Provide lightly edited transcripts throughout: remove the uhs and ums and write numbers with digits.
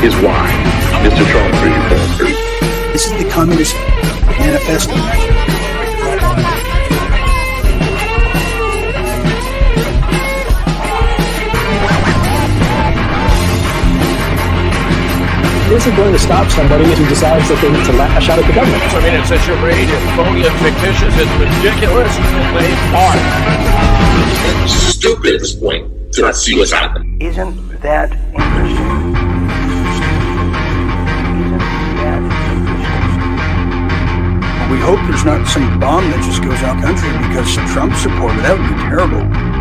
is why Mr. Trump is free. This is the Communist Manifesto. Isn't going to stop somebody if he decides that they need to lash out at the government. I mean, it's a charade, it's phony, it's fictitious, it's ridiculous, they are. It's stupid at this point to not see what's happening. Isn't that interesting? We hope there's not some bomb that just goes out country because Trump supported. That would be terrible.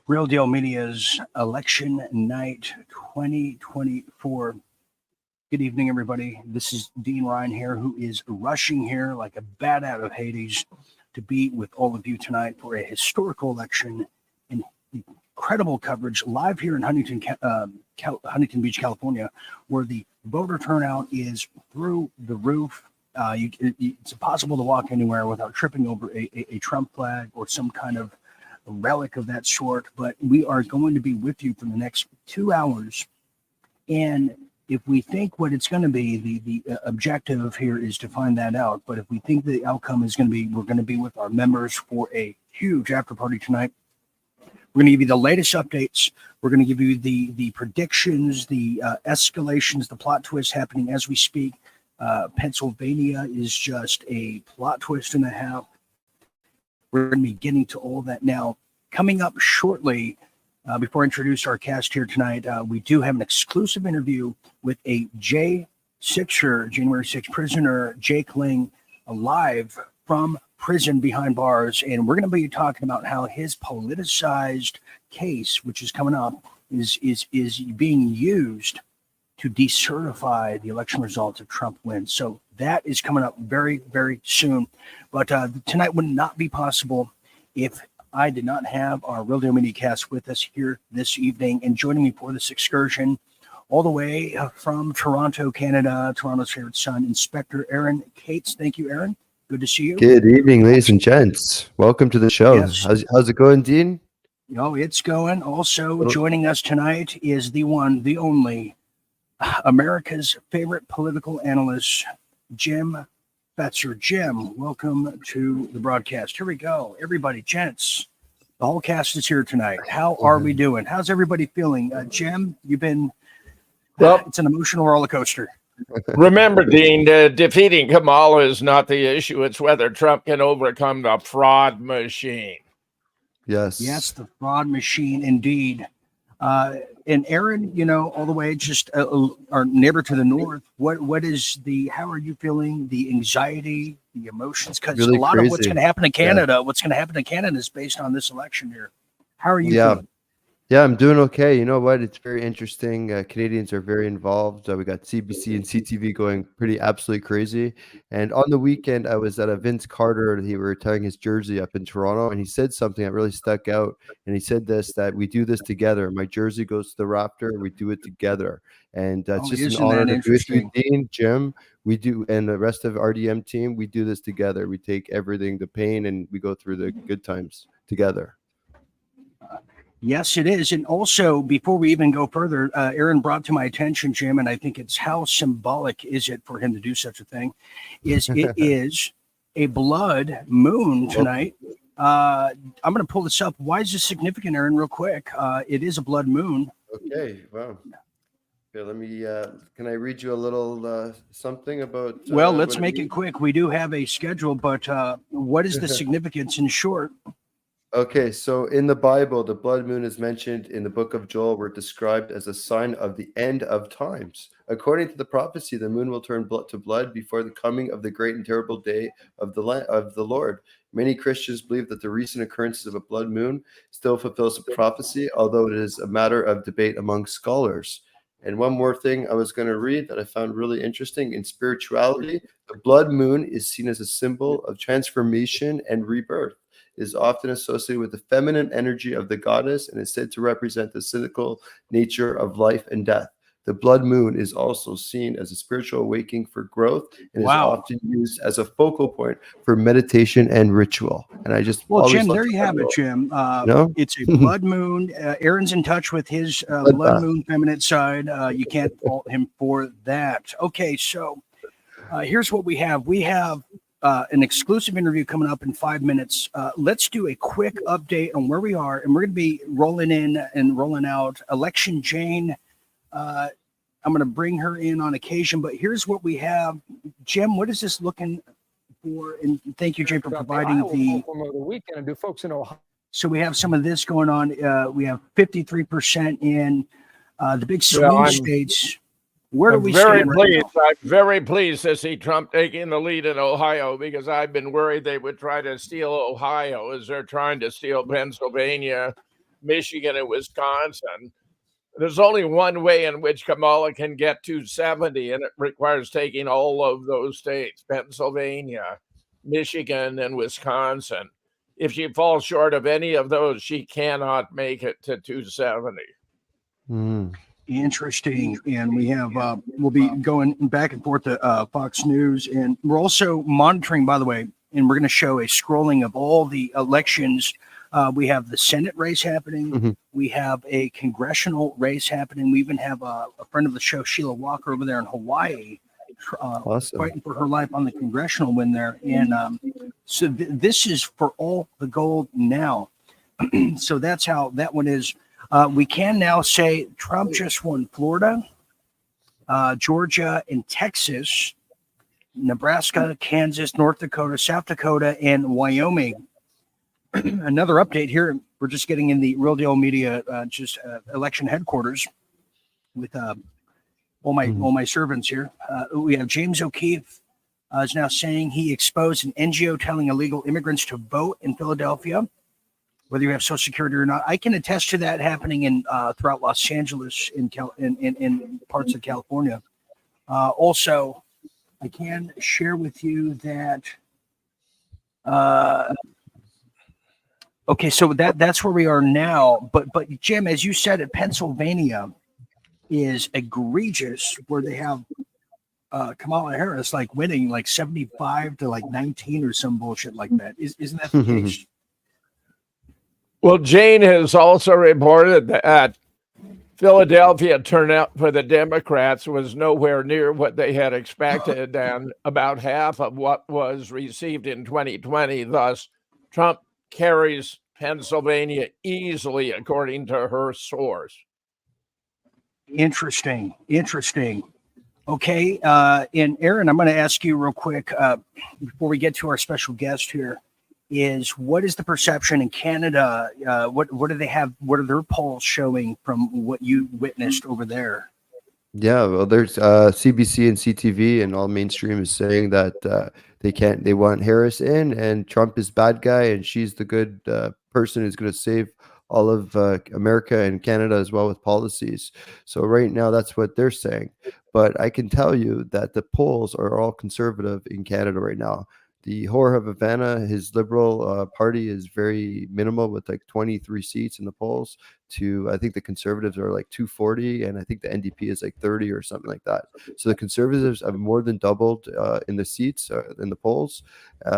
Real Deal Media's Election Night 2024. Good evening, everybody. This is Dean Ryan here, who is rushing here like a bat out of Hades to be with all of you tonight for a historical election and incredible coverage live here in Huntington Beach, California, where the voter turnout is through the roof. It's impossible to walk anywhere without tripping over a Trump flag or some kind of a relic of that sort, but we are going to be with you for the next 2 hours. And if we think what it's going to be, the objective here is to find that out. But if we think the outcome is going to be, we're going to be with our members for a huge after party tonight. We're going to give you the latest updates. We're going to give you the predictions, the escalations, the plot twists happening as we speak. Pennsylvania is just a plot twist and a half. We're going to be getting to all that now. Coming up shortly, before I introduce our cast here tonight, we do have an exclusive interview with a J6er, January 6th prisoner, Jake Ling, live from prison behind bars. And we're going to be talking about how his politicized case, which is coming up, is being used to decertify the election results if Trump wins. So that is coming up very, very soon. But tonight would not be possible if I did not have our Real Deal Media cast with us here this evening. And joining me for this excursion, all the way from Toronto, Canada, Toronto's favorite son, Inspector Aaron Cates. Thank you, Aaron. Good to see you. Good evening, ladies and gents. Welcome to the show. Yes. How's it going, Dean? Oh, it's going. Also joining us tonight is the one, the only, America's favorite political analyst, Jim Fetzer. Jim, welcome to the broadcast. Here we go. Everybody, gents, the whole cast is here tonight. How are we doing? How's everybody feeling? Jim, you've been, it's an emotional roller coaster. Remember, Dean, defeating Kamala is not the issue. It's whether Trump can overcome the fraud machine. Yes. Yes, the fraud machine, indeed. And Aaron, all the way just our neighbor to the north, how are you feeling? The anxiety, the emotions? Because really a lot crazy. of what's going to happen in Canada, what's going to happen in Canada is based on this election here. How are you feeling? Yeah, I'm doing okay. You know what? It's very interesting. Canadians are very involved. We got CBC and CTV going pretty absolutely crazy. And on the weekend, I was at a Vince Carter. He were tearing his jersey up in Toronto, and he said something that really stuck out. And he said that we do this together. My jersey goes to the Raptor. We do it together. And it's just an honor to be with you, Dean, Jim. We do, and the rest of RDM team, we do this together. We take everything, the pain, and we go through the good times together. Yes, it is. And also, before we even go further, Aaron brought to my attention, Jim, and I think it's how symbolic is it for him to do such a thing, is it is a blood moon tonight. I'm going to pull this up. Why is this significant, Aaron, real quick? It is a blood moon. Okay, wow. Here, let me. Can I read you a little something about? Well, let's what make it means? quick. We do have a schedule, but what is the significance in short? Okay, so in the Bible, the blood moon is mentioned in the book of Joel, where it's described as a sign of the end of times. According to the prophecy, the moon will turn blood to blood before the coming of the great and terrible day of the Lord. Many Christians believe that the recent occurrences of a blood moon still fulfills the prophecy, although it is a matter of debate among scholars. And one more thing I was going to read that I found really interesting in spirituality, the blood moon is seen as a symbol of transformation and rebirth. Is often associated with the feminine energy of the goddess and is said to represent the cyclical nature of life and death. The blood moon is also seen as a spiritual awakening for growth and is often used as a focal point for meditation and ritual. And I just Jim, there you have it, Jim. It's a blood moon. Aaron's in touch with his blood moon feminine side. You can't fault him for that. Okay, so here's what we have. We have an exclusive interview coming up in 5 minutes. Let's do a quick update on where we are, and we're going to be rolling in and rolling out Election Jane. I'm going to bring her in on occasion, but here's what we have. Jim, what is this looking for? And thank you, Jay, for providing the weekend. And do folks in Ohio? So we have some of this going on. We have 53% in the big swing states. Where do we stand right now? I'm very pleased to see Trump taking the lead in Ohio, because I've been worried they would try to steal Ohio as they're trying to steal Pennsylvania, Michigan, and Wisconsin. There's only one way in which Kamala can get 270, and it requires taking all of those states, Pennsylvania, Michigan, and Wisconsin. If she falls short of any of those, she cannot make it to 270. Interesting. And we have, we'll be going back and forth to Fox News. And we're also monitoring, by the way, and we're going to show a scrolling of all the elections. We have the Senate race happening. We have a congressional race happening. We even have a friend of the show, Sheila Walker, over there in Hawaii, fighting for her life on the congressional win there. And so this is for all the gold now. So that's how that one is. We can now say Trump just won Florida, Georgia, and Texas, Nebraska, Kansas, North Dakota, South Dakota, and Wyoming. Another update here. We're just getting in the Real Deal Media, election headquarters with all my servants here. We have James O'Keefe is now saying he exposed an NGO telling illegal immigrants to vote in Philadelphia, whether you have Social Security or not. I can attest to that happening in throughout Los Angeles, in parts of California. Also, I can share with you that. Okay, so that's where we are now. But Jim, as you said, Pennsylvania is egregious, where they have Kamala Harris like winning like 75 to like 19 or some bullshit like that. Isn't that the case? Well, Jane has also reported that Philadelphia turnout for the Democrats was nowhere near what they had expected, and about half of what was received in 2020. Thus, Trump carries Pennsylvania easily, according to her source. Interesting. Okay, and Aaron, I'm going to ask you real quick before we get to our special guest here. What is the perception in Canada? What do they have? What are their polls showing from what you witnessed over there? Yeah, well, there's CBC and CTV and all mainstream is saying that they want Harris in, and Trump is bad guy, and she's the good person who's going to save all of America and Canada as well with policies. So right now, that's what they're saying. But I can tell you that the polls are all conservative in Canada right now. The Jorge Havana, his Liberal party is very minimal with like 23 seats in the polls to, I think the Conservatives are like 240, and I think the NDP is like 30 or something like that. So the Conservatives have more than doubled in the seats in the polls.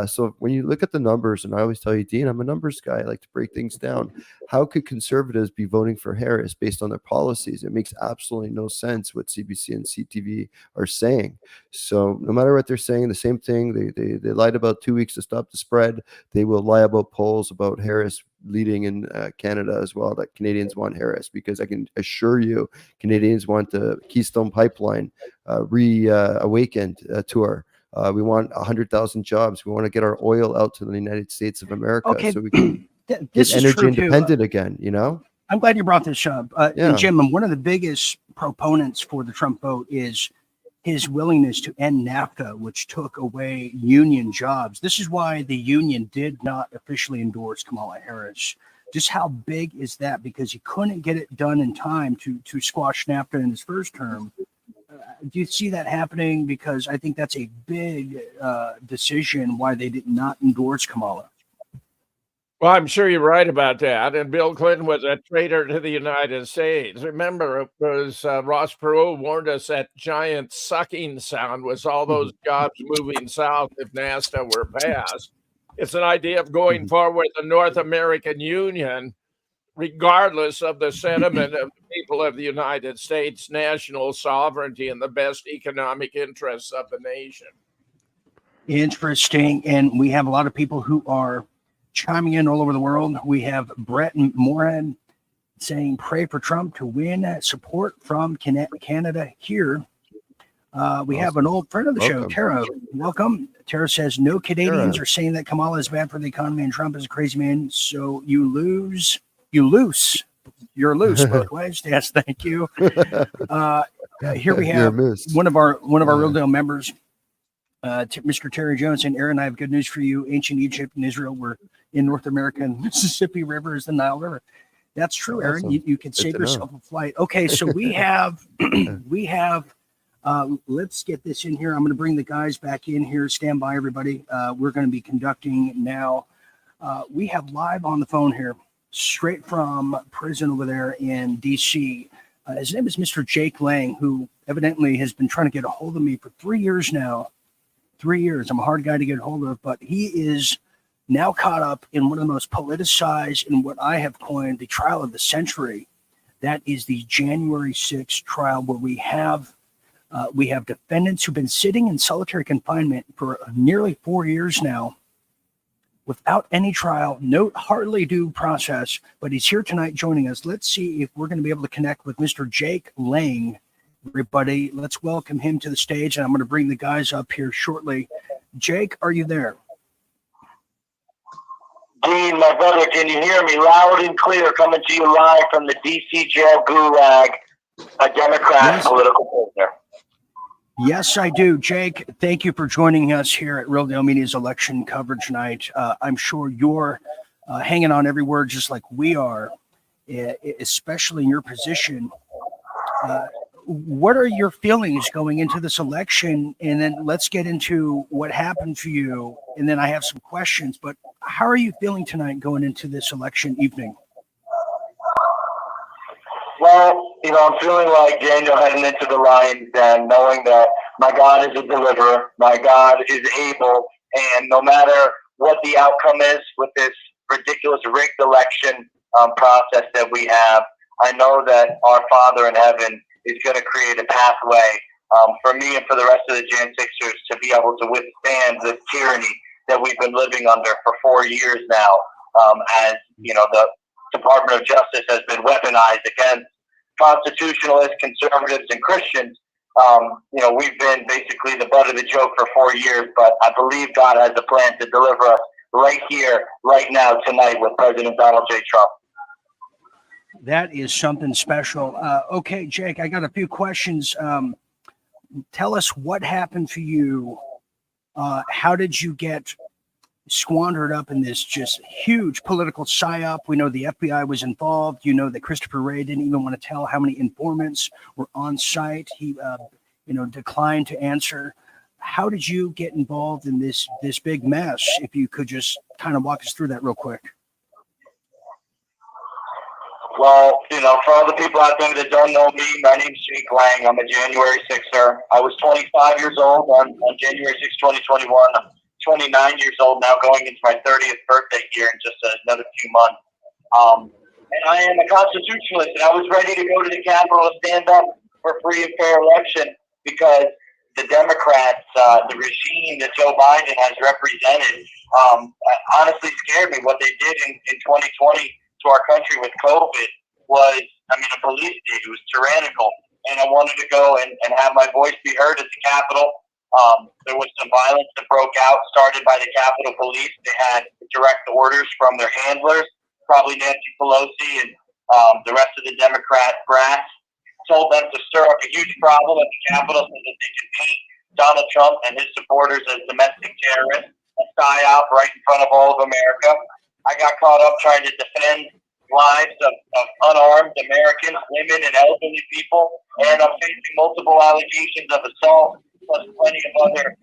So when you look at the numbers, and I always tell you, Dean, I'm a numbers guy. I like to break things down. How could Conservatives be voting for Harris based on their policies? It makes absolutely no sense what CBC and CTV are saying. So no matter what they're saying, the same thing. They lied about 2 weeks to stop the spread. They will lie about polls about Harris leading in Canada as well, that Canadians want Harris, because I can assure you Canadians want the Keystone Pipeline reawakened tour. We want 100,000 jobs. We want to get our oil out to the United States of America so we can this get energy independent again, you know? I'm glad you brought this up. Yeah. And Jim, one of the biggest proponents for the Trump vote is his willingness to end NAFTA, which took away union jobs. This is why the union did not officially endorse Kamala Harris. Just how big is that? Because he couldn't get it done in time to squash NAFTA in his first term. Do you see that happening? Because I think that's a big decision why they did not endorse Kamala. Well, I'm sure you're right about that. And Bill Clinton was a traitor to the United States. Remember, it was Ross Perot warned us that giant sucking sound was all those jobs moving south if NAFTA were passed. It's an idea of going forward with the North American Union, regardless of the sentiment of the people of the United States, national sovereignty, and the best economic interests of the nation. Interesting. And we have a lot of people who are chiming in all over the world. We have Brett and Moorhead saying, pray for Trump to win. Support from Canada here. We have an old friend of the show, Tara. Welcome. Tara says, no Canadians are saying that Kamala is bad for the economy and Trump is a crazy man. So you're loose both ways. Yes, thank you. Here we have one of our Real Deal members, Mr. Terry Jones, and Aaron, I have good news for you. Ancient Egypt and Israel were in North America, and Mississippi River is the Nile River. That's true, Aaron. Awesome. You can save yourself a flight. Okay, so we have let's get this in here. I'm going to bring the guys back in here. Stand by, everybody. We're going to be conducting now. We have live on the phone here, straight from prison over there in D.C. His name is Mr. Jake Lang, who evidently has been trying to get a hold of me for 3 years now. 3 years. I'm a hard guy to get a hold of, but he is now caught up in one of the most politicized and what I have coined the trial of the century. That is the January 6th trial, where we have defendants who've been sitting in solitary confinement for nearly 4 years now without any trial, hardly due process, but he's here tonight joining us. Let's see if we're going to be able to connect with Mr. Jake Lang. Everybody, let's welcome him to the stage, and I'm going to bring the guys up here shortly. Jake, are you there? Dean, my brother, can you hear me loud and clear, coming to you live from the D.C. jail gulag, a Democrat political prisoner? Yes, I do. Jake, thank you for joining us here at Real Deal Media's election coverage night. I'm sure you're hanging on every word just like we are, especially in your position. What are your feelings going into this election? And then let's get into what happened to you. And then I have some questions, but how are you feeling tonight going into this election evening? Well, I'm feeling like Daniel heading into the lion's den, knowing that my God is a deliverer, my God is able, and no matter what the outcome is with this ridiculous rigged election process that we have, I know that our Father in heaven is going to create a pathway for me and for the rest of the Jan Sixers to be able to withstand this tyranny that we've been living under for 4 years now, as the Department of Justice has been weaponized against constitutionalists, conservatives, and Christians. We've been basically the butt of the joke for 4 years, but I believe God has a plan to deliver us right here, right now, tonight with President Donald J. Trump. That is something special. Okay, Jake, I got a few questions. Tell us what happened to you. How did you get squandered up in this just huge political psyop? We know the FBI was involved. You know that Christopher Wray didn't even want to tell how many informants were on site. He, declined to answer. How did you get involved in this big mess? If you could just kind of walk us through that real quick. Well, for all the people out there that don't know me, my name's Jake Lang. I'm a January 6er. I was 25 years old on January 6, 2021. I'm 29 years old now, going into my 30th birthday here in just another few months. And I am a constitutionalist, and I was ready to go to the Capitol to stand up for free and fair election because the Democrats, the regime that Joe Biden has represented, honestly scared me. What they did in 2020 to our country with COVID was, a police state. It was tyrannical. And I wanted to go and have my voice be heard at the Capitol. There was some violence that broke out, started by the Capitol Police. They had direct orders from their handlers, probably Nancy Pelosi and the rest of the Democrat brass, told them to stir up a huge problem at the Capitol so that they could paint Donald Trump and his supporters as domestic terrorists, a psyop right in front of all of America. I got caught up trying to defend lives of unarmed Americans, women, and elderly people, and I'm facing multiple allegations of assault, plus plenty of other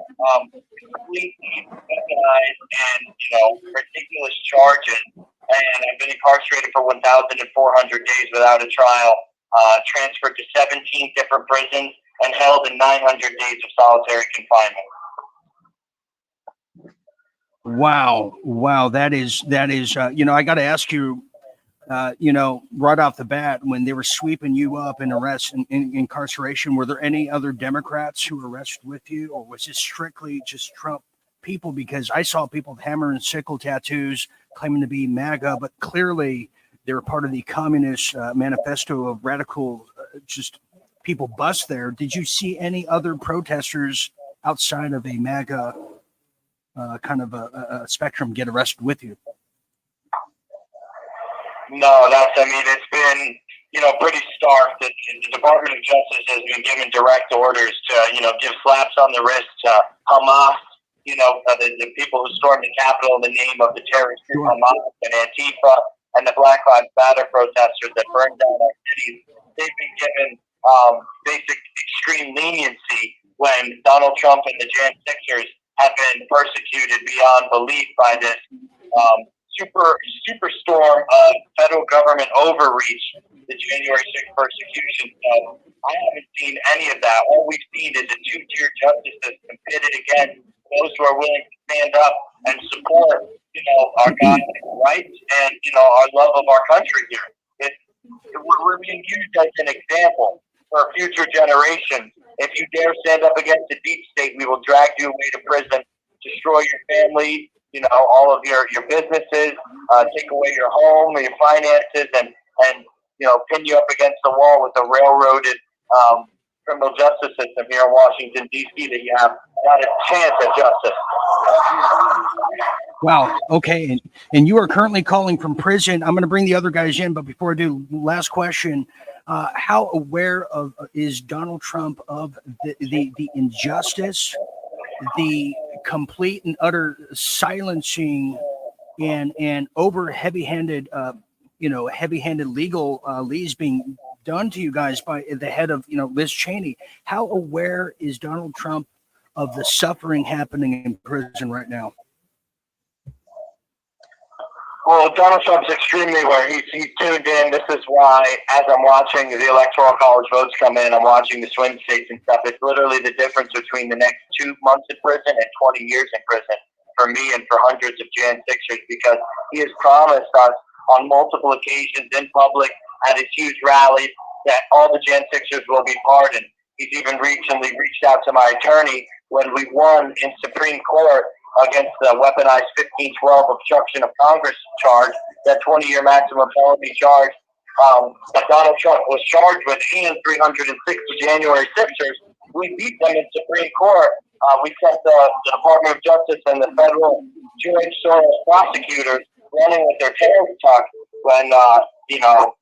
completely weaponized and ridiculous charges. And I've been incarcerated for 1,400 days without a trial, transferred to 17 different prisons, and held in 900 days of solitary confinement. Wow. That is. I got to ask you, right off the bat, when they were sweeping you up in arrest and incarceration, were there any other Democrats who were arrested with you, or was it strictly just Trump people? Because I saw people with hammer and sickle tattoos claiming to be MAGA, but clearly they were part of the communist manifesto of radical, just people bust there. Did you see any other protesters outside of a MAGA kind of a spectrum get arrested with you? No, it's been, pretty stark that the Department of Justice has been given direct orders to, give slaps on the wrist to Hamas, the people who stormed the Capitol in the name of the terrorist group Hamas and Antifa and the Black Lives Matter protesters that burned down our cities. They've been given basic extreme leniency when Donald Trump and the Jan 6ers have been persecuted beyond belief by this superstorm of federal government overreach, the January 6th persecution. So I haven't seen any of that. All we've seen is a two-tier justice system pitted against those who are willing to stand up and support, our God's rights and, our love of our country here. We're being used as an example for future generations. If you dare stand up against the deep state, we will drag you away to prison, destroy your family, all of your businesses, take away your home, your finances, and pin you up against the wall with a railroaded criminal justice system here in Washington, D.C. that you have not a chance at justice. Wow. Okay. And you are currently calling from prison. I'm going to bring the other guys in, but before I do, last question. How aware is Donald Trump of the injustice, the complete and utter silencing and over heavy-handed legal leads being done to you guys by the head of Liz Cheney? How aware is Donald Trump of the suffering happening in prison right now? Well, Donald Trump's extremely aware. He's tuned in. This is why, as I'm watching the electoral college votes come in, I'm watching the swing states and stuff. It's literally the difference between the next 2 months in prison and 20 years in prison for me and for hundreds of Jan 6ers, because he has promised us on multiple occasions in public at his huge rallies that all the Jan 6ers will be pardoned. He's even recently reached out to my attorney when we won in Supreme Court against the weaponized 1512 obstruction of Congress charge, that 20-year maximum felony charge that Donald Trump was charged with, and 360 January 6ers. We beat them in Supreme Court. We kept the Department of Justice and the federal George Soros prosecutors running with their tails tucked when,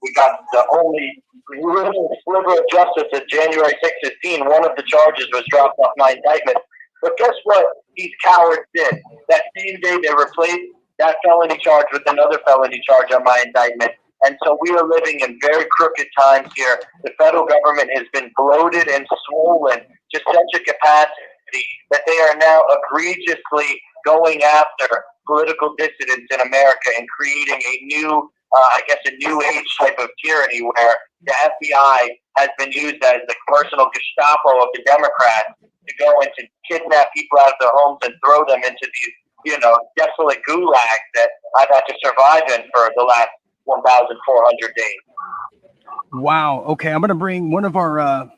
we got the only little sliver of justice at January 6th is seen. One of the charges was dropped off my indictment. But guess what these cowards did? That same day they replaced that felony charge with another felony charge on my indictment. And so we are living in very crooked times here. The federal government has been bloated and swollen to such a capacity that they are now egregiously going after political dissidents in America and creating a new I guess, a new age type of tyranny where the FBI has been used as the personal Gestapo of the Democrats to go and to kidnap people out of their homes and throw them into these, desolate gulags that I've had to survive in for the last 1,400 days. Wow. Okay, I'm going to bring one of our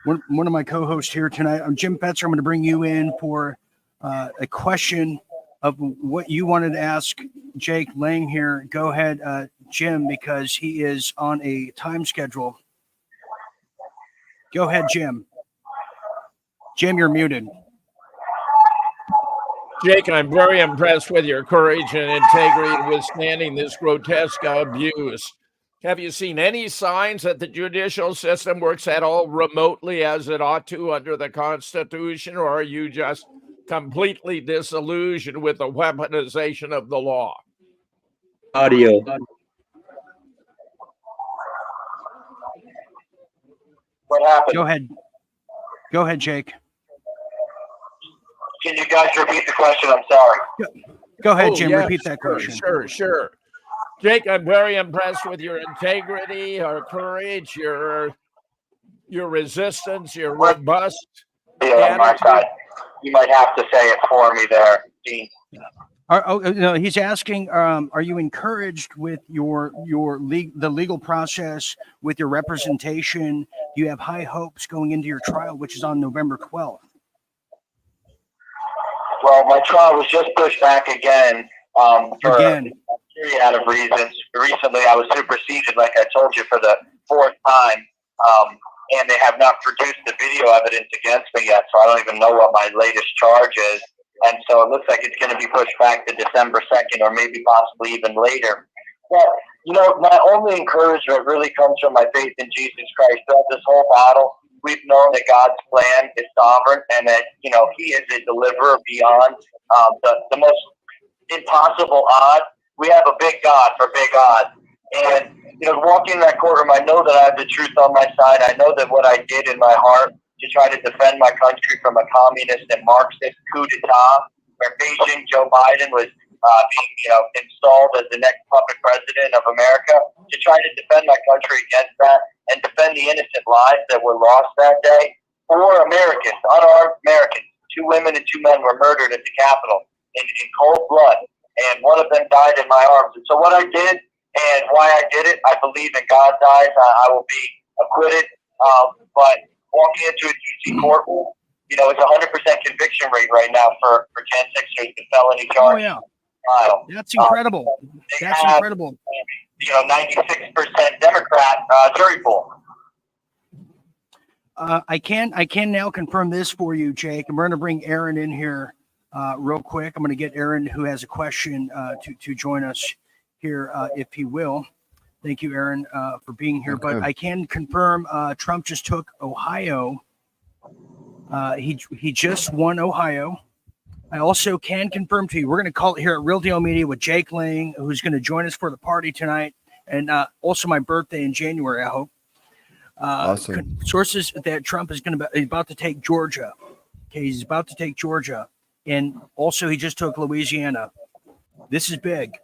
one of my co-hosts here tonight. I'm Jim Fetzer. I'm going to bring you in for a question of what you wanted to ask Jake Lang here. Go ahead, Jim, because he is on a time schedule. Go ahead, Jim. Jim, you're muted. Jake, I'm very impressed with your courage and integrity in withstanding this grotesque abuse. Have you seen any signs that the judicial system works at all remotely as it ought to under the Constitution, or are you just completely disillusioned with the weaponization of the law? Audio. What happened? Go ahead, Jake. Can you guys repeat the question? I'm sorry. Go ahead, Jim. Yes, repeat that question. Sure. Jake, I'm very impressed with your integrity, your courage, your resistance, your robust on my side. You might have to say it for me there, Dean. He's asking, are you encouraged with the legal process, with your representation? Do you have high hopes going into your trial, which is on November 12th? Well, my trial was just pushed back again for a myriad of reasons. Recently, I was superseded, like I told you, for the fourth time, and they have not produced the video evidence against me yet, so I don't even know what my latest charge is. And so it looks like it's going to be pushed back to December 2nd or maybe possibly even later. But, my only encouragement really comes from my faith in Jesus Christ. Throughout this whole battle, we've known that God's plan is sovereign and that, He is a deliverer beyond the most impossible odds. We have a big God for big odds. And, walking in that courtroom, I know that I have the truth on my side. I know that what I did in my heart to try to defend my country from a communist and Marxist coup d'etat, where Beijing Joe Biden was being, installed as the next puppet president of America, to try to defend my country against that and defend the innocent lives that were lost that day. 4 Americans, unarmed Americans, 2 women and 2 men were murdered at the Capitol in cold blood, and one of them died in my arms. And so what I did and why I did it, I believe in God's eyes, I will be acquitted. But walking into a DC courtroom, it's 100% conviction rate right now for Jan 6 the felony charge. Oh, yeah. That's incredible. That's incredible. 96% Democrat jury pool. I can now confirm this for you, Jake. And we're going to bring Aaron in here real quick. I'm going to get Aaron, who has a question, to join us here, if he will. Thank you, Aaron, for being here. Okay. But I can confirm Trump just took Ohio. He just won Ohio. I also can confirm to you, we're going to call it here at Real Deal Media with Jake Lang, who's going to join us for the party tonight, and also my birthday in January, I hope. Awesome. Sources that Trump is about to take Georgia. Okay, he's about to take Georgia, and also he just took Louisiana. This is big.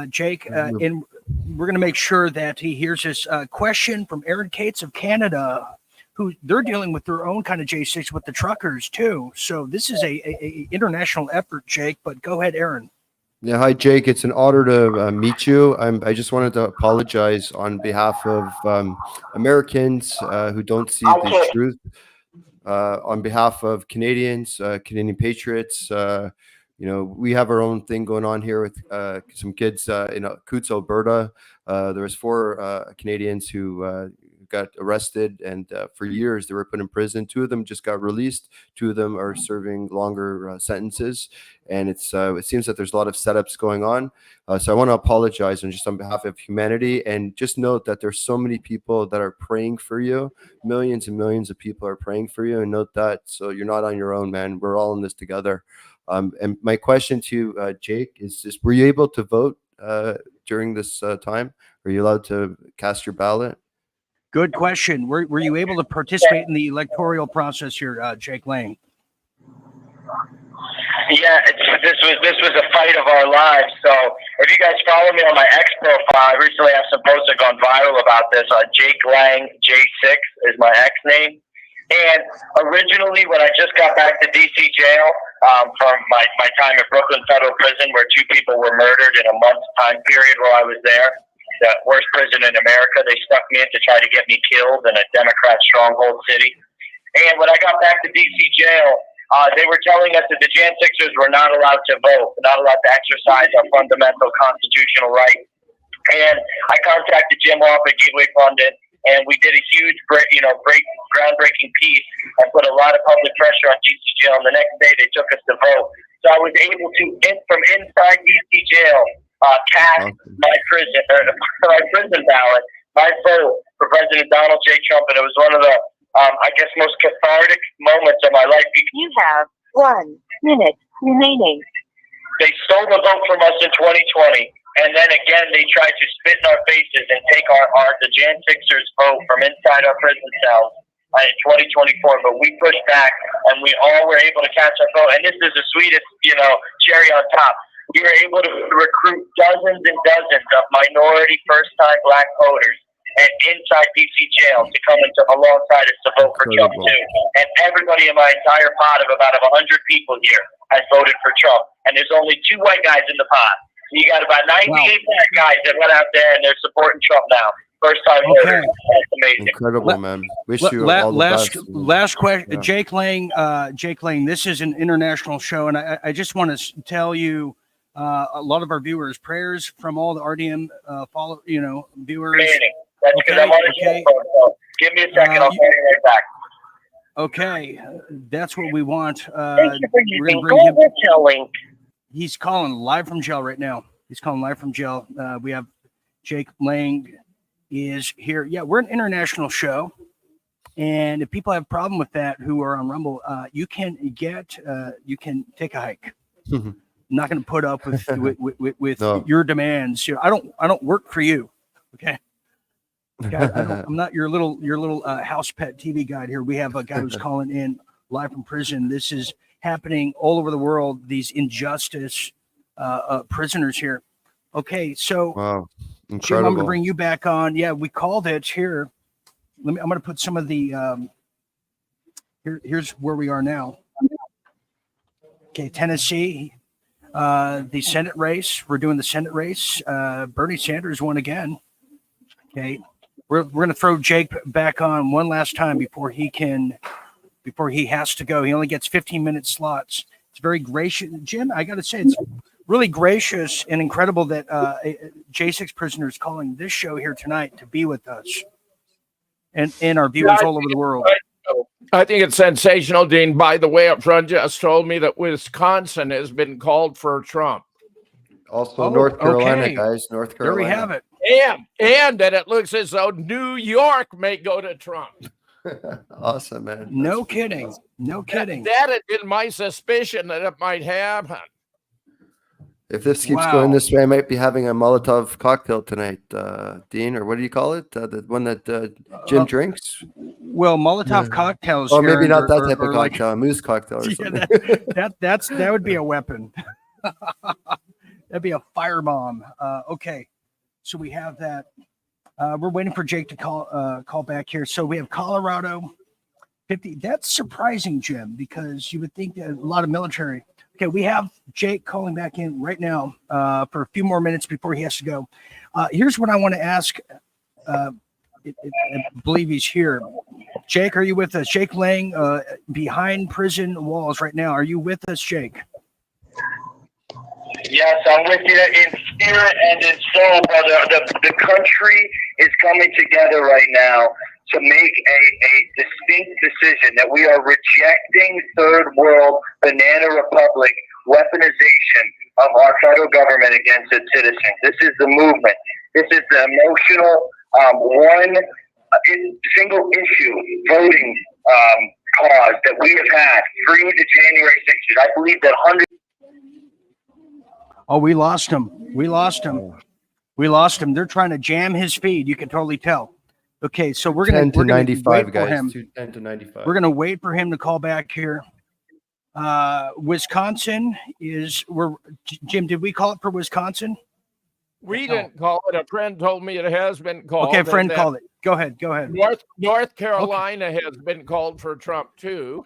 Jake, and we're going to make sure that he hears this question from Aaron Cates of Canada, who they're dealing with their own kind of J6 with the truckers too. So this is a international effort, Jake, but go ahead, Aaron. Yeah. Hi, Jake. It's an honor to meet you. I just wanted to apologize on behalf of Americans who don't see the truth, on behalf of Canadians, Canadian patriots. We have our own thing going on here with some kids in Coutts, Alberta. There was 4 Canadians who got arrested, and for years they were put in prison. 2 of them just got released. 2 of them are serving longer sentences, and it seems that there's a lot of setups going on. So I want to apologize on behalf of humanity, and just note that there's so many people that are praying for you. Millions and millions of people are praying for you, and note that. So you're not on your own, man. We're all in this together. And my question to you, Jake, is just: were you able to vote during this time? Were you allowed to cast your ballot? Good question. Were you able to participate in the electoral process here, Jake Lang? Yeah, this was a fight of our lives. So if you guys follow me on my X profile, I recently have some posts that gone viral about this. Jake Lang J6 is my X name. And originally, when I just got back to DC jail from my time at Brooklyn Federal Prison, where 2 people were murdered in a month's time period while I was there, the worst prison in America, they stuck me in to try to get me killed in a Democrat stronghold city. And when I got back to DC jail, they were telling us that the Jan 6ers were not allowed to vote, not allowed to exercise our fundamental constitutional right. And I contacted Jim Hoff at Gateway Pundit, and we did a huge, groundbreaking piece and put a lot of public pressure on DC jail. And the next day, they took us to vote. So I was able to, from inside DC jail, cast my prison ballot, my vote for President Donald J. Trump, and it was one of the most cathartic moments of my life. You have 1 minute remaining. They stole the vote from us in 2020, and then again they tried to spit in our faces and take the Jan 6ers vote from inside our prison cells in 2024. But we pushed back, and we all were able to catch our vote. And this is the sweetest, cherry on top. We were able to recruit dozens and dozens of minority first-time black voters and inside DC jail to come alongside us to vote for Trump too. And everybody in my entire pod of about 100 people here has voted for Trump. And there's only 2 white guys in the pod. So you got about 98 black guys that went out there and they're supporting Trump now. First time voters. That's amazing. Incredible, man. Wish you all the best. Last question, yeah. Jake Lang, this is an international show, and I just want to tell you, a lot of our viewers, prayers from all the RDM viewers. Amazing. That's because I'm on the phone, so give me a second. I'll call you right back. Okay, that's what we want. Thank you for using Global Jail Link. He's calling live from jail right now. We have Jake Lang is here. Yeah, we're an international show, and if people have a problem with that who are on Rumble, you can take a hike. I'm not going to put up with no. Your demands. I don't work for you. Okay. I'm not your little house pet TV guide here. We have a guy who's calling in live from prison. This is happening all over the world. These injustice prisoners here. Okay, so wow, incredible. Jim, I'm going to bring you back on. Yeah, we called it here. I'm going to put some of the. Here's where we are now. Okay, Tennessee, the Senate race. We're doing the Senate race. Bernie Sanders won again. Okay. We're going to throw Jake back on one last time before he has to go. He only gets 15-minute slots. It's very gracious. Jim, I got to say, it's really gracious and incredible that J6 prisoner is calling this show here tonight to be with us and our viewers all over the world. I think it's sensational, Dean. By the way, up front just told me that Wisconsin has been called for Trump. Also, North Carolina, guys. North Carolina. There we have it. And that it looks as though New York may go to Trump. Awesome, man. No kidding. That had been my suspicion that it might happen. If this keeps going this way, I might be having a Molotov cocktail tonight, Dean, or what do you call it? The one that Jim drinks? Well, Molotov cocktails. Oh, maybe not that type of cocktail, a moose cocktail or something. That would be a weapon. That'd be a firebomb. Okay, so we have that. We're waiting for Jake to call back here. So we have Colorado, 50. That's surprising, Jim, because you would think that a lot of military. Okay, we have Jake calling back in right now for a few more minutes before he has to go. Here's what I want to ask. I believe he's here. Jake, are you with us? Jake Lang, behind prison walls right now. Are you with us, Jake? Yes, I'm with you in spirit and in soul, brother. The country is coming together right now to make a distinct decision that we are rejecting third world banana republic weaponization of our federal government against its citizens. This is the movement. This is the emotional single issue voting cause that we have had through the January 6th. I believe that hundreds. Oh, we lost him. They're trying to jam his feed. You can totally tell. Okay, so we're gonna 95 wait guys. for him. 10 to 95. We're gonna wait for him to call back here. Wisconsin is Jim, did we call it for Wisconsin? We didn't call it. A friend told me it has been called. Okay, a friend called it. Go ahead. North Carolina has been called for Trump too,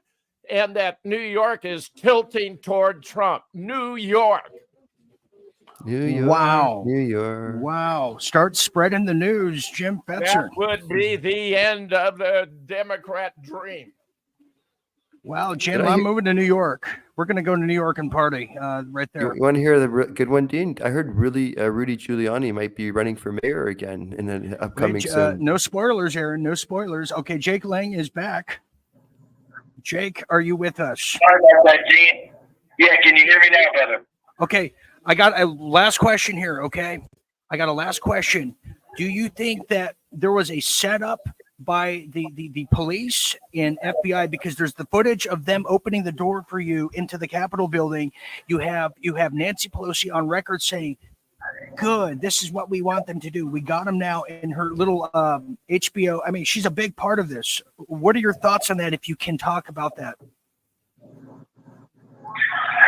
and that New York is tilting toward Trump. New York. Wow. New York. Wow. Start spreading the news, Jim Fetzer. That would be the end of the Democrat dream. Wow, Jim, I'm moving to New York. We're going to go to New York and party right there. You want to hear the good one, Dean? I heard Rudy Giuliani might be running for mayor again in an upcoming soon. No spoilers, Aaron. No spoilers. Okay, Jake Lang is back. Jake, are you with us? Sorry about that, Dean. Yeah, can you hear me now, brother? Okay, I got a last question here, okay? I got a last question. Do you think that there was a setup by the police and FBI, because there's the footage of them opening the door for you into the Capitol building? You have Nancy Pelosi on record saying, good, this is what we want them to do. We got them now in her little HBO. I mean, she's a big part of this. What are your thoughts on that, if you can talk about that?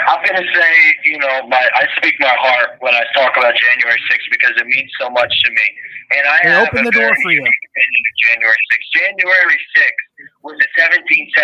I'm going to say, I speak my heart when I talk about January 6th because it means so much to me. And I have open the door for you. Opinion of January 6th. January 6th was a 1776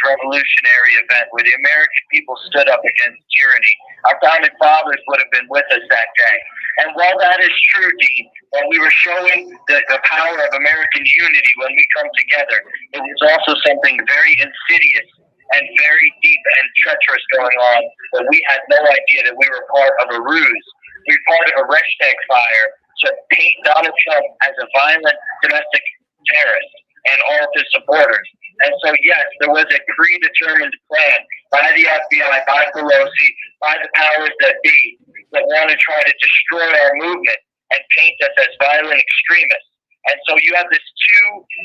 revolutionary event where the American people stood up against tyranny. Our founding fathers would have been with us that day. And while that is true, Dean, when we were showing the power of American unity when we come together, it was also something very insidious and very deep and treacherous going on that we had no idea that we were part of a ruse. We were part of a Reichstag fire to paint Donald Trump as a violent domestic terrorist and all of his supporters. And so, yes, there was a predetermined plan by the FBI, by Pelosi, by the powers that be, that want to try to destroy our movement and paint us as violent extremists. And so you have this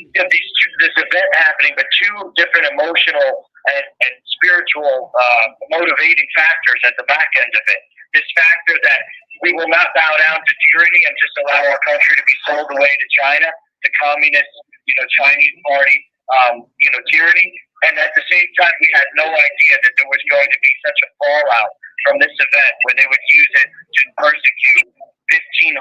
event happening, but two different emotional and spiritual motivating factors at the back end of it. This factor that we will not bow down to tyranny and just allow our country to be sold away to China, the communist, Chinese party, tyranny. And at the same time, we had no idea that there was going to be such a fallout from this event where they would use it to persecute 1,500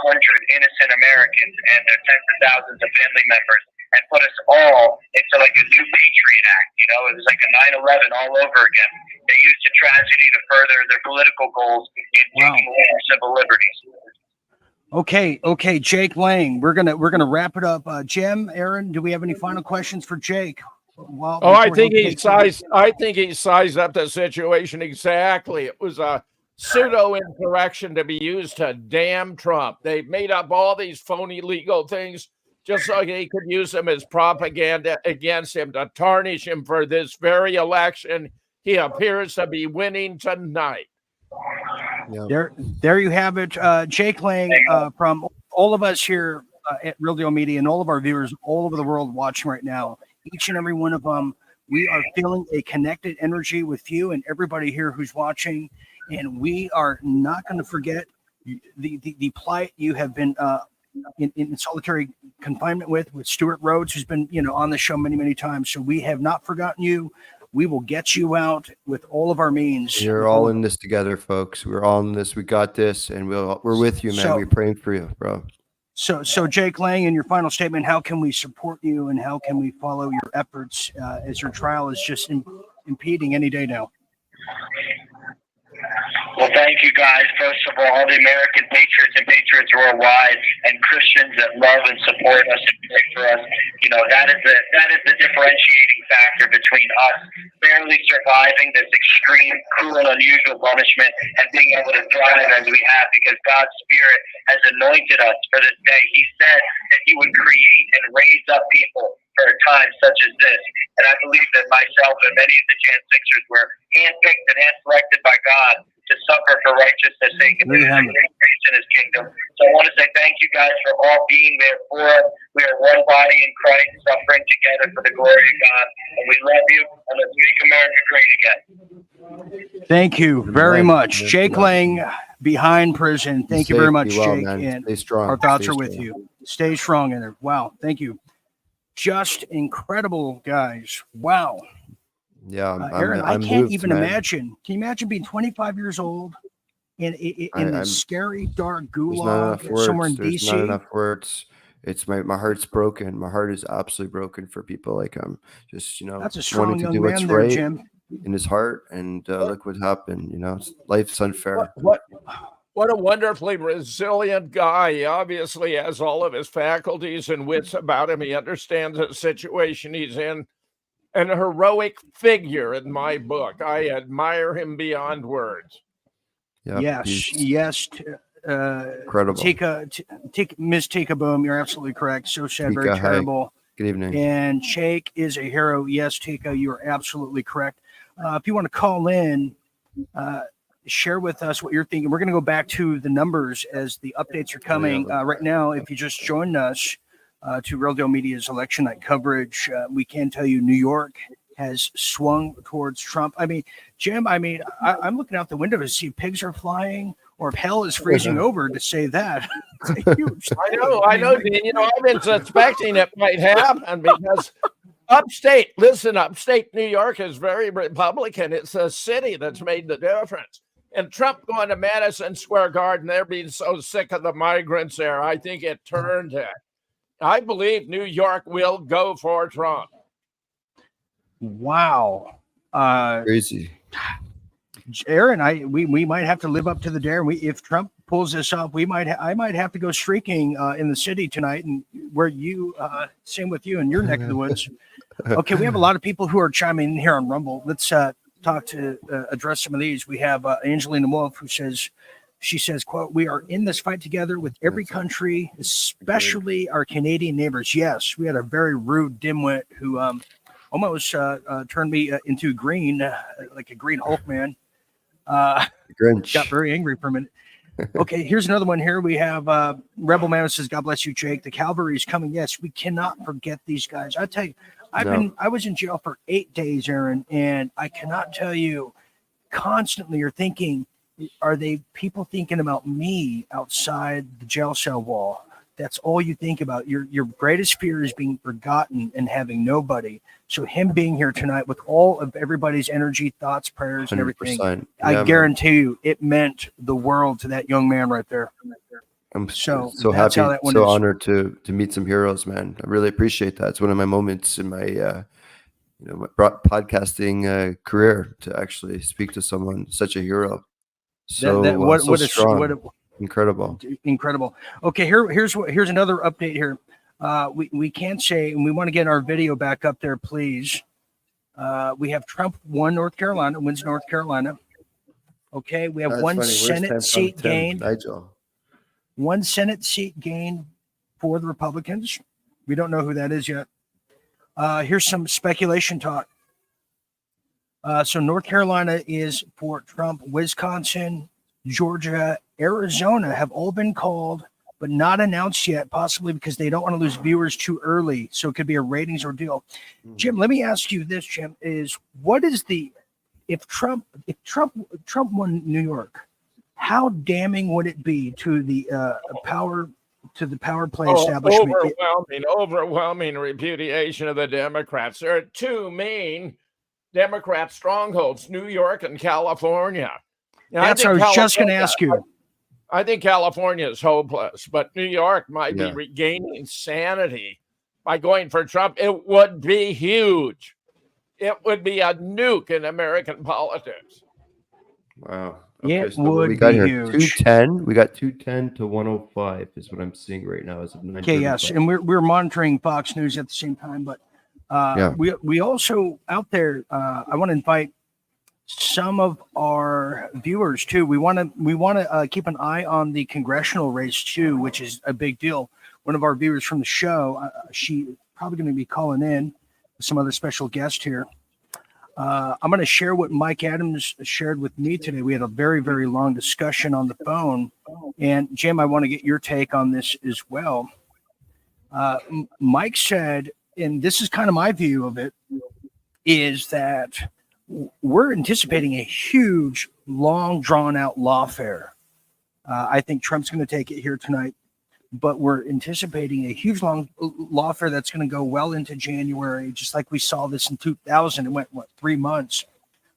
innocent Americans and their tens of thousands of family members and put us all into like a new Patriot Act. It was like a 9/11 all over again. They used a tragedy to further their political goals in taking away our civil liberties. Okay, Jake Lang. We're gonna wrap it up. Jim, Aaron, do we have any final questions for Jake? I think he sized up the situation exactly. It was a pseudo-insurrection to be used to damn Trump. They made up all these phony legal things just so they could use them as propaganda against him to tarnish him for this very election he appears to be winning tonight. Yeah. There you have it. Jake Lang, from all of us here at Real Deal Media and all of our viewers all over the world watching right now, each and every one of them, we are feeling a connected energy with you and everybody here who's watching. And we are not going to forget the plight you have been in solitary confinement with Stuart Rhodes, who's been on the show many, many times. So we have not forgotten you. We will get you out with all of our means. You're all in this together, folks. We're all in this. We got this, and we're with you, man. We're praying for you, bro. So Jake Lang, in your final statement, how can we support you and how can we follow your efforts as your trial is just impeding any day now? Well, thank you guys. First of all the American patriots and patriots worldwide and Christians that love and support us and pray for us. That is the differentiating factor between us barely surviving this extreme, cruel, and unusual punishment and being able to thrive as we have because God's Spirit has anointed us for this day. He said that He would create and raise up people for a time such as this. And I believe that myself and many of the Jan Sixers were handpicked and hand-selected by God to suffer for righteousness' sake and in His kingdom. So I want to say thank you guys for all being there for us. We are one body in Christ, suffering together for the glory of God. And we love you, and let's make America great again. Thank you very much. Jake Lang, behind prison. Thank you very much, Jake. And stay strong. Our thoughts are with you. Stay strong in there. Wow. Thank you. Just incredible, guys. Wow. Yeah, Aaron, I I'm can't moved, even man. imagine. Can you imagine being 25 years old in this scary dark There's not enough gulag somewhere words. in There's not DC? enough words. It's my heart's broken. My heart is absolutely broken for people like him. Just That's a wanting strong to young do what's man there, right Jim. in his heart, and look what happened. Life's unfair. What a wonderfully resilient guy. He obviously has all of his faculties and wits about him. He understands the situation he's in. An heroic figure in my book. I admire him beyond words. Yep, Yes, yes. incredible. Miss Tika Boom, you're absolutely correct. So sad, very Tika, hi. terrible. Good evening. And Jake is a hero. Yes, Tika, you are absolutely correct. If you want to call in, share with us what you're thinking. We're going to go back to the numbers as the updates are coming. Right now, if you just joined us to Real Deal Media's election night coverage, we can tell you New York has swung towards Trump. I mean, Jim, I'm looking out the window to see pigs are flying or if hell is freezing over, to say that. It's a huge thing. I know. I've been suspecting it might happen because upstate New York is very Republican. It's a city that's made the difference. And Trump going to Madison Square Garden, they're being so sick of the migrants there. I think it turned it. I believe New York will go for Trump. Wow. Crazy. Aaron, we might have to live up to the dare. If Trump pulls this off, I might have to go streaking in the city tonight, and where you same with you in your neck of the woods. Okay, we have a lot of people who are chiming in here on Rumble. Let's talk to address some of these. We have Angelina Wolf, who says, quote, "We are in this fight together with every country, especially our Canadian neighbors." Yes, we had a very rude dimwit who almost turned me into green, like a green Hulk man. Grinch. Got very angry for a minute. Okay, here's another one here. We have Rebel Man who says, "God bless you, Jake. The cavalry's coming." Yes, we cannot forget these guys. I tell you, I was in jail for 8 days, Aaron, and I cannot tell you, constantly you're thinking, are they people thinking about me outside the jail cell wall? That's all you think about. Your greatest fear is being forgotten and having nobody. So him being here tonight with all of everybody's energy, thoughts, prayers, and everything, I guarantee you it meant the world to that young man right there. I'm so happy, so honored to meet some heroes, man. I really appreciate that. It's one of my moments in my my podcasting career to actually speak to someone, such a hero. So strong. Incredible. Okay, here's another update here. We can't say, and we want to get our video back up there, please. We have Trump wins North Carolina. Okay, we have one Senate seat gained. One Senate seat gained for the Republicans. We don't know who that is yet. Here's some speculation talk. So North Carolina is for Trump. Wisconsin, Georgia, Arizona have all been called, but not announced yet, possibly because they don't want to lose viewers too early. So it could be a ratings ordeal. Jim, let me ask you this, Jim, if Trump won New York, how damning would it be to the power play establishment? Overwhelming repudiation of the Democrats. There are two main Democrat strongholds, New York and California. Now, that's what I was just going to ask you. I think California is hopeless, but New York might be regaining sanity by going for Trump. It would be huge. It would be a nuke in American politics. Wow. Okay, so would we got be here huge. 210. We got 210 to 105 is what I'm seeing right now. Okay, yes, and we're monitoring Fox News at the same time, but we also out there. I want to invite some of our viewers too. We want to keep an eye on the congressional race too, which is a big deal. One of our viewers from the show, she probably going to be calling in with some other special guest here. I'm going to share what Mike Adams shared with me today. We had a very, very long discussion on the phone, and Jim, I want to get your take on this as well. Mike said, and this is kind of my view of it, is that we're anticipating a huge, long, drawn-out lawfare. I think Trump's going to take it here tonight. but we're anticipating a huge long lawfare that's going to go well into January, just like we saw this in 2000. It went, 3 months?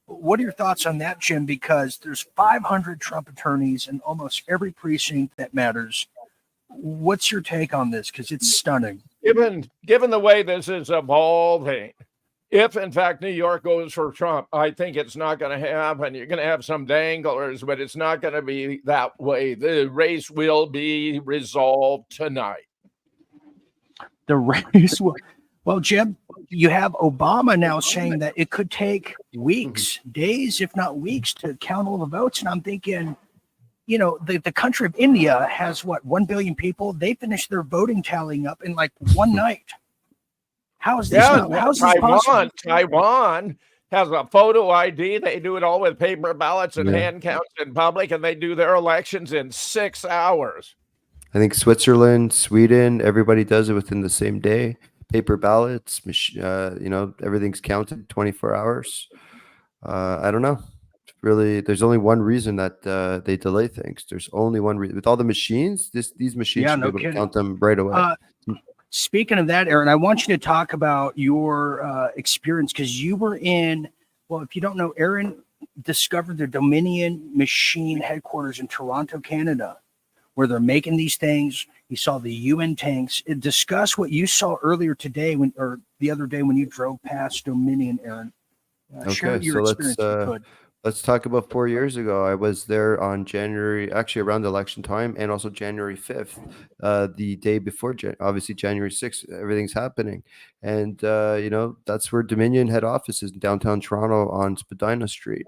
What are your thoughts on that, Jim? Because there's 500 Trump attorneys in almost every precinct that matters. What's your take on this? Because it's stunning. Given the way this is evolving, if in fact New York goes for Trump, I think it's not going to happen. You're going to have some danglers, but it's not going to be that way. The race will be resolved tonight. The race will. Well, Jim, you have Obama now saying that it could take weeks, days, if not weeks, to count all the votes. And I'm thinking, you know, the country of India has 1 billion people. They finished their voting tallying up in like one night. How is this? How is this possible? Taiwan has a photo ID. They do it all with paper ballots and hand counts in public, and they do their elections in 6 hours. I think Switzerland, Sweden, everybody does it within the same day. Paper ballots, you know, everything's counted 24 hours. I don't know. Really, there's only one reason that they delay things. There's only one reason. With all the machines, these machines should be able to count them right away. Speaking of that, Aaron, I want you to talk about your experience, because you were in, well, if you don't know, Aaron discovered the Dominion machine headquarters in Toronto, Canada, where they're making these things. He saw the UN tanks. Discuss what you saw earlier today, or the other day when you drove past Dominion, Aaron. Share your experience. Let's talk about 4 years ago. I was there on January, actually around election time, and also January 5th, the day before, obviously January 6th, everything's happening. And, you know, that's where Dominion head office is in downtown Toronto on Spadina Street.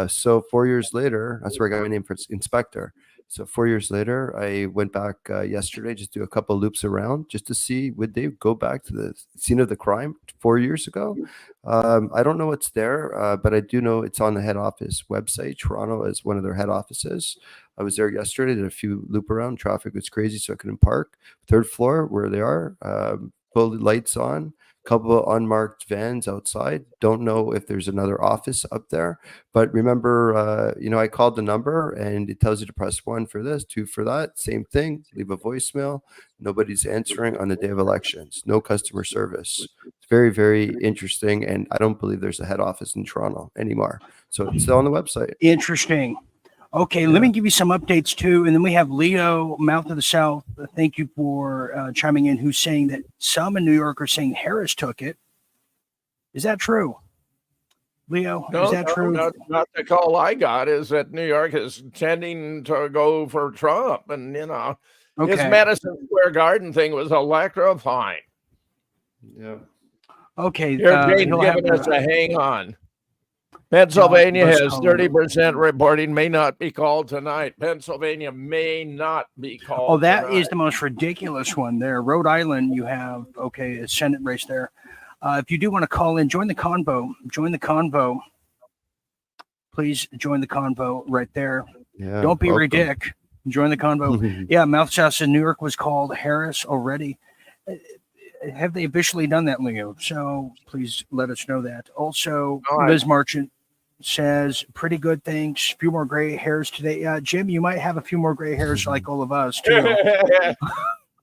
So 4 years later, that's where I got my name for inspector. So 4 years later, I went back yesterday, just do a couple loops around just to see, would they go back to the scene of the crime 4 years ago? I don't know what's there, but I do know it's on the head office website. Toronto is one of their head offices. I was there yesterday, did a few loop around. Traffic was crazy, so I couldn't park. Third floor, where they are, full lights on. Couple of unmarked vans outside. Don't know if there's another office up there, but remember, you know, I called the number and it tells you to press 1 for this, 2 for that. Same thing. Leave a voicemail. Nobody's answering on the day of elections. No customer service. It's very, very interesting, and I don't believe there's a head office in Toronto anymore. So it's still on the website. Interesting. Okay, let me give you some updates too, and then we have Leo, Mouth of the South. Thank you for chiming in. Who's saying that some in New York are saying Harris took it? Is that true, Leo? No, is that true? Not the call I got is that New York is tending to go for Trump, and you know, his Madison Square Garden thing was electrifying. Yeah. Okay. You're giving us a hang on. Pennsylvania has 30% reporting may not be called tonight. Pennsylvania may not be called. Oh, that tonight. is the most ridiculous one there. Rhode Island, you have, a Senate race there. If you do want to call in, join the convo. Join the convo. Please join the convo right there. Yeah, don't be ridic. Join the convo. Yeah, Mouth South said New York was called Harris already. Have they officially done that, Leo? So please let us know that. Also, Liz Marchant says pretty good things. A few more gray hairs today. Jim, you might have a few more gray hairs like all of us too.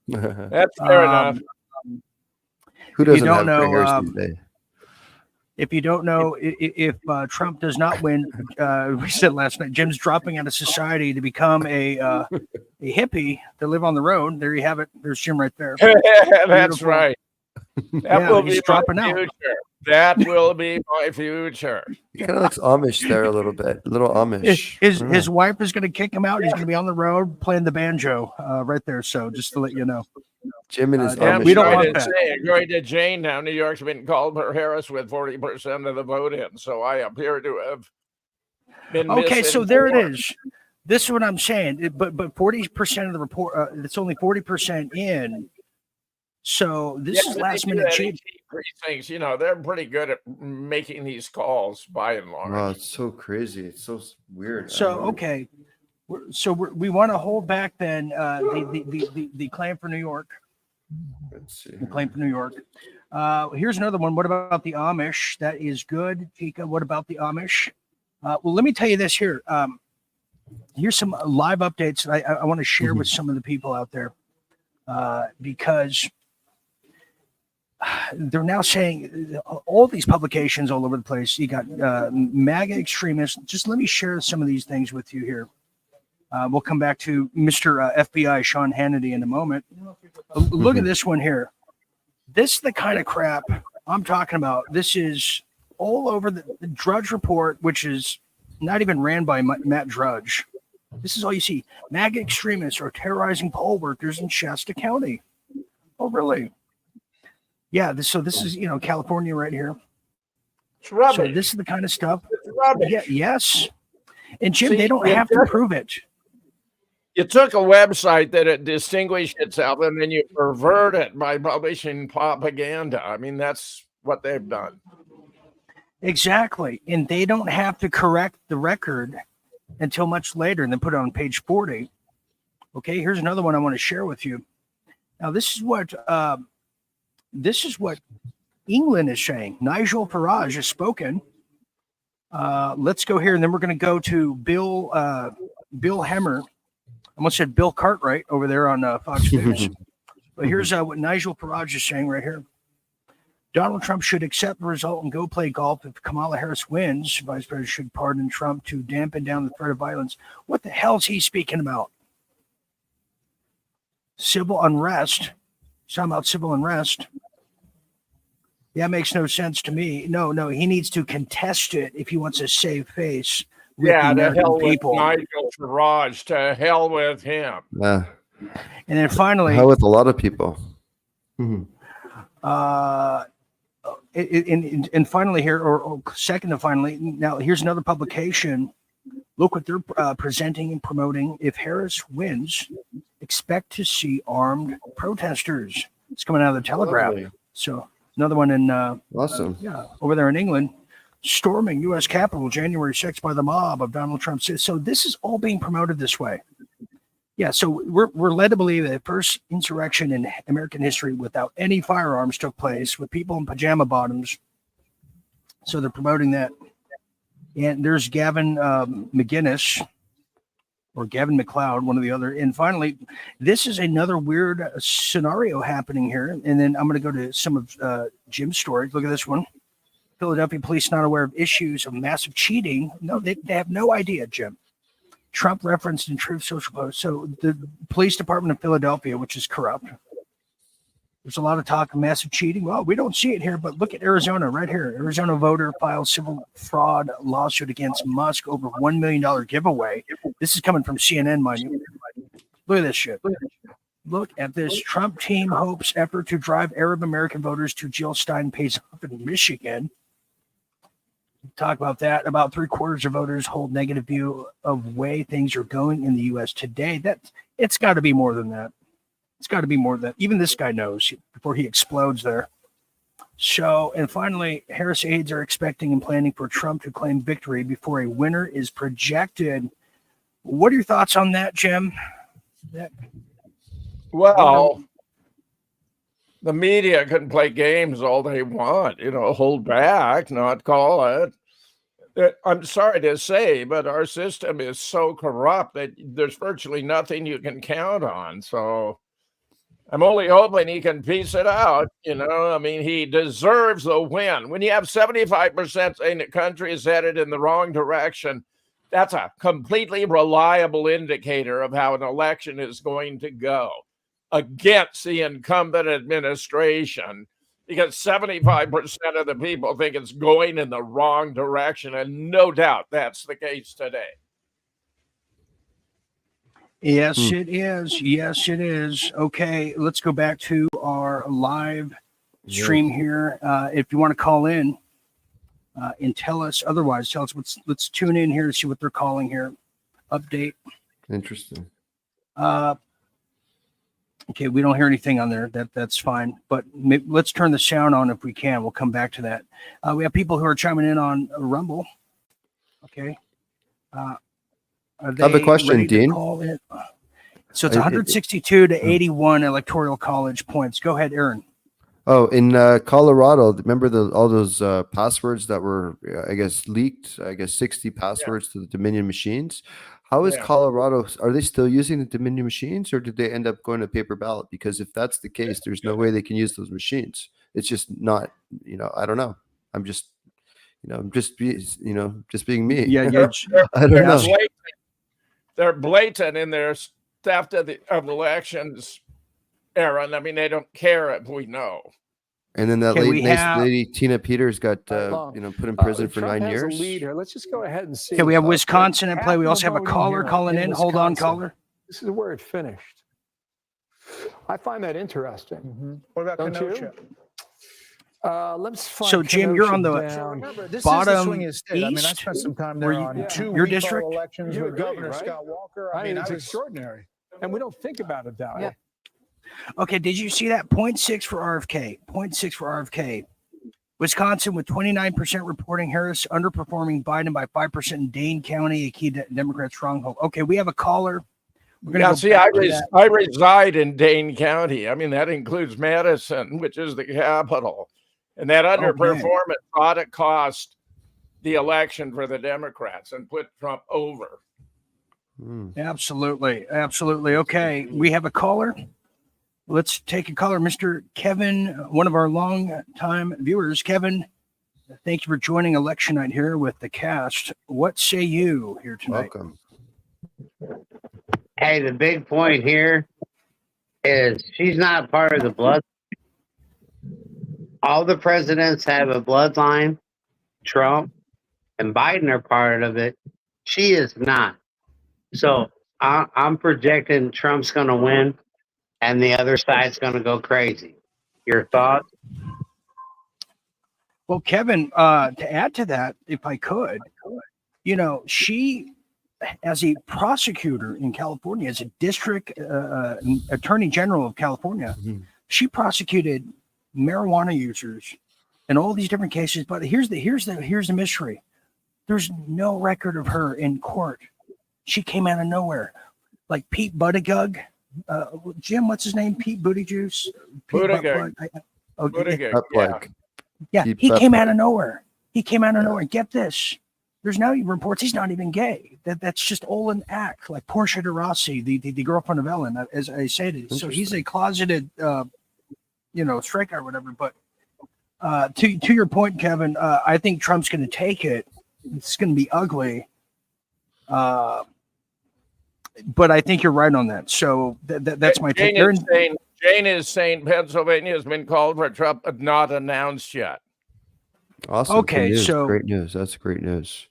That's fair enough. Who doesn't have gray hairs these days? If you don't know, if Trump does not win, we said last night, Jim's dropping out of society to become a hippie to live on the road. There you have it. There's Jim right there. That's right. That will be dropping my future. out. That will be my future. He kind of looks Amish there a little bit. A little Amish. His wife is going to kick him out. He's going to be on the road playing the banjo right there. So just to let you know. Jim and his Amish. We don't want that. According to Jane, now New York's been called for Harris with 40% of the vote in. So I appear to have been okay. So there it is. This is what I'm saying. But 40% of the report, it's only 40% in. So this is last minute change. Precincts, you know, they're pretty good at making these calls by and large. Oh, it's so crazy. It's so weird. So okay, we want to hold back then the claim for New York. Let's see. The claim for New York. Here's another one. What about the Amish? That is good, Tika. What about the Amish? Well, let me tell you this here. Here's some live updates I want to share with some of the people out there. because they're now saying all these publications all over the place. You got MAGA extremists. Just let me share some of these things with you here. We'll come back to Mr. FBI Sean Hannity in a moment. Look at this one here. This is the kind of crap I'm talking about. This is all over the Drudge Report, which is not even ran by Matt Drudge. This is all you see. MAGA extremists are terrorizing poll workers in Shasta County. Oh, really? Yeah. So this is, California right here. It's rubbish. So this is the kind of stuff. It's rubbish. Yeah. Yes. And Jim, they don't have to prove it. You took a website that had distinguished itself and then you pervert it by publishing propaganda. I mean, that's what they've done. Exactly. And they don't have to correct the record until much later and then put it on page 40. Okay, here's another one I want to share with you. Now, this is what England is saying. Nigel Farage has spoken. Let's go here, and then we're going to go to Bill Hemmer. I almost said Bill Cartwright over there on Fox News. But here's what Nigel Farage is saying right here. Donald Trump should accept the result and go play golf. If Kamala Harris wins, Vice President should pardon Trump to dampen down the threat of violence. What the hell is he speaking about? Civil unrest. Something about civil unrest. Yeah, makes no sense to me. No, he needs to contest it if he wants to save face. Yeah, to hell people. With Nigel Farage. To hell with him. Yeah. And then finally, hell with a lot of people. And finally here, or second to finally, now here's another publication. Look what they're presenting and promoting. If Harris wins, expect to see armed protesters. It's coming out of the Telegraph. Lovely. So another one in awesome. Over there in England. Storming U.S. Capitol January 6th by the mob of Donald Trump. So this is all being promoted this way. Yeah, so we're led to believe that the first insurrection in American history without any firearms took place with people in pajama bottoms. So they're promoting that. And there's Gavin McGinnis or Gavin McLeod, one or the other. And finally, this is another weird scenario happening here. And then I'm going to go to some of Jim's stories. Look at this one. Philadelphia police not aware of issues of massive cheating. No, they have no idea, Jim. Trump referenced in Truth Social Post. So the police department of Philadelphia, which is corrupt. There's a lot of talk of massive cheating. Well, we don't see it here, but look at Arizona right here. Arizona voter files civil fraud lawsuit against Musk over $1 million giveaway. This is coming from CNN, mind you. Look at this shit. Look at this. Trump team hopes effort to drive Arab American voters to Jill Stein pays off in Michigan. Talk about that. About 3/4 of voters hold negative view of way things are going in the U.S. today. It's got to be more than that. It's got to be more than that. Even this guy knows before he explodes there. So, and finally, Harris aides are expecting and planning for Trump to claim victory before a winner is projected. What are your thoughts on that, Jim? Well, the media can play games all they want, hold back, not call it. I'm sorry to say, but our system is so corrupt that there's virtually nothing you can count on. So I'm only hoping he can piece it out. I mean, he deserves a win. When you have 75% saying the country is headed in the wrong direction, that's a completely reliable indicator of how an election is going to go against the incumbent administration, because 75% of the people think it's going in the wrong direction, and no doubt that's the case today. Yes, it is. Yes, it is. Okay, let's go back to our live stream here. If you want to call in and tell us otherwise, let's tune in here to see what they're calling here. Update. Interesting. Okay, we don't hear anything on there. That's fine. But let's turn the sound on if we can. We'll come back to that. We have people who are chiming in on Rumble. Okay. I have a question, Dean. So it's 162 to 81 electoral college points. Go ahead, Aaron. Oh, in Colorado, remember all those passwords that were, I guess, leaked? I guess 60 passwords to the Dominion machines. How is Yeah. Colorado? Are they still using the Dominion machines, or did they end up going to paper ballot? Because if that's the case, there's no way they can use those machines. It's just not. I don't know. I'm just, just being me. Yeah, I don't They're know. blatant. They're blatant in their theft of elections, Aaron. I mean, they don't care if we know. And then that Okay, lady Tina Peters got put in prison for Trump 9 has years. a lead here. Let's just go ahead and see. Okay, we have But Wisconsin in play. We half also of have a the caller voting calling here in. Hold on, Wisconsin, caller. This is where it finished. I find that interesting. What about Don't Kenosha? Let's find So, Jim, you're on the Kenosha So down. remember, this bottom is the swing of the state. I mean, I east, spent some time where there you- on Yeah. two your recall district? elections You with agree, Governor right? Scott Walker. I I mean, think it's I was extraordinary. And we don't think about it that way. Okay, did you see that? 0.6 for RFK. 0.6 for RFK. Wisconsin with 29% reporting Harris underperforming Biden by 5% in Dane County, a key Democrat stronghold. Okay, we have a caller. We're gonna Yeah, go see, back to that. I reside in Dane County. I mean, that includes Madison, which is the capital. And that underperformance ought to cost the election for the Democrats and put Trump over. Absolutely. Absolutely. Okay, we have a caller. Let's take a caller. Mr. Kevin, one of our long-time viewers. Kevin, thank you for joining Election Night here with the cast. What say you here tonight? Welcome. Hey, the big point here is she's not part of the blood. All the presidents have a bloodline. Trump and Biden are part of it. She is not. So I'm projecting Trump's going to win and the other side's going to go crazy. Your thoughts? Well, Kevin, to add to that, if I could, she, as a prosecutor in California, as a district attorney general of California, she prosecuted marijuana users in all these different cases. But here's the mystery: there's no record of her in court. She came out of nowhere, like Pete Buttigieg. Jim, what's his name? Pete Buttigieg. Buttigieg. Buttigieg, Yeah. Yeah, Pete he came out Buttigieg. of nowhere. He came out of nowhere. Get this. There's now even reports he's not even gay. That's just all an act, like Portia de Rossi, the girlfriend of Ellen, as I said. So he's a closeted, straight guy or whatever. But to your point, Kevin, I think Trump's going to take it. It's going to be ugly. But I think you're right on that. So that's my take. Jane is saying Pennsylvania has been called for Trump, but not announced yet. Awesome. Okay, Good news. so- great news. That's great news.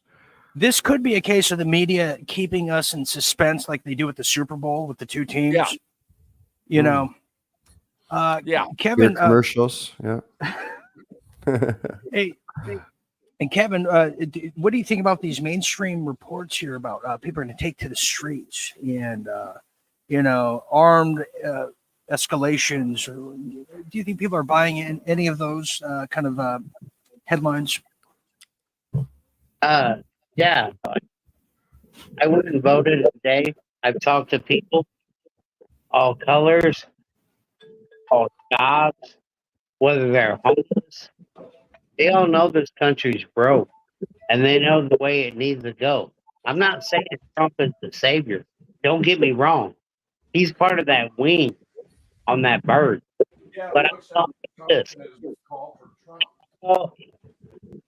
This could be a case of the media keeping us in suspense, like they do with the Super Bowl with the two teams. Yeah. Kevin. Your commercials. Yeah. Hey, and Kevin, what do you think about these mainstream reports here about people are going to take to the streets and armed escalations? Or do you think people are buying in any of those kind of headlines? Yeah. I went and voted today. I've talked to people, all colors, all jobs, whether they're homeless. They all know this country's broke, and they know the way it needs to go. I'm not saying Trump is the savior. Don't get me wrong. He's part of that wing on that bird. But I'm telling you this.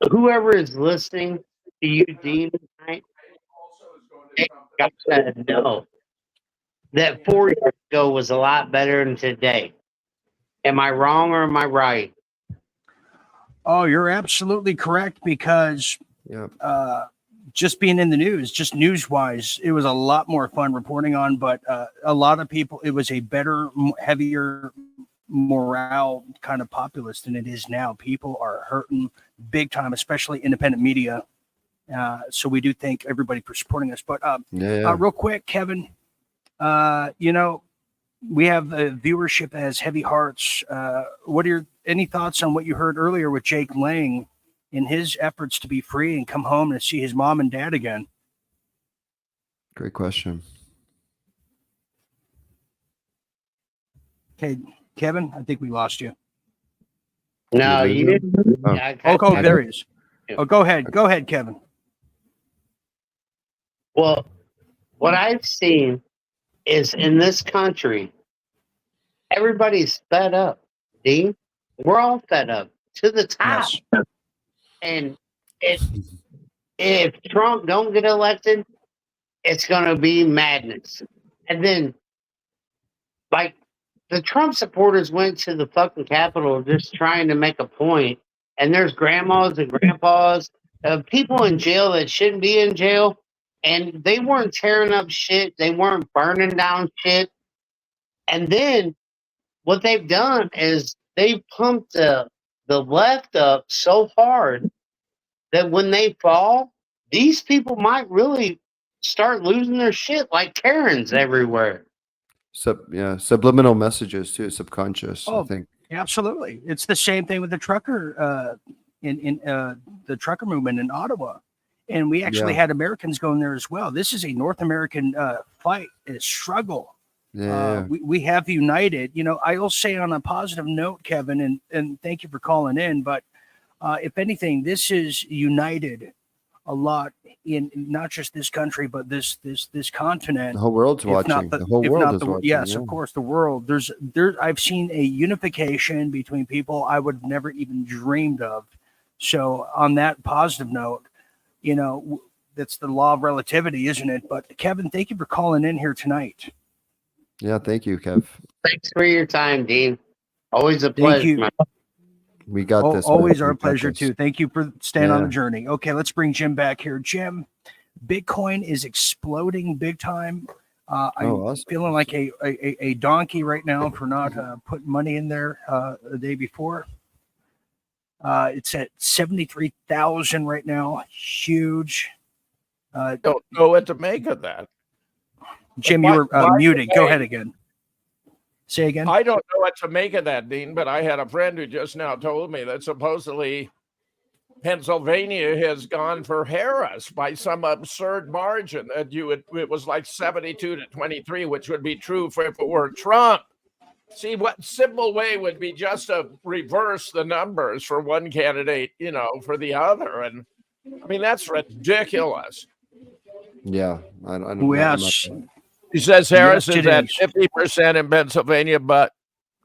Whoever is listening to you, Dean, tonight, they gotta know that 4 years ago was a lot better than today. Am I wrong or am I right? Oh, you're absolutely correct, because just being in the news, just news-wise, it was a lot more fun reporting on, but a lot of people, it was a better, heavier morale kind of populace than it is now. People are hurting big time, especially independent media. So we do thank everybody for supporting us. But real quick, Kevin, we have a viewership that has heavy hearts. What are any thoughts on what you heard earlier with Jake Lang in his efforts to be free and come home and see his mom and dad again? Great question. Okay, Kevin, I think we lost you. No, you didn't. Oh, there he is. Oh, go ahead. Go ahead, Kevin. Well, what I've seen is in this country, everybody's fed up, Dean. We're all fed up to the top. Yes. And if Trump don't get elected, it's going to be madness. And then, like, the Trump supporters went to the fucking Capitol just trying to make a point, and there's grandmas and grandpas, people in jail that shouldn't be in jail, and they weren't tearing up shit, they weren't burning down shit. And then what they've done is they've pumped the left up so hard that when they fall, these people might really start losing their shit like Karens everywhere. Subliminal messages too, subconscious. I think. Absolutely. It's the same thing with the trucker in the trucker movement in Ottawa. And we actually had Americans going there as well. This is a North American fight and a struggle. We have united. You know, I will say on a positive note, Kevin, and thank you for calling in, but if anything, this is united a lot in not just this country, but this continent. The whole world's watching. The whole world is watching. Yes, of course, the world. I've seen a unification between people I would have never even dreamed of. So on that positive note, you know, that's the law of relativity, isn't it? But Kevin, thank you for calling in here tonight. Yeah, thank you, Kev. Thanks for your time, Dean. Always a pleasure. Thank you. We got this. Always man. our pleasure too. Thank you for staying on the journey. Okay, let's bring Jim back here. Jim, Bitcoin is exploding big time. I'm awesome. feeling like a donkey right now for not putting money in there the day before. It's at 73,000 right now. Huge. Don't know what to make of that. Jim, you were muted. Go ahead again. Say again. I don't know what to make of that, Dean, but I had a friend who just now told me that supposedly Pennsylvania has gone for Harris by some absurd margin. That it was like 72 to 23, which would be true if it were Trump. See, what simple way would be just to reverse the numbers for one candidate, you know, for the other. And I mean, that's ridiculous. Yeah. I don't yes. He says Harris is at 50% in Pennsylvania, but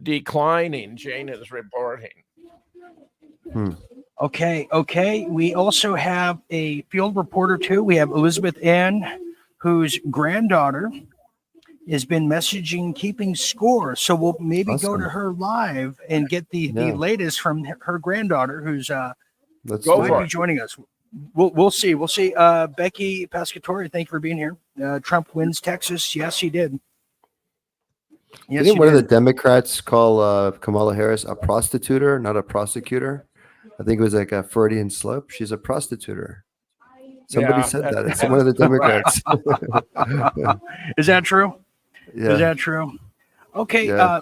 declining, Jane is reporting. Okay. We also have a field reporter, too. We have Elizabeth Ann, whose granddaughter has been messaging, keeping score. So we'll maybe go to her live and get the latest from her granddaughter, who's might be joining us. We'll see. Becky Pescatori, thank you for being here. Trump wins Texas. Yes, he did. Yes, didn't one of the Democrats call Kamala Harris a prostituter, not a prosecutor? I think it was like a Freudian slip. She's a prostituter. Somebody said that. It's one of the Democrats. Is that true? Yeah. Is that true? Okay. Yeah.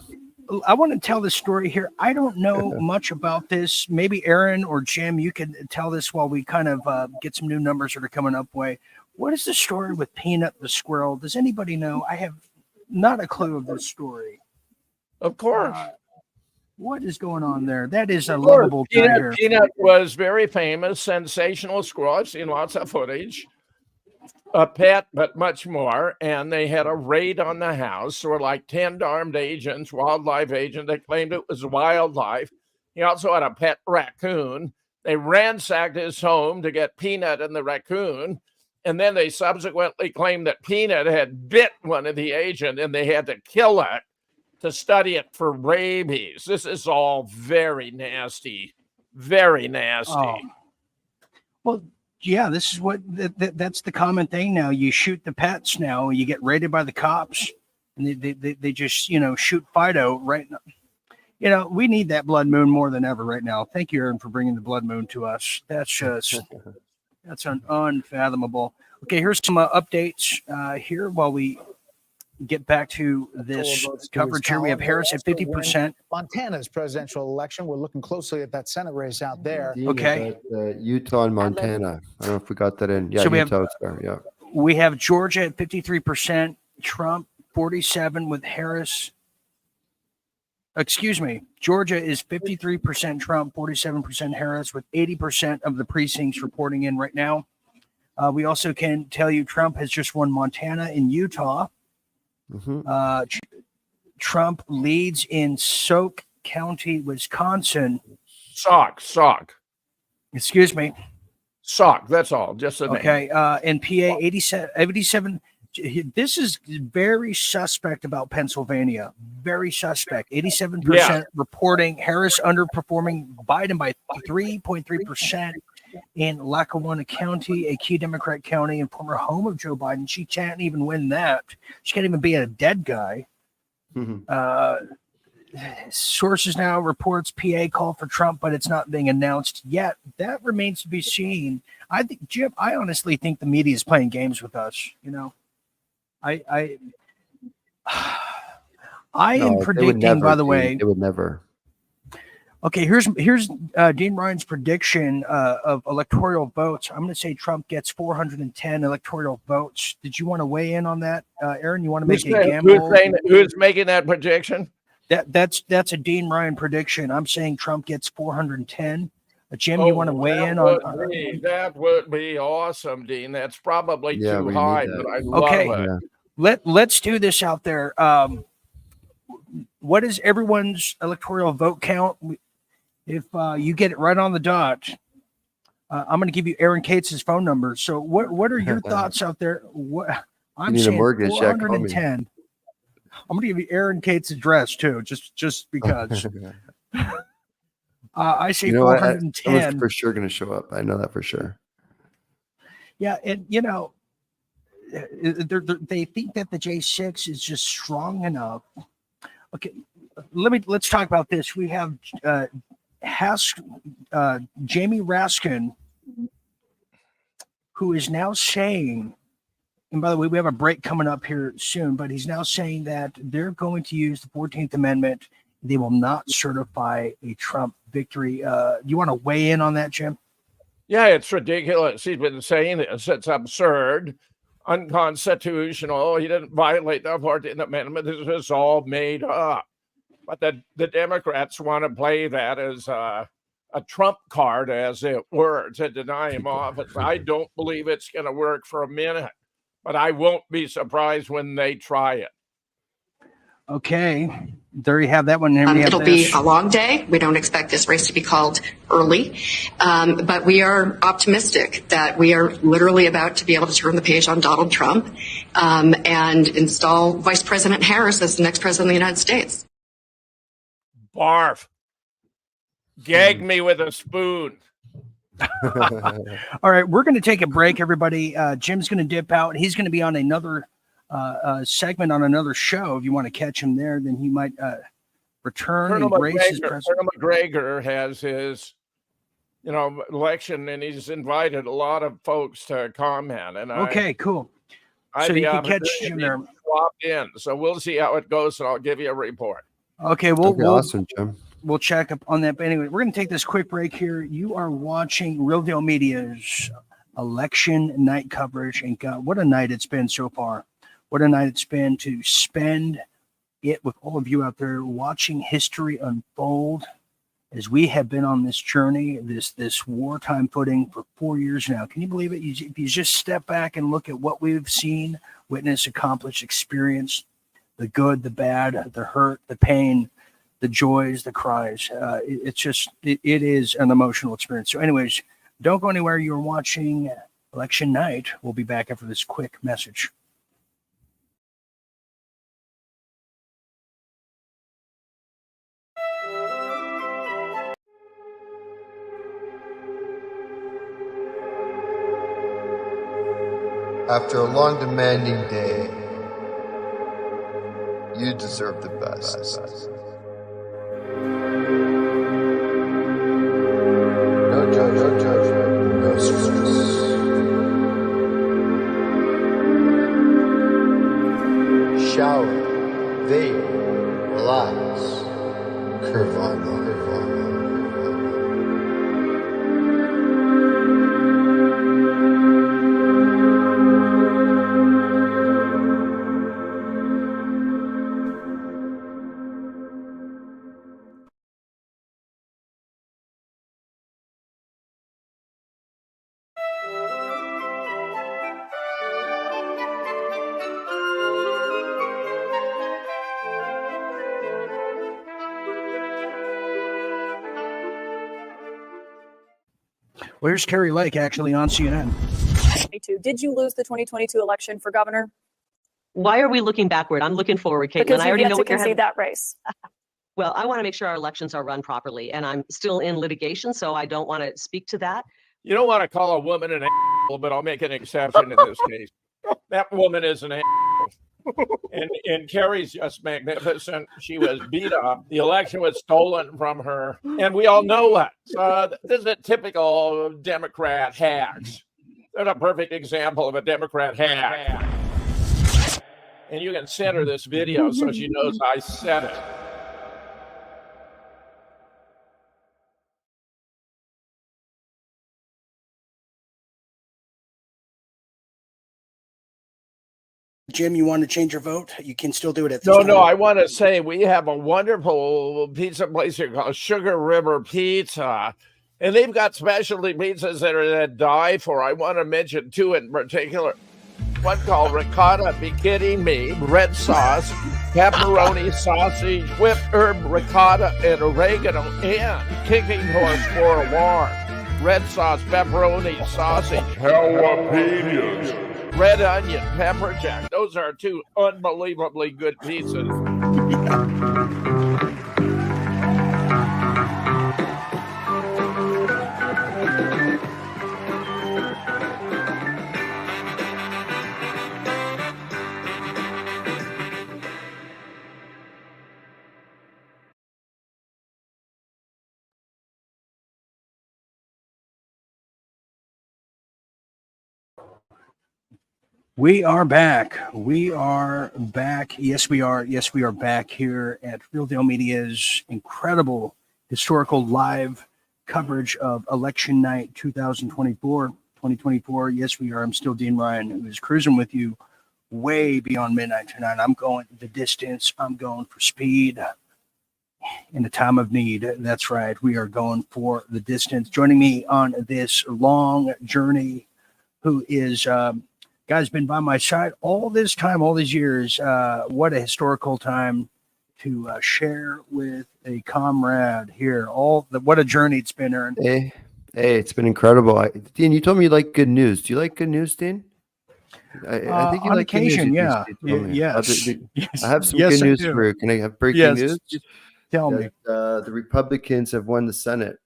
I want to tell this story here. I don't know much about this. Maybe Aaron or Jim, you can tell this while we kind of get some new numbers that are coming up. What is the story with Peanut the squirrel? Does anybody know? I have not a clue of this story. Of course. What is going on there? That is a lovable guy here. Peanut was very famous, sensational squirrel. I've seen lots of footage. A pet, but much more. And they had a raid on the house. There were like 10 armed agents, wildlife agents. They claimed it was wildlife. He also had a pet raccoon. They ransacked his home to get Peanut and the raccoon. And then they subsequently claimed that Peanut had bit one of the agents and they had to kill it to study it for rabies. This is all very nasty. Very nasty. Oh. Well, yeah, this is what that's the common thing now. You shoot the pets now, you get raided by the cops, and they just, you know, shoot Fido right now. You know, we need that blood moon more than ever right now. Thank you, Aaron, for bringing the blood moon to us. That's just unfathomable. Okay, here's some updates here while we get back to this coverage here. We have Harris at 50%. Montana's presidential election. We're looking closely at that Senate race out there. Okay. Utah and Montana. I don't know if we got that in. Yeah, so Utah. We have Georgia at 53%, Trump 47 with Harris. Excuse me. Georgia is 53% Trump, 47% Harris, with 80% of the precincts reporting in right now. We also can tell you Trump has just won Montana and Utah. Trump leads in Sauk County, Wisconsin. Sauk. Excuse me. Sauk, that's all. Just the name. Okay. In PA, 87. This is very suspect about Pennsylvania. Very suspect. 87% reporting Harris underperforming Biden by 3.3%. In Lackawanna County, a key Democrat county and former home of Joe Biden. She can't even win that. She can't even be a dead guy. Sources now reports PA call for Trump, but it's not being announced yet. That remains to be seen. I think, Jim, I honestly think the media is playing games with us. You know, I am predicting, by the way, they would never. Okay, here's Dean Ryan's prediction of electoral votes. I'm going to say Trump gets 410 electoral votes. Did you want to weigh in on that, Aaron? You want to make a gamble? Who's making that prediction? That's a Dean Ryan prediction. I'm saying Trump gets 410. Jim, you want to weigh in on? That would be awesome, Dean. That's probably too high, but I love it. Let's do this out there. What is everyone's electoral vote count? If you get it right on the dot, I'm going to give you Aaron Cates' phone number. So what are your thoughts out there? What I'm saying 410. I'm going to give you Aaron Cates' address too, just because. I say 410. Someone's for sure going to show up. I know that for sure. Yeah, and you know, they think that the J6 is just strong enough. Okay, let's talk about this. We have Jamie Raskin, who is now saying, and by the way, we have a break coming up here soon, but he's now saying that they're going to use the 14th Amendment. They will not certify a Trump victory. You want to weigh in on that, Jim? Yeah, it's ridiculous. He's been saying this. It's absurd, unconstitutional. He didn't violate the 14th Amendment. This is all made up. But the Democrats want to play that as a Trump card, as it were, to deny him office. I don't believe it's going to work for a minute, but I won't be surprised when they try it. Okay, there you have that one. It'll be a long day. We don't expect this race to be called early, but we are optimistic that we are literally about to be able to turn the page on Donald Trump and install Vice President Harris as the next president of the United States. Barf. Gag me with a spoon. All right, we're going to take a break, everybody. Jim's going to dip out. He's going to be on another segment on another show. If you want to catch him there, then he might return. Colonel McGregor has his, election, and he's invited a lot of folks to comment. And okay, cool. So you can catch him there. Swapped in, so we'll see how it goes, and I'll give you a report. Okay, awesome, Jim. We'll check up on that. But anyway, we're going to take this quick break here. You are watching Real Deal Media's election night coverage, and God, what a night it's been so far. What a night it's been to spend it with all of you out there watching history unfold as we have been on this journey, this wartime footing for 4 years now. Can you believe it? If you just step back and look at what we've seen, witnessed, accomplished, experienced, the good, the bad, the hurt, the pain, the joys, the cries. It is an emotional experience. So anyways, don't go anywhere. You're watching Election Night. We'll be back after this quick message. After a long, demanding day, you deserve the best. No judgment, no stress. Shower, vape, relax, curve on. Well, here's Carrie Lake actually on CNN. Did you lose the 2022 election for governor? Why are we looking backward? I'm looking forward, Caitlin. Because I you've already yet know to what you're concede that race. Well, I want to make sure our elections are run properly, and I'm still in litigation, so I don't want to speak to that. You don't want to call a woman an asshole, but I'll make an exception in this case. That woman is an asshole. And Carrie's just magnificent. She was beat up. The election was stolen from her. And we all know it. So this is a typical Democrat hacks. They're a perfect example of a Democrat hack. And you can send her this video so she knows I said it. Jim, you want to change your vote? You can still do it at this No, time. no, I want to say we have a wonderful pizza place here called Sugar River Pizza. And they've got specialty pizzas that are to die for. I want to mention two in particular. One called ricotta, be kidding me, red sauce, pepperoni, sausage, whipped herb, ricotta, and oregano, and kicking horse for a war. Red sauce, pepperoni, sausage, jalapenos, red onion, pepper jack. Those are two unbelievably good pizzas. We are back. We are back. Yes, we are. Yes, we are back here at Real Deal Media's incredible historical live coverage of election night 2024. Yes, we are. I'm still Dean Ryan, who is cruising with you way beyond midnight tonight. I'm going the distance. I'm going for speed in a time of need. That's right. We are going for the distance. Joining me on this long journey, who is guy's been by my side all this time, all these years. What a historical time to share with a comrade here. What a journey it's been, Aaron. Hey, it's been incredible. Dean, you told me you like good news. Do you like good news, Dean? I think you on like good news, occasion, you yeah. told me. Yes. I have some Yes, good I news do. for you. Can I have breaking Yes. news? Tell me. The Republicans have won the Senate.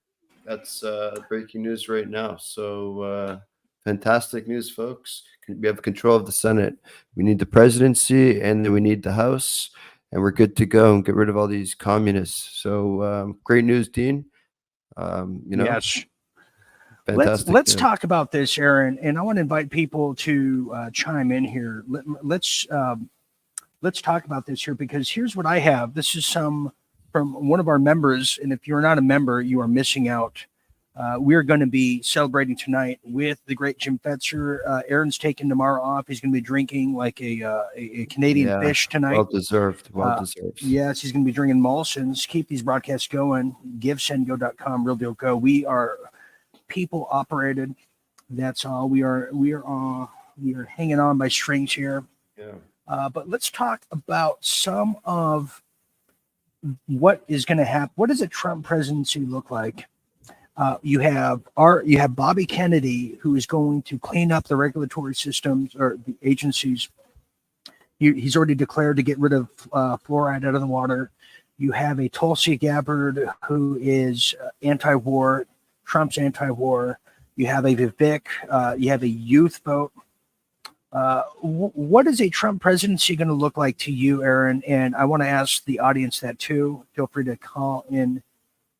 That's breaking news right now. So fantastic news, folks. We have control of the Senate. We need the presidency, and then we need the House, and we're good to go and get rid of all these communists. So great news, Dean. Yes. Fantastic. Let's talk about this, Aaron, and I want to invite people to chime in here. Let's talk about this here, because here's what I have. This is some from one of our members, and if you're not a member, you are missing out. We're going to be celebrating tonight with the great Jim Fetzer. Aaron's taking tomorrow off. He's going to be drinking like a Canadian fish tonight. Well deserved. Well deserved. Yes, he's going to be drinking Molson's. Keep these broadcasts going. GiveSendGo.com, Real Deal Go. We are people operated. That's all. We are hanging on by strings here. Yeah. But let's talk about some of what is going to happen. What does a Trump presidency look like? You have Bobby Kennedy, who is going to clean up the regulatory systems or the agencies. He's already declared to get rid of fluoride out of the water. You have a Tulsi Gabbard, who is anti-war. Trump's anti-war. You have a Vivek. You have a youth vote. What is a Trump presidency going to look like to you, Aaron? And I want to ask the audience that too. Feel free to call in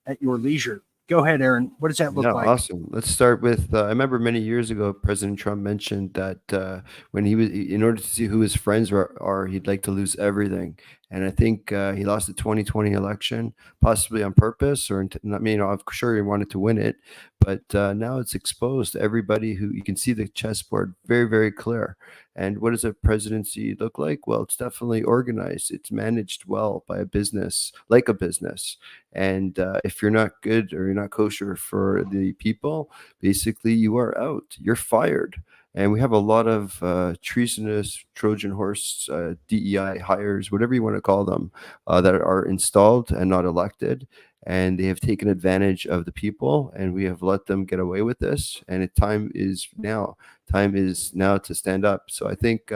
at your leisure. Go ahead, Aaron. What does that look like? Awesome. Let's start with, I remember many years ago, President Trump mentioned that when he was, in order to see who his friends are, he'd like to lose everything. And I think he lost the 2020 election, possibly on purpose, or I'm sure he wanted to win it, but now it's exposed to everybody who you can see the chessboard very, very clear. And what does a presidency look like? Well, it's definitely organized. It's managed well by a business, like a business. And if you're not good or you're not kosher for the people, basically you are out. You're fired. And we have a lot of treasonous Trojan horse, DEI hires, whatever you want to call them, that are installed and not elected. and they have taken advantage of the people, and we have let them get away with this. And time is now. Time is now to stand up. So I think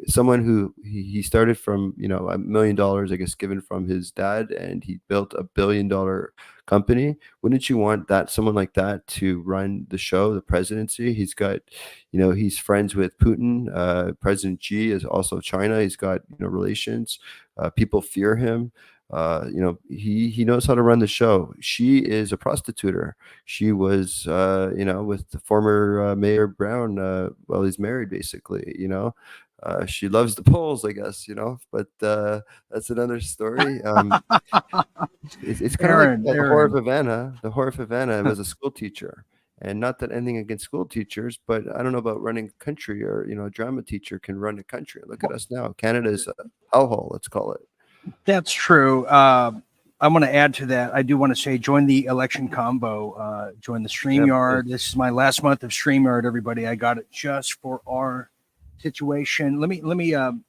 someone who he started from, $1 million, I guess, given from his dad, and he built $1 billion company. Wouldn't you want someone like that to run the show, the presidency? He's got, he's friends with Putin. President Xi is also China. He's got, relations. People fear him. He knows how to run the show. She is a prostituter. She was, with the former Mayor Brown, while he's married, basically, she loves the polls, I guess, but that's another story. It's kind of like the Whore of Havana. The Whore of Havana was a school teacher. And not that anything against school teachers, but I don't know about running a country, or, a drama teacher can run a country. Look at us now. Canada's a hellhole, let's call it. That's true. I'm going to add to that. I do want to say, join the election combo. Join the StreamYard. This is my last month of StreamYard, everybody. I got it just for our situation. Let me add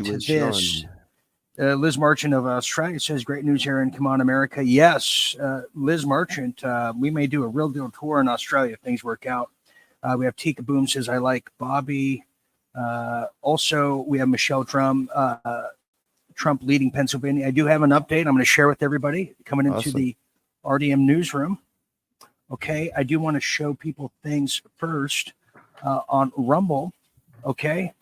to this. Liz Marchant of Australia says, great news here in Come On America. Yes, Liz Marchant, we may do a real deal tour in Australia if things work out. We have Tika Boom says, I like Bobby. Also, we have Michelle Trump leading Pennsylvania. I do have an update I'm going to share with everybody coming into the RDM newsroom. Okay, I do want to show people things first on Rumble. Okay,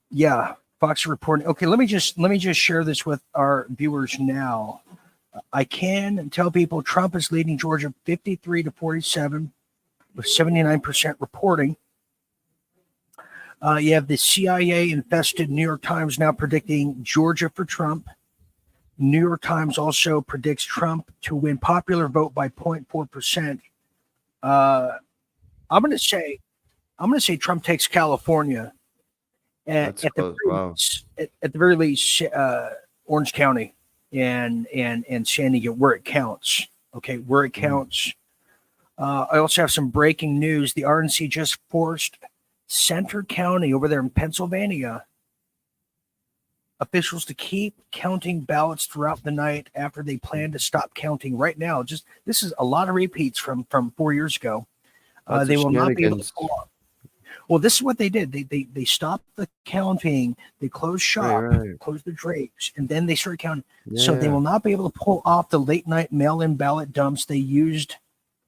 yeah, Fox reporting. Okay, let me just share this with our viewers now. I can tell people Trump is leading Georgia 53-47 with 79% reporting. You have the CIA-infested New York Times now predicting Georgia for Trump. New York Times also predicts Trump to win popular vote by 0.4%. I'm going to say Trump takes California. At the very least, Orange County and San Diego, where it counts. Okay, where it counts. I also have some breaking news. The RNC just forced Center County over there in Pennsylvania officials to keep counting ballots throughout the night after they plan to stop counting right now. This is a lot of repeats from 4 years ago. They will not be able to pull off. Well, this is what they did. They stopped the counting. They closed shop, closed the drapes, and then they started counting. Yeah. So they will not be able to pull off the late night mail-in ballot dumps they used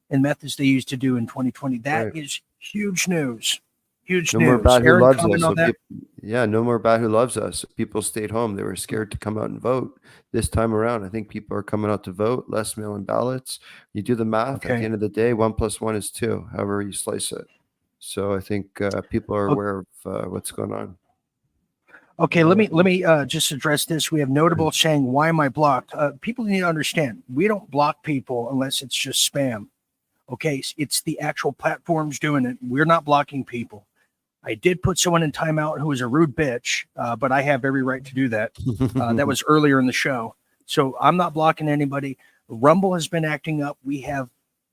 and methods they used to do in 2020. That is huge news. Huge news. More about who loves us. No more about who loves us. People stayed home. They were scared to come out and vote. This time around, I think people are coming out to vote. Less mail-in ballots. You do the math. At the end of the day, 1 + 1 is 2. However you slice it. So I think people are aware of what's going on. Okay, let me just address this. We have Notable saying, "Why am I blocked?" People need to understand. We don't block people unless it's just spam. Okay, it's the actual platforms doing it. We're not blocking people. I did put someone in timeout who was a rude bitch, but I have every right to do that. That was earlier in the show. So I'm not blocking anybody. Rumble has been acting up. We have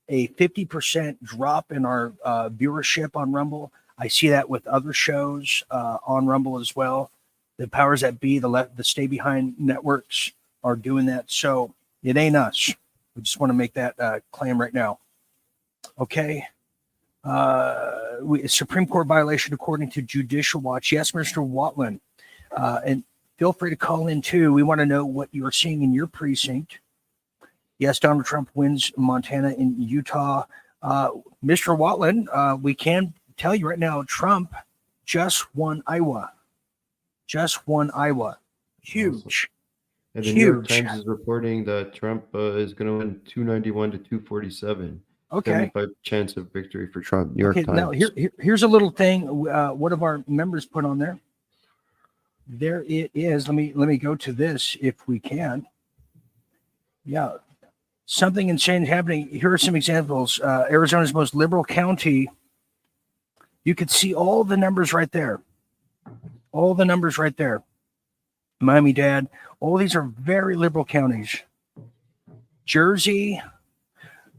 a 50% drop in our viewership on Rumble. I see that with other shows on Rumble as well. The powers that be, the stay behind networks are doing that. So it ain't us. We just want to make that claim right now. Okay. Supreme Court violation according to Judicial Watch. Yes, Mr. Watland. And feel free to call in too. We want to know what you're seeing in your precinct. Yes, Donald Trump wins Montana and Utah. Mr. Watland, we can tell you right now, Trump just won Iowa. Huge. And the New York Times is reporting that Trump is going to win 291 to 247. Okay. 75% chance of victory for Trump. New York Times. Now here's a little thing. One of our members put on there. There it is. Let me go to this if we can. Yeah. Something insane happening. Here are some examples. Arizona's most liberal county. You could see all the numbers right there. Miami-Dade. All these are very liberal counties. Jersey.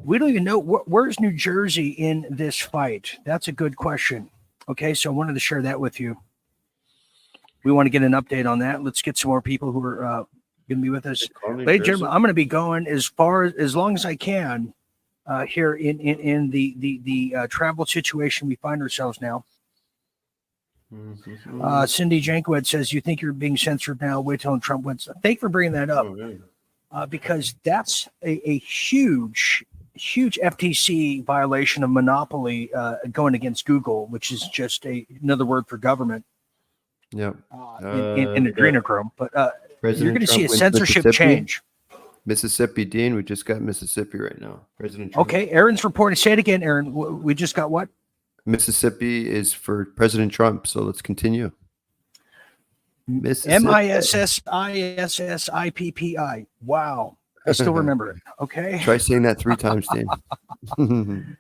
We don't even know where's New Jersey in this fight. That's a good question. Okay, so I wanted to share that with you. We want to get an update on that. Let's get some more people who are Going to be with us, ladies and gentlemen. I'm going to be going as long as I can here in the travel situation we find ourselves now. Cindy Jankowitz says, "You think you're being censored now? Wait till Trump wins." Thank you for bringing that up, because that's a huge FTC violation of monopoly going against Google, which is just another word for government. Yep. In adrenochrome, but you're going to see a wins censorship change. Mississippi, Dean, we just got Mississippi right now. President Trump. Okay, Aaron's reporting. Say it again, Aaron. We just got what? Mississippi is for President Trump, so let's continue. Mississippi. Wow, I still remember it. Okay. Try saying that 3 times, Dean.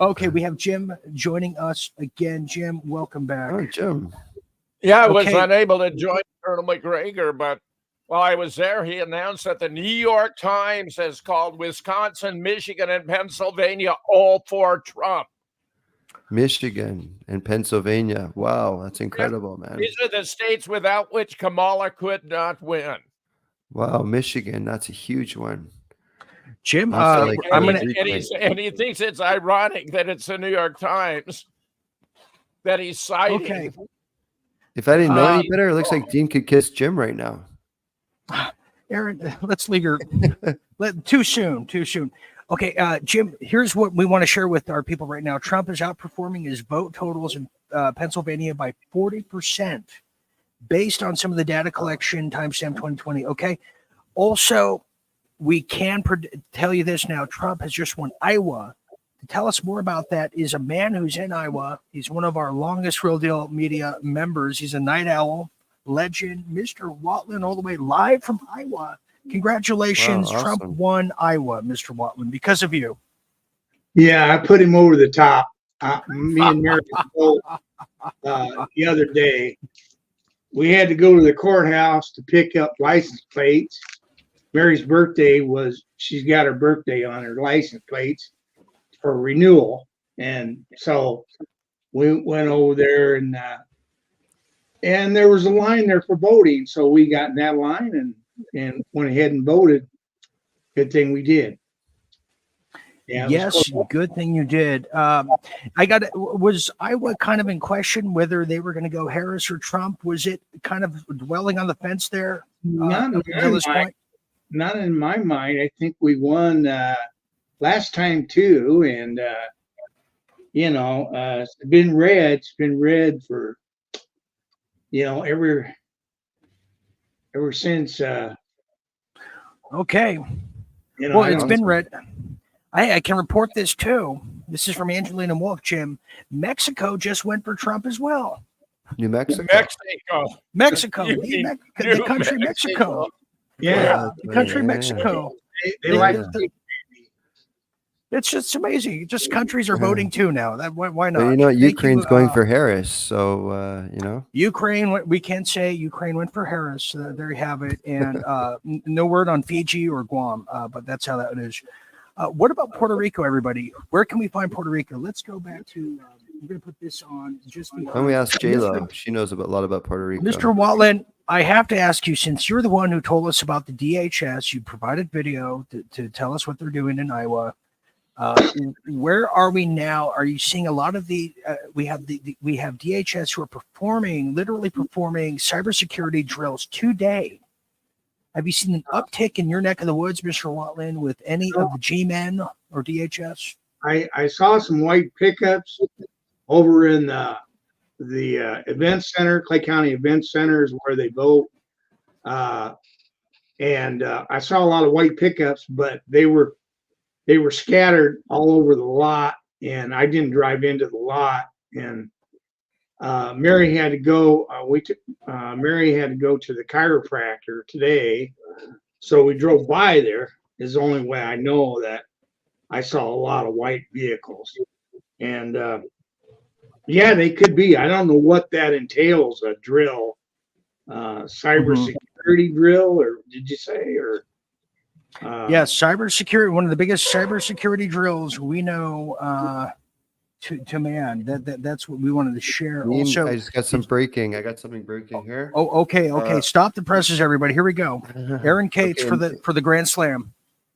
Okay, we have Jim joining us again. Jim, welcome back. Oh, Jim. Yeah, I was unable to join Colonel McGregor, but while I was there, he announced that the New York Times has called Wisconsin, Michigan, and Pennsylvania all for Trump. Michigan and Pennsylvania. Wow, that's incredible, man. These are the states without which Kamala could not win. Wow, Michigan, that's a huge one. Jim, and he thinks it's ironic that it's the New York Times that he's citing. Okay. If I didn't know any better, it looks like Dean could kiss Jim right now. Aaron, let's leave her. Too soon. Okay, Jim, here's what we want to share with our people right now. Trump is outperforming his vote totals in Pennsylvania by 40% based on some of the data collection, timestamp 2020. Okay. Also, we can tell you this now. Trump has just won Iowa. To tell us more about that is a man who's in Iowa. He's one of our longest Real Deal Media members. He's a night owl legend, Mr. Watland, all the way live from Iowa. Congratulations. Wow, awesome. Trump won Iowa, Mr. Watland, because of you. Yeah, I put him over the top. Me and Mary the other day, we had to go to the courthouse to pick up license plates. Mary's birthday she's got her birthday on her license plates for renewal. And so we went over there and there was a line there for voting. So we got in that line and went ahead and voted. Good thing we did. Yeah, yes, good thing you did. Was Iowa kind of in question whether they were going to go Harris or Trump? Was it kind of dwelling on the fence there? Not in my mind. I think we won last time too, and it's been red. It's been red for ever since. Okay. Well, it's been red. I can report this too. This is from Angelina Wolf, Jim. Mexico just went for Trump as well. New Mexico. Mexico. The country Mexico. Yeah. The country Mexico. They like it's just amazing. Just countries are voting too now. Why not? But Ukraine's going for Harris, so Ukraine. We can't say Ukraine went for Harris. There you have it. And no word on Fiji or Guam, but that's how that is. What about Puerto Rico, everybody? Where can we find Puerto Rico? Let's go back to. I'm going to put this on just. When we ask J-Lo, she knows a lot about Puerto Rico. Mr. Watland, I have to ask you, since you're the one who told us about the DHS, you provided video to tell us what they're doing in Iowa. Where are we now? Are you seeing a lot of the? We have DHS who are literally performing cybersecurity drills today. Have you seen an uptick in your neck of the woods, Mr. Watland, with any of the G-men or DHS? I saw some white pickups over in the event center, Clay County Event Center is where they vote. And I saw a lot of white pickups, but they were scattered all over the lot, and I didn't drive into the lot. And Mary had to go. Mary had to go to the chiropractor today, so we drove by there. Is the only way I know that I saw a lot of white vehicles, and yeah, they could be. I don't know what that entails. A drill, cybersecurity drill, or did you say? Or yes, cybersecurity. One of the biggest cybersecurity drills we know to man. That's what we wanted to share. Dean, Also, I just got some breaking. I got something breaking here. oh, okay. Stop the presses, everybody. Here we go. Aaron Cates Okay, for the Grand Slam.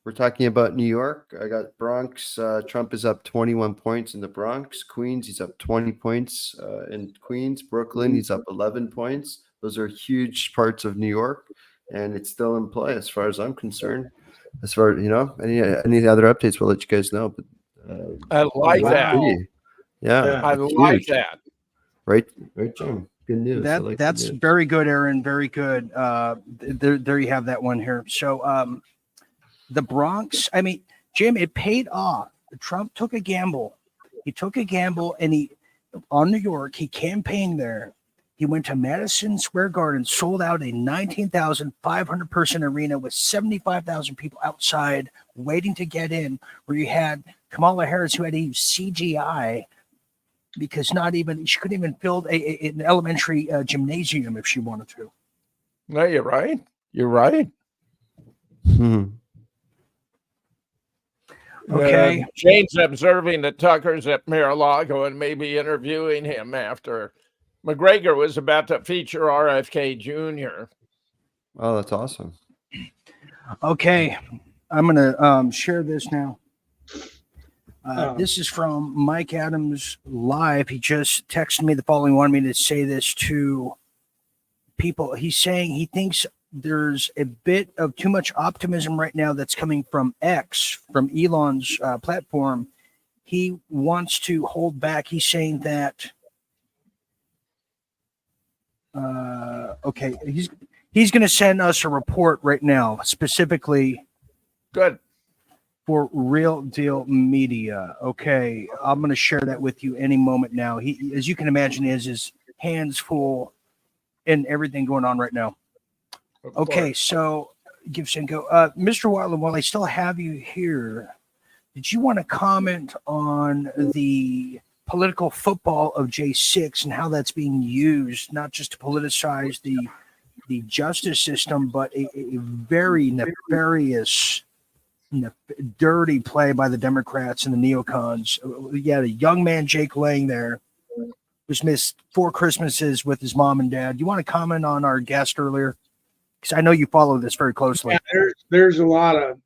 we're talking about New York. I got Bronx. Trump is up 21 points in the Bronx. Queens, he's up 20 points in Queens. Brooklyn, he's up 11 points. Those are huge parts of New York, and it's still in play as far as I'm concerned. As far as, any other updates, we'll let you guys know. But I like that. Yeah, I like that. Right, Jim. Good news. That's very good, Aaron. Very good. There you have that one here. So the Bronx, I mean, Jim, it paid off. Trump took a gamble. He took a gamble, and on New York, he campaigned there. He went to Madison Square Garden, sold out a 19,500 person arena with 75,000 people outside waiting to get in, where you had Kamala Harris, who had to use CGI because she couldn't even build an elementary gymnasium if she wanted to. No, you're right. You're right. Okay. Shane's observing that Tucker's at Mar-a-Lago and maybe interviewing him after McGregor was about to feature RFK Jr. Oh, that's awesome. Okay. I'm going to share this now. This is from Mike Adams Live. He just texted me the following, wanted me to say this to people. He's saying he thinks there's a bit of too much optimism right now that's coming from X, from Elon's platform. He wants to hold back. He's saying that okay, he's going to send us a report right now, specifically good for Real Deal Media. Okay, I'm going to share that with you any moment now. He, as you can imagine, is his hands full and everything going on right now. Okay, so give Senko. Mr. Wilder, while I still have you here, did you want to comment on the political football of J6 and how that's being used, not just to politicize the justice system, but a very nefarious, dirty play by the Democrats and the neocons? You had a young man, Jake Lang, there, who's missed 4 Christmases with his mom and dad. You want to comment on our guest earlier? Because I know you follow this very closely. Yeah, there's a lot of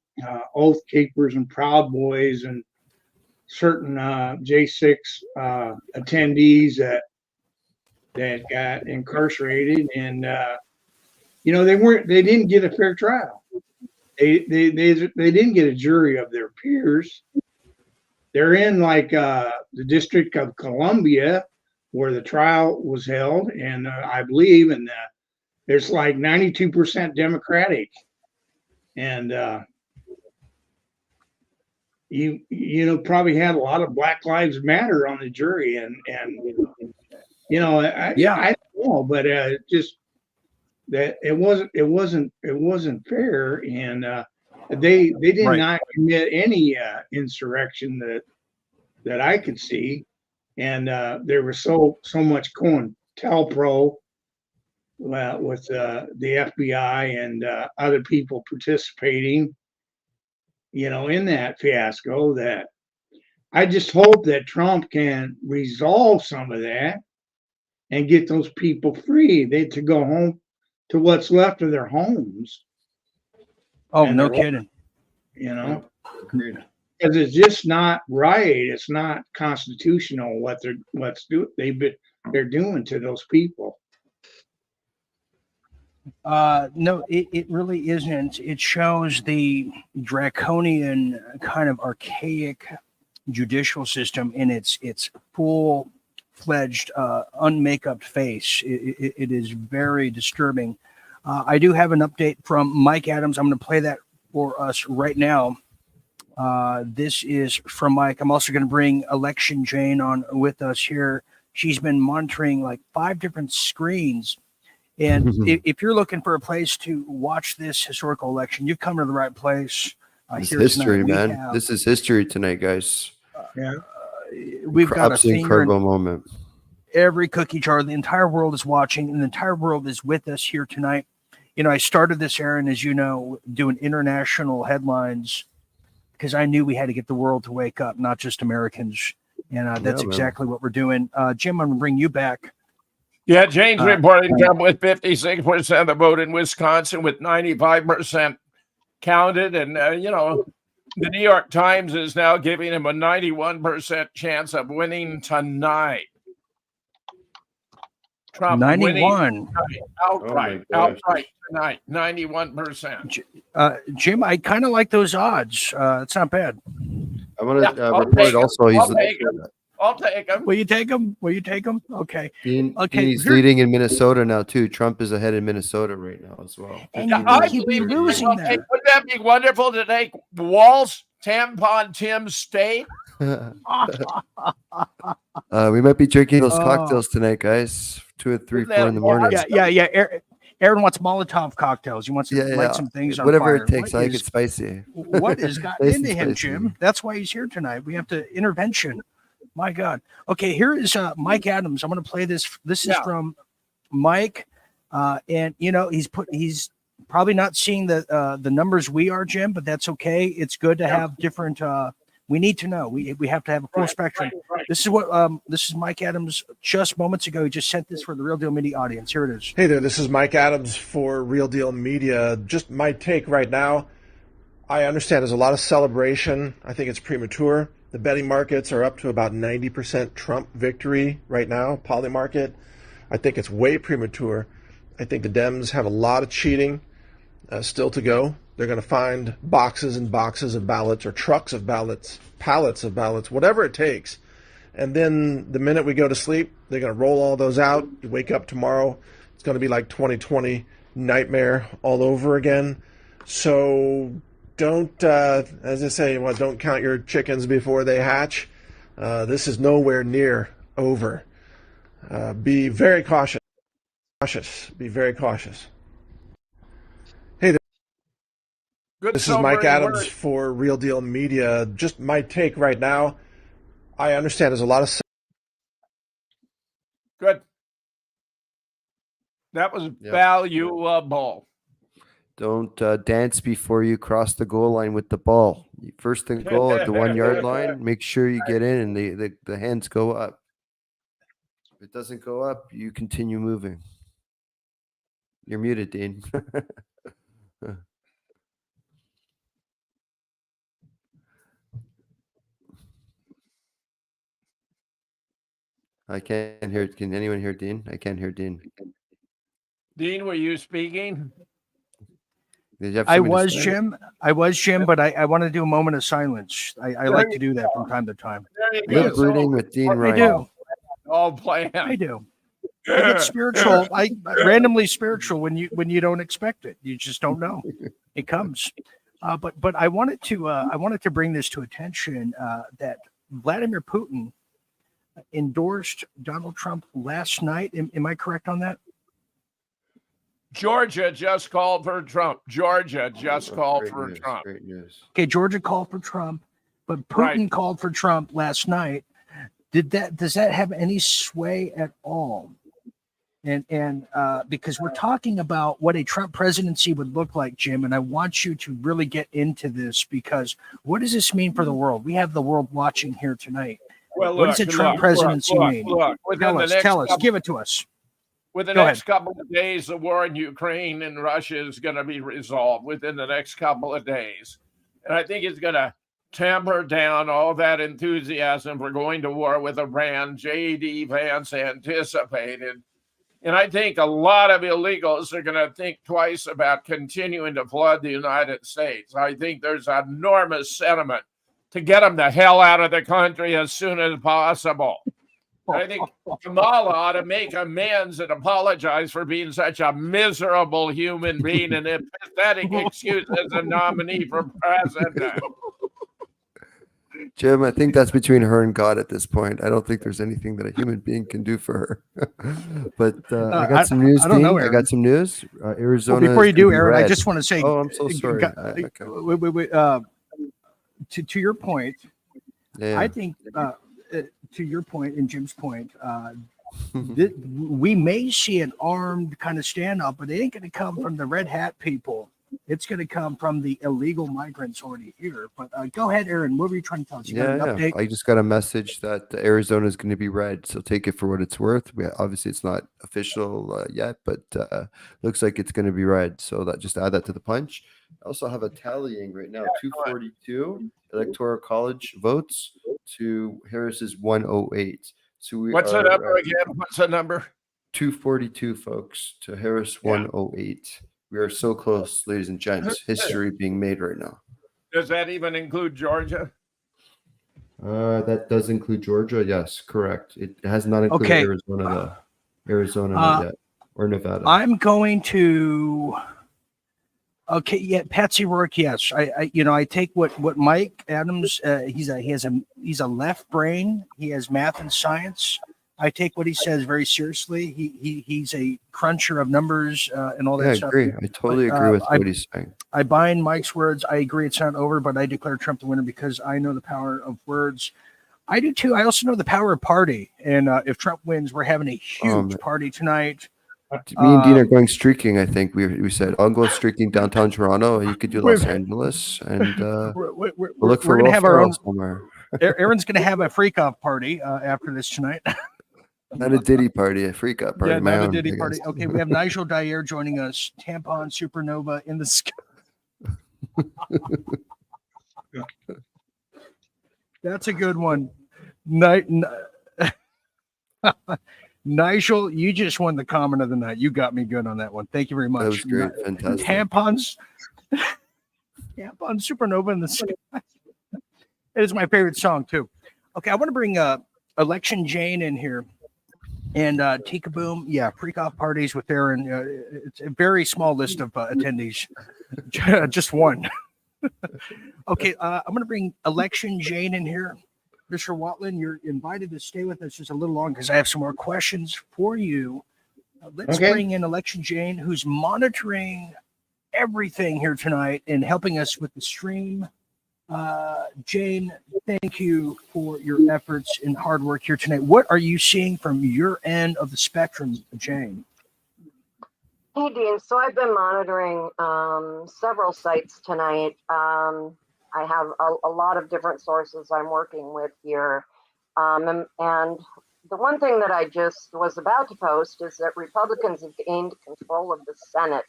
oath keepers and proud boys and certain J6 attendees that got incarcerated, and they didn't get a fair trial. They didn't get a jury of their peers. They're in the District of Columbia where the trial was held, and I believe there's 92% Democratic, and you probably had a lot of Black Lives Matter on the jury, and I don't know, but just that it wasn't fair, and they did not commit any insurrection that I could see, and there was so much COINTELPRO with the FBI and other people participating, in that fiasco, that I just hope that Trump can resolve some of that and get those people free. To go home to what's left of their homes. Oh, no kidding. Because it's just not right. It's not constitutional what they're doing to those people. No, it really isn't. It shows the draconian kind of archaic judicial system in its full-fledged unmakeup face. It is very disturbing. I do have an update from Mike Adams. I'm going to play that for us right now. This is from Mike. I'm also going to bring Election Jane on with us here. She's been monitoring 5 different screens. And if you're looking for a place to watch this historical election, you've come to the right place. It's history, man. This is history tonight, guys. We've got absolutely incredible moment. Every cookie jar, the entire world is watching, and the entire world is with us here tonight. I started this, Aaron, as you know, doing international headlines because I knew we had to get the world to wake up, not just Americans. And that's Yeah, man. exactly what we're doing. Jim, I'm going to bring you back. Yeah, Jane's reporting Trump with 56% of the vote in Wisconsin, with 95% counted. And, the New York Times is now giving him a 91% chance of winning tonight. Trump 91 outright tonight, 91%. Jim, I kind of like those odds. It's not bad. I want to report also. I'll take him. Will you take him? Will you take him? Okay. Okay. He's leading in Minnesota now too. Trump is ahead in Minnesota right now as well. And you keep losing there. Wouldn't that be wonderful to take Walsh, Tampon Tim State? We might be drinking those cocktails tonight, guys. 2 or 3, 4 in the morning. Yeah. Aaron wants Molotov cocktails. He wants to light some things on whatever fire. it takes. I think it's spicy. What has gotten into him, Jim? That's why he's here tonight. We have to intervention. My God. Okay, here is Mike Adams. I'm going to play this. This is from Mike, and he's probably not seeing the numbers we are, Jim, but that's okay. It's good to have different. We need to know. We have to have a full spectrum. This is what this is Mike Adams just moments ago. He just sent this for the Real Deal Media audience. Here it is. Hey there, this is Mike Adams for Real Deal Media. Just my take right now. I understand there's a lot of celebration. I think it's premature. The betting markets are up to about 90% Trump victory right now, poly market. I think it's way premature. I think the Dems have a lot of cheating still to go. They're going to find boxes and boxes of ballots, or trucks of ballots, pallets of ballots, whatever it takes. And then the minute we go to sleep, they're going to roll all those out. You wake up tomorrow, it's going to be like 2020 nightmare all over again. So don't, as I say, don't count your chickens before they hatch. This is nowhere near over. Be very cautious. Be very cautious. Hey there. This is Mike Adams for Real Deal Media. Just my take right now. I understand there's a lot of... Good. That was valuable. Don't dance before you cross the goal line with the ball. First and goal at the 1 yard line. Make sure you get in and the hands go up. If it doesn't go up, you continue moving. You're muted, Dean. I can't hear. Can anyone hear Dean? I can't hear Dean. Dean, were you speaking? I was, Jim, but I want to do a moment of silence. I like to do that from time to time. Lip reading with Dean Ryan. I do. All plan. I do. I get spiritual. I randomly spiritual when you don't expect it. You just don't know. It comes. But I wanted to bring this to attention that Vladimir Putin endorsed Donald Trump last night. Am I correct on that? Georgia just called for Trump. Trump. Great news. Okay, Georgia called for Trump, but Putin called for Trump last night. Does that have any sway at all? And because we're talking about what a Trump presidency would look like, Jim, and I want you to really get into this, because what does this mean for the world? We have the world watching here tonight. Well, what does a Trump presidency mean? Tell us, give it to us. Within the next couple of days, the war in Ukraine and Russia is going to be resolved within the next couple of days. And I think it's going to tamper down all that enthusiasm for going to war with Iran, J.D. Vance anticipated. And I think a lot of illegals are going to think twice about continuing to flood the United States. I think there's enormous sentiment to get them the hell out of the country as soon as possible. I think Kamala ought to make amends and apologize for being such a miserable human being and a pathetic excuse as a nominee for president. Jim, I think that's between her and God at this point. I don't think there's anything that a human being can do for her. But I got some news, Dean. I got some news. Arizona. Well, before you do, Aaron, I just want to say. Oh, I'm so sorry. To your point, yeah. I think to your point and Jim's point, we may see an armed kind of standoff, but it ain't going to come from the red hat people. It's going to come from the illegal migrants already here. But go ahead, Aaron. What were you trying to tell us? You got an update? I just got a message that Arizona is going to be red, so take it for what it's worth. Obviously, it's not official yet, but looks like it's going to be red. So that just add that to the punch. I also have a tallying right now: 242 electoral college votes to Harris's 108. So what's the number again? What's the number? 242, folks, to Harris 108. We are so close, ladies and gents. History being made right now. Does that even include Georgia? That does include Georgia. Yes, correct. It has not included Arizona, though. Arizona not yet, or Nevada. I'm going to. Okay, yeah, Patsy Rourke. Yes, I take what Mike Adams. He's a left brain. He has math and science. I take what he says very seriously. He's a cruncher of numbers and all that stuff. I agree. I totally agree with what he's saying. I bind Mike's words. I agree it's not over, but I declare Trump the winner because I know the power of words. I do too. I also know the power of party. And if Trump wins, we're having a huge party tonight. Me and Dean are going streaking, I think. We said, I'll go streaking downtown Toronto, and you could do Los Angeles. And we'll look for we're going to have our own somewhere. Aaron's going to have a freak-off party after this tonight. Not a Diddy party, a freak out party. Yeah, not a Diddy party. Okay, we have Nigel Dyer joining us. Tampon supernova in the sky. That's a good one. Nigel, you just won the comment of the night. You got me good on that one. Thank you very much. That was great. Fantastic. Tampon supernova in the sky. It is my favorite song, too. Okay, I want to bring Election Jane in here. And Tika Boom, freak off parties with Aaron. It's a very small list of attendees, just one. Okay, I'm going to bring Election Jane in here. Mr. Watland, you're invited to stay with us just a little long because I have some more questions for you. Let's bring in Election Jane, who's monitoring everything here tonight and helping us with the stream. Jane, thank you for your efforts and hard work here tonight. What are you seeing from your end of the spectrum, Jane? Hey, Dean. So I've been monitoring several sites tonight. I have a lot of different sources I'm working with here. And the one thing that I just was about to post is that Republicans have gained control of the Senate.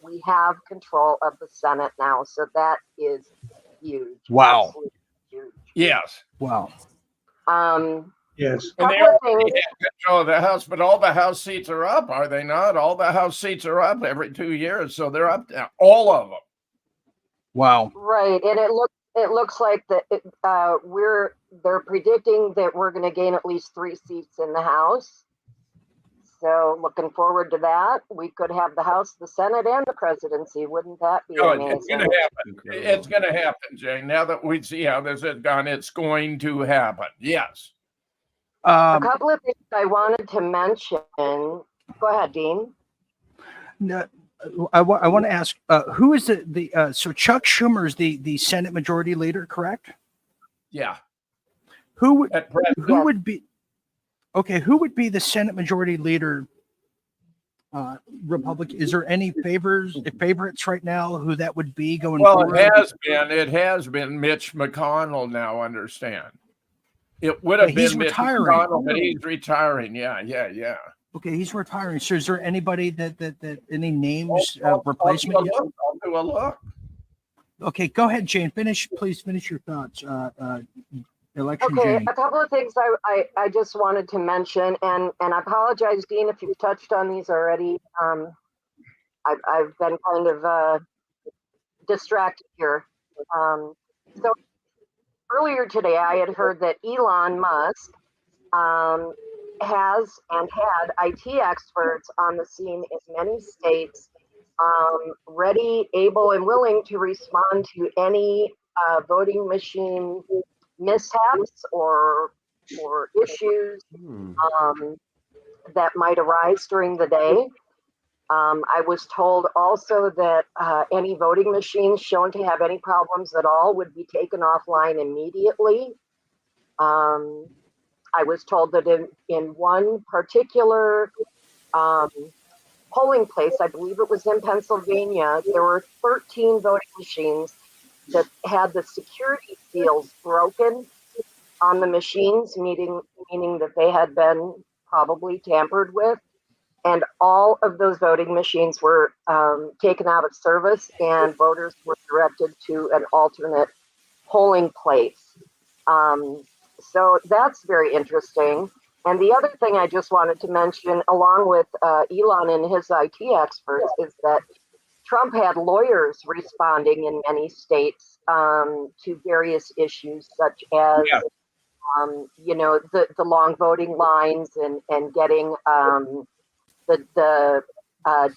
We have control of the Senate now. So that is huge. Wow. Huge. Yes. Wow. Yes. And they already have control of the House, but all the House seats are up, are they not? All the House seats are up every 2 years, so they're up now, all of them. Wow. Right, and it looks like that they're predicting that we're going to gain at least 3 seats in the House. So looking forward to that. We could have the House, the Senate, and the presidency. Wouldn't that be amazing? It's going to happen. It's going to happen, Jane. Now that we see how this has gone, it's going to happen. Yes. A couple of things I wanted to mention. Go ahead, Dean. No, I want to ask, who is so Chuck Schumer is the Senate Majority Leader, correct? Yeah. Who would be the Senate Majority Leader? Republican. Is there any favorites right now who that would be going forward? It has been Mitch McConnell now, understand. It would have been Mitch McConnell, but he's retiring. Yeah. Okay, he's retiring. So is there anybody that any names replacement yet? I'll do a look. Okay, go ahead, Jane. Please finish your thoughts. Election Okay, Jane. a couple of things I just wanted to mention, and I apologize, Dean, if you've touched on these already. I've been kind of distracted here. So earlier today, I had heard that Elon Musk has and had IT experts on the scene in many states, ready, able, and willing to respond to any voting machine mishaps or issues that might arise during the day. I was told also that any voting machines shown to have any problems at all would be taken offline immediately. I was told that in one particular polling place, I believe it was in Pennsylvania, there were 13 voting machines that had the security seals broken on the machines, meaning that they had been probably tampered with. And all of those voting machines were taken out of service, and voters were directed to an alternate polling place. So that's very interesting. And the other thing I just wanted to mention, along with Elon and his IT experts, is that Trump had lawyers responding in many states to various issues, such as, the long voting lines and getting the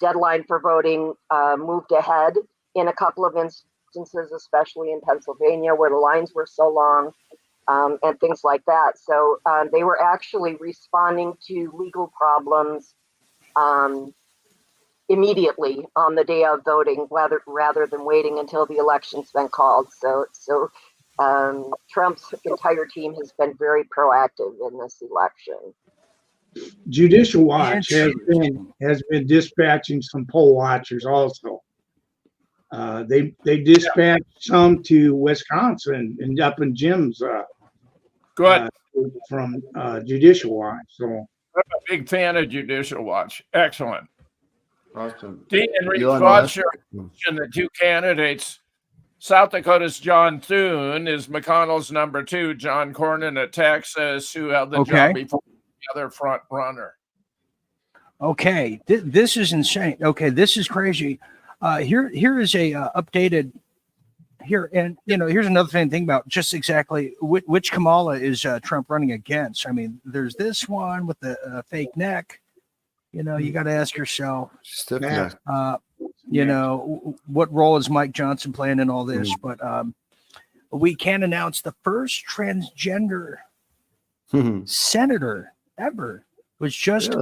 deadline for voting moved ahead in a couple of instances, especially in Pennsylvania, where the lines were so long, and things like that. So they were actually responding to legal problems immediately on the day of voting, rather than waiting until the election's been called. So Trump's entire team has been very proactive in this election. Judicial Watch has been dispatching some poll watchers also. They dispatched some to Wisconsin and up in Jim's Good. From Judicial Watch. So I'm a big fan of Judicial Watch. Excellent. Awesome. Dean and Reed, what's your opinion? The two candidates, South Dakota's John Thune is McConnell's number 2, John Conent at Texas, who held the job before the other front runner. Okay, this is insane. Okay, this is crazy. Here is a updated here, and here's another thing about just exactly which Kamala is Trump running against. I mean, there's this one with the fake neck. You got to ask yourself, what role is Mike Johnson playing in all this? But we can announce the first transgender senator ever was just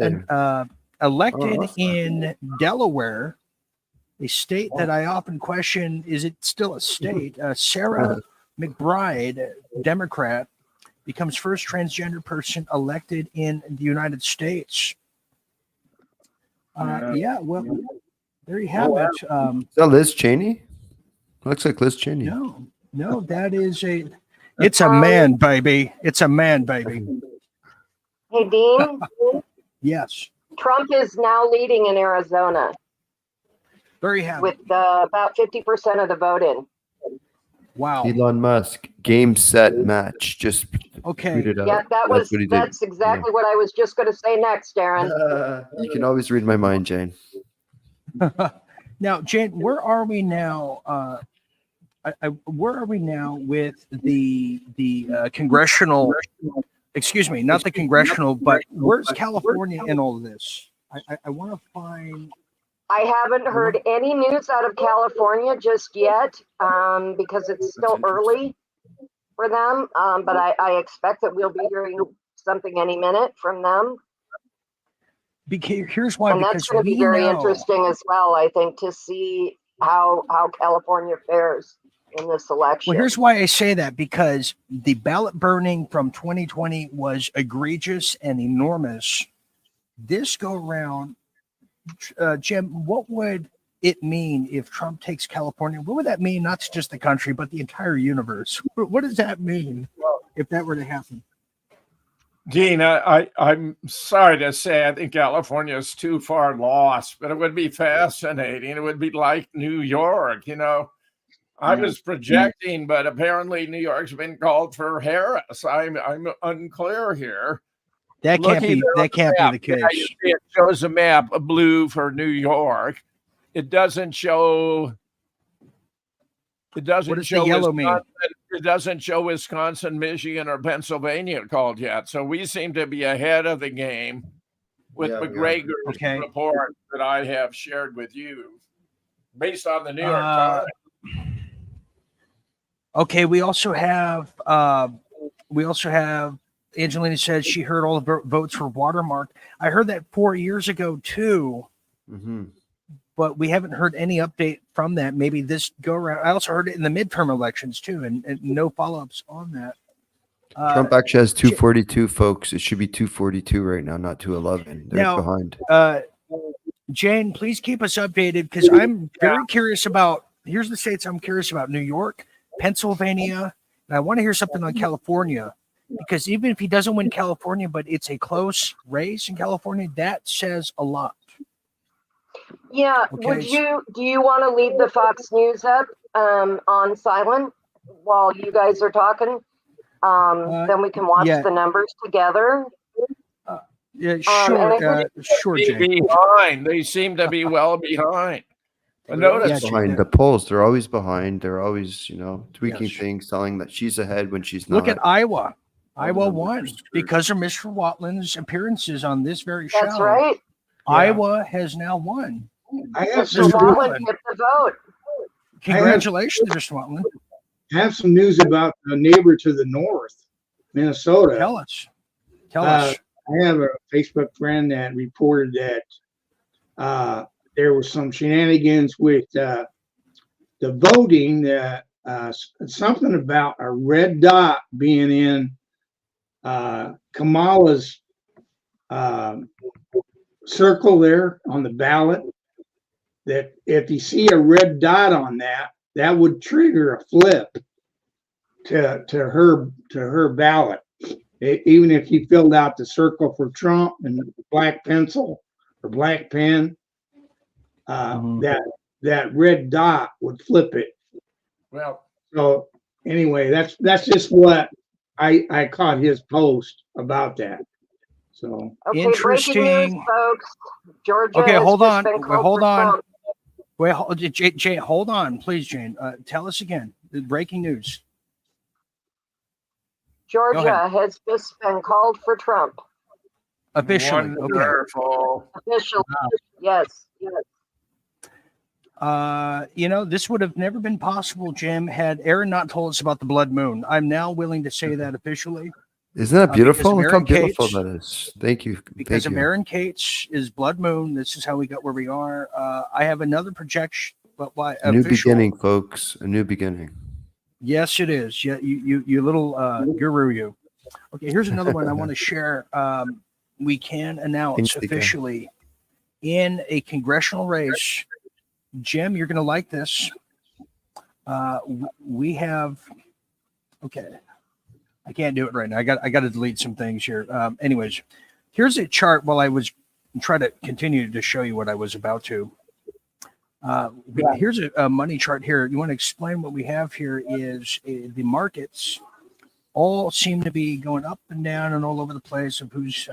elected in Delaware, a state that I often question, is it still a state? Sarah McBride, Democrat, becomes first transgender person elected in the United States. Well, there you have it. Is that Liz Cheney? Looks like Liz Cheney. No, that is it's a man, baby. It's a man, baby. Hey, Dean? Yes. Trump is now leading in Arizona. There you have with about 50% of the vote in. Wow. Elon Musk, game, set, match. Just tweeted out. Yeah, that's exactly what I was just going to say next, Darren. You can always read my mind, Jane. Now, Jane, where are we now? Where are we now with the congressional? Excuse me, not the congressional, but where's California in all of this? I want to find. I haven't heard any news out of California just yet, because it's still early for them. But I expect that we'll be hearing something any minute from them. Here's why, and that's going to be very interesting as well, I think, to see how California fares in this election. Well, here's why I say that, because the ballot burning from 2020 was egregious and enormous. This go around, Jim, what would it mean if Trump takes California? What would that mean, not to just the country, but the entire universe? What does that mean if that were to happen? Dean, I'm sorry to say, I think California is too far lost, but it would be fascinating. It would be like New York, I was projecting, but apparently New York's been called for Harris. I'm unclear here. That can't be the case. It shows a map of blue for New York. It doesn't show. It doesn't What does show the yellow mean? It doesn't show Wisconsin, Michigan, or Pennsylvania called yet. So we seem to be ahead of the game with McGregor's report that I have shared with you, based on the New York Times. Okay, we also have Angelina said she heard all the votes for Watermark. I heard that 4 years ago too, but we haven't heard any update from that. Maybe this go around. I also heard it in the midterm elections too, and no follow-ups on that. Trump actually has 242, folks. It should be 242 right now, not 211. They're behind. Jane, please keep us updated because I'm very curious about. Here's the states I'm curious about: New York, Pennsylvania, and I want to hear something on California. Because even if he doesn't win California, but it's a close race in California, that says a lot. Yeah. Okay. Do you want to leave the Fox News up on silent while you guys are talking? Then we can watch the numbers together. Yeah, sure. Sure, Jane. Behind. They seem to be well behind. Notice behind the polls. They're always behind. They're always, tweaking things, telling that she's ahead when she's not. Look at Iowa. Iowa won because of Mr. Watlin's appearances on this very show. That's right. Iowa has now won. I have Mr. Watland get the vote. Congratulations, Mr. Watland. I have some news about a neighbor to the north, Minnesota. Tell us. Tell us. I have a Facebook friend that reported that there was some shenanigans with the voting, that something about a red dot being in Kamala's circle there on the ballot, that if you see a red dot on that, that would trigger a flip to her ballot. Even if he filled out the circle for Trump and black pencil or black pen, that red dot would flip it. Well, so anyway, that's just what I caught his post about that. So okay, interesting. Breaking news, folks. Georgia. Okay, hold has on. just been called Hold for on. Trump. Wait, Jane, hold on, please, Jane. Tell us again. The breaking news. Georgia has just been called for Trump. Officially. Wonderful. Okay. Officially. Yes. This would have never been possible, Jim, had Aaron not told us about the blood moon. I'm now willing to say that officially. Isn't that beautiful? Look how Aaron beautiful Cates, that is. Thank you. Because Thank of you. Aaron Cates is blood moon. This is how we got where we are. I have another projection, but why? A new beginning, folks. A new beginning. Yes, it is. Yeah, you little guru, you. Okay, here's another one I want to share. We can announce officially in a congressional race. Jim, you're going to like this. We have. Okay, I can't do it right now. I got to delete some things here. Anyways, here's a chart. While I was trying to continue to show you what I was about to. Here's a money chart here. You want to explain what we have here is the markets all seem to be going up and down and all over the place of who's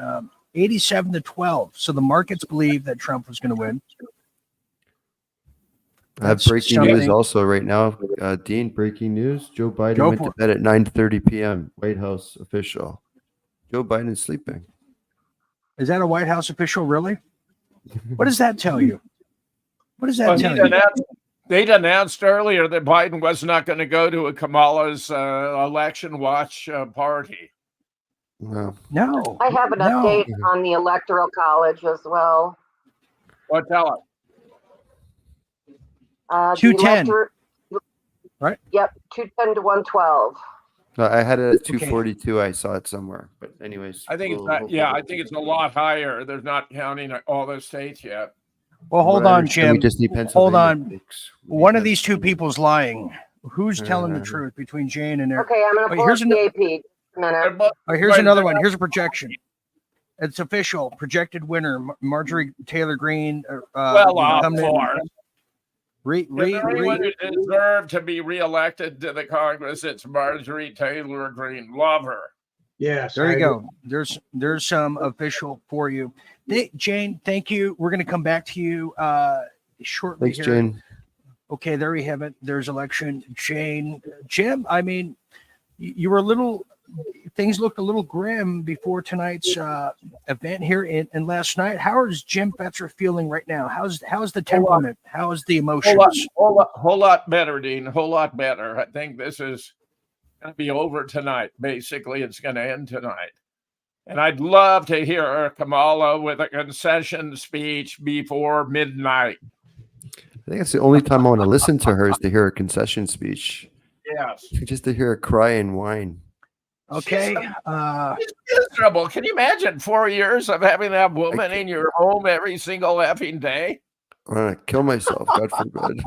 87 to 12. So the markets believe that Trump was going to win. I have breaking news also right now. Dean, breaking news. Joe Biden went to bed at 9:30 p.m. White House official. Joe Biden's sleeping. Is that a White House official, really? What does that tell you? What does that tell you? They'd announced earlier that Biden was not going to go to a Kamala's election watch party. No. I have an update on the Electoral College as well. Well, tell it. 210. Right? Yep, 210 to 112. I had it at 242. I saw it somewhere. But anyways. I think I think it's a lot higher. They're not counting all the states yet. Well, hold on, Jim. We just need Hold on. One of these two people's lying. Who's telling the truth between Jane and Eric? Okay, I'm going to pull up the AP. Here's another one. Here's a projection. It's official. Projected winner, Marjorie Taylor Greene. If anyone who deserved to be reelected to the Congress, it's Marjorie Taylor Greene. Love her. Yes. There you go. There's some official for you. Jane, thank you. We're going to come back to you shortly. Thanks, Jane. Okay, there we have it. There's election. Jane, Jim, I mean, you were things looked a little grim before tonight's event here and last night. How is Jim Fetzer feeling right now? How's the temperament? How's the emotions? Whole lot better, Dean. Whole lot better. I think this is going to be over tonight. Basically, it's going to end tonight. And I'd love to hear Kamala with a concession speech before midnight. I think that's the only time I want to listen to her is to hear a concession speech. Yes. Just to hear her cry and whine. Okay. It's miserable. Can you imagine 4 years of having that woman in your home every single effing day? I'm gonna kill myself. God forbid.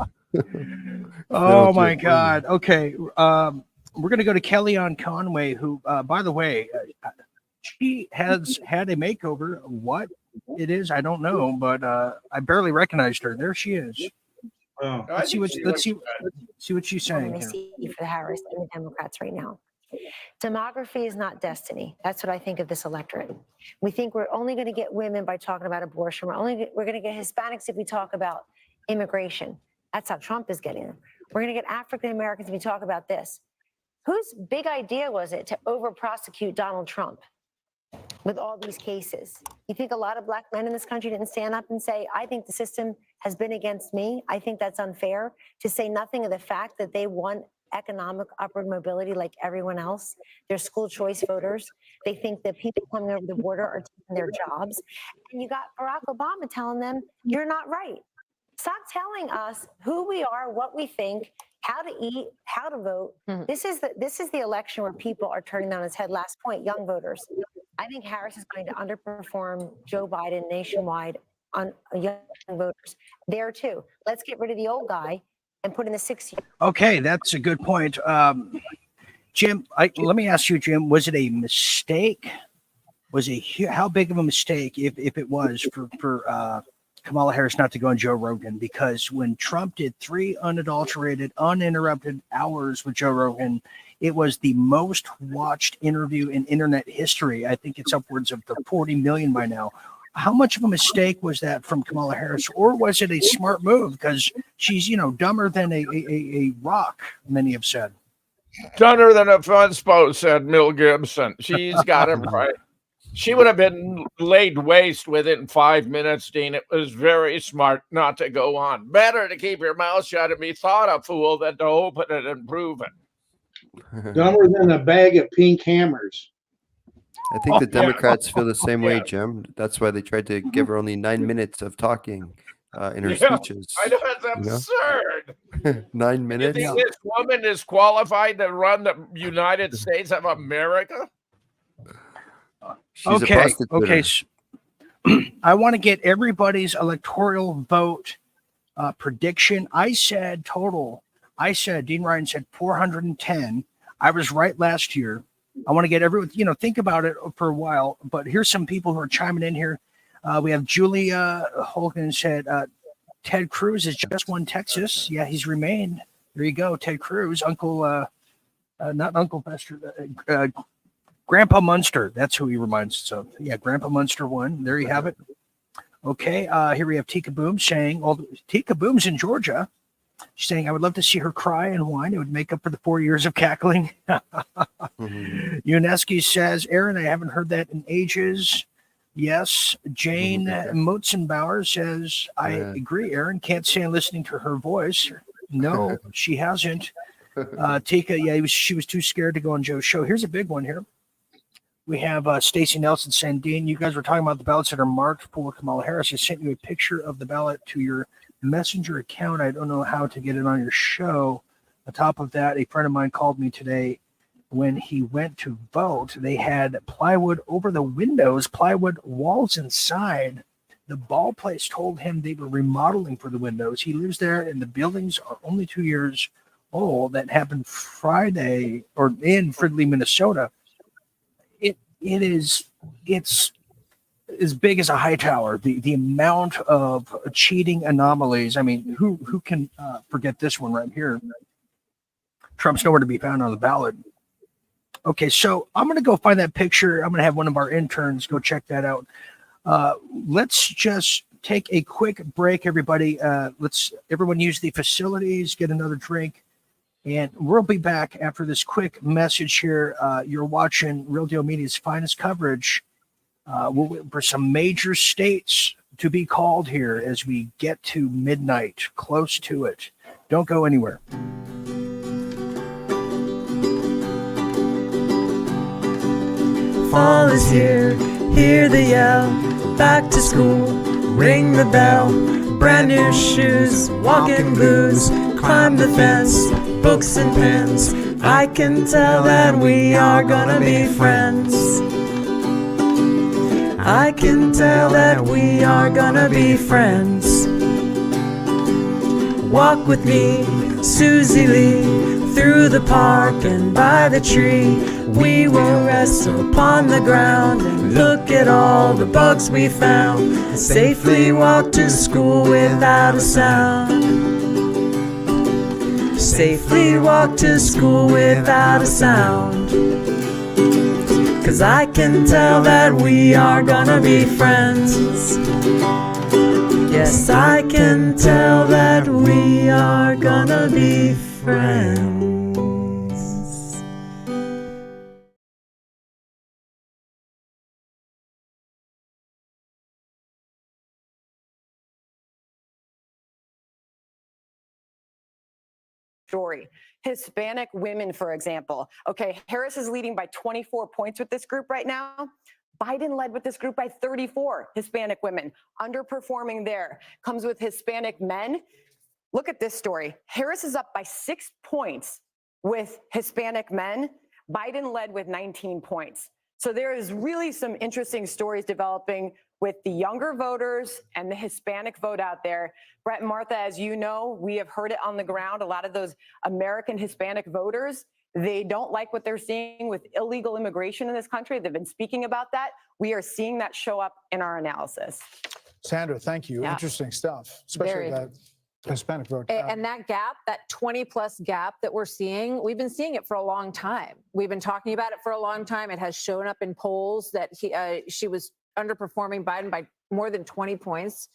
Oh my God. Okay. We're gonna go to Kellyanne Conway, who, by the way, she has had a makeover. What it is, I don't know, but I barely recognized her. There she is. Oh. Let's see what she's saying. I see for the Harris and the Democrats right now. Demography is not destiny. That's what I think of this electorate. We think we're only going to get women by talking about abortion. We're going to get Hispanics if we talk about immigration. That's how Trump is getting them. We're going to get African Americans if we talk about this. Whose big idea was it to over-prosecute Donald Trump with all these cases? You think a lot of black men in this country didn't stand up and say, I think the system has been against me. I think that's unfair, to say nothing of the fact that they want economic upward mobility like everyone else. They're school choice voters. They think that people coming over the border are taking their jobs. And you got Barack Obama telling them, you're not right. Stop telling us who we are, what we think, how to eat, how to vote. This is the election where people are turning on its head. Last point, young voters. I think Harris is going to underperform Joe Biden nationwide on young voters. There too. Let's get rid of the old guy and put in the 6 year. Okay, that's a good point. Jim, let me ask you, Jim, was it a mistake? How big of a mistake, if it was, for Kamala Harris not to go on Joe Rogan? Because when Trump did 3 unadulterated, uninterrupted hours with Joe Rogan, it was the most watched interview in internet history. I think it's upwards of the 40 million by now. How much of a mistake was that from Kamala Harris, or was it a smart move? Because she's, dumber than a rock, many have said. Dumber than a fence post, said Mel Gibson. She's got it right. She would have been laid waste within 5 minutes, Dean. It was very smart not to go on. Better to keep your mouth shut and be thought a fool than to open it and prove it. Dumber than a bag of pink hammers. I think the Democrats feel the same way, Jim. That's why they tried to give her only 9 minutes of talking in her speeches. I know, it's absurd. 9 minutes? You think this woman is qualified to run the United States of America? She's a prostitute. Okay. I want to get everybody's electoral vote prediction. I said Dean Ryan said 410. I was right last year. I want to get everyone, think about it for a while. But here's some people who are chiming in here. We have Julia Holgen said, Ted Cruz has just won Texas. Yeah, he's remained. There you go, Ted Cruz. Not Uncle Fester, Grandpa Munster. That's who he reminds us of. Yeah, Grandpa Munster won. There you have it. Okay, here we have Tika Boom saying, Tika Boom's in Georgia. She's saying, I would love to see her cry and whine. It would make up for the 4 years of cackling. UNESCO says, Aaron, I haven't heard that in ages. Yes. Jane Motzenbauer says, I agree, Aaron. Can't stand listening to her voice. No, she hasn't. Tika, she was too scared to go on Joe's show. Here's a big one here. We have Stacey Nelson saying, Dean, you guys were talking about the ballots that are marked for Kamala Harris. I sent you a picture of the ballot to your Messenger account. I don't know how to get it on your show. On top of that, a friend of mine called me today. When he went to vote, they had plywood over the windows, plywood walls inside. The ball place told him they were remodeling for the windows. He lives there, and the buildings are only 2 years old. That happened Friday, or in Fridley, Minnesota. It's as big as a high tower. The amount of cheating anomalies. I mean, who can forget this one right here? Trump's nowhere to be found on the ballot. Okay, so I'm going to go find that picture. I'm going to have one of our interns go check that out. Let's just take a quick break, everybody. Let's everyone use the facilities, get another drink, and we'll be back after this quick message here. You're watching Real Deal Media's finest coverage. We'll wait for some major states to be called here as we get to midnight, close to it. Don't go anywhere. Fall is here, hear the yell, back to school, ring the bell, brand new shoes, walking blues, climb the fence, books and pens, I can tell that we are gonna be friends. I can tell that we are gonna be friends. Walk with me, Susie Lee, through the park and by the tree. We will rest upon the ground and look at all the bugs we found, and safely walk to school without a sound. Safely walk to school without a sound. 'Cause I can tell that we are gonna be friends. Yes, I can tell that we are gonna be friends. Story. Hispanic women, for example. Okay, Harris is leading by 24 points with this group right now. Biden led with this group by 34. Hispanic women underperforming there. Comes with Hispanic men. Look at this story. Harris is up by 6 points with Hispanic men. Biden led with 19 points. So there is really some interesting stories developing with the younger voters and the Hispanic vote out there. Brett and Martha, as you know, we have heard it on the ground. A lot of those American Hispanic voters, they don't like what they're seeing with illegal immigration in this country. They've been speaking about that. We are seeing that show up in our analysis. Sandra, thank you. Yeah. Interesting stuff, especially Very. that Hispanic vote. And that gap, that 20+ gap that we're seeing, we've been seeing it for a long time. We've been talking about it for a long time. It has shown up in polls that she was underperforming Biden by more than 20 points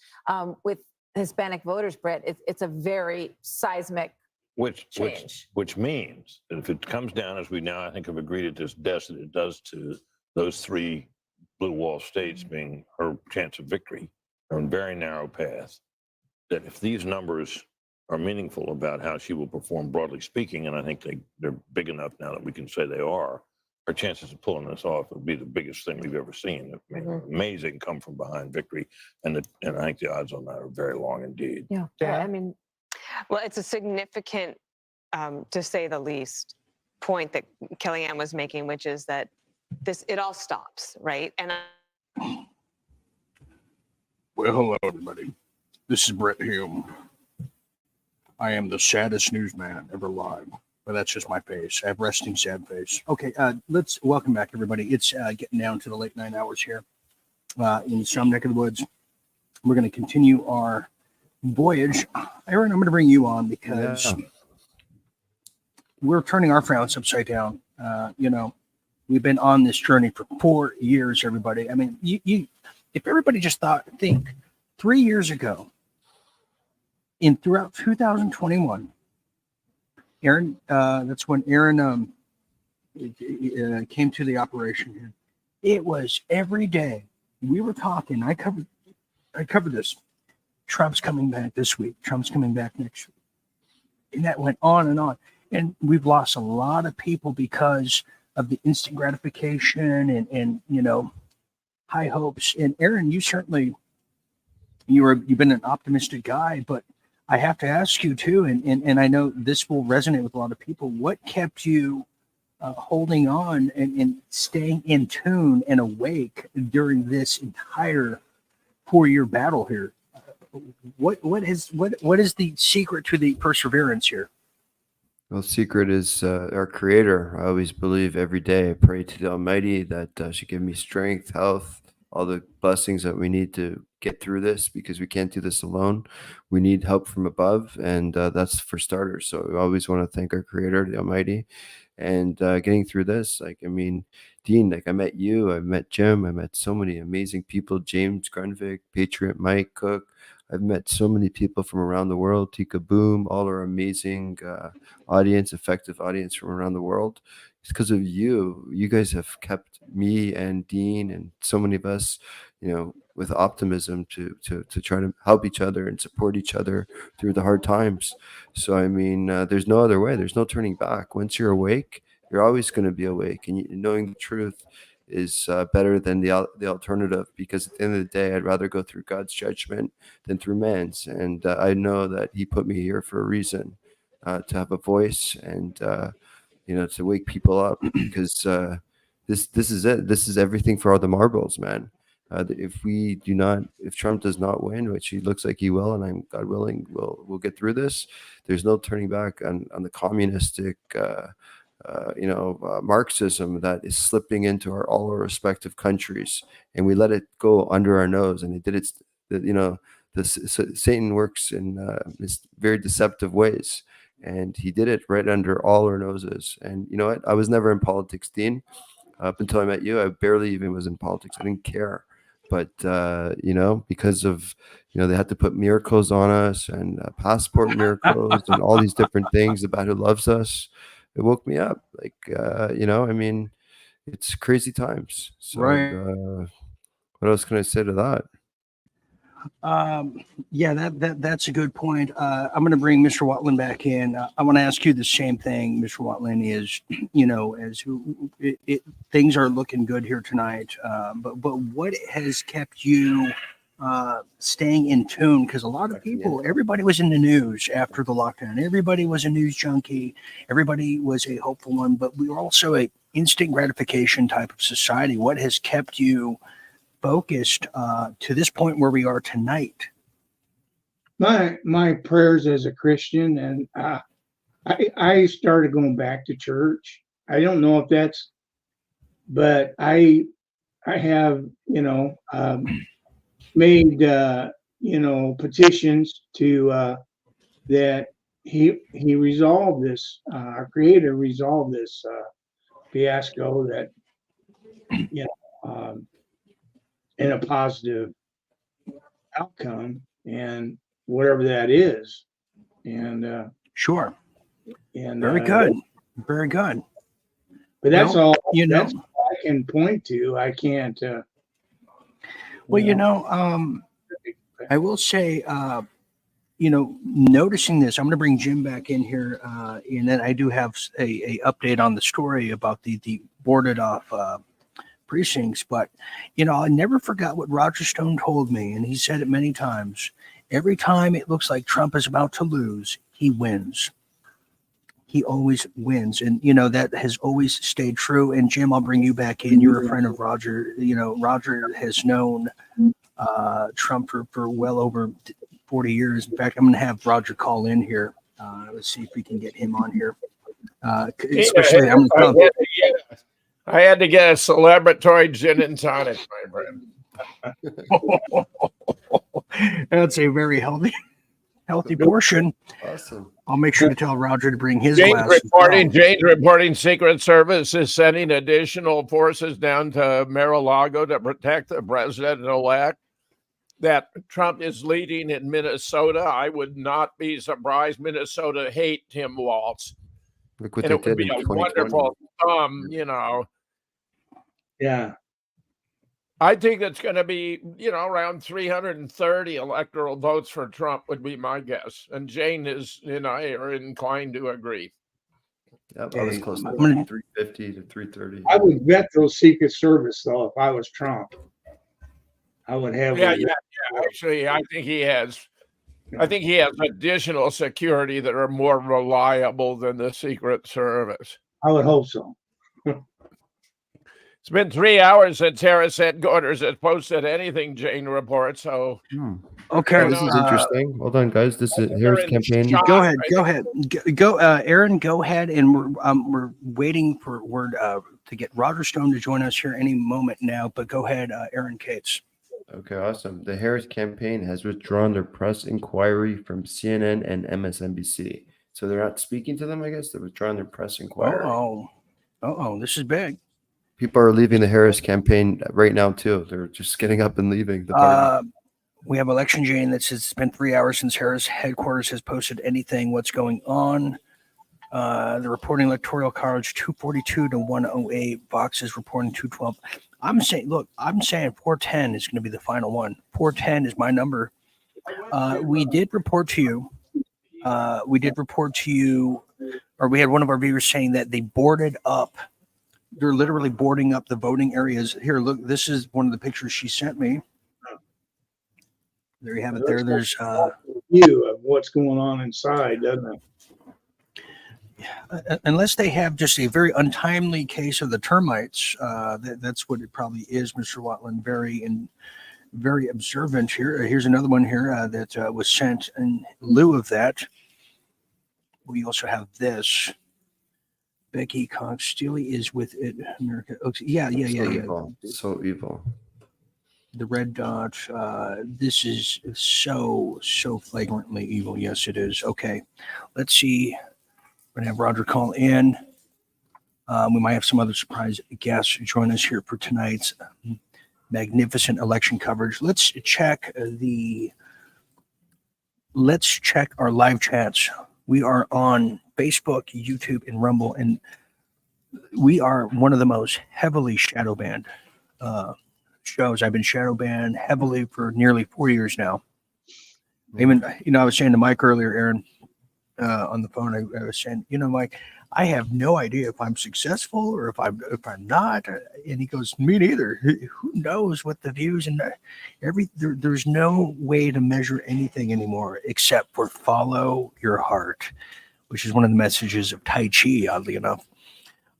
with Hispanic voters, Brett. It's a very seismic change. Which means that if it comes down, as we now I think have agreed at this desk that it does to those 3 blue wall states being her chance of victory, are on a very narrow path, that if these numbers are meaningful about how she will perform broadly speaking, and I think they're big enough now that we can say they are, her chances of pulling this off would be the biggest thing we've ever seen. I mean, amazing come from behind victory, and I think the odds on that are very long indeed. Yeah, I mean, well, it's a significant, to say the least, point that Kellyanne was making, which is that it all stops, right? And Well, hello, everybody. This is Brett Hume. I am the saddest newsman ever alive, but that's just my face. I have resting sad face. Okay, let's welcome back, everybody. It's getting down to the late 9 hours here in some neck of the woods. We're going to continue our voyage. Aaron, I'm going to bring you on because we're turning our frowns upside down. We've been on this journey for 4 years, everybody. I mean, if everybody just think 3 years ago, throughout 2021, Aaron, that's when Aaron came to the operation. It was every day we were talking. I covered this. Trump's coming back this week. Trump's coming back next week, and that went on and on. And we've lost a lot of people because of the instant gratification and high hopes. And Aaron, you certainly you've been an optimistic guy, but I have to ask you too, and I know this will resonate with a lot of people. What kept you holding on and staying in tune and awake during this entire 4-year battle here? What is the secret to the perseverance here? Well, secret is our Creator. I always believe every day I pray to the Almighty that she give me strength, health, all the blessings that we need to get through this, because we can't do this alone. We need help from above, and that's for starters. So we always want to thank our Creator, the Almighty, and getting through this. Dean, I met you, I met Jim, I met so many amazing people, James Grunvik, Patriot Mike Cook. I've met so many people from around the world, Tika Boom, all our amazing audience, effective audience from around the world. It's because of you. You guys have kept me and Dean and so many of us, with optimism to try to help each other and support each other through the hard times. So, there's no other way. There's no turning back. Once you're awake, you're always going to be awake. And knowing the truth is better than the alternative, because at the end of the day, I'd rather go through God's judgment than through man's. And I know that he put me here for a reason, to have a voice and to wake people up, because this is it. This is everything for all the marbles, man. If Trump does not win, which he looks like he will, and I'm God willing, we'll get through this. There's no turning back on the communistic, Marxism that is slipping into all our respective countries, and we let it go under our nose. And it did it. Satan works in very deceptive ways, and he did it right under all our noses. And you know what? I was never in politics, Dean. Up until I met you, I barely even was in politics. I didn't care. But because of they had to put miracles on us, and passport miracles and all these different things about who loves us, it woke me up. It's crazy times. So Right. what else can I say to that? Yeah, that's a good point. I'm going to bring Mr. Watland back in. I want to ask you the same thing, Mr. Watland. Is things are looking good here tonight, but what has kept you staying in tune? Because a lot of people, everybody was in the news after the lockdown. Everybody was a news junkie. Everybody was a hopeful one, but we were also a instant gratification type of society. What has kept you focused to this point where we are tonight? My prayers as a Christian, and I started going back to church. I don't know if that's, but I have made petitions to that he resolved this. Our Creator resolved this fiasco, that in a positive outcome, and whatever that is. And sure. And very good. Very good. But that's all that's all I can point to. I can't I will say noticing this, I'm going to bring Jim back in here, and then I do have a update on the story about the boarded off precincts. But I never forgot what Roger Stone told me, and he said it many times. Every time it looks like Trump is about to lose, he wins. He always wins, and that has always stayed true. And Jim, I'll bring you back in. You're a friend of Roger. Roger has known Trump for well over 40 years. In fact, I'm going to have Roger call in here. Let's see if we can get him on here. Especially, I had to get a celebratory gin and tonic, my friend. That's a very healthy portion. Awesome. I'll make sure to tell Roger to bring his Jane's glass. reporting Secret Service is sending additional forces down to Mar-a-Lago to protect the president-elect. That Trump is leading in Minnesota. I would not be surprised. Minnesota hate Tim Walz. Look what And they it would did be in a 2020. wonderful Yeah. I think it's going to be, around 330 electoral votes for Trump would be my guess. And Jane and I are inclined to agree. Yep, I was close to 350 to 330. I would vet those Secret Service, though, if I was Trump. I would have. Yeah. Actually, I think he has additional security that are more reliable than the Secret Service. I would hope so. It's been 3 hours since Harris headquarters has posted anything, Jane reports. So, okay, this is interesting. Hold on, guys. This is Harris campaign. Go ahead. Go, Aaron. Go ahead, and we're waiting for word to get Roger Stone to join us here any moment now. But go ahead, Aaron Cates. Okay, awesome. The Harris campaign has withdrawn their press inquiry from CNN and MSNBC. So they're not speaking to them, I guess. They're withdrawing their press inquiry. This is big. People are leaving the Harris campaign right now, too. They're just getting up and leaving the party. We have Election Jane that says it's been 3 hours since Harris headquarters has posted anything. What's going on? The reporting electoral college 242 to 108. Vox is reporting 212. I'm saying 410 is going to be the final one. 410 is my number. We did report to you. Or we had one of our viewers saying that they boarded up. They're literally boarding up the voting areas. Here, look, this is one of the pictures she sent me. There you have it there. There's view of what's going on inside, doesn't it? unless they have just a very untimely case of the termites, that's what it probably is, Mr. Watland. Very observant here. Here's another one here that was sent in lieu of that. We also have this. Becky Cox Steele is with it. America. Okay. Yeah. So evil. The red dot. This is so flagrantly evil. Yes, it is. Okay. Let's see. We're gonna have Roger call in. We might have some other surprise guests join us here for tonight's magnificent election coverage. Let's check our live chats. We are on Facebook, YouTube, and Rumble, and we are one of the most heavily shadow banned shows. I've been shadow banned heavily for nearly 4 years now. Even, I was saying to Mike earlier, Aaron, on the phone, I was saying, Mike, I have no idea if I'm successful or if I'm not. And he goes, me neither. Who knows what the views and there's no way to measure anything anymore except for follow your heart, which is one of the messages of Tai Chi, oddly enough.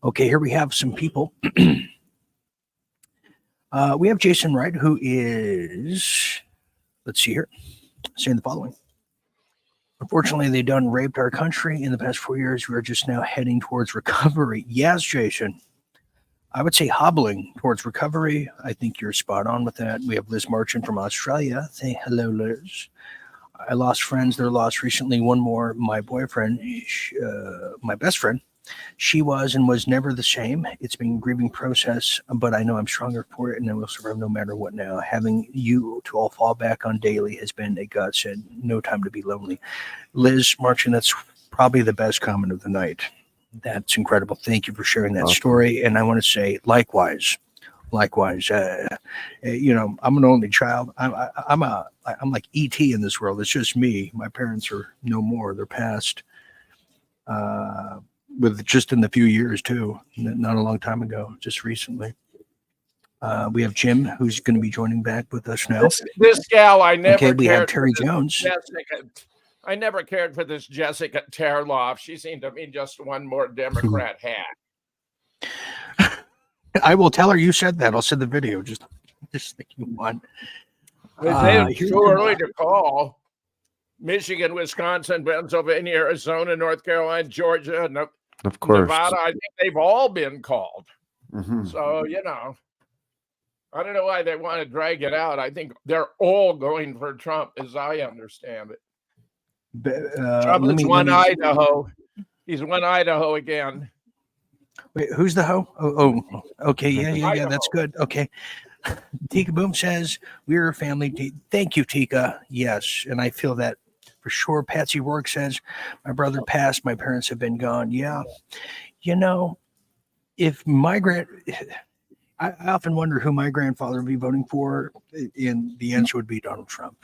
Okay, here we have some people. We have Jason Wright, who is, let's see here, saying the following. Unfortunately, they done raped our country in the past 4 years. We are just now heading towards recovery. Yes, Jason. I would say hobbling towards recovery. I think you're spot on with that. We have Liz Marchant from Australia. Say hello, Liz. I lost friends. They're lost recently. One more. My boyfriend, my best friend, she was and was never the same. It's been a grieving process, but I know I'm stronger for it, and I will survive no matter what now. Having you to all fall back on daily has been a godsend. No time to be lonely. Liz Marchant, that's probably the best comment of the night. That's incredible. Thank you for sharing that story. And I want to say likewise. I'm an only child. I'm like ET in this world. It's just me. My parents are no more. They're passed. With just in the few years too, not a long time ago, just recently. We have Jim, who's going to be joining back with us now. This gal, I never. Okay, we have cared Terry for this Jones. Jessica. I never cared for this Jessica Terloff. She seemed to me just one more Democrat hack. I will tell her you said that. I'll send the video. Just thinking one. It's too early to call. Michigan, Wisconsin, Pennsylvania, Arizona, North Carolina, Georgia, of course, Nevada. I think they've all been called. Mm-hmm. So, I don't know why they want to drag it out. I think they're all going for Trump, as I understand it. Trump is one Idaho. He's one Idaho again. Wait, who's the hoe? Oh, okay. Yeah. That's good. Okay. Tika Boom says, we're a family. Thank you, Tika. Yes. And I feel that for sure. Patsy Rourke says, my brother passed. My parents have been gone. Yeah. If I often wonder who my grandfather would be voting for, and the answer would be Donald Trump.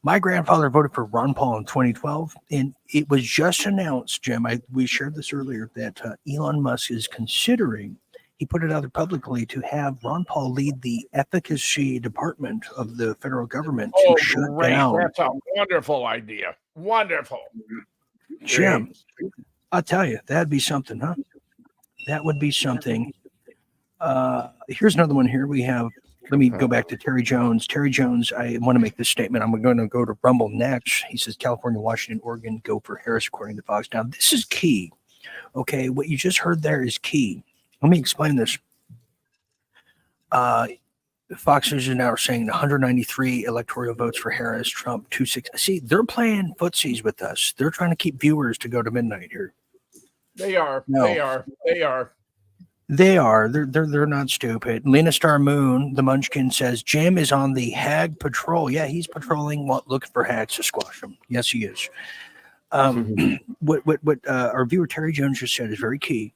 My grandfather voted for Ron Paul in 2012, and it was just announced, Jim, we shared this earlier, that Elon Musk is considering, he put it out there publicly, to have Ron Paul lead the efficacy department of the federal government to shut down. That's a wonderful idea. Wonderful. Jim, I'll tell you, that'd be something, huh? That would be something. Here's another one here. Let me go back to Terry Jones. Terry Jones, I want to make this statement. I'm going to go to Rumble next. He says, California, Washington, Oregon, go for Harris, according to Fox. Now, this is key. Okay, what you just heard there is key. Let me explain this. Fox News is now saying 193 electoral votes for Harris, Trump 260. See, they're playing footsies with us. They're trying to keep viewers to go to midnight here. They are. No. They are. They're not stupid. Lena Star Moon, the Munchkin, says Jim is on the Hag patrol. Yeah, he's patrolling, looking for hags to squash them. Yes, he is. What our viewer Terry Jones just said is very key.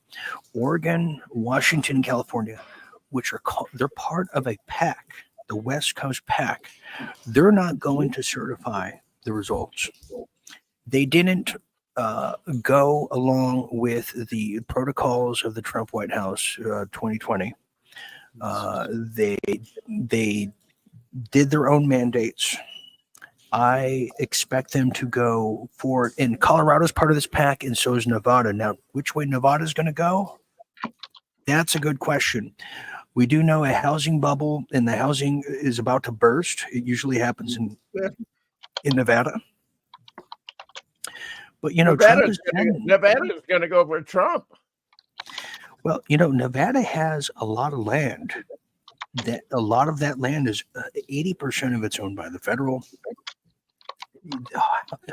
Oregon, Washington, and California, which are they're part of a PAC, the West Coast PAC. They're not going to certify the results. They didn't go along with the protocols of the Trump White House 2020. They did their own mandates, I expect them to go forward. And Colorado's part of this pack, and so is Nevada. Now, which way Nevada's going to go? That's a good question. We do know a housing bubble, and the housing is about to burst. It usually happens in Nevada. But, you know, Trump is Nevada's going to go for Trump. Well, you know, Nevada has a lot of land. That a lot of that land is 80% of it's owned by the federal.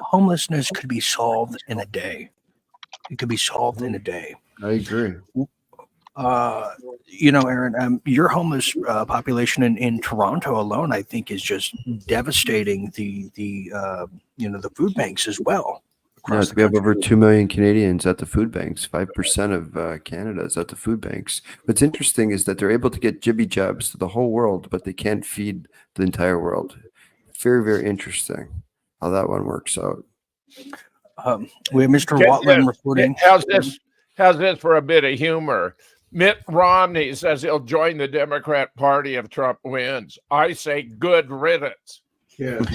Homelessness could be solved in a day. It could be solved in a day. I agree. You know, Aaron, your homeless population in Toronto alone, I think, is just devastating the you know, the food banks as well. Yes, we have over 2 million Canadians at the food banks. 5% of Canada is at the food banks. What's interesting is that they're able to get jibby jabs to the whole world, but they can't feed the entire world. Very, very interesting how that one works out. We have Mr. Watland reporting. How's this for a bit of humor? Mitt Romney says he'll join the Democrat Party if Trump wins. I say good riddance. Yes.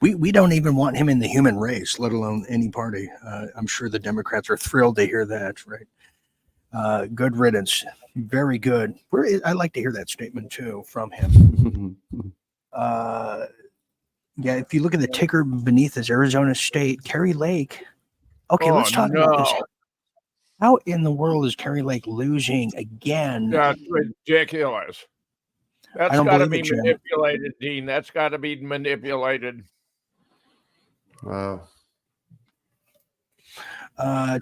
We don't even want him in the human race, let alone any party. I'm sure the Democrats are thrilled to hear that, right? Good riddance. Very good. I like to hear that statement, too, from him. Yeah, if you look at the ticker beneath this, Arizona State, Kerry Lake. Okay, let's talk about this. How in the world is Kerry Lake losing again? That's ridiculous. That's got to be manipulated, Dean. That's got to be manipulated. Wow.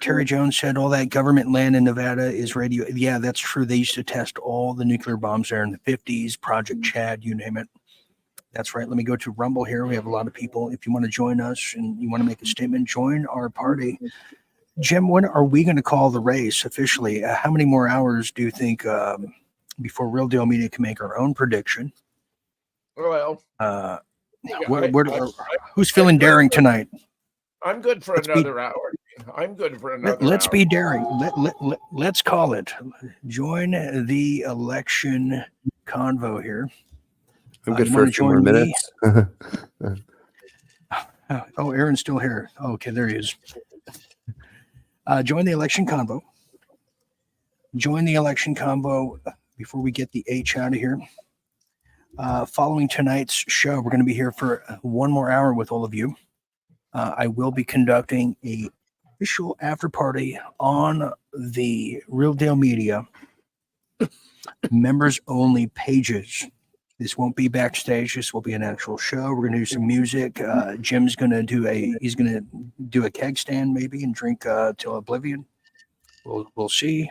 Terry Jones said all that government land in Nevada is radio. Yeah, that's true. They used to test all the nuclear bombs there in the 50s, Project Chad, you name it. That's right. Let me go to Rumble here. We have a lot of people. If you want to join us and you want to make a statement, join our party. Jim, when are we going to call the race officially? How many more hours do you think before Real Deal Media can make our own prediction? Well, who's feeling daring tonight? I'm good for another hour. I'm good for another Let's hour. be daring. Let's call it. Join the election convo here. I'm good for a few more minutes. Oh, Aaron's still here. Okay, there he is. Join the election convo. Join the election convo before we get the H out of here. Following tonight's show, we're going to be here for one more hour with all of you. I will be conducting a official after party on the Real Deal Media members only pages. This won't be backstage. This will be an actual show. We're going to do some music. Jim's going to do a keg stand maybe and drink till oblivion. We'll see.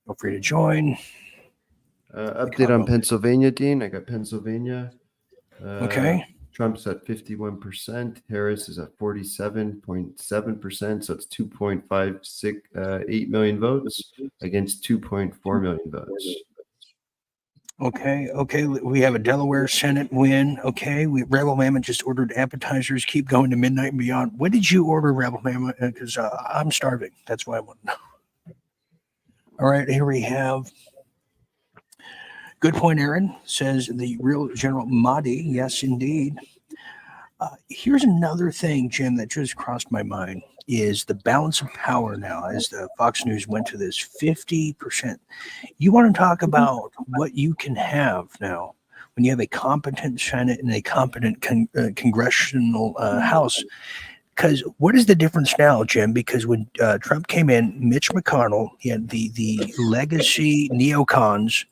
Feel free to join. Update on Pennsylvania, Dean. I got Pennsylvania. Okay. Trump's at 51%. Harris is at 47.7%. So it's 2.568 million votes against 2.4 million votes. Okay. We have a Delaware Senate win. Okay. Rebel Mama just ordered appetizers. Keep going to midnight and beyond. When did you order, Rebel Mama? Because I'm starving. That's why I want to know. All right. Here we have. Good point, Aaron, says the real General Mahdi. Yes, indeed. Here's another thing, Jim, that just crossed my mind is the balance of power now as the Fox News went to this 50%. You want to talk about what you can have now when you have a competent Senate and a competent congressional House. Because what is the difference now, Jim? Because when Trump came in, Mitch McConnell, he had the legacy neocons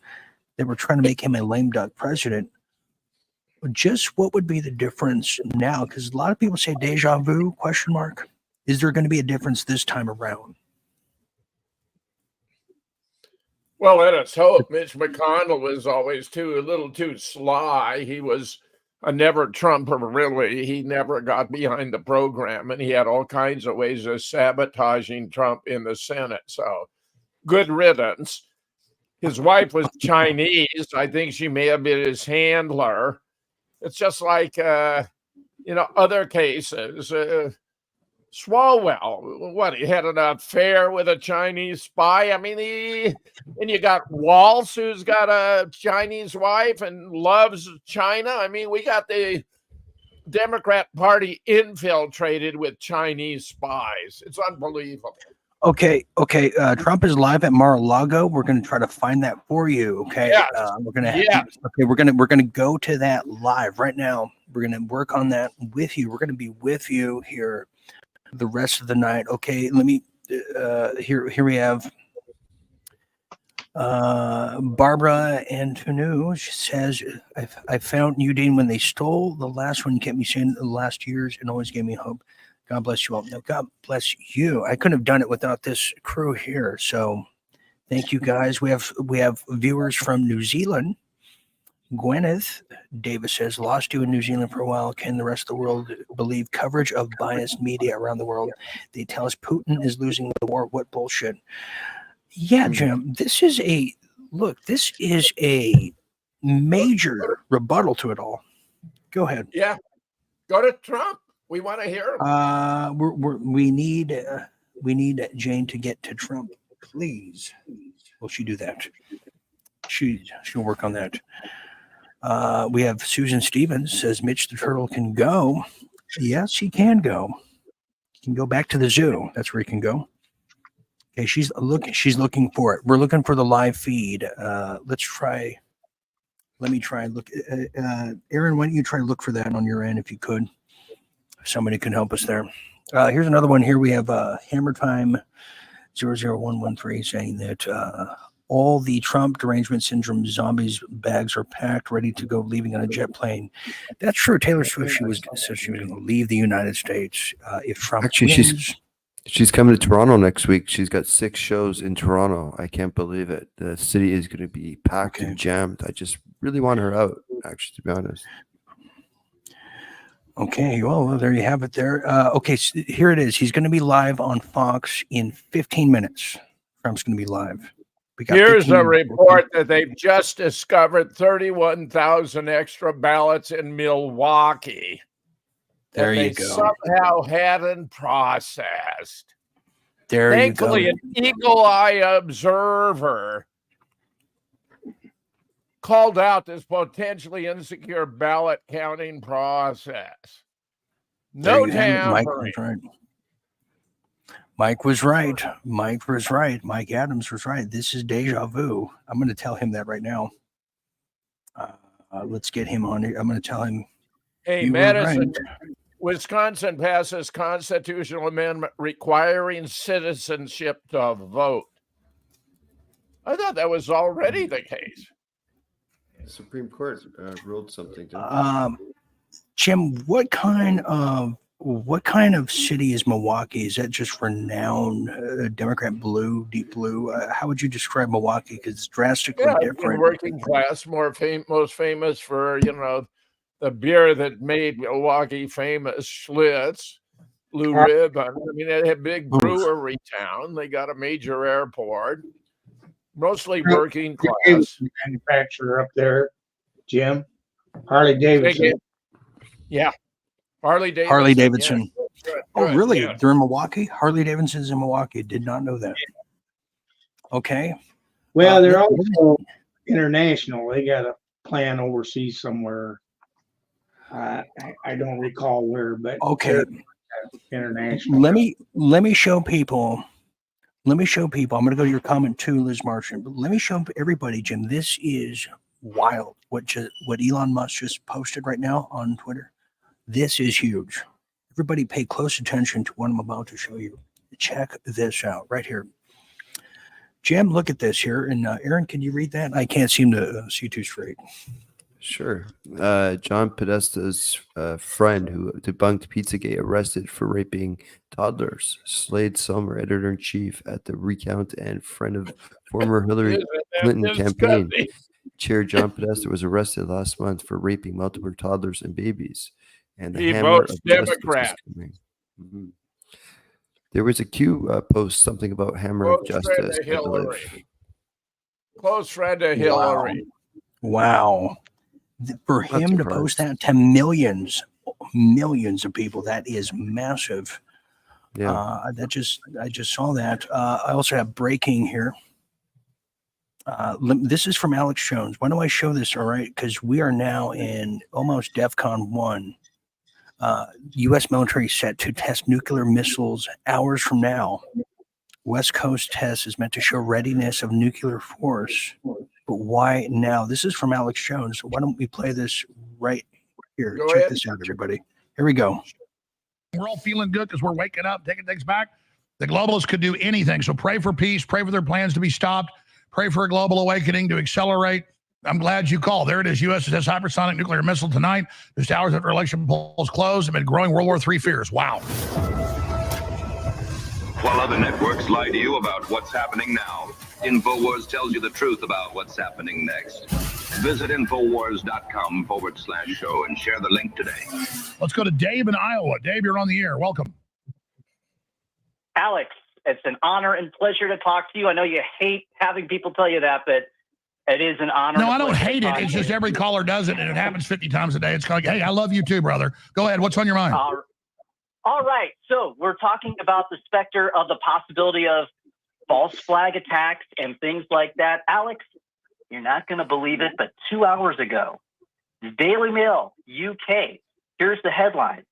that were trying to make him a lame duck president. Just what would be the difference now? Because a lot of people say deja vu, question mark. Is there going to be a difference this time around? Well, let us hope. Mitch McConnell was always a little too sly. He was a never Trumper, really. He never got behind the program, and he had all kinds of ways of sabotaging Trump in the Senate. So good riddance. His wife was Chinese. I think she may have been his handler. It's just like, other cases. Swalwell, what, he had an affair with a Chinese spy? I mean, and you got Waltz, who's got a Chinese wife and loves China. I mean, we got the Democrat Party infiltrated with Chinese spies. It's unbelievable. Okay. Trump is live at Mar-a-Lago. We're going to try to find that for you. Okay. Yes. We're going to. Yes. Okay. We're going to go to that live right now. We're going to work on that with you. We're going to be with you here the rest of the night. Okay. Let me. Here we have. Barbara Antonu says, I found you, Dean, when they stole the last one. You kept me sane the last years and always gave me hope. God bless you all. No, God bless you. I couldn't have done it without this crew here. So thank you guys. We have viewers from New Zealand. Gwyneth Davis says, lost you in New Zealand for a while. Can the rest of the world believe coverage of biased media around the world? They tell us Putin is losing the war. What bullshit. Yeah, Jim, this is a major rebuttal to it all. Go ahead. Yeah. Go to Trump. We want to hear him. We need Jane to get to Trump, please. Will she do that? She'll work on that. We have Susan Stevens says Mitch the Turtle can go. Yes, he can go. He can go back to the zoo. That's where he can go. Okay, she's looking for it. We're looking for the live feed. Let's try. Let me try and look. Aaron, why don't you try to look for that on your end if you could? If somebody can help us there. Here's another one. Here we have Hammer Time 00113 saying that all the Trump derangement syndrome zombies bags are packed, ready to go, leaving on a jet plane. That's true. Taylor Swift, she was going to leave the United States if Trump wins. She's coming to Toronto next week. She's got 6 shows in Toronto. I can't believe it. The city is going to be packed and jammed. I just really want her out, actually, to be honest. Okay, well, there you have it there. Okay, so here it is. He's going to be live on Fox in 15 minutes. Trump's going to be live. Here's a report that they've just discovered 31,000 extra ballots in Milwaukee. There that you they go. somehow hadn't processed. There Thankfully, you go. an eagle-eye observer called out this potentially insecure ballot counting process. No tampering. Mike was right. Mike Adams was right. This is deja vu. I'm going to tell him that right now. Let's get him on here. I'm going to tell him. Hey, Madison, Wisconsin passes constitutional amendment requiring citizenship to vote. I thought that was already the case. The Supreme Court ruled something. Jim, what kind of city is Milwaukee? Is that just renowned Democrat blue, deep blue? How would you describe Milwaukee? Because it's drastically different. Working class, most famous for the beer that made Milwaukee famous, Schlitz, Blue Ribbon. I mean, they had a big brewery town. They got a major airport. Mostly working class. Manufacturer up there, Jim. Harley Davidson. Yeah. Harley Davidson. Harley Davidson. Yeah. Oh, really? Yeah. They're in Milwaukee? Harley Davidson's in Milwaukee. Did not know that. Okay. Well, they're also international. They got a plan overseas somewhere. I don't recall where, but okay. International. Let me show people. I'm going to go to your comment too, Liz Martian. But let me show everybody, Jim. This is wild. What Elon Musk just posted right now on Twitter. This is huge. Everybody, pay close attention to what I'm about to show you. Check this out right here. Jim, look at this here. And Aaron, can you read that? I can't seem to see too straight. Sure. John Podesta's friend who debunked Pizzagate arrested for raping toddlers. Slade Summer, editor-in-chief at the Recount and friend of former Hillary Clinton campaign chair John Podesta was arrested last month for raping multiple toddlers and babies. And he votes Democrat. Mm-hmm. There was a Q post something about hammer of justice. Close friend of Hillary. Wow. For him to post that to millions of people, that is massive. Yeah. I just saw that. I also have breaking here. This is from Alex Jones. Why do I show this? All right, because we are now in almost DEFCON 1. U.S. military set to test nuclear missiles hours from now. West Coast test is meant to show readiness of nuclear force. But why now? This is from Alex Jones. Why don't we play this right here? Go Check ahead. this out, everybody. Here we go. We're all feeling good because we're waking up, taking things back. The globalists could do anything. So pray for peace, pray for their plans to be stopped, pray for a global awakening to accelerate. I'm glad you called. There it is. U.S. has hypersonic nuclear missile tonight, just hours after election polls closed amid growing World War III fears. Wow. While other networks lie to you about what's happening now, InfoWars tells you the truth about what's happening next. Visit Infowars.com/show and share the link today. Let's go to Dave in Iowa. Dave, you're on the air. Welcome. Alex, it's an honor and pleasure to talk to you. I know you hate having people tell you that, but it is an honor. No, I don't hate it. It's just every caller does it, and it happens 50 times a day. It's kind of like, hey, I love you too, brother. Go ahead. What's on your mind? All right. So we're talking about the specter of the possibility of false flag attacks and things like that. Alex, you're not going to believe it, but 2 hours ago, the Daily Mail, UK, here's the headline.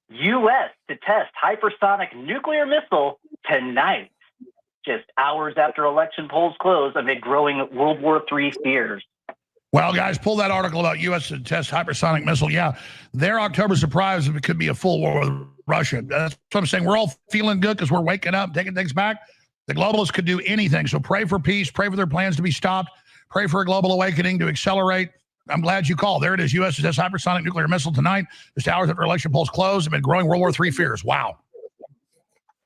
U.S. to test hypersonic nuclear missile tonight, just hours after election polls close amid growing World War III fears. Well, guys, pull that article about U.S. to test hypersonic missile. Yeah, their October surprise could be a full war with Russia. That's what I'm saying. We're all feeling good because we're waking up, taking things back. The globalists could do anything. So pray for peace, pray for their plans to be stopped, pray for a global awakening to accelerate. I'm glad you called. There it is. U.S. has hypersonic nuclear missile tonight, just hours after election polls closed amid growing World War III fears. Wow.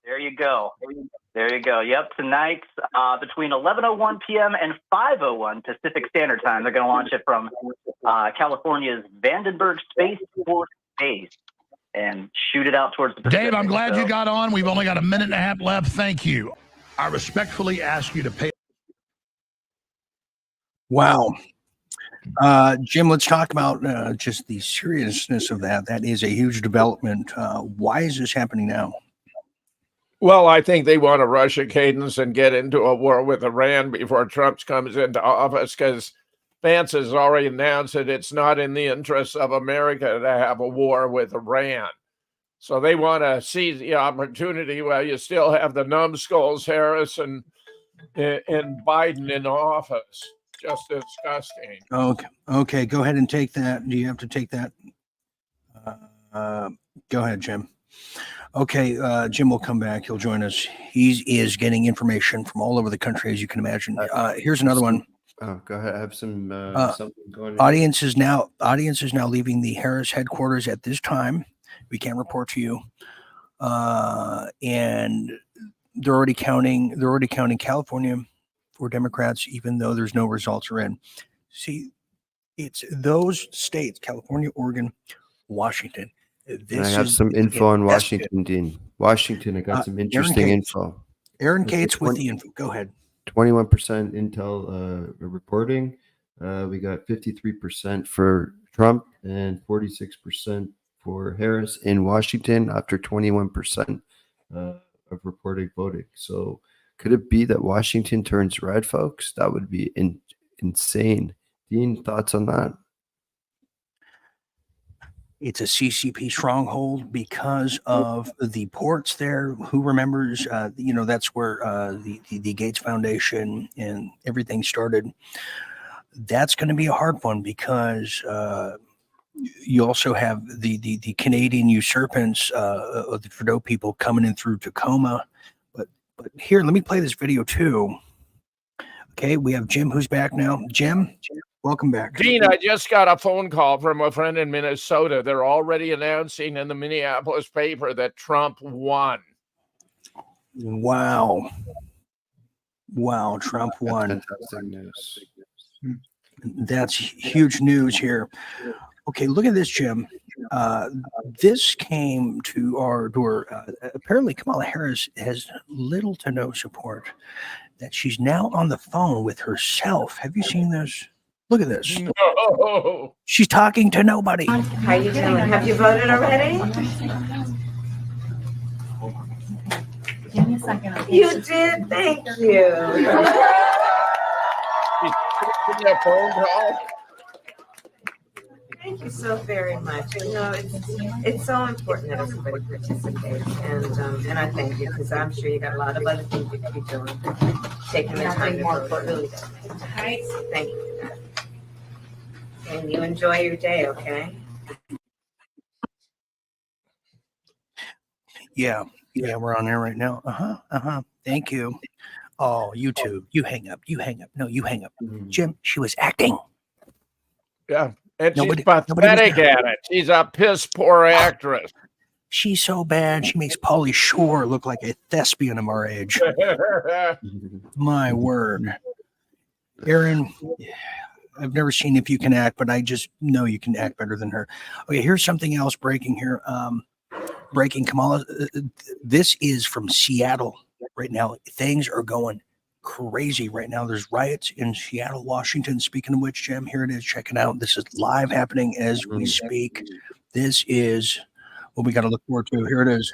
There you go. There you go. Yep, tonight between 11:01 p.m. and 5:01 Pacific Standard Time. They're going to launch it from California's Vandenberg Space Force Base and shoot it out towards the Pacific. Dave, I'm glad you got on. We've only got a minute and a half left. Thank you. I respectfully ask you to pay. Wow. Jim, let's talk about just the seriousness of that. That is a huge development. Why is this happening now? Well, I think they want to rush a cadence and get into a war with Iran before Trump comes into office, because Vance has already announced that it's not in the interests of America to have a war with Iran. So they want to seize the opportunity while you still have the numbskulls, Harris and Biden in office. Just disgusting. Okay. Go ahead and take that. Do you have to take that? Go ahead, Jim. Okay, Jim will come back. He'll join us. He is getting information from all over the country, as you can imagine. Here's another one. Oh, go ahead. I have some something going on. Audience is now leaving the Harris headquarters at this time. We can't report to you. And they're already counting California for Democrats, even though there's no results are in. See, it's those states, California, Oregon, Washington. I have some info on Washington, Dean. Washington, I got some interesting info. Aaron Cates with the info. Go ahead. 21% intel reporting. We got 53% for Trump and 46% for Harris in Washington after 21% of reported voting. So could it be that Washington turns red, folks? That would be insane. Dean, thoughts on that? It's a CCP stronghold because of the ports there. Who remembers? That's where the Gates Foundation and everything started. That's going to be a hard one because you also have the Canadian usurpants of the Trudeau people coming in through Tacoma. But here, let me play this video too. Okay, we have Jim who's back now. Jim, welcome back. Dean, I just got a phone call from a friend in Minnesota. They're already announcing in the Minneapolis paper that Trump won. Wow, Trump won. That's fantastic news. That's huge news here. Okay, look at this, Jim. This came to our door. Apparently, Kamala Harris has little to no support. That she's now on the phone with herself. Have you seen this? Look at this. No. She's talking to nobody. How are you doing? Have you voted already? You did. Thank you. A phone call. Thank you so very much. You know, it's so important that everybody participates, and I thank you because I'm sure you got a lot of other things you could be doing. Taking the time to vote really does. Right? Thank you. And you enjoy your day, okay? Yeah, we're on there right now. Thank you. Oh, YouTube, you hang up. You hang up. No, you hang up. Jim, she was acting. Yeah, and Nobody- she's nobody was pathetic there. at it. She's a piss poor actress. She's so bad. She makes Pauly Shore look like a thespian of our age. My word. Aaron, I've never seen If You Can Act, but I just know you can act better than her. Okay, here's something else breaking here. Breaking, Kamala. This is from Seattle right now. Things are going crazy right now. There's riots in Seattle, Washington. Speaking of which, Jim, here it is. Check it out. This is live happening as we speak. This is what we got to look forward to. Here it is.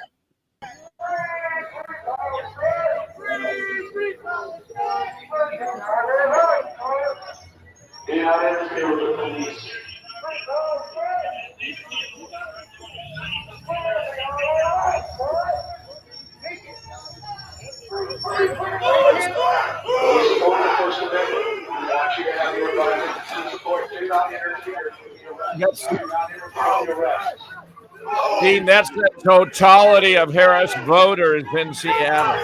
Dean, that's the totality of Harris voters in Seattle.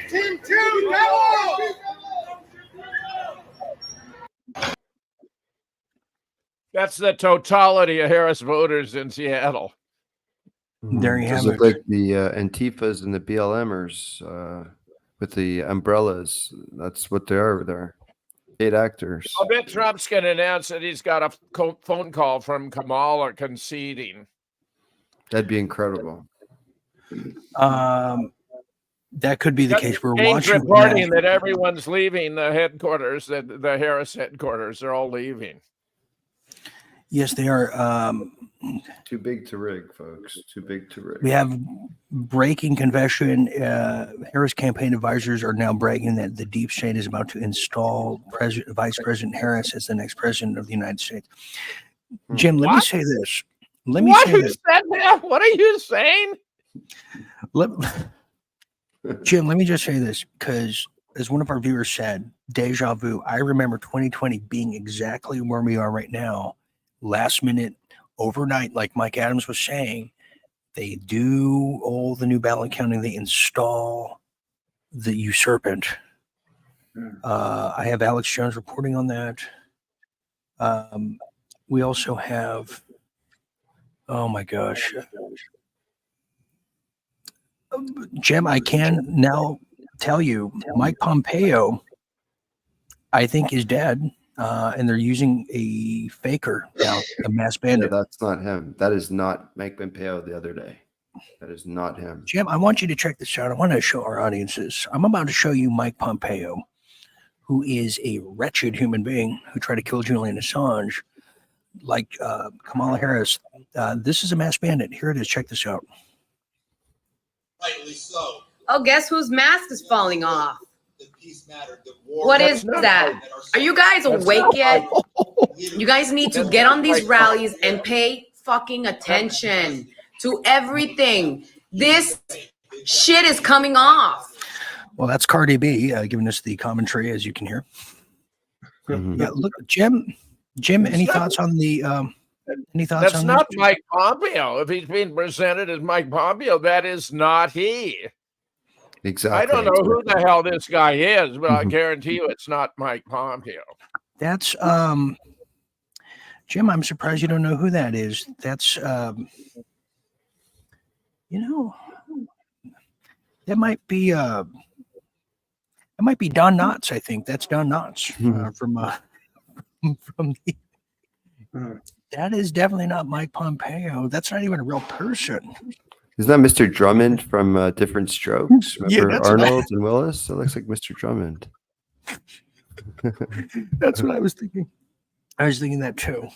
Team 2, go! That's the totality of Harris voters in Seattle. There you have Those it. look like the Antifas and the BLMers with the umbrellas. That's what they are there. 8 actors. I bet Trump's going to announce that he's got a phone call from Kamala conceding. That'd be incredible. That could be the case. We're watching reporting that everyone's leaving the headquarters, the Harris headquarters. They're all leaving. Yes, they are. Too big to rig, folks. Too big to rig. We have breaking confession. Harris campaign advisors are now bragging that the deep state is about to install Vice President Harris as the next president of the United States. Jim, let me say this. Let me say this. What are you saying? Jim, let me just say this, because as one of our viewers said, deja vu. I remember 2020 being exactly where we are right now. Last minute, overnight, like Mike Adams was saying, they do all the new ballot counting. They install the usurpant. I have Alex Jones reporting on that. We also have, oh my gosh. Jim, I can now tell you, Mike Pompeo, I think, is dead. And they're using a faker now, a mass bandit. Yeah, that's not him. That is not Mike Pompeo the other day. That is not him. Jim, I want you to check this out. I want to show our audiences. I'm about to show you Mike Pompeo, who is a wretched human being who tried to kill Julian Assange, like Kamala Harris. This is a mass bandit. Here it is. Check this out. Rightly so. Oh, guess whose mask is falling off? What is that? Are you guys awake yet? You guys need to get on these rallies and pay fucking attention to everything. This shit is coming off. Well, that's Cardi B giving us the commentary, as you can hear. Yeah, look, Jim, any thoughts on the any thoughts That's on not this? Mike Pompeo. If he's being presented as Mike Pompeo, that is not he. Exactly. I don't know who the hell this guy is, but I guarantee you it's not Mike Pompeo. That's Jim, I'm surprised you don't know who that is. That's that might be Don Knotts, I think. That's Don Knotts from the that is definitely not Mike Pompeo. That's not even a real person. Isn't that Mr. Drummond from Different Strokes? Yeah, Remember that's Arnold and Willis? That looks like Mr. Drummond. That's what I was thinking. I was thinking that too.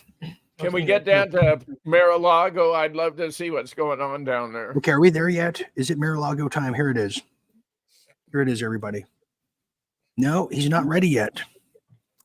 Can we get down to Mar-a-Lago? I'd love to see what's going on down there. Okay, are we there yet? Is it Mar-a-Lago time? Here it is. Here it is, everybody. No, he's not ready yet.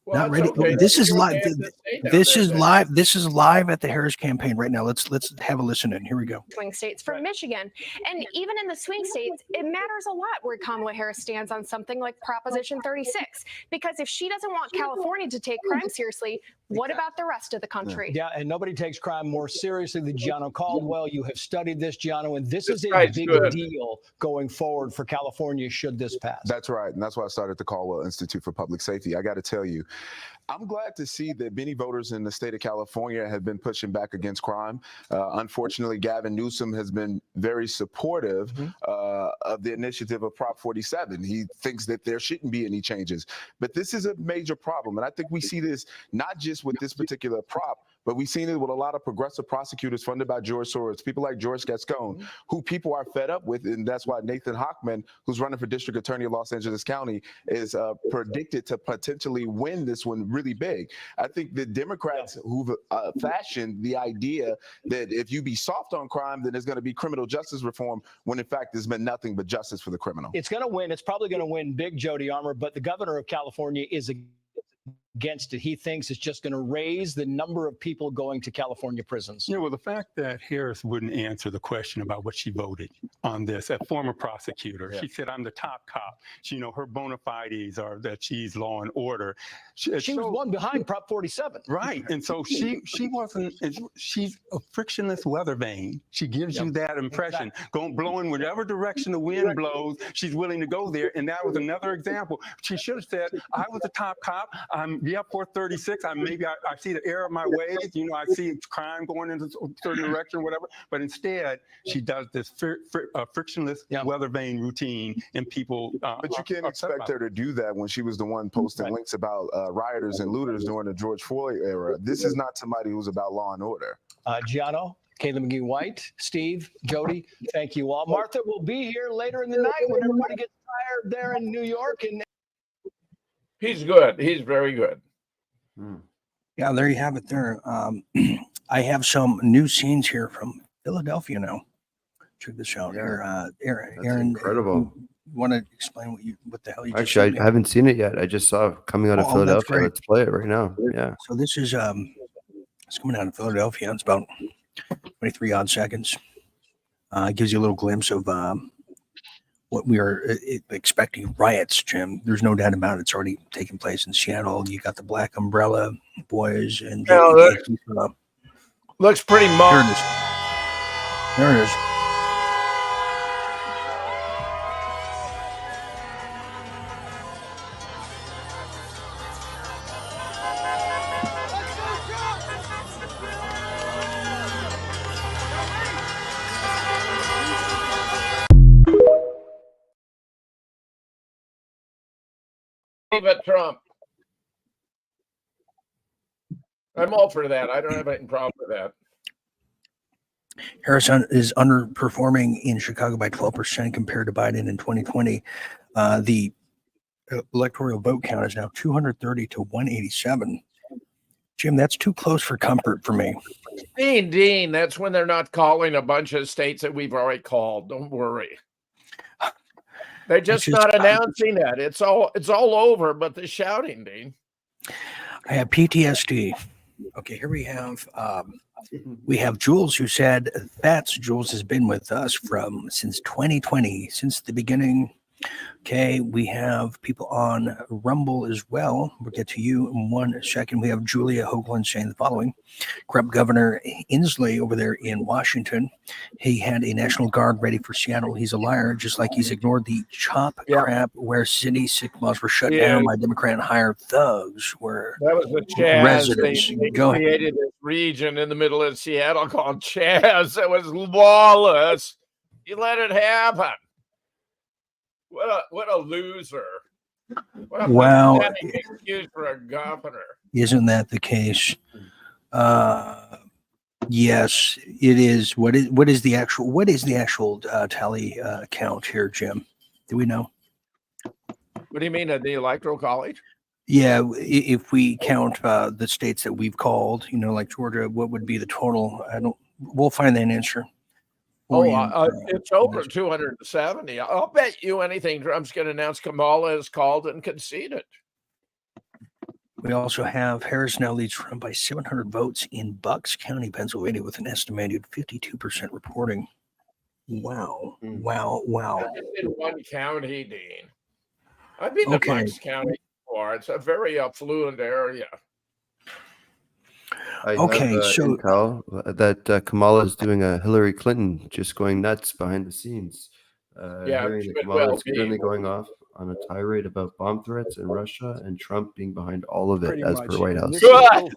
Well, Not ready. okay. This is You live. have to stay down This there is then. live. This is live at the Harris campaign right now. Let's have a listen in. Here we go. Swing states from Michigan. And even in the swing states, it matters a lot where Kamala Harris stands on something like Proposition 36. Because if she doesn't want California to take crime seriously, what about the rest of the country? Yeah, and nobody takes crime more seriously than Gianno Caldwell. You have studied this, Gianno, and this is a guy's big good. deal going forward for California should this pass. That's right. And that's why I started the Caldwell Institute for Public Safety. I got to tell you, I'm glad to see that many voters in the state of California have been pushing back against crime. Unfortunately, Gavin Newsom has been very supportive of the initiative of Prop 47. He thinks that there shouldn't be any changes. But this is a major problem. And I think we see this not just with this particular prop, but we've seen it with a lot of progressive prosecutors funded by George Soros, people like George Gascon, who people are fed up with. And that's why Nathan Hochman, who's running for district attorney of Los Angeles County, is predicted to potentially win this one really big. I think the Democrats who've fashioned the idea that if you be soft on crime, then there's going to be criminal justice reform, when in fact there's been nothing but justice for the criminal. It's going to win. It's probably going to win big, Jody Armour, but the governor of California is against it. He thinks it's just going to raise the number of people going to California prisons. Yeah, well, the fact that Harris wouldn't answer the question about what she voted on this, a former prosecutor, she said, I'm the top cop. She, her bona fides are that she's law and order. She was one behind Prop 47. Right. And so she wasn't, she's a frictionless weather vane. She gives you that impression. Blowing whatever direction the wind blows, she's willing to go there. And that was another example. She should have said, I was the top cop. I'm 436. I see the error of my ways. I see crime going into a certain direction or whatever. But instead, she does this frictionless weather vane routine, and people. But you can't expect her to do that when she was the one posting links about rioters and looters during the George Floyd era. This is not somebody who's about law and order. Gianno, Kayla McGee-White, Steve, Jody, thank you all. Martha will be here later in the night when everybody gets tired there in New York. And He's good. He's very good. Yeah, there you have it there. I have some new scenes here from Philadelphia now. Check this out. Aaron, incredible. You want to explain what the hell you just Actually, showed me? I haven't seen it yet. I just saw it coming out of Oh, that's Philadelphia. great. Let's play it right now. Yeah. So this is it's coming out of Philadelphia. It's about 23 odd seconds. It gives you a little glimpse of what we are expecting. Riots, Jim. There's no doubt about it. It's already taking place in Seattle. You got the Black Umbrella Boys and looks pretty There it is. There it is. But Trump. I'm all for that. I don't have any problem with that. Harris is underperforming in Chicago by 12% compared to Biden in 2020. The electoral vote count is now 230 to 187. Jim, that's too close for comfort for me. Dean, that's when they're not calling a bunch of states that we've already called. Don't worry. They're just not announcing that. It's all over, but the shouting, Dean. I have PTSD. Okay, here we have Jules, who said Jules has been with us since 2020, since the beginning. Okay, we have people on Rumble as well. We'll get to you in 1 second. We have Julia Hoagland saying the following. Corrupt Governor Inslee over there in Washington. He had a National Guard ready for Seattle. He's a liar, just like he's ignored the chop crap where city sick malls were shut down by Democrat hired thugs. Where that was the Chaz. Residents. They Go ahead. created this region in the middle of Seattle called Chaz. It was lawless. You let it happen. What a loser. What a pathetic excuse for a governor. Isn't that the case? Yes, it is. What is the actual tally count here, Jim? Do we know? What do you mean at the Electoral College? Yeah, if we count the states that we've called, you know, like Georgia, what would be the total? We'll find that answer. for you. It's over 270. I'll bet you anything Trump's going to announce Kamala is called and conceded. We also have Harris now leads Trump by 700 votes in Bucks County, Pennsylvania, with an estimated 52% reporting. Wow. Wow. That's in one county, Dean. I've been to Bucks County before. It's a very affluent area. I have intel that Kamala is doing a Hillary Clinton, just going nuts behind the scenes. Hearing that Kamala is currently going off on a tirade about bomb threats in Russia and Trump being behind all of it, as per White House. That's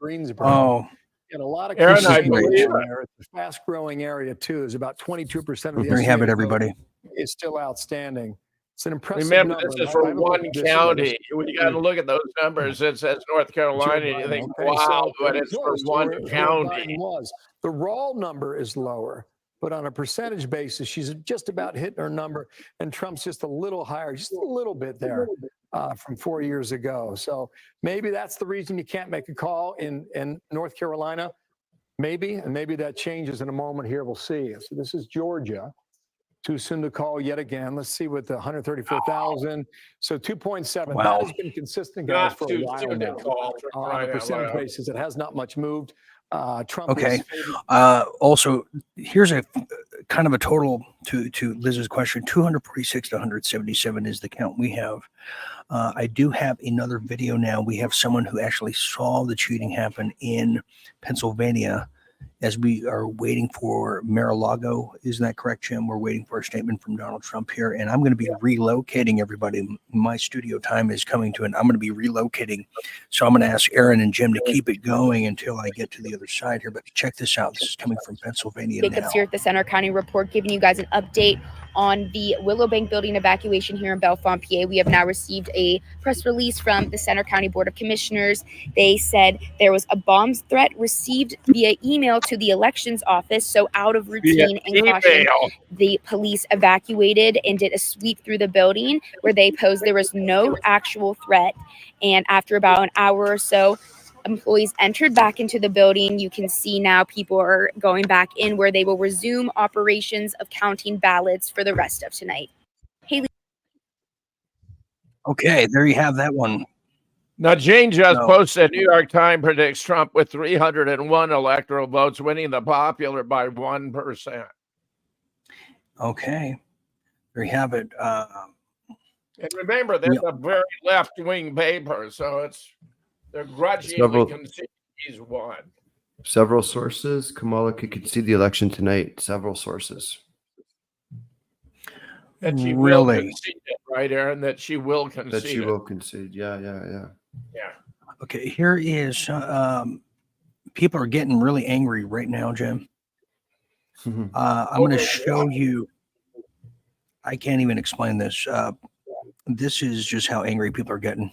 Greensboro. Oh. And a lot of Aaron, cases I believe down there. It's a fast-growing area too. There's about 22% of the There you have it, estimated everybody. vote is still outstanding. It's an impressive Remember, number. this is for one county. You got to look at those numbers. It says North Carolina, and you think, wow, but it's for one county. The raw number is lower, but on a percentage basis, she's just about hitting her number, and Trump's just a little higher, just a little bit there from 4 years ago. So maybe that's the reason you can't make a call in North Carolina. Maybe, and maybe that changes in a moment here. We'll see. So this is Georgia. Too soon to call yet again. Let's see what the 134,000. So 2.7. Wow. That has been consistent, guys, Not for a too while soon to now. call, On a percentage basis, it has not much moved. Trump Okay. is favored. Also, here's a kind of a total to Liz's question. 246 to 177 is the count we have. I do have another video now. We have someone who actually saw the cheating happen in Pennsylvania as we are waiting for Mar-a-Lago. Isn't that correct, Jim? We're waiting for a statement from Donald Trump here, and I'm going to be relocating everybody. My studio time is coming to an I'm going to be relocating. So I'm going to ask Aaron and Jim to keep it going until I get to the other side here. But check this out. This is coming from Pennsylvania now. Jacobs here at the Center County Report, giving you guys an update on the Willow Bank building evacuation here in Bellefonte, PA. We have now received a press release from the Center County Board of Commissioners. They said there was a bomb threat received via email to the elections office. So out of routine and caution, the police evacuated and did a sweep through the building where they posed there was no actual threat. And after about an hour or so, employees entered back into the building. You can see now people are going back in where they will resume operations of counting ballots for the rest of tonight. Haley. Okay, there you have that one. Now, Jane just posted, New York Times predicts Trump with 301 electoral votes, winning the popular by 1%. Okay, there you have it. And remember, that's a very left-wing paper, so they're grudgingly conceding he's won. Several sources. Kamala could concede the election tonight. Several sources. That she will concede it, right, Aaron? That she will concede That she will concede. Yeah. Yeah. Okay, here is people are getting really angry right now, Jim. I'm going to show you. I can't even explain this. This is just how angry people are getting.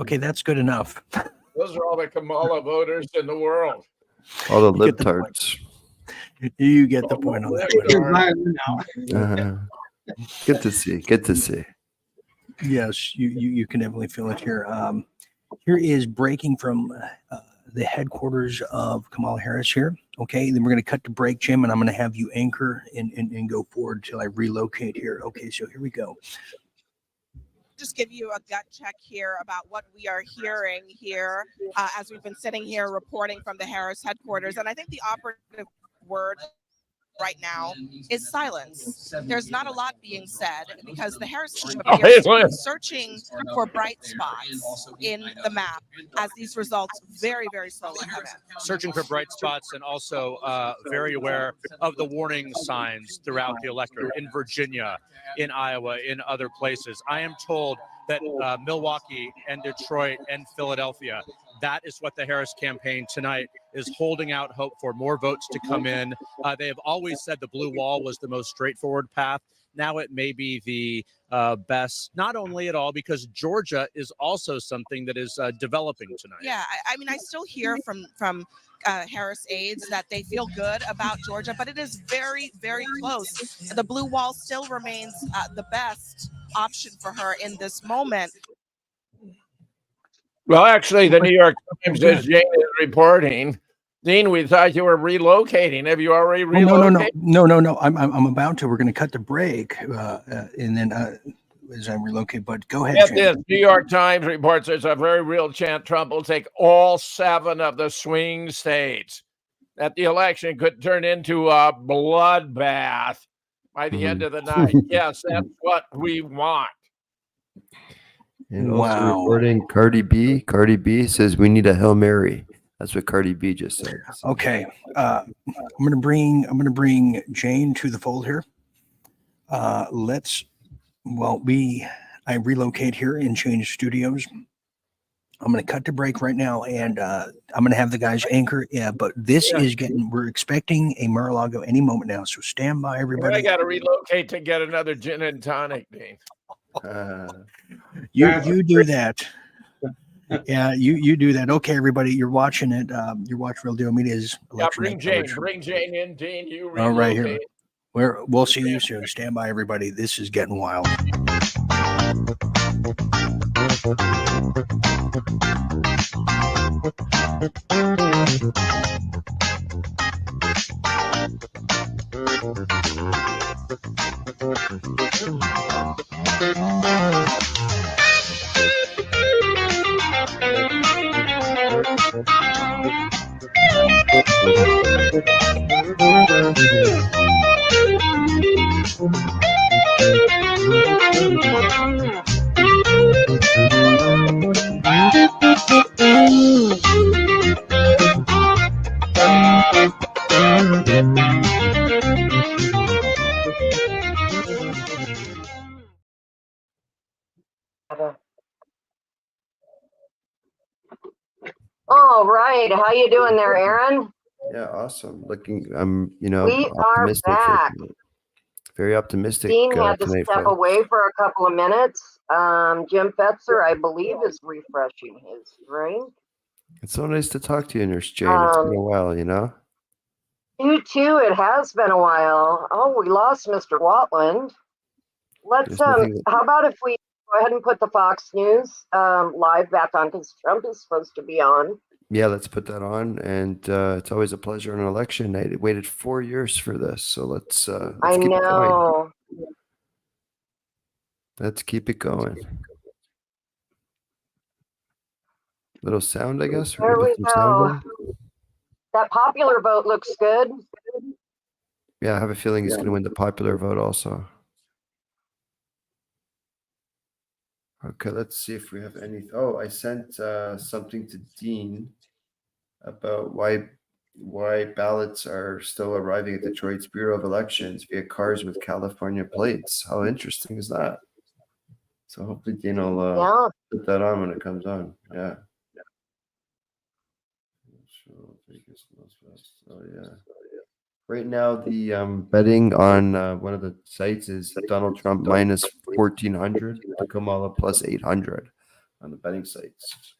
Okay, that's good enough. Those are all the Kamala voters in the world. All the libtards. You get the point on that. Good to see. Good to see. Yes, you can definitely feel it here. Here is breaking from the headquarters of Kamala Harris here. Okay, then we're going to cut to break, Jim, and I'm going to have you anchor and go forward till I relocate here. Okay, so here we go. Just give you a gut check here about what we are hearing here as we've been sitting here reporting from the Harris headquarters. And I think the operative word right now is silence. There's not a lot being said because the Harris team appears to be searching for bright spots in the map as these results very, very slowly come in. Searching for bright spots and also very aware of the warning signs throughout the electorate in Virginia, in Iowa, in other places. I am told that Milwaukee and Detroit and Philadelphia, that is what the Harris campaign tonight is holding out hope for, more votes to come in. They have always said the blue wall was the most straightforward path. Now it may be the best, not only at all, because Georgia is also something that is developing tonight. Yeah, I mean, I still hear from Harris aides that they feel good about Georgia, but it is very, very close. The blue wall still remains the best option for her in this moment. Well, actually, the New York Times, as Jane is reporting, Dean, we thought you were relocating. Have you already relocated? No. I'm about to. We're going to cut the break, and then as I relocate. But go ahead, Get Jim. this, New York Times reports there's a very real chance Trump will take all 7 of the swing states. That the election could turn into a bloodbath by the end of the night. Yes, that's what we want. And also reporting Cardi B. Cardi B says we need a Hail Mary. That's what Cardi B just said. Okay, I'm gonna bring Jane to the fold here. I relocate here and change studios. I'm gonna cut to break right now, and I'm gonna have the guys anchor. Yeah, but this is we're expecting a Mar-a-Lago any moment now, so stand by, everybody. I got to relocate to get another gin and tonic, Dean. You do that. Yeah, you do that. Okay, everybody, you're watching it. You're watching Real Deal Media's election. Bring Jane in, Dean. You relocate. All right, here. We'll see you soon. Stand by, everybody. This is getting wild. All right, how you doing there, Aaron? Yeah, awesome. I'm We are optimistic. back. Very optimistic. Dean had to tonight, step folks. away for a couple of minutes. Jim Fetzer, I believe, is refreshing his screen. It's so nice to talk to you, Nurse Jane. It's been a while, you know. You too. It has been a while. Oh, we lost Mr. Watland. Let's. How about if we go ahead and put the Fox News live back on, because Trump is supposed to be on. Yeah, let's put that on. And it's always a pleasure on an election night. It waited 4 years for this, so let's I keep it going. know. Let's keep it going. Little sound, I guess. There we Some go. sound. That popular vote looks good. Yeah, I have a feeling he's going to win the popular vote also. Okay, let's see if we have any. Oh, I sent something to Dean about why ballots are still arriving at Detroit's Bureau of Elections via cars with California plates. How interesting is that? So hopefully Dean will put that on when it comes on. Yeah. Oh yeah. Right now, the betting on one of the sites is Donald Trump minus 1,400 to Kamala plus 800 on the betting sites.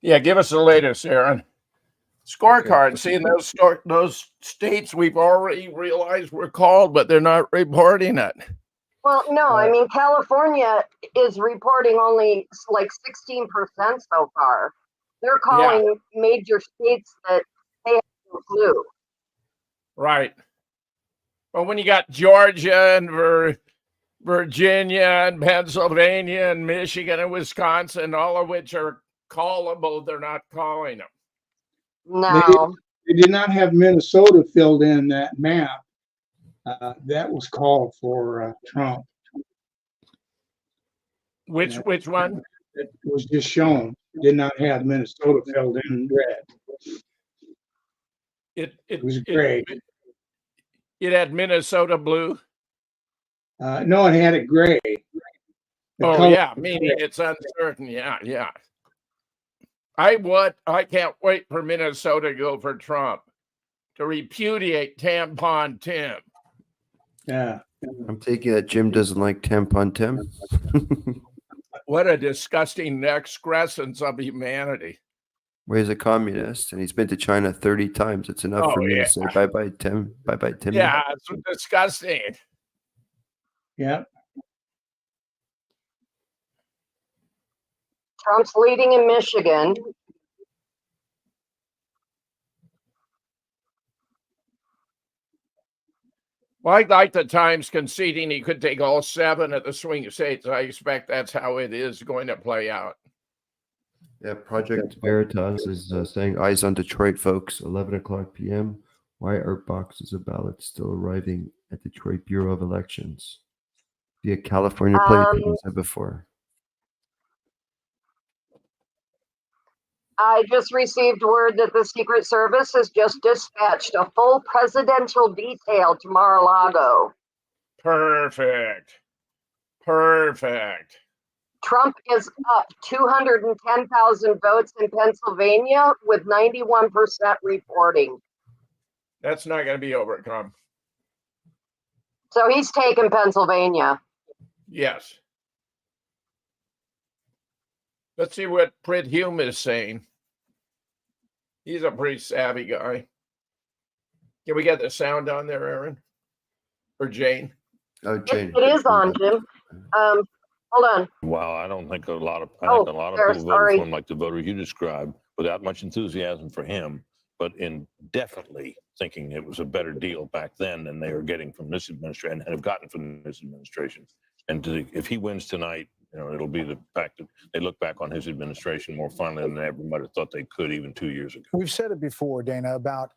Yeah, give us the latest, Aaron. Scorecard. See, those states we've already realized were called, but they're not reporting it. Well, no, I mean, California is reporting only like 16% so far. They're calling major states that they have the flu. Right. Well, when you got Georgia and Virginia and Pennsylvania and Michigan and Wisconsin, all of which are callable, they're not calling them. No. They did not have Minnesota filled in that map. That was called for Trump. Which one? It was just shown. Did not have Minnesota filled in red. It was gray. It had Minnesota blue. No, it had it gray. Oh yeah, meaning it's uncertain. Yeah. I can't wait for Minnesota to go for Trump to repudiate Tampon Tim. Yeah. I'm taking that Jim doesn't like tampon Tim. What a disgusting excrescence of humanity. Well, he's a communist and he's been to China 30 times. It's enough for me to say bye-bye, Tim. Bye-bye, Tim. Yeah, it's disgusting. Yeah. Trump's leading in Michigan. Well, I like the Times conceding he could take all 7 of the swing states. I expect that's how it is going to play out. Yeah, Project Veritas is saying eyes on Detroit, folks. 11 o'clock p.m. Why are boxes of ballots still arriving at Detroit Bureau of Elections? Via California plate, as I said before. I just received word that the Secret Service has just dispatched a full presidential detail to Mar-a-Lago. Perfect. Trump is up 210,000 votes in Pennsylvania with 91% reporting. That's not going to be overcome. So he's taken Pennsylvania. Yes. Let's see what Pritt Hume is saying. He's a pretty savvy guy. Can we get the sound on there, Aaron? Or Jane? Oh, Jane. It is on, Jim. Hold on. Wow, I don't think a lot of Oh, people there, voted sorry. for him like the voter you described, without much enthusiasm for him, but in definitely thinking it was a better deal back then than they were getting from this administration and have gotten from this administration. And if he wins tonight, it'll be the fact that they look back on his administration more fondly than they ever might have thought they could even 2 years ago. We've said it before, Dana, about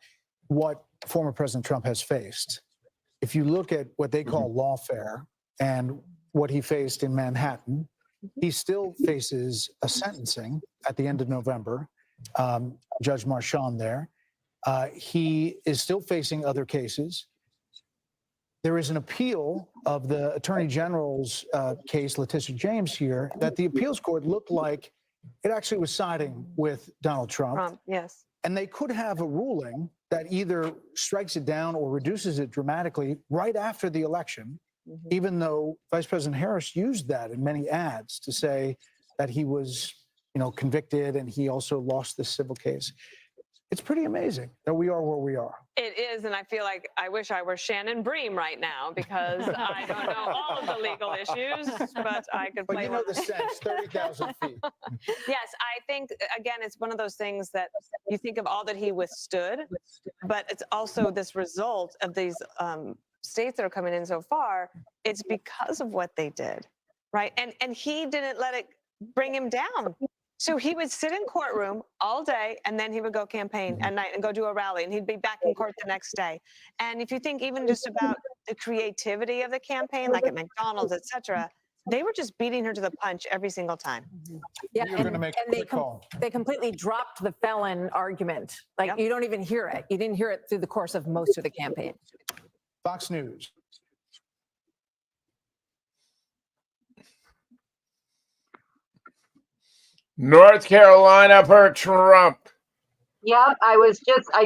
what former President Trump has faced. If you look at what they call lawfare and what he faced in Manhattan, he still faces a sentencing at the end of November. Judge Marchand there. He is still facing other cases. There is an appeal of the Attorney General's case, Letitia James here, that the appeals court looked like it actually was siding with Donald Trump. Yes. And they could have a ruling that either strikes it down or reduces it dramatically right after the election, even though Vice President Harris used that in many ads to say that he was, convicted and he also lost this civil case. It's pretty amazing that we are where we are. It is, and I feel like I wish I were Shannon Bream right now because I don't know all of the legal issues, but I could play. But you know the sense, 30,000 feet. Yes, I think, again, it's one of those things that you think of all that he withstood, but it's also this result of these states that are coming in so far. It's because of what they did, right? And he didn't let it bring him down. So he would sit in courtroom all day, and then he would go campaign at night and go do a rally, and he'd be back in court the next day. And if you think even just about the creativity of the campaign, like at McDonald's, et cetera, they were just beating her to the punch every single time. Yeah, You're gonna make a quick call. they completely dropped the felon argument. Like, you don't even hear it. You didn't hear it through the course of most of the campaign. Fox News. North Carolina for Trump. Yep, I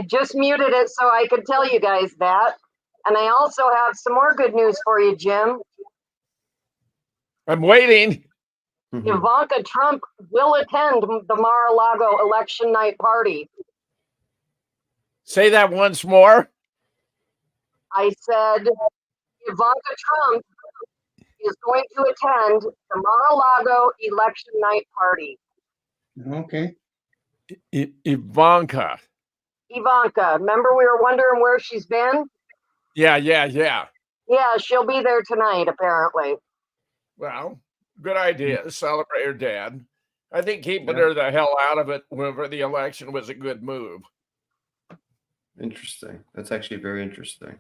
just muted it so I could tell you guys that. And I also have some more good news for you, Jim. I'm waiting. Ivanka Trump will attend the Mar-a-Lago election night party. Say that once more. I said Ivanka Trump is going to attend the Mar-a-Lago election night party. Okay. Ivanka. Remember we were wondering where she's been? Yeah. Yeah, she'll be there tonight, apparently. Well, good idea. Celebrate her dad. I think keeping her the hell out of it whenever the election was a good move. Interesting. That's actually very interesting.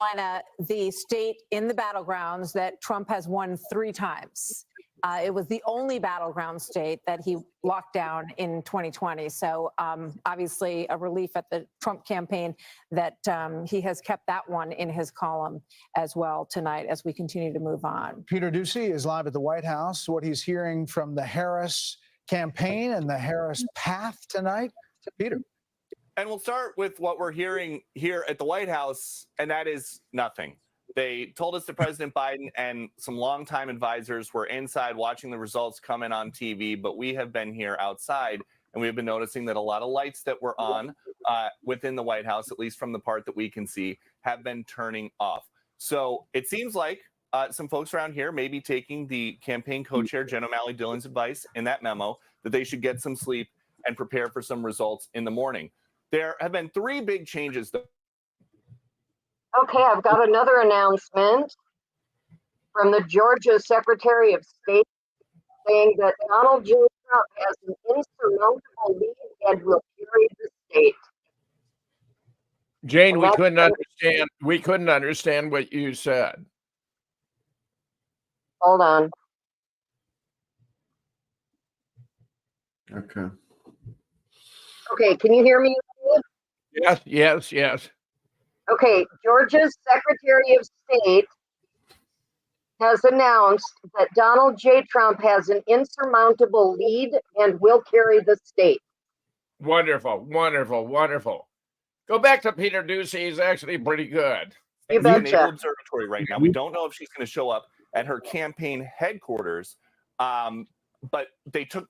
Carolina, the state in the battlegrounds that Trump has won 3 times. It was the only battleground state that he locked down in 2020. So obviously a relief at the Trump campaign that he has kept that one in his column as well tonight as we continue to move on. Peter Ducey is live at the White House. What he's hearing from the Harris campaign and the Harris path tonight. Peter. And we'll start with what we're hearing here at the White House, and that is nothing. They told us that President Biden and some longtime advisors were inside watching the results come in on TV, but we have been here outside, and we've been noticing that a lot of lights that were on within the White House, at least from the part that we can see, have been turning off. So it seems like some folks around here may be taking the campaign co-chair, Jen O'Malley Dillon's advice in that memo that they should get some sleep and prepare for some results in the morning. There have been 3 big changes, though. Okay, I've got another announcement from the Georgia Secretary of State saying that Donald J. Trump has an insurmountable lead and will carry the state. Jane, we couldn't understand. We couldn't understand what you said. Hold on. Okay. Okay, can you hear me? Yes, yes, yes. Okay, Georgia's Secretary of State has announced that Donald J. Trump has an insurmountable lead and will carry the state. Wonderful, wonderful, wonderful. Go back to Peter Ducey. He's actually pretty good. You She's in betcha. Naval Observatory right now. We don't know if she's going to show up at her campaign headquarters, but they took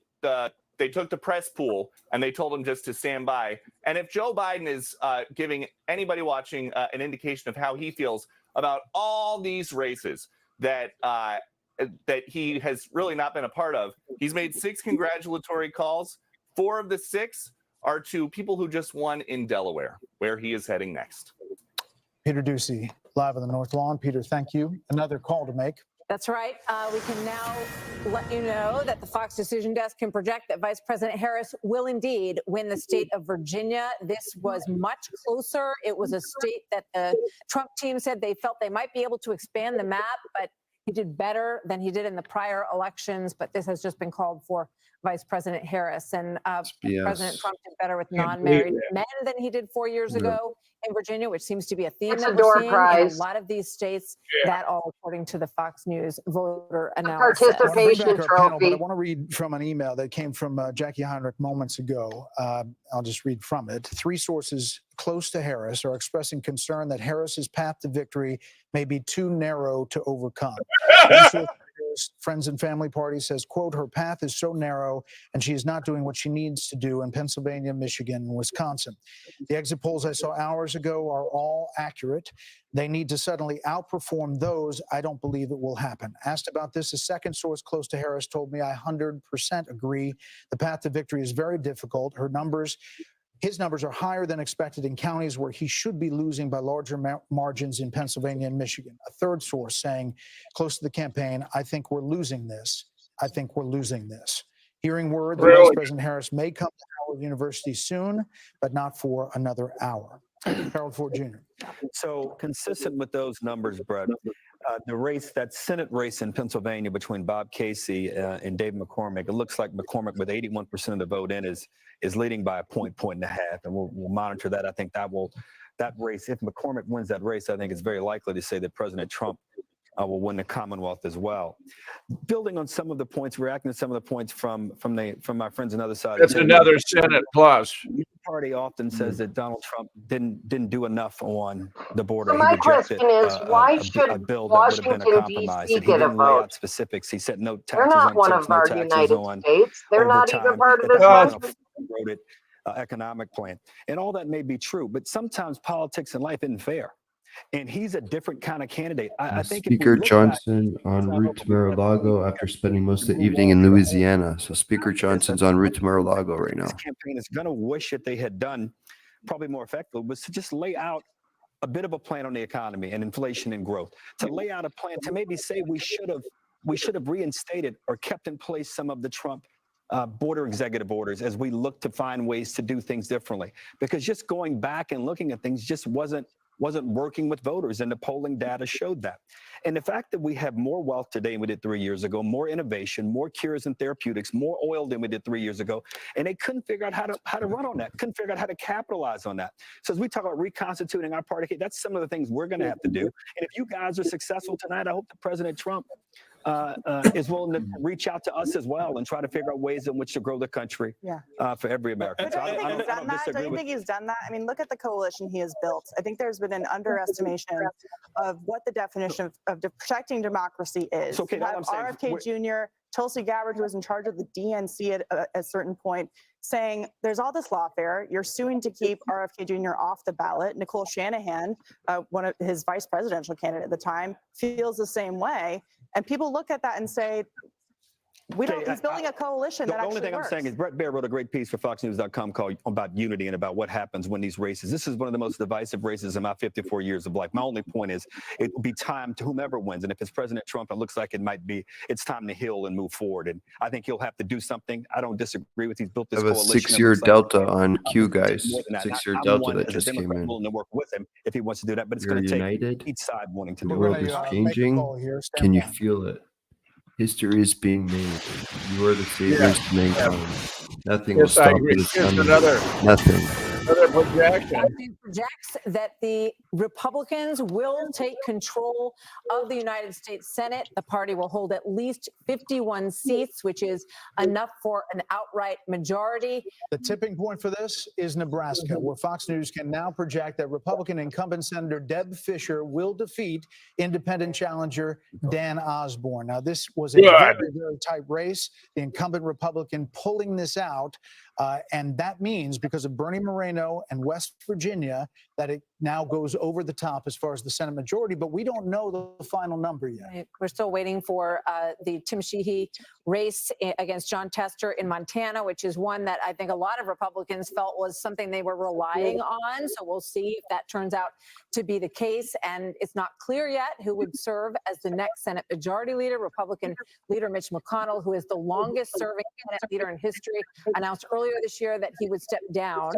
the press pool and they told him just to stand by. And if Joe Biden is giving anybody watching an indication of how he feels about all these races that he has really not been a part of, he's made 6 congratulatory calls. 4 of the 6 are to people who just won in Delaware, where he is heading next. Peter Ducey, live on the North Lawn. Peter, thank you. Another call to make. That's right. We can now let you know that the Fox Decision Desk can project that Vice President Harris will indeed win the state of Virginia. This was much closer. It was a state that the Trump team said they felt they might be able to expand the map, but he did better than he did in the prior elections. But this has just been called for Vice President Harris. And President Trump did better with non-married men than he did 4 years ago in Virginia, which seems to be a theme It's that a we're door seeing prize. in a lot of these states. That all according to the Fox News voter analysis. Participation But trophy. I want to read from an email that came from Jackie Heinrich moments ago. I'll just read from it. 3 sources close to Harris are expressing concern that Harris's path to victory may be too narrow to overcome. Friends and Family Party says, quote, her path is so narrow and she is not doing what she needs to do in Pennsylvania, Michigan, and Wisconsin. The exit polls I saw hours ago are all accurate. They need to suddenly outperform those. I don't believe it will happen. Asked about this, a second source close to Harris told me I 100% agree. The path to victory is very difficult. His numbers are higher than expected in counties where he should be losing by larger margins in Pennsylvania and Michigan. A third source saying, close to the campaign, I think we're losing this. I think we're losing this. Hearing word that Vice President Harris may come to Howard University soon, but not for another hour. Harold Ford Jr. So consistent with those numbers, Brett, that Senate race in Pennsylvania between Bob Casey and David McCormick, it looks like McCormick with 81% of the vote in is leading by a point and a half, and we'll monitor that. I think that race, if McCormick wins that race, I think it's very likely to say that President Trump will win the Commonwealth as well. Building on some of the points, reacting to some of the points from my friends on the other side. That's another Senate plus. The party often says that Donald Trump didn't do enough on the border. So my question is, why should a bill that would have been a Washington, compromise. D.C. That he get a didn't lay out vote? specifics. He said no They're taxes not on one tips, of no our taxes United on States. They're not even overtime, part of that this the president country. wrote it, economic plan. And all that may be true, but sometimes politics in life isn't fair. And he's a different kind of candidate. I think if we Speaker look Johnson en route to Mar-a-Lago after spending most of the evening in Louisiana. So Speaker Johnson's en route to Mar-a-Lago right now. this campaign is going to wish that they had done probably more effective was to just lay out a bit of a plan on the economy and inflation and growth, to lay out a plan to maybe say we should have reinstated or kept in place some of the Trump border executive orders as we look to find ways to do things differently. Because just going back and looking at things just wasn't wasn't working with voters, and the polling data showed that. And the fact that we have more wealth today than we did 3 years ago, more innovation, more cures and therapeutics, more oil than we did 3 years ago, and they couldn't figure out how to run on that, couldn't figure out how to capitalize on that. So as we talk about reconstituting our party, that's some of the things we're going to have to do. And if you guys are successful tonight, I hope that President Trump is willing to reach out to us as well and try to figure out ways in which to grow the country for every American. But don't you think he's done that? Don't you think he's done that? I mean, look at the coalition he has built. I think there's been an underestimation of what the definition of protecting democracy is. Okay, you have RFK Jr., Tulsi Gabbard, who was in charge of the DNC at a certain point, saying there's all this lawfare. You're suing to keep RFK Jr. off the ballot. Nicole Shanahan, one of his vice presidential candidate at the time, feels the same way. And people look at that and say, he's building a coalition that actually works. The only thing I'm saying is Brett Baer wrote a great piece for FoxNews.com called about unity and about what happens when these races. This is one of the most divisive races in my 54 years of life. My only point is it will be time to whomever wins. And if it's President Trump, it looks like it might be, it's time to heal and move forward. And I think he'll have to do something. I don't disagree with he's built this coalition. I have a 6-year delta on Q, guys. 6-year delta that just came in. To work with him if he wants to do that, but it's going to take each side wanting to the do world it. is changing. Can you feel it? History is being made. You are the saviors of mankind. Nothing will stop this. Nothing. Another projection. Projects that the Republicans will take control of the United States Senate. The party will hold at least 51 seats, which is enough for an outright majority. The tipping point for this is Nebraska, where Fox News can now project that Republican incumbent Senator Deb Fischer will defeat independent challenger Dan Osborne. Now, this was a very, very tight race. The incumbent Republican pulling this out. And that means, because of Bernie Moreno and West Virginia, that it now goes over the top as far as the Senate majority, but we don't know the final number yet. Right. We're still waiting for the Tim Sheehy race against John Tester in Montana, which is one that I think a lot of Republicans felt was something they were relying on. So we'll see if that turns out to be the case. And it's not clear yet who would serve as the next Senate majority leader. Republican leader Mitch McConnell, who is the longest serving Senate leader in history, announced earlier this year that he would step down.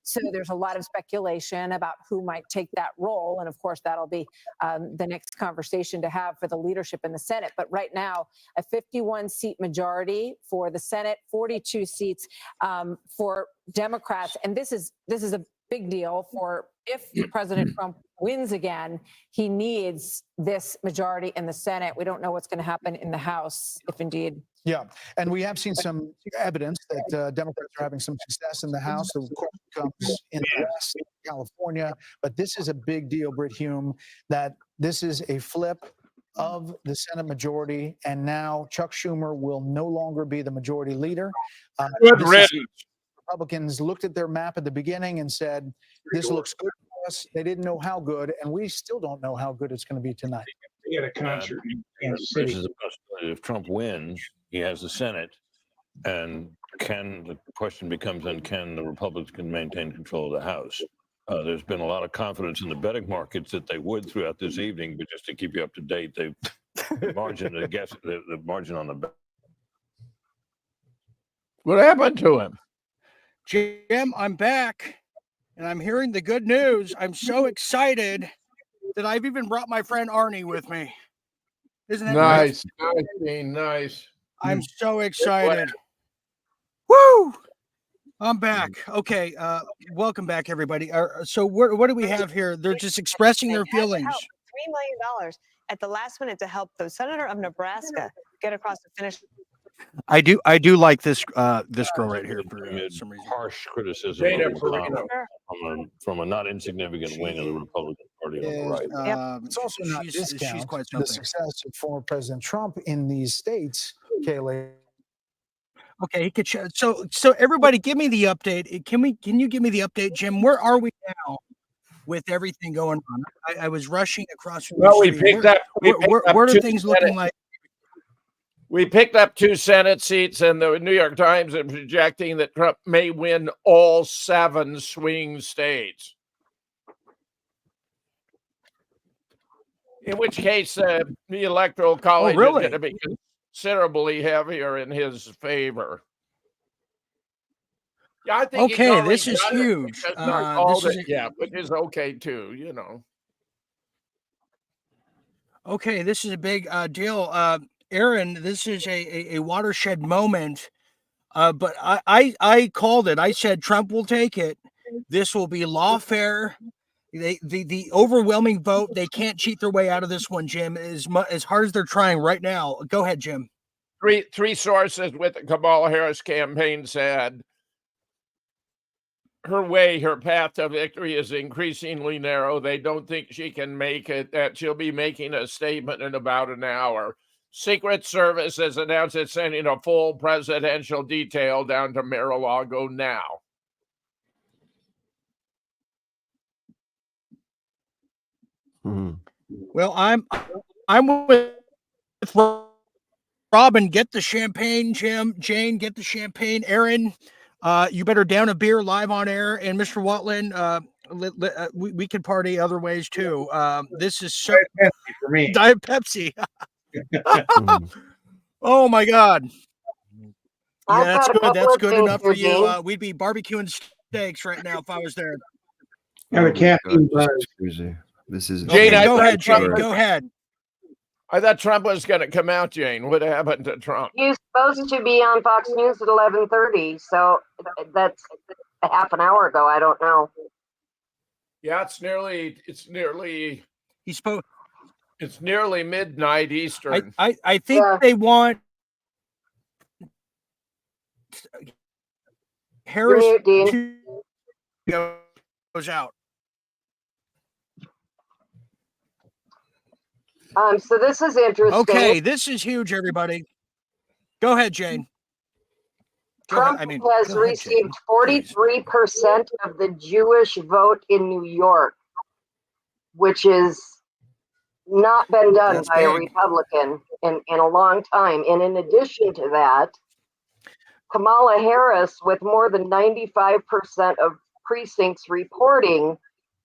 So there's a lot of speculation about who might take that role. And of course, that'll be the next conversation to have for the leadership in the Senate. But right now, a 51-seat majority for the Senate, 42 seats for Democrats. And this is a big deal for if President Trump wins again, he needs this majority in the Senate. We don't know what's going to happen in the House, if indeed. Yeah, and we have seen some evidence that Democrats are having some success in the House. The question comes in the West, California. But this is a big deal, Britt Hume, that this is a flip of the Senate majority, and now Chuck Schumer will no longer be the majority leader. Republicans looked at their map at the beginning and said, this looks good for us. They didn't know how good, and we still don't know how good it's going to be tonight. They had a concert in Kansas This City. is a possibility. If Trump wins, he has the Senate, and the question becomes then, can the Republicans maintain control of the House? There's been a lot of confidence in the betting markets that they would throughout this evening, but just to keep you up to date, the margin on the bet. What happened to him? Jim, I'm back, and I'm hearing the good news. I'm so excited that I've even brought my friend Arnie with me. Isn't that nice? Nice, Dean, nice. I'm so excited. Woo! I'm back. Okay, welcome back, everybody. So what do we have here? They're just expressing their feelings. $3 million at the last minute to help the senator of Nebraska get across the finish. I do like this this girl right here for some reason. Harsh criticism from a not insignificant wing of the Republican Party on the right. It's also not discount she's quite the something. success of former President Trump in these states, Kaylee. Okay, he could so everybody give me the update. Can you give me the update, Jim? Where are we now with everything going on? I was rushing across. Well, we picked up. Where are things looking like? We picked up 2 Senate seats, and the New York Times is projecting that Trump may win all 7 swing states. In which case, the Electoral College is going to be considerably heavier in his favor. Yeah, I think he's Okay, already this is done it. huge. He's just not called This it is yet, which is okay too, you know. okay. This is a big deal. Aaron, this is a watershed moment. But I called it. I said Trump will take it. This will be lawfare. The overwhelming vote. They can't cheat their way out of this one, Jim. As hard as they're trying right now. Go ahead, Jim. Three sources with the Kamala Harris campaign said her path to victory is increasingly narrow. They don't think she can make it, that she'll be making a statement in about an hour. Secret Service has announced it's sending a full presidential detail down to Mar-a-Lago now. Well, I'm with Robin. Get the champagne, Jim. Jane, get the champagne. Aaron, you better down a beer live on air. And Mr. Watland, we can party other ways too. This is so Diet Pepsi for me. Diet Pepsi. Oh my God. I've Yeah, that's got a good. couple That's of good things enough for here, you. Dean. We'd be barbecuing steaks right now if I was there. Have a caffeine This buzz. is crazy. This is Jane, Okay, I go thought ahead, Trump Jane. was- Go ahead. I thought Trump was going to come out, Jane. What happened to Trump? He's supposed to be on Fox News at 11:30, so that's a half an hour ago. I don't know. Yeah, it's nearly He spoke. it's nearly midnight Eastern. I think Yeah. they want Harris You're mute, Dean. to goes out. So this is interesting. Okay, this is huge, everybody. Go ahead, Jane. Trump has go ahead, Jane, received 43% of the Jewish vote in New York, which is not been done That's by a big. Republican in a long time. And in addition to that, Kamala Harris, with more than 95% of precincts reporting,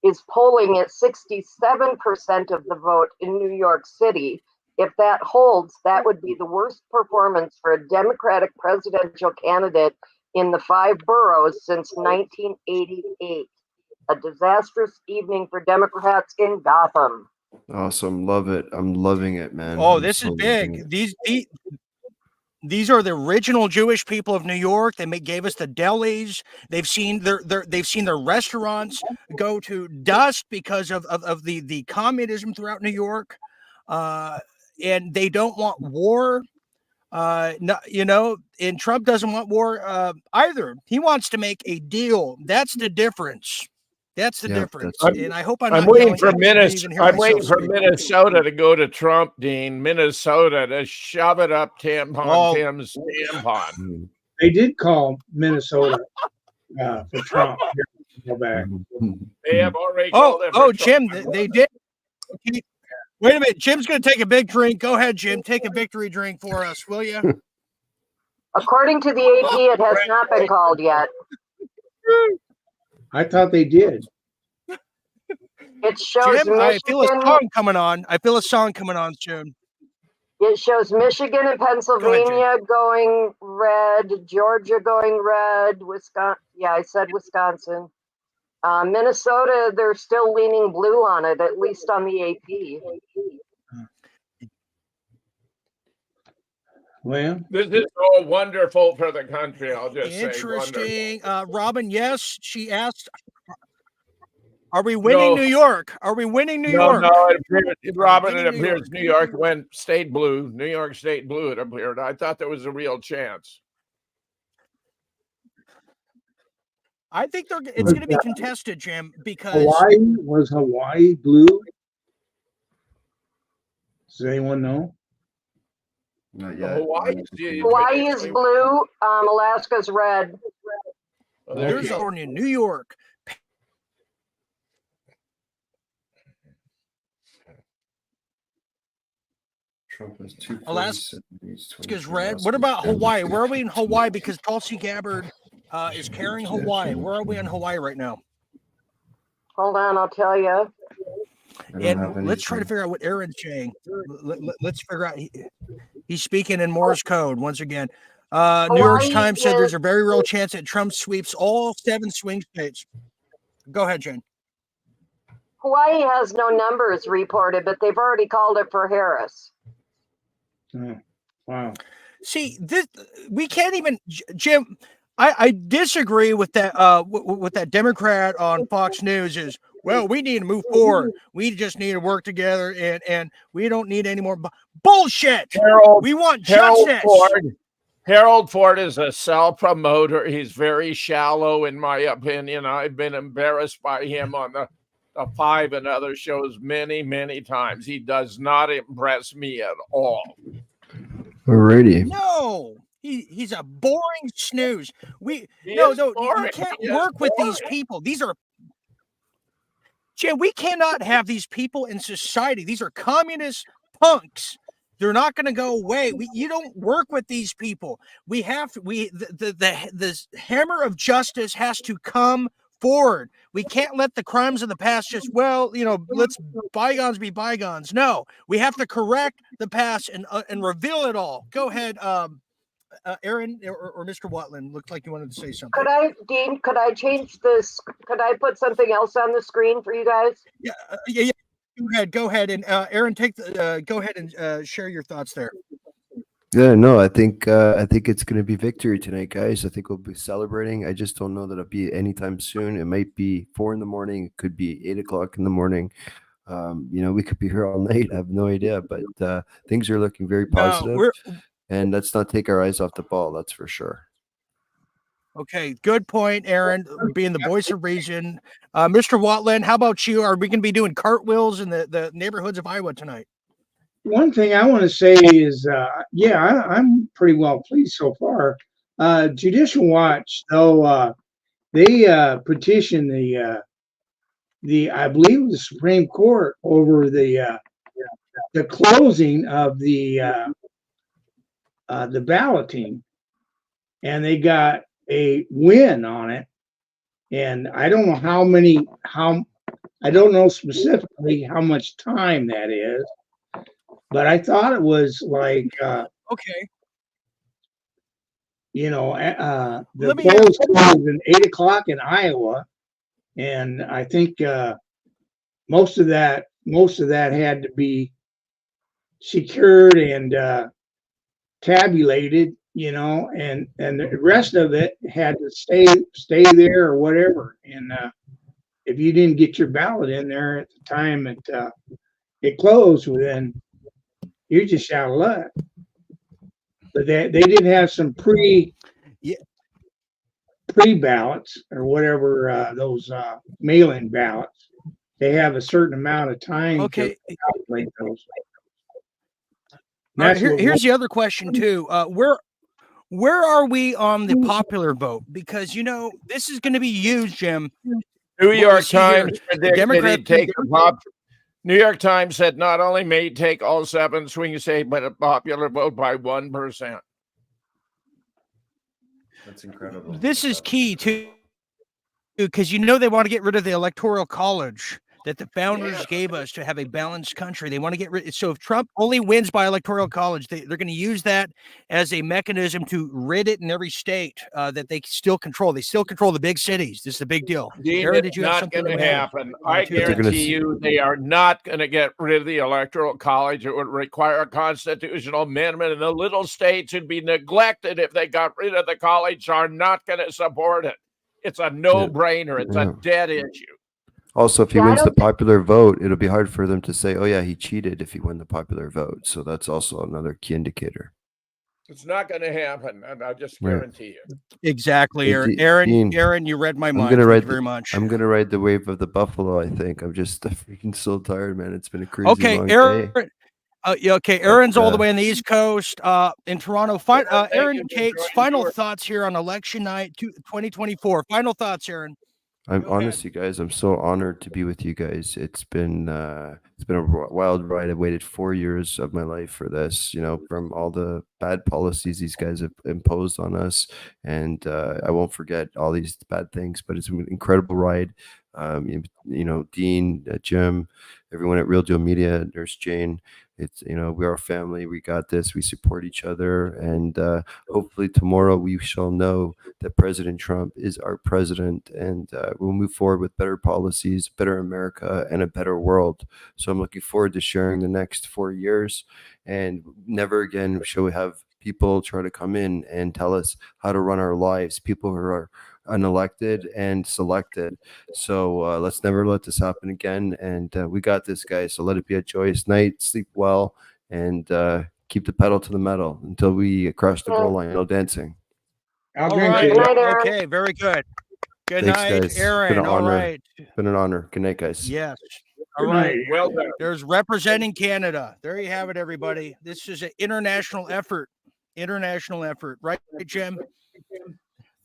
is polling at 67% of the vote in New York City. If that holds, that would be the worst performance for a Democratic presidential candidate in the 5 boroughs since 1988. A disastrous evening for Democrats in Gotham. Awesome. Love it. I'm loving it, man. Oh, I'm this so is loving big. it. These are the original Jewish people of New York. They gave us the delis. They've seen their restaurants go to dust because of the communism throughout New York, and they don't want war. And Trump doesn't want war either. He wants to make a deal. That's the difference. That's the difference. And I hope I'm not waiting yelling. for I can't even hear I'm myself waiting for speak. Minnesota to go to Trump, Dean. Minnesota to shove it up Tim's tampon. They did call Minnesota for Trump. Go back. They have already called it. Oh, Jim, they did. Wait a minute. Jim's going to take a big drink. Go ahead, Jim. Take a victory drink for us, will you? According to the AP, it has not been called yet. I thought they did. It shows Jim, I feel a Michigan. song coming on. I feel a song coming on, Jim. It shows Michigan and Pennsylvania going red, Georgia going red, Wisconsin. Yeah, I said Wisconsin. Minnesota, they're still leaning blue on it, at least on the AP. Well, This is so wonderful for the country. I'll just say Interesting. Robin, yes, she asked, are we winning No. New York? Are we winning New No, York? no, Robin, it Winning New appears New York went state blue. New York state blue, it appeared. I thought there was a real chance. I think it's going to be contested, Jim, because was Hawaii blue? Does anyone know? Not yet. Hawaii is blue, Alaska's red. there's California, New York. Trump has 2 Alaska's red. What about Hawaii? Where are we in Hawaii? Because Tulsi Gabbard is carrying Hawaii. Where are we in Hawaii right now? Hold on, I'll tell you. And let's try to figure out what Aaron's saying. Let's figure out. He's speaking in Morse code once again. New York Hawaii Times said there's is- a very real chance that Trump sweeps all 7 swing states. Go ahead, Jen. Hawaii has no numbers reported, but they've already called it for Harris. Wow. See, this we can't even, Jim. I disagree with that. With that Democrat on Fox News is, well, we need to move forward. We just need to work together, and we don't need any more bullshit. We want justice. Harold Ford is a self-promoter. He's very shallow, in my opinion. I've been embarrassed by him on the 5 and other shows many, many times. He does not impress me at all. Alrighty. No, he's a boring snooze. You can't work with these people. These are, Jim, we cannot have these people in society. These are communist punks. They're not going to go away. You don't work with these people. We have to. The hammer of justice has to come forward. We can't let the crimes of the past just, let's bygones be bygones. No, we have to correct the past and reveal it all. Go ahead, Aaron or Mr. Watland. Looked like you wanted to say something. Dean, could I change this? Could I put something else on the screen for you guys? Yeah. Go ahead, and Aaron, go ahead and share your thoughts there. Yeah, no, I think it's going to be victory tonight, guys. I think we'll be celebrating. I just don't know that it'll be anytime soon. It might be 4 a.m. It could be 8 o'clock in the morning. We could be here all night. I have no idea, but things are looking very positive. And let's not take our eyes off the ball. That's for sure. Okay, good point, Aaron, being the voice of reason. Mr. Watland, how about you? Are we going to be doing cartwheels in the neighborhoods of Iowa tonight? One thing I want to say is, I'm pretty well pleased so far. Judicial Watch, though, they petitioned I believe the Supreme Court over the closing of the balloting, and they got a win on it. And I don't know I don't know specifically how much time that is, but I thought it was like, okay. The polls closed at 8 o'clock in Iowa, and I think most of that had to be secured and tabulated, and the rest of it had to stay there or whatever. And if you didn't get your ballot in there at the time it closed, well, then you're just out of luck. But they did have some pre ballots or whatever, those mail-in ballots. They have a certain amount of time to calculate those. Here's the other question too. Where are we on the popular vote? Because this is going to be used, Jim. New York Times New York Times said not only may take all 7 swing states, but a popular vote by 1%. That's incredible. This is key too, because they want to get rid of the electoral college that the founders gave us to have a balanced country. They want to get rid. So if Trump only wins by electoral college, they're going to use that as a mechanism to rid it in every state that they still control. They still control the big cities. This is a big deal. Dean, Aaron, it's did you have not something going to to add? happen. I guarantee you they are not going to get rid of the electoral college. It would require a constitutional amendment, and the little states would be neglected if they got rid of the college. Are not going to support it. It's a no-brainer. It's a dead issue. Also, if he wins the popular vote, it'll be hard for them to say, oh, yeah, he cheated if he won the popular vote. So that's also another key indicator. It's not going to happen, and I just guarantee you. Exactly, Hey, Aaron. Dean, Aaron, you read my mind. Thank you very much. I'm gonna ride the wave of the buffalo. I think I'm just freaking so tired, man. It's been a crazy long Aaron. day. Aaron's all the way on the East Coast in Toronto. Aaron Cates, final thoughts here on election night 2024. Final thoughts, Aaron. I'm honestly, guys, I'm so honored to be with you guys. It's been a wild ride. I waited 4 years of my life for this, from all the bad policies these guys have imposed on us. And I won't forget all these bad things, but it's an incredible ride. Dean, Jim, everyone at Real Deal Media, Nurse Jane, It's, we're a family. We got this. We support each other. And hopefully tomorrow we shall know that President Trump is our president, and we'll move forward with better policies, better America, and a better world. So I'm looking forward to sharing the next 4 years, and never again shall we have people try to come in and tell us how to run our lives, people who are unelected and selected. So let's never let this happen again. And we got this, guys. So let it be a joyous night. Sleep well, and keep the pedal to the metal until we cross the goal line. No dancing. All drink right. it. Good night, Aaron. Okay. Very good. Good Thanks, night, guys. It's Aaron. been an All honor. right. Been an honor. Good night, guys. Yes. All Good right. night. Well done. There's representing Canada. There you have it, everybody. This is an international effort. International effort. Right, Jim?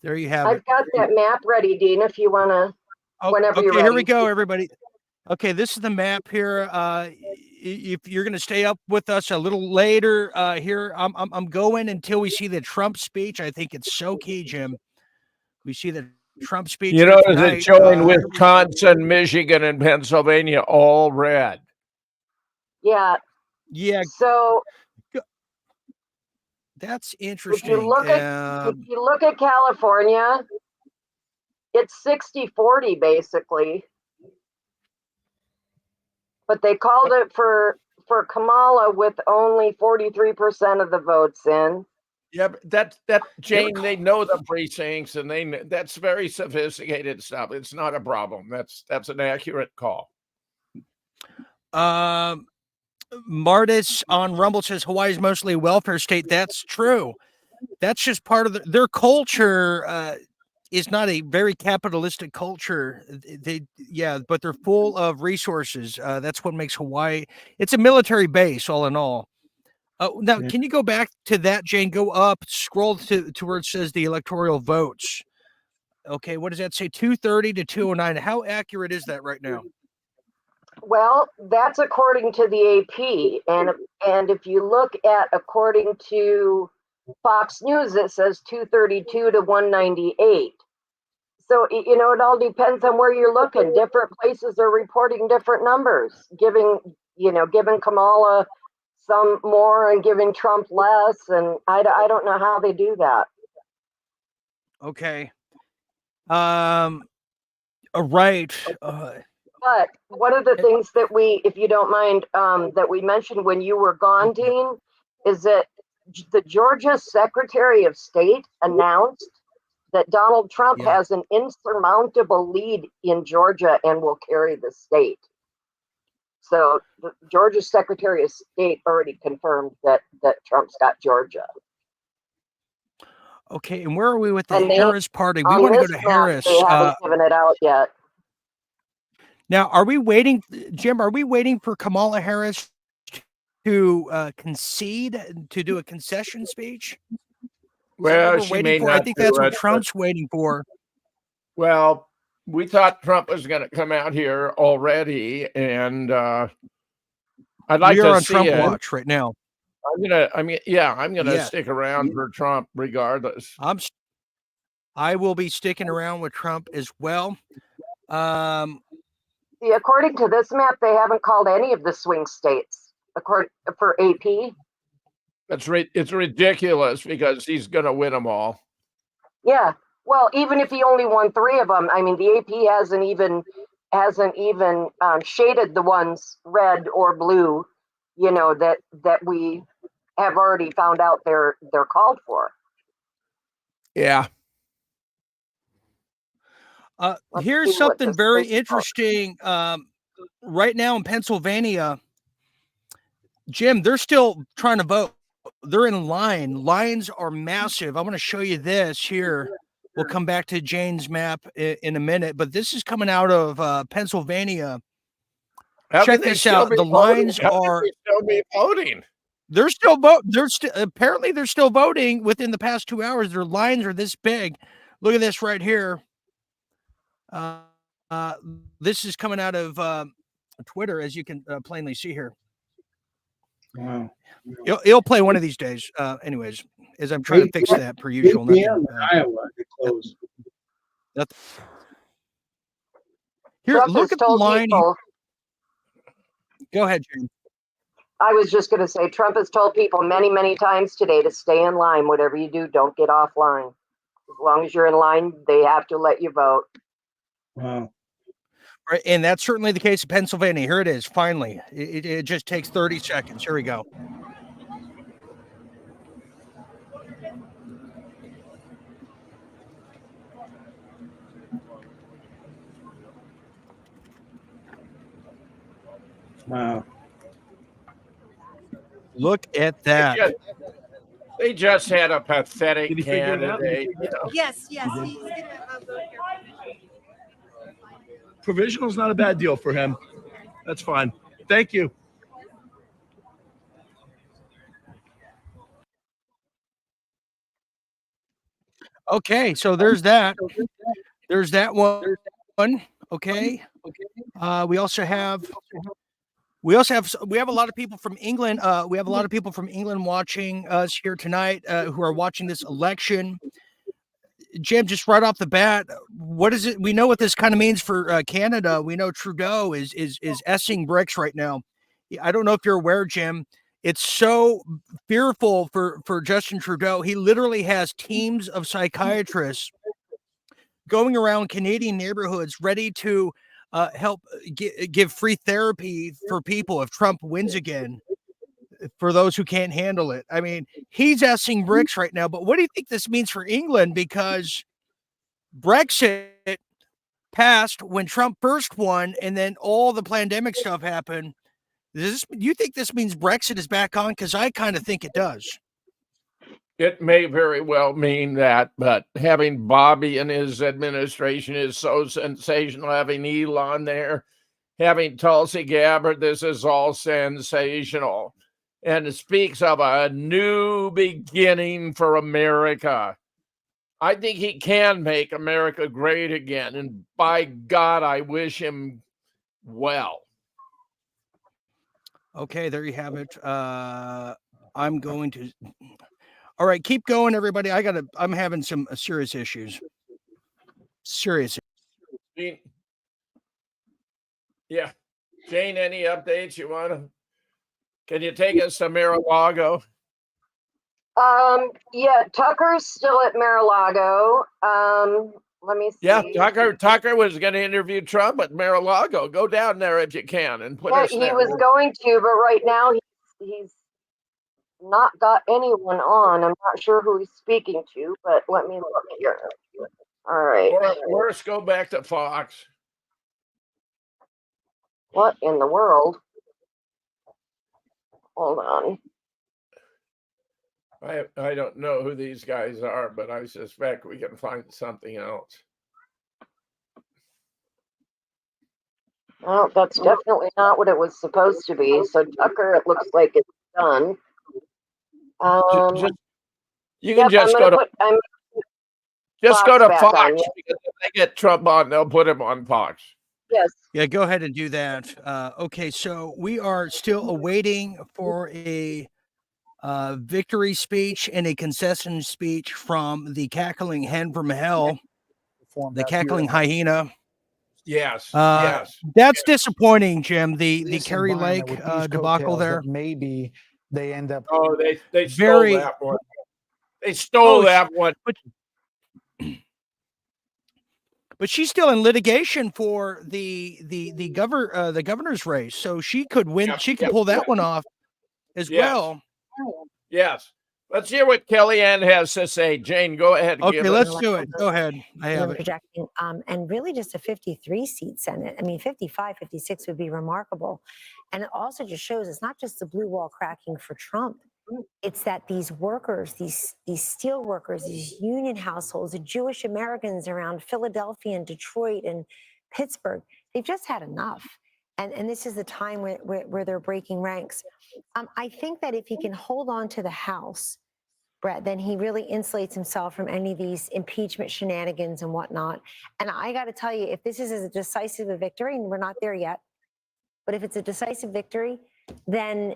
There you have it. I've got that map ready, Dean, if you want to, Oh, whenever you're okay, here we ready. go, everybody. Okay, this is the map here. If you're going to stay up with us a little later, here I'm going until we see the Trump speech. I think it's so key, Jim. We see the Trump speech. You here notice tonight. it's showing Wisconsin, Michigan, and Pennsylvania all red. Yeah. Yeah. So that's if interesting. you look at California, it's 60-40 basically. But they called it for Kamala with only 43% of the votes in. Yeah, but that Jane, they know the precincts, and that's very sophisticated stuff. It's not a problem. That's an accurate call. Martis on Rumble says Hawaii is mostly a welfare state. That's true. That's just part of their culture. Is not a very capitalistic culture. But they're full of resources. That's what makes Hawaii. It's a military base, all in all. Now, can you go back to that, Jane? Go up, scroll to where it says the electoral votes. Okay, what does that say? 230 to 209. How accurate is that right now? Well, that's according to the AP, and if you look at according to Fox News, it says 232 to 198. So it all depends on where you're looking. Different places are reporting different numbers, giving Kamala some more and giving Trump less, and I don't know how they do that. Okay. Right. But one of the things that we, if you don't mind, that we mentioned when you were gone, Dean, is that the Georgia Secretary of State announced that Donald Trump has an insurmountable lead in Georgia and will carry the state. So the Georgia Secretary of State already confirmed that Trump's got Georgia. Okay, and where are we with the Harris party? We want to go to Harris. They haven't given it out yet. Now, are we waiting, Jim? Are we waiting for Kamala Harris to concede, to do a concession speech? Well, she may not. I think that's what Trump's waiting for. Well, we thought Trump was going to come out here already, and I'd like We to are on see Trump it. watch right now. I'm gonna stick around for Trump regardless. I will be sticking around with Trump as well. See, according to this map, they haven't called any of the swing states. According for AP. It's ridiculous because he's going to win them all. Yeah. Well, even if he only won 3 of them, I mean, the AP hasn't even shaded the ones red or blue, that we have already found out they're called for. Yeah. Here's something very interesting. Right now in Pennsylvania, Jim, they're still trying to vote. They're in line. Lines are massive. I'm going to show you this here. We'll come back to Jane's map in a minute, but this is coming out of Pennsylvania. Check this out. The lines are still be voting. They're still voting. Apparently they're still voting within the past 2 hours. Their lines are this big. Look at this right here. This is coming out of Twitter, as you can plainly see here. Wow. It'll play one of these days. Anyways, as I'm trying to fix that per usual. Nothing, Iowa, they closed. Here, Trump look has at the told line. people- Go ahead, Jane. I was just going to say, Trump has told people many, many times today to stay in line. Whatever you do, don't get off line. As long as you're in line, they have to let you vote. Wow. Right, and that's certainly the case in Pennsylvania. Here it is. Finally, it just takes 30 seconds. Here we go. Wow. Look at that. They just had a pathetic candidate. Yes, yes. He's gonna vote here. Provisional's not a bad deal for him. That's fine. Thank you. Okay, so there's that. There's that one. Okay. We have a lot of people from England. We have a lot of people from England watching us here tonight who are watching this election. Jim, just right off the bat, what is it? We know what this kind of means for Canada. We know Trudeau is essing bricks right now. I don't know if you're aware, Jim. It's so fearful for Justin Trudeau. He literally has teams of psychiatrists going around Canadian neighborhoods ready to help give free therapy for people if Trump wins again, for those who can't handle it. I mean, he's essing bricks right now. But what do you think this means for England? Because Brexit passed when Trump first won, and then all the pandemic stuff happened. Do you think this means Brexit is back on? Because I kind of think it does. It may very well mean that, but having Bobby and his administration is so sensational. Having Elon there, having Tulsi Gabbard, this is all sensational. And it speaks of a new beginning for America. I think he can make America great again. And by God, I wish him well. Okay, there you have it. I'm going to. All right, keep going, everybody. I'm having some serious issues. Serious. Yeah. Jane, any updates you want to? Can you take us to Mar-a-Lago? Yeah, Tucker's still at Mar-a-Lago. Let me see. Yeah, Tucker was going to interview Trump at Mar-a-Lago. Go down there if you can and put us He there. was going to, but right now he's not got anyone on. I'm not sure who he's speaking to, but let me look here. All right. Or worse, go back to Fox. What in the world? Hold on. I don't know who these guys are, but I suspect we can find something else. Well, that's definitely not what it was supposed to be. So Tucker, it looks like it's done. You can just go to Fox on, because if they get Trump on, they'll put him on Fox. Yes. Yeah, go ahead and do that. Okay, so we are still awaiting for a victory speech and a concession speech from the cackling hen from hell, the cackling hyena. Yes, yes. That's disappointing, Jim. The Kerry Lake debacle there. Maybe they end up. Oh, they stole that one. They stole that one. But she's still in litigation for the governor's race, so she could win. She could pull that one off as well. Yes. Let's hear what Kellyanne has to say. Jane, go ahead. Okay, let's do it. Go ahead. I have it. Projecting, and really just a 53-seat Senate. I mean, 55, 56 would be remarkable. And it also just shows it's not just the blue wall cracking for Trump. It's that these workers, these steel workers, these union households, the Jewish Americans around Philadelphia and Detroit and Pittsburgh, they've just had enough. And this is the time where they're breaking ranks. I think that if he can hold on to the House, Brett, then he really insulates himself from any of these impeachment shenanigans and whatnot. And I got to tell you, if this is as decisive a victory, and we're not there yet, but if it's a decisive victory, then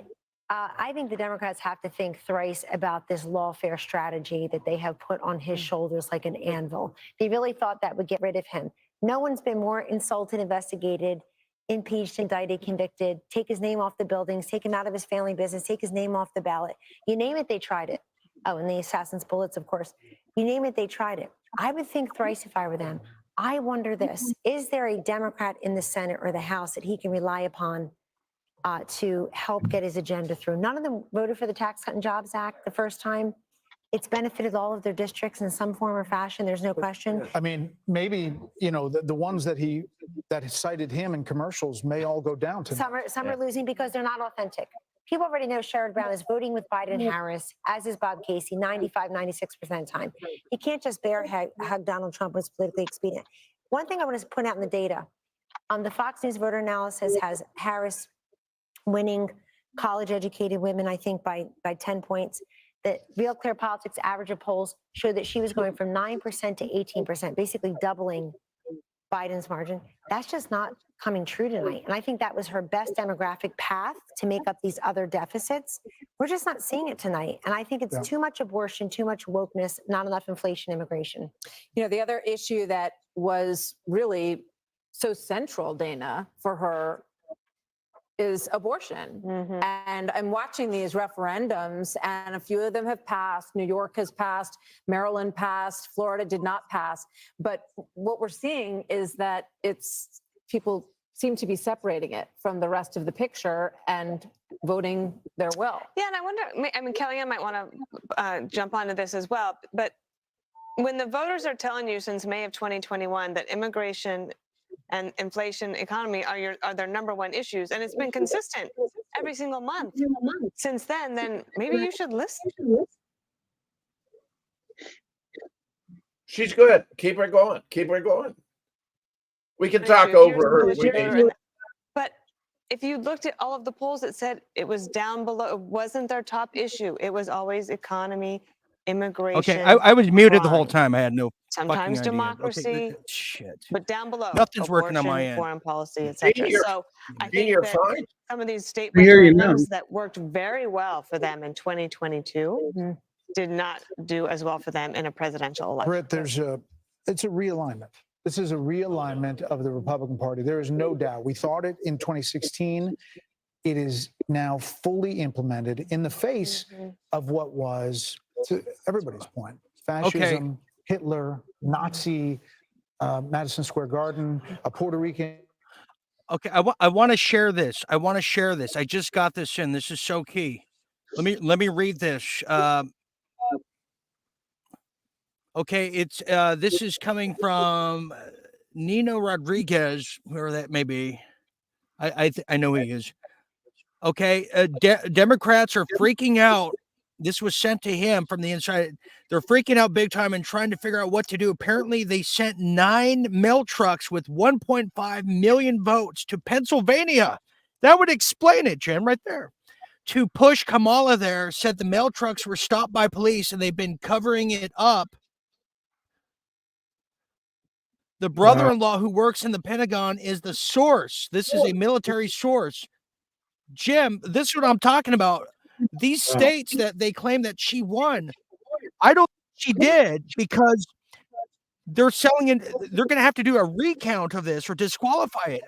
I think the Democrats have to think thrice about this lawfare strategy that they have put on his shoulders like an anvil. They really thought that would get rid of him. No one's been more insulted, investigated, impeached, indicted, convicted, take his name off the buildings, take him out of his family business, take his name off the ballot. You name it, they tried it. Oh, and the assassin's bullets, of course. You name it, they tried it. I would think thrice if I were them. I wonder this, is there a Democrat in the Senate or the House that he can rely upon to help get his agenda through? None of them voted for the Tax Cut and Jobs Act the first time. It's benefited all of their districts in some form or fashion. There's no question. I mean, maybe, the ones that cited him in commercials may all go down to Some are losing because they're not authentic. People already know Sherrod Brown is voting with Biden and Harris, as is Bob Casey, 95, 96% of the time. You can't just bear hug Donald Trump when it's politically expedient. One thing I want to point out in the data, the Fox News voter analysis has Harris winning college-educated women, I think, by 10 points. The Real Clear Politics average of polls showed that she was going from 9% to 18%, basically doubling Biden's margin. That's just not coming true tonight. And I think that was her best demographic path to make up these other deficits. We're just not seeing it tonight. And I think it's too much abortion, too much wokeness, not enough inflation, immigration. The other issue that was really so central, Dana, for her is abortion. And I'm watching these referendums, and a few of them have passed. New York has passed, Maryland passed, Florida did not pass. But what we're seeing is that people seem to be separating it from the rest of the picture and voting their will. Yeah, and I wonder, Kellyanne might want to jump onto this as well, but when the voters are telling you since May of 2021 that immigration and inflation, economy are their number one issues, and it's been consistent every single month since then maybe you should listen. She's good. Keep her going. Keep her going. We can talk over her. But if you looked at all of the polls that said it was down below, it wasn't their top issue. It was always economy, immigration. Okay, I was muted crime. the whole time. I had no Sometimes fucking idea. democracy, Okay, shit. but down below, Nothing's working on my abortion, end. foreign policy, etc. So I think that fine. some of these state We hear you now. referendums that worked very well for them in 2022 did not do as well for them in a presidential election. Britt, it's a realignment. This is a realignment of the Republican Party. There is no doubt. We thought it in 2016. It is now fully implemented in the face of what was, to everybody's point, fascism, Hitler, Nazi, Madison Square Garden, a Puerto Rican. Okay, I want to share this. I just got this in. This is so key. Let me read this. Okay, it's this is coming from Nino Rodriguez, whoever that may be. I know who he is. Okay, Democrats are freaking out. This was sent to him from the inside. They're freaking out big time and trying to figure out what to do. Apparently, they sent 9 mail trucks with 1.5 million votes to Pennsylvania. That would explain it, Jen, right there. To push Kamala there, said the mail trucks were stopped by police and they've been covering it up. The brother-in-law who works in the Pentagon is the source. This is a military source. Jim, this is what I'm talking about. These states that they claim that she won, I don't think she did, because they're selling it. They're going to have to do a recount of this or disqualify it.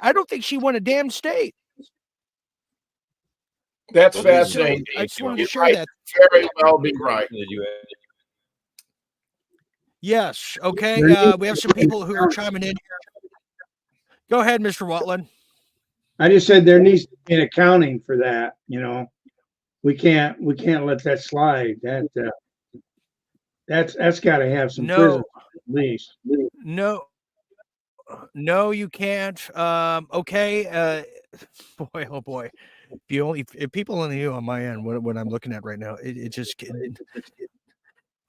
I don't think she won a damn state. That's So, fascinating. I just wanted to You share might that. very well be right. Yes. Okay. We have some people who are chiming in here. Go ahead, Mr. Watland. I just said there needs to be an accounting for that. We can't let that slide. That's got to have some prison at least. No, you can't. Okay. Boy, oh boy. If people only knew on my end what I'm looking at right now, it just.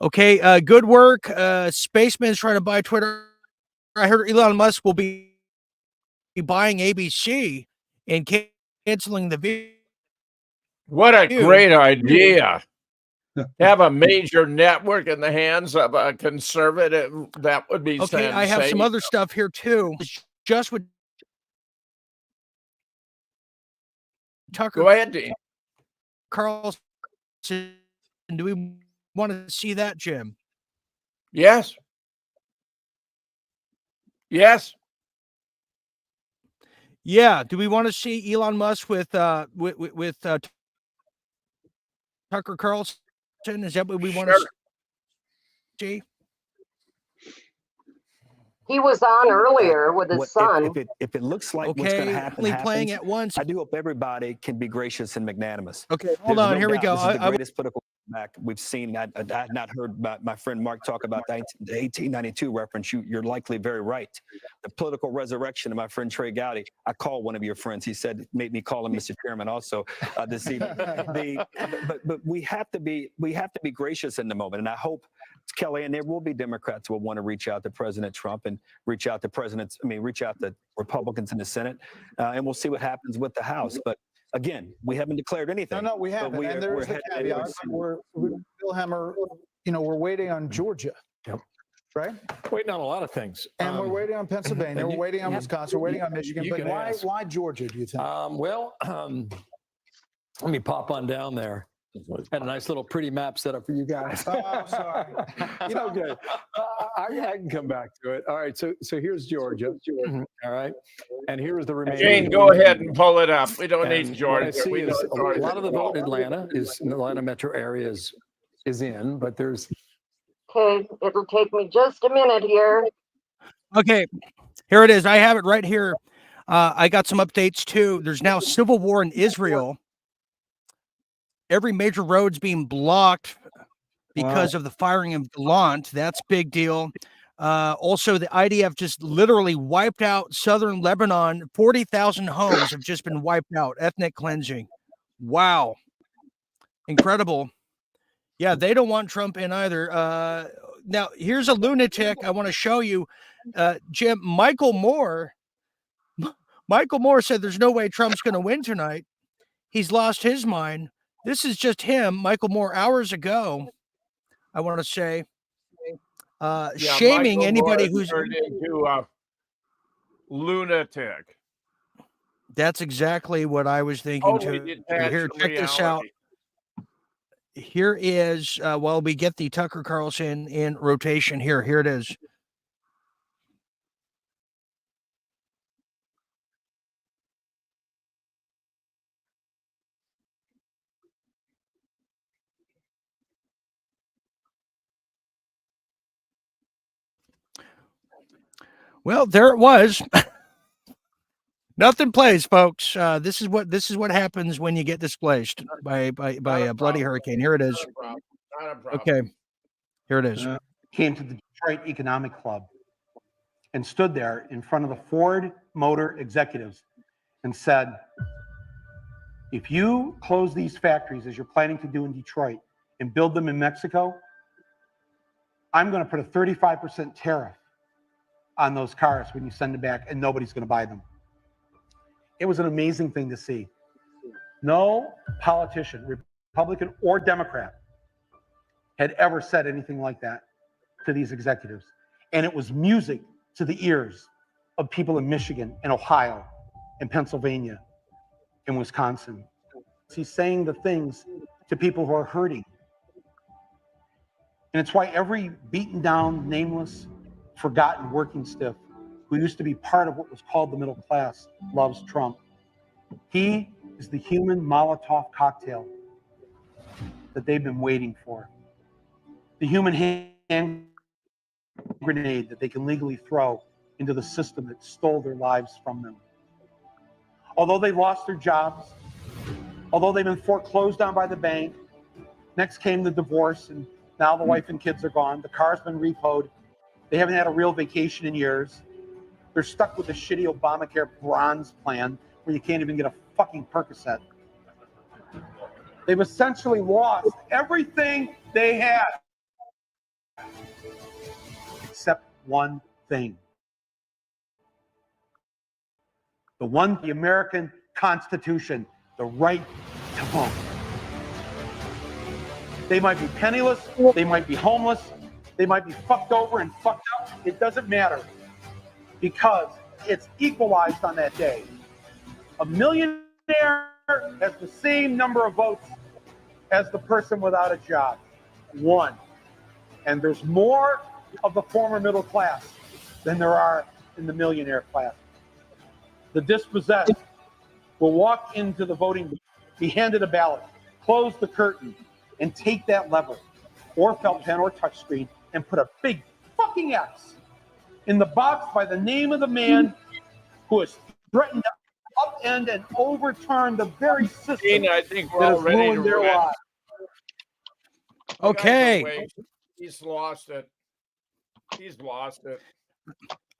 Okay. Good work. Spaceman's trying to buy Twitter. I heard Elon Musk will be buying ABC and canceling the video. What a great idea. Have a major network in the hands of a conservative. That would be okay. I have some other stuff here too. Just with Tucker. Go ahead, Dean. Carlson. Do we want to see that, Jim? Yes. Yes. Yeah. Do we want to see Elon Musk with Tucker Carlson? Is that what we want to see? He was on earlier with his What son. if it looks like what's going to Okay, happen only playing happens, at once. I do hope everybody can be gracious and magnanimous. Okay, hold There's on. no Here we doubt go. This is the greatest political back we've seen. I had not heard my friend Mark talk about the 1892 reference. You're likely very right. The political resurrection of my friend Trey Gowdy. I called one of your friends. He said, made me call him Mr. Chairman also this evening. But we have to be gracious in the moment, and I hope, Kelly, and there will be Democrats who will want to reach out to President Trump and reach out to Republicans in the Senate, and we'll see what happens with the House. But again, we haven't declared anything. No, we haven't. And there's the caveat. We're Bill Hemmer, we're waiting on Georgia. Yep. Right? Waiting on a lot of things. And we're waiting on Pennsylvania. We're waiting on Wisconsin. We're waiting on Michigan. You But can ask. why Georgia, do you think? Let me pop on down there. Had a nice little pretty map set up for you guys. Oh, I'm sorry. Okay. I can come back to it. All right. So here's Georgia. All right. And here's the remaining. Jane, go ahead and pull it up. We don't need What I Georgia. see We know is Georgia. a lot of the vote in Atlanta metro area is in, but there's. Okay, it'll take me just a minute here. Okay, here it is. I have it right here. I got some updates too. There's now civil war in Israel. Every major road's being blocked because of the firing of Galant. That's big deal. Also, the IDF just literally wiped out southern Lebanon. 40,000 homes have just been wiped out. Ethnic cleansing. Wow. Incredible. Yeah, they don't want Trump in either. Now, here's a lunatic I want to show you. Jim, Michael Moore said there's no way Trump's going to win tonight. He's lost his mind. This is just him, Michael Moore, hours ago, I want to say, shaming Michael anybody Moore who's turned into a lunatic. That's exactly what I was thinking Totally too. detached Here, from check this out. reality. Here is while we get the Tucker Carlson in rotation. Here it is. Well, there it was. Nothing plays, folks. This is what happens when you get displaced by a bloody hurricane. Here it is. Not a problem. Okay, here it is. Came to the Detroit Economic Club and stood there in front of the Ford Motor executives and said, if you close these factories as you're planning to do in Detroit and build them in Mexico, I'm going to put a 35% tariff on those cars when you send them back, and nobody's going to buy them. It was an amazing thing to see. No politician, Republican or Democrat, had ever said anything like that to these executives. And it was music to the ears of people in Michigan and Ohio and Pennsylvania and Wisconsin. He's saying the things to people who are hurting. And it's why every beaten down, nameless, forgotten working stiff who used to be part of what was called the middle class loves Trump. He is the human Molotov cocktail that they've been waiting for. The human hand grenade that they can legally throw into the system that stole their lives from them. Although they lost their jobs, although they've been foreclosed on by the bank, next came the divorce, and now the wife and kids are gone. The car's been repoed. They haven't had a real vacation in years. They're stuck with the shitty Obamacare bronze plan where you can't even get a fucking Percocet. They've essentially lost everything they had, except one thing. The American Constitution, the right to vote. They might be penniless, they might be homeless, they might be fucked over and fucked up. It doesn't matter, because it's equalized on that day. A millionaire has the same number of votes as the person without a job. One. And there's more of the former middle class than there are in the millionaire class. the dispossessed, will walk into the voting booth, be handed a ballot, close the curtain, and take that lever or felt pen or touchscreen and put a big fucking X in the box by the name of the man who has threatened to upend and overturn the very system Dean, I think we're that all has ready to ruined their wrap. lives. The guy's Okay. away. He's lost it. He's lost it.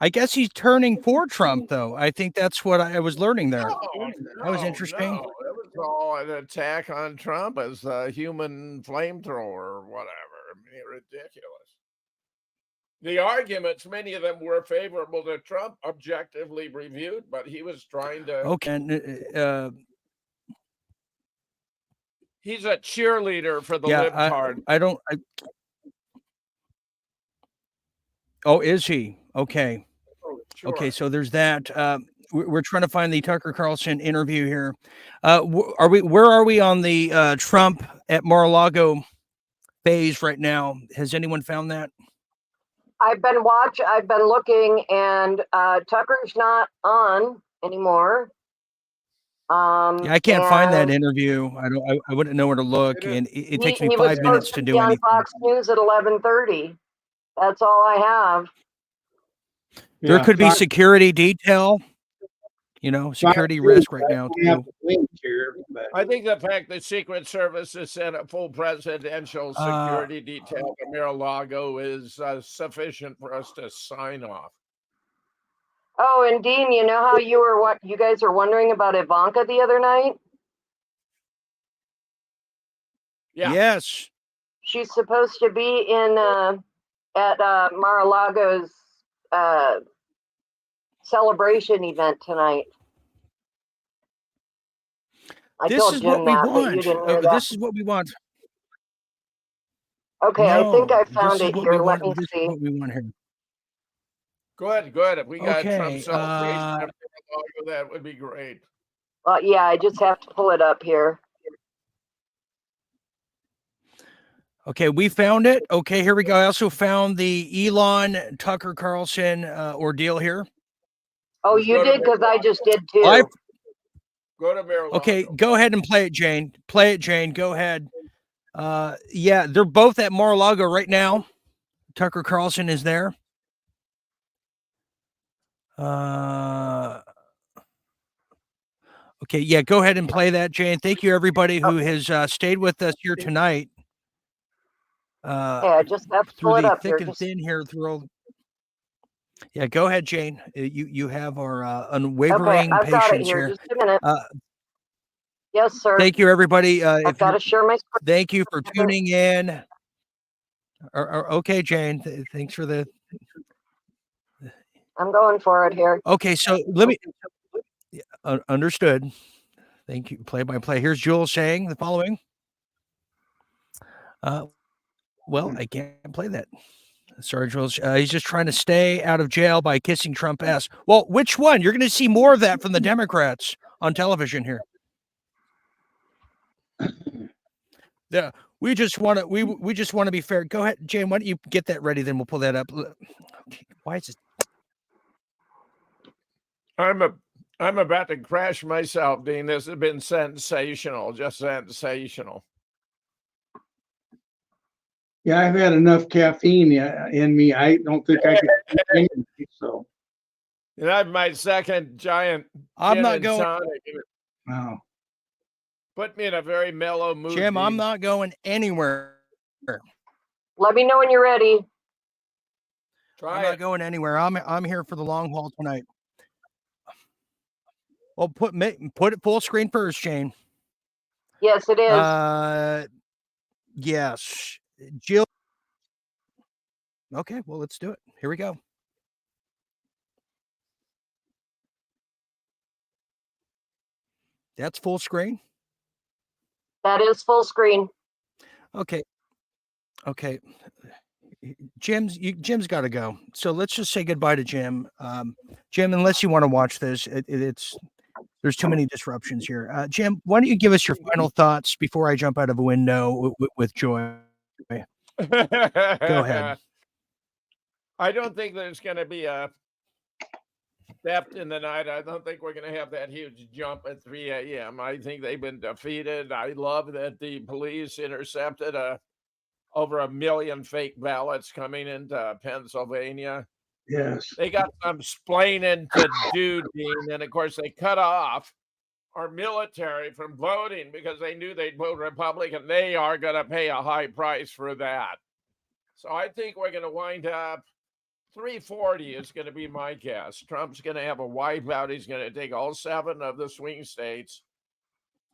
I guess he's turning for Trump, though. I think that's what I was learning there. That was interesting. No, it was all an attack on Trump as a human flamethrower or whatever. I mean, ridiculous. The arguments, many of them were favorable to Trump, objectively reviewed, but he was trying to. Okay. He's a cheerleader for the Yeah, libtard. I don't. Oh, is he? Okay. Okay, so there's that. We're trying to find the Tucker Carlson interview here. Where are we on the Trump at Mar-a-Lago phase right now? Has anyone found that? I've been looking, and Tucker's not on anymore. Yeah, I can't find that interview. I wouldn't know where to look, and it takes me he was 5 minutes supposed to to do be on anything. Fox News at 11:30. That's all I have. There Yeah, could be Fox- security detail, security Fox risk News, right I now don't have too. the link here, but I think the fact that Secret Service has sent a full presidential security detail to Mar-a-Lago is sufficient for us to sign off. Oh, and Dean, you know how you guys are wondering about Ivanka the other night? Yeah. Yes. She's supposed to be in at Mar-a-Lago's celebration event tonight. I This told is Jim what we that, but you want. didn't hear that. This is what we want. Okay, I think No, I this found is it what here. we Let want. me This see. is what we want here. Good. If we got Trump Okay. celebration at Mar-a-Lago, that would be great. Yeah, I just have to pull it up here. Okay, we found it. Okay, here we go. I also found the Elon Tucker Carlson ordeal here. Oh, you did? Because I just did too. Live. Go to Mar-a-Lago. Okay, go ahead and play it, Jane. Play it, Jane. Go ahead. Yeah, they're both at Mar-a-Lago right now. Tucker Carlson is there. Okay, yeah, go ahead and play that, Jane. Thank you, everybody who has stayed with us here tonight. Yeah, I just have to through pull it the up thick here. and thin here through all. Yeah, go ahead, Jane. You have our unwavering I've got it patience here. here. Just a minute. Yes, sir. Thank you, everybody. I've got to share my screen. Thank you for tuning in. Okay, Jane. Thanks for the. I'm going for it here. Okay, so let me. Understood. Thank you. Play by play. Here's Jules saying the following. Well, I can't play that. Sorry, Jules. He's just trying to stay out of jail by kissing Trump's ass. Well, which one? You're going to see more of that from the Democrats on television here. Yeah, we just want to. We just want to be fair. Go ahead, Jane. Why don't you get that ready? Then we'll pull that up. Why is it? I'm about to crash myself, Dean. This has been sensational, just sensational. yeah, I've had enough caffeine in me. I don't think I could. So, And I have my second giant I'm gin not and going. tonic. wow. Put me in a very mellow mood. Jim, I'm Dean. not going anywhere. Let me know when you're ready. I'm not going anywhere. I'm here for the long haul tonight. Well, put it full screen first, Jane. Yes, it is. Yes, Jill. Okay, well, let's do it. Here we go. That's full screen. That is full screen. Okay. Jim's got to go. So let's just say goodbye to Jim. Jim, unless you want to watch this, there's too many disruptions here. Jim, why don't you give us your final thoughts before I jump out of a window with joy? Go ahead. I don't think there's going to be depth in the night. I don't think we're going to have that huge jump at 3 a.m. I think they've been defeated. I love that the police intercepted over 1 million fake ballots coming into Pennsylvania. Yes. They got some splaining to do, Dean. And of course, they cut off our military from voting because they knew they'd vote Republican. They are going to pay a high price for that. So I think we're going to wind up 340 is going to be my guess. Trump's going to have a wipeout. He's going to take all 7 of the swing states.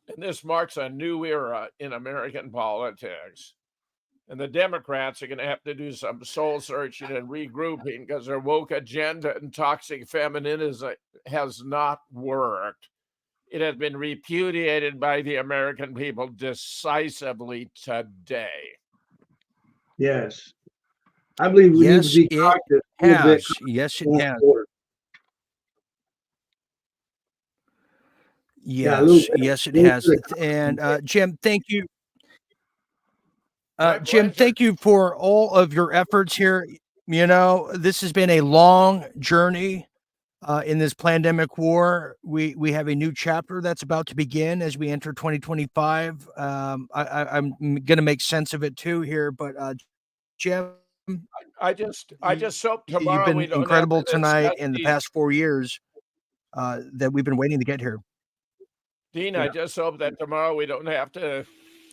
And this marks a new era in American politics. And the Democrats are going to have to do some soul searching and regrouping because their woke agenda and toxic feminism has not worked. It has been repudiated by the American people decisively today. Yes. I believe we Yes, need to be it cautious a little bit has. Yes, it going has. forward. Yeah, a little Yes, bit. yes, it A little has. bit of And caution. Jim, thank you. My Jim, pleasure. thank you for all of your efforts here. You know, this has been a long journey in this pandemic war. We have a new chapter that's about to begin as we enter 2025. I'm going to make sense of it too here, but Jim, I just hope you've tomorrow we been don't have incredible to tonight discuss in the these. past 4 years that we've been waiting to get here. Dean, I just hope that tomorrow we don't have to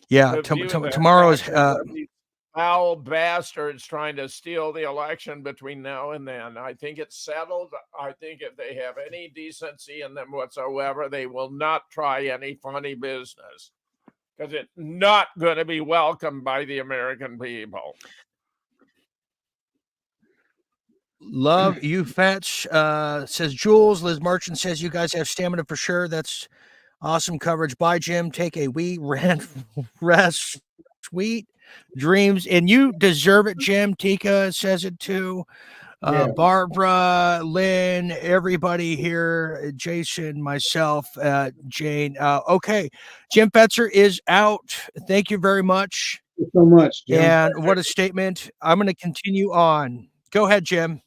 Yeah, view the tomorrow is actions of these foul bastards trying to steal the election between now and then. I think it's settled. I think if they have any decency in them whatsoever, they will not try any funny business because it's not going to be welcomed by the American people. Love you, Fetch. Says Jules. Liz Marchand says you guys have stamina for sure. That's awesome coverage. Bye, Jim. Take a wee rest. Sweet dreams. And you deserve it, Jim. Tika says it too. Yeah. Barbara, Lynn, everybody here, Jason, myself, Jane. Okay. Jim Fetzer is out. Thank you very much. Thank you so much, Jim. And what a statement. I'm going to continue on. Go ahead, Jim.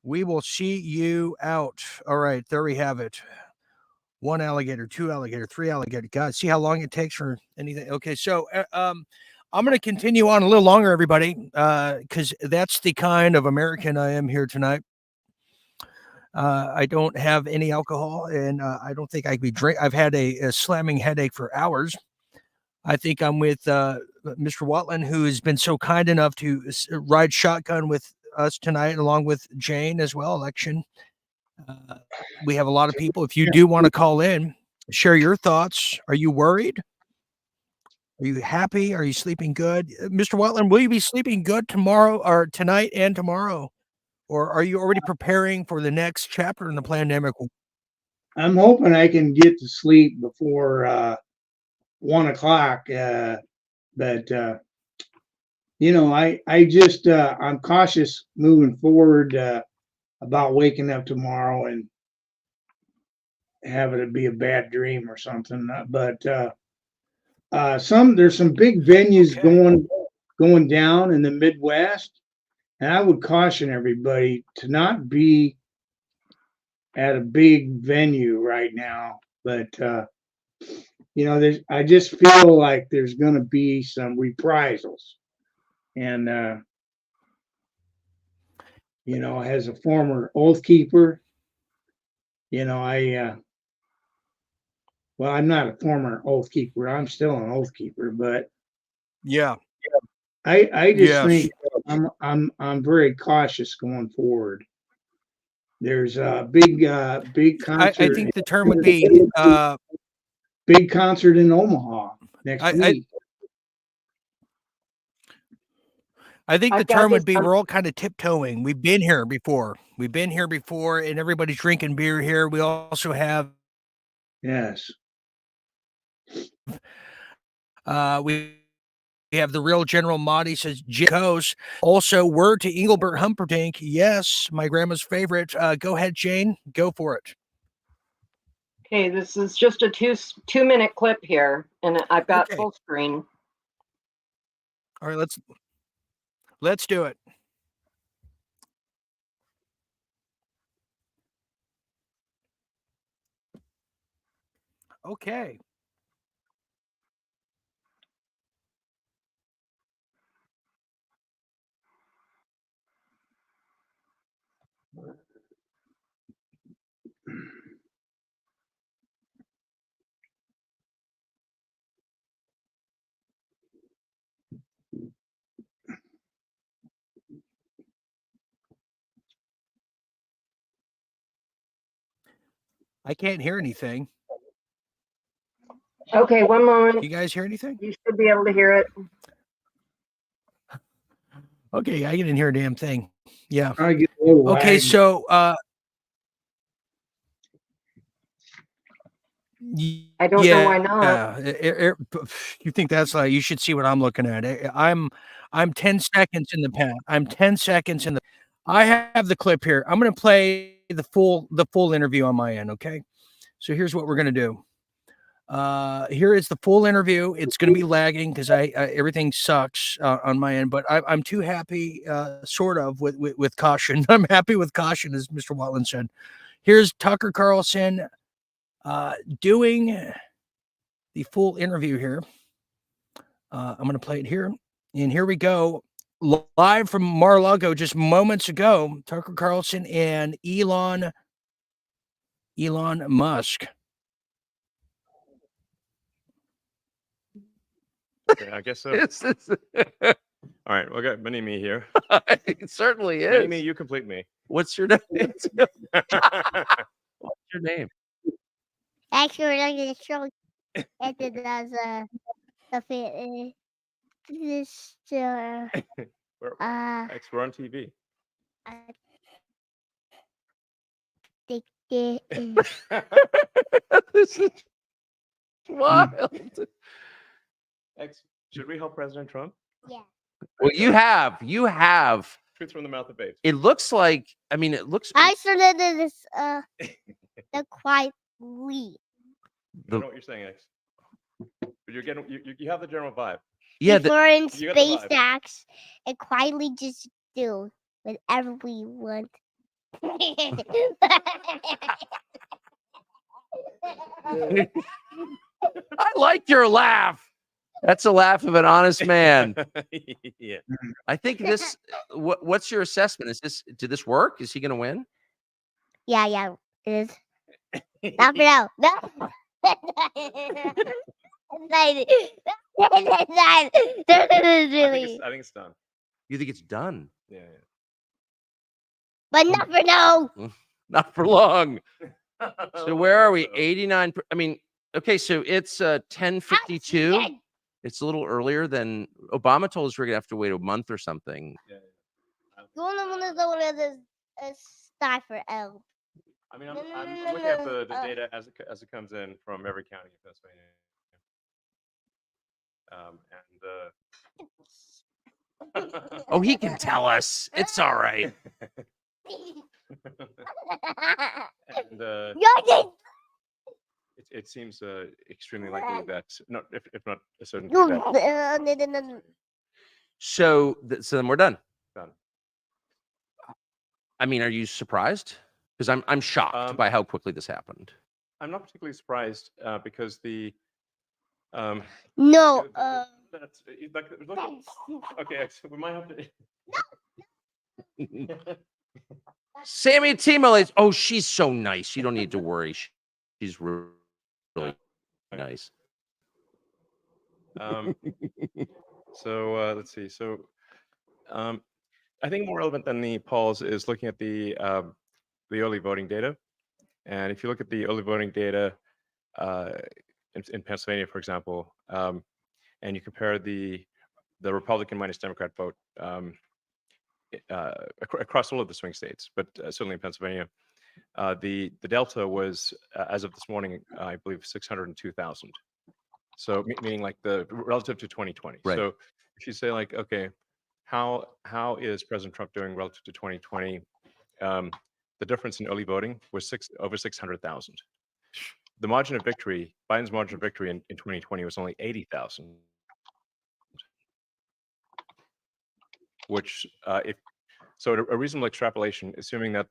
We will see you out. All right, there we have it. 1 alligator, 2 alligator, 3 alligator. God, see how long it takes for anything. Okay, so I'm going to continue on a little longer, everybody, because that's the kind of American I am here tonight. I don't have any alcohol, and I don't think I could be drink. I've had a slamming headache for hours. I think I'm with Mr. Watland, who has been so kind enough to ride shotgun with us tonight, along with Jane as well. Election. We have a lot of people. If you do want to call in, share your thoughts. Are you worried? Are you happy? Are you sleeping good? Mr. Watland, will you be sleeping good tomorrow or tonight and tomorrow? Or are you already preparing for the next chapter in the pandemic? I'm hoping I can get to sleep before 1 o'clock. But you know, I just I'm cautious moving forward about waking up tomorrow and having it be a bad dream or something. But there's some big venues going down in the Midwest, and I would caution everybody to not be at a big venue right now. But you know, I just feel like there's going to be some reprisals, and you know, as a former oath keeper, you know, well, I'm not a former oath keeper. I'm still an oath keeper, but yeah, I just think I'm very cautious going forward. There's a big concert. I think the term would be big concert in Omaha next week. I think the term would be we're all kind of tiptoeing. We've been here before. And everybody's drinking beer here. We also have yes. We have the real General Mahdi says Coast. Also, word to Engelbert Humperdinck. Yes, my grandma's favorite. Go ahead, Jane. Go for it. Okay, this is just a two-minute clip here, and I've got full screen. All right, let's do it. Okay. I can't hear anything. Okay, one moment. You guys hear anything? You should be able to hear it. Okay, I didn't hear a damn thing. Yeah. I get a little Okay, lag. so I don't know why not. Yeah, you think that's like you should see what I'm looking at. I'm 10 seconds in the pan. I'm 10 seconds in the. I have the clip here. I'm going to play the full interview on my end. Okay, so here's what we're going to do. Here is the full interview. It's going to be lagging because I everything sucks on my end, but I'm too happy, sort of with caution. I'm happy with caution, as Mr. Watland said. Here's Tucker Carlson doing the full interview here. I'm going to play it here, and here we go, live from Mar-a-Lago just moments ago. Tucker Carlson and Elon Musk. Okay, I guess so. All right, well, got Mini-Me here. It certainly is. Mini-Me, you complete me. What's your name? What's your name? Actually, we're not going to show it as a fit. This We're on TV. I think it is. This is wild. Should we help President Trump? Yeah. Well, you have. Truth from the mouth of babes. It looks like. I mean, it looks. I started this the quiet lead. I know what you're saying, X. But you're getting you have the general vibe. Yeah. If we're in you got the vibe. SpaceX and quietly just do whatever we want. I like your laugh. That's a laugh of an honest man. Yeah. I think this. What's your assessment? Did this work? Is he going to win? Yeah, it is. Not for now. No. I think it's done. You think it's done? Yeah. But not for now. Not for long. So where are we? 89. I mean, okay, so it's 10:52. It's a little earlier than Obama told us we're gonna have to wait a month or something. Start for L. I mean, I'm looking at the data as it comes in from every county in Pennsylvania. Oh, he can tell us. It's all right. And it seems extremely likely that if not a certainty that So then we're done. Done. I mean, are you surprised? Because I'm shocked by how quickly this happened. I'm not particularly surprised because the no. That's like okay. So we might have to. Sammy Timo, oh, she's so nice. You don't need to worry. She's really nice. So let's see. So I think more relevant than the polls is looking at the early voting data. And if you look at the early voting data in Pennsylvania, for example, and you compare the Republican minus Democrat vote across all of the swing states, but certainly in Pennsylvania, the delta was, as of this morning, I believe 602,000. So meaning like the relative to 2020. Right. So if you say like, okay, how is President Trump doing relative to 2020? The difference in early voting was over 600,000. The margin of victory, Biden's margin of victory in 2020 was only 80,000. Which, so a reasonable extrapolation, assuming that,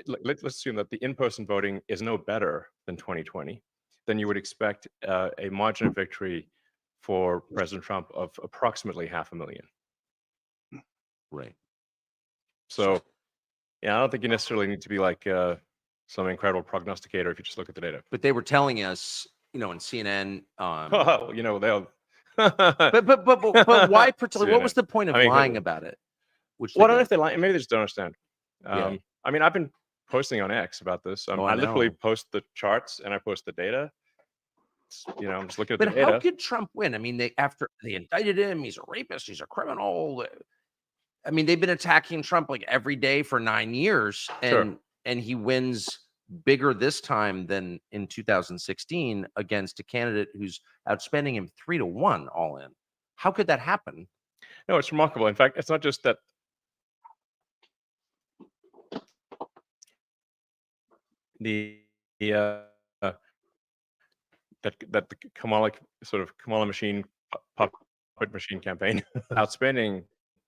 let's assume that the in-person voting is no better than 2020, then you would expect a margin of victory for President Trump of approximately 500,000. Right. So, yeah, I don't think you necessarily need to be like some incredible prognosticator if you just look at the data. But they were telling us, you know, in CNN. Oh, you know, they'll. but why particularly? What was CNN. the point of I mean, lying about it? Which Well, I they don't know did. if they lie. Maybe they just don't understand. Yeah. I mean, I've been posting on X about this. Oh, I I literally know. post the charts and I post the data. You know, I'm just looking at But the data. how could Trump win? I mean, after they indicted him, he's a rapist, he's a criminal. I mean, they've been attacking Trump like every day for 9 years, Sure. and he wins bigger this time than in 2016 against a candidate who's outspending him 3-1 all in. How could that happen? No, it's remarkable. In fact, it's not just that. The that the Kamala machine puppet machine campaign outspending.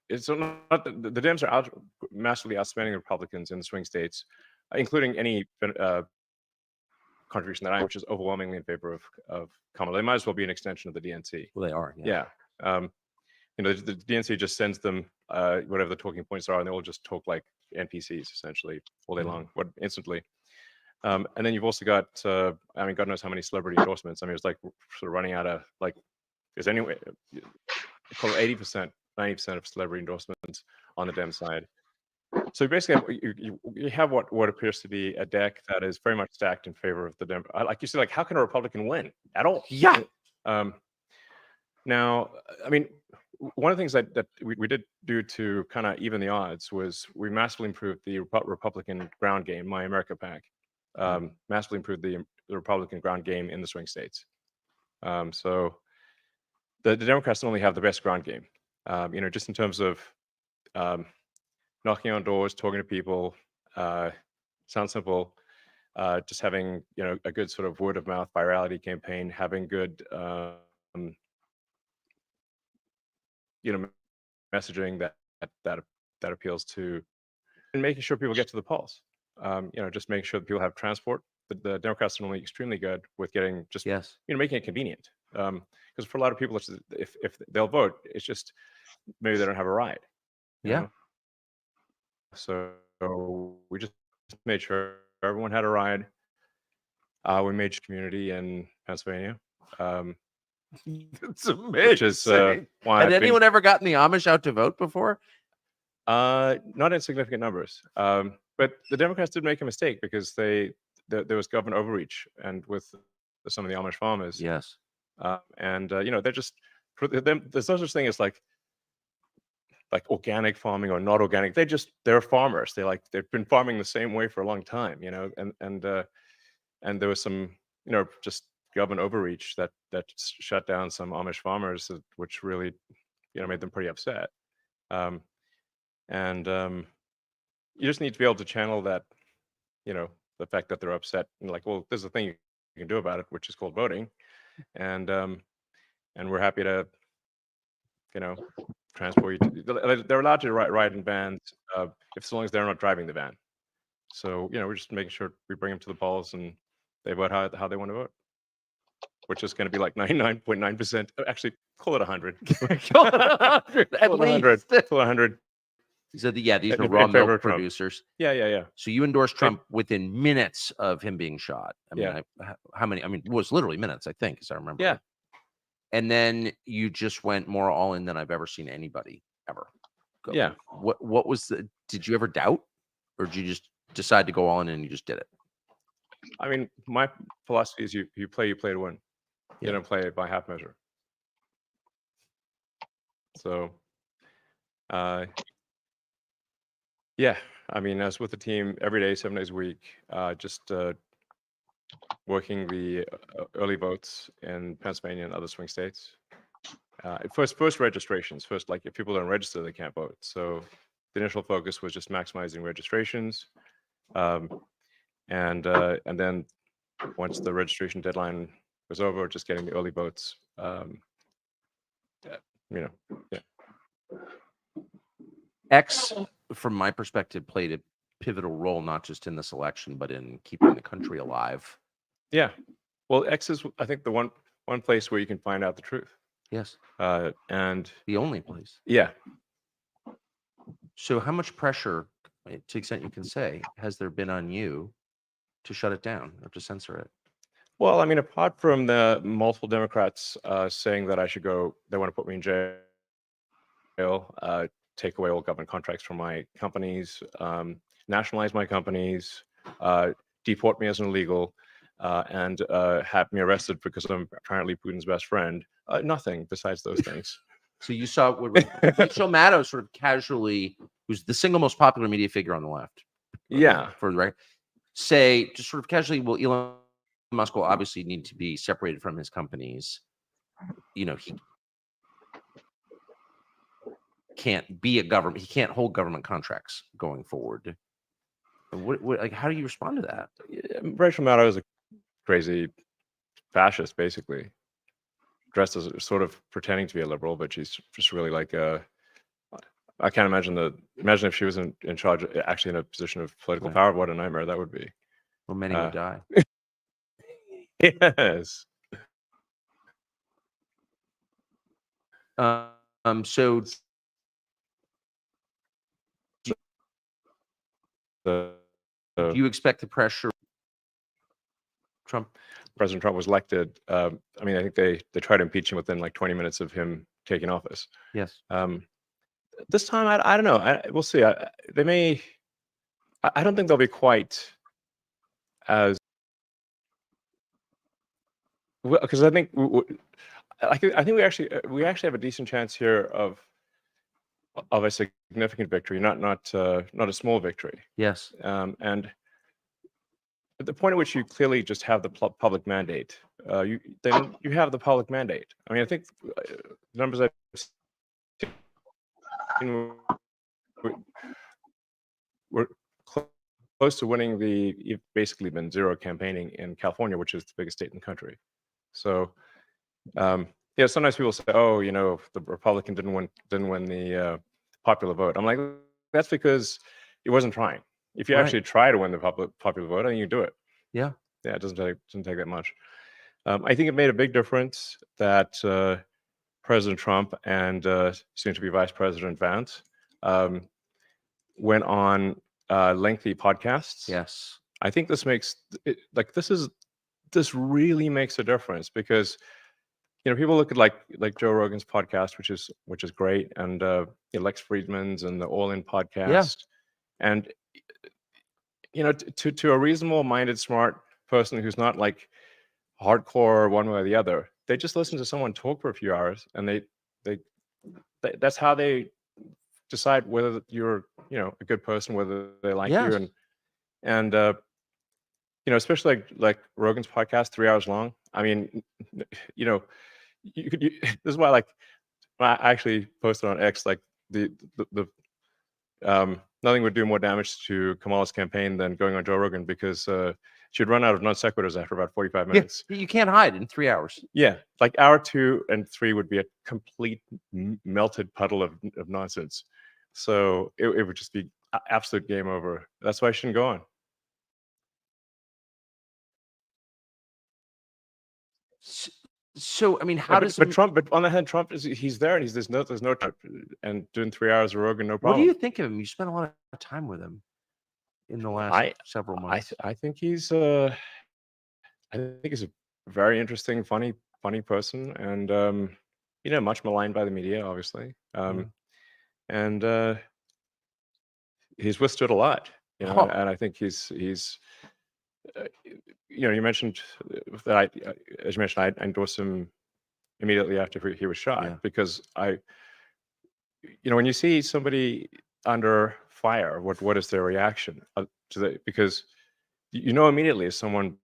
It's not the Dems are massively outspending the Republicans in the swing states, including any contribution that which is overwhelmingly in favor of Kamala. They might as well be an extension of the DNC. Well, they are. Yeah. You know, the DNC just sends them whatever the talking points are, and they all just talk like NPCs essentially all day long, instantly. And then you've also got, I mean, God knows how many celebrity endorsements. I mean, it's like sort of running out of like, there's anyway, call it 80%, 90% of celebrity endorsements on the Dem side. So basically, you have what appears to be a deck that is very much stacked in favor of the Dem. Like you said, like how can a Republican win at all? Yeah. Now, I mean, one of the things that we did do to kind of even the odds was we massively improved the Republican ground game, My America PAC. Massively improved the Republican ground game in the swing states. So the Democrats don't only have the best ground game, you know, just in terms of knocking on doors, talking to people. Sounds simple. Just having, you know, a good sort of word of mouth virality campaign, having good, you know, messaging that appeals to, and making sure people get to the polls. You know, just making sure that people have transport. The Democrats are normally extremely good with getting just, you know, making it convenient. Because for a lot of people, it's just, if they'll vote, it's just maybe they don't have a ride. you Yeah. know? So we just made sure everyone had a ride. We made community in Pennsylvania. It's Which is amazing. why Had I've been anyone ever gotten the Amish out to vote before? not in significant numbers. But the Democrats did make a mistake because there was government overreach and with some of the Amish farmers. Yes. You know, they're just for them. There's no such thing as like organic farming or not organic. They're farmers. They've been farming the same way for a long time. You know, and there was some, you know, just government overreach that shut down some Amish farmers, which really, you know, made them pretty upset. You just need to be able to channel that, you know, the fact that they're upset and like, well, there's a thing you can do about it, which is called voting, and we're happy to, you know, transport you. They're allowed to ride in vans, as long as they're not driving the van. So, you know, we're just making sure we bring them to the polls and they vote how they want to vote, which is going to be like 99.9%. Actually, call it 100. Call it 100 at Call it 100. least. Call it 100. So these are In raw favor milk of Trump. producers. Yeah. So you endorsed Trump within minutes of him being shot. I mean, Yeah. how many? I mean, it was literally minutes, I think, as I remember. Yeah. And then you just went more all in than I've ever seen anybody ever go. Yeah. What was did you ever doubt, or did you just decide to go all in and you just did it? I mean, my philosophy is you play to win. You don't play it by half measure. So, yeah, I mean, I was with the team every day, 7 days a week, just working the early votes in Pennsylvania and other swing states. First registrations. First, like if people don't register, they can't vote. So the initial focus was just maximizing registrations, and then once the registration deadline was over, just getting the early votes. You know, yeah. X, from my perspective, played a pivotal role not just in this election, but in keeping the country alive. Yeah. Well, X is, I think, the one place where you can find out the truth. Yes. And the only place. Yeah. So how much pressure, to the extent you can say, has there been on you to shut it down or to censor it? Well, I mean, apart from the multiple Democrats saying that I should go, they want to put me in jail, take away all government contracts from my companies, nationalize my companies, deport me as an illegal, and have me arrested because I'm apparently Putin's best friend. Nothing besides those things. So you saw Rachel Maddow sort of casually, who's the single most popular media figure on the left. Yeah. For the record, say just sort of casually, well, Elon Musk will obviously need to be separated from his companies. You know, he can't be a government. He can't hold government contracts going forward. Like, how do you respond to that? Rachel Maddow is a crazy fascist, basically, dressed as sort of pretending to be a liberal, but she's just really like I can't imagine if she was in charge, actually in a position of political power. What a nightmare that would be. Well, many would die. Yes. So do you expect the pressure? President Trump was elected. I mean, I think they tried to impeach him within like 20 minutes of him taking office. Yes. This time, I don't know. We'll see. They may. I don't think they'll be quite as well, because I think we actually have a decent chance here of a significant victory, not a small victory. Yes. And at the point at which you clearly just have the public mandate, you have the public mandate. I mean, I think the numbers I've seen we're close to winning you've basically been zero campaigning in California, which is the biggest state in the country. So, yeah, sometimes people say, "Oh, you know, the Republican didn't win the popular vote." I'm like, that's because he wasn't trying. If you actually try to win the popular vote, then you do it. Yeah. Yeah, it doesn't take that much. I think it made a big difference that President Trump and soon to be Vice President Vance went on lengthy podcasts. Yes. I think this makes this really makes a difference because people look at like Joe Rogan's podcast, which is great, and Lex Friedman's and the All In podcast, and to a reasonable minded smart person who's not like hardcore one way or the other, they just listen to someone talk for a few hours, and that's how they decide whether you're a good person, whether they like you, and especially like Rogan's podcast, 3 hours long. I mean, this is why I actually posted on X like the nothing would do more damage to Kamala's campaign than going on Joe Rogan, because she'd run out of non sequiturs after about 45 minutes. You can't hide in 3 hours. Yeah, like hour 2 and 3 would be a complete melted puddle of nonsense. So it would just be absolute game over. That's why I shouldn't go on. So I mean, But on the hand, Trump he's there, and there's no and doing 3 hours of Rogan, no problem. What do you think of him? You spent a lot of time with him in the last several months. I think he's a very interesting, funny person, and much maligned by the media, obviously. And he's withstood a lot, and I think he's you mentioned that as you mentioned, I endorsed him immediately after he was shot, because when you see somebody under fire, what is their reaction because immediately if someone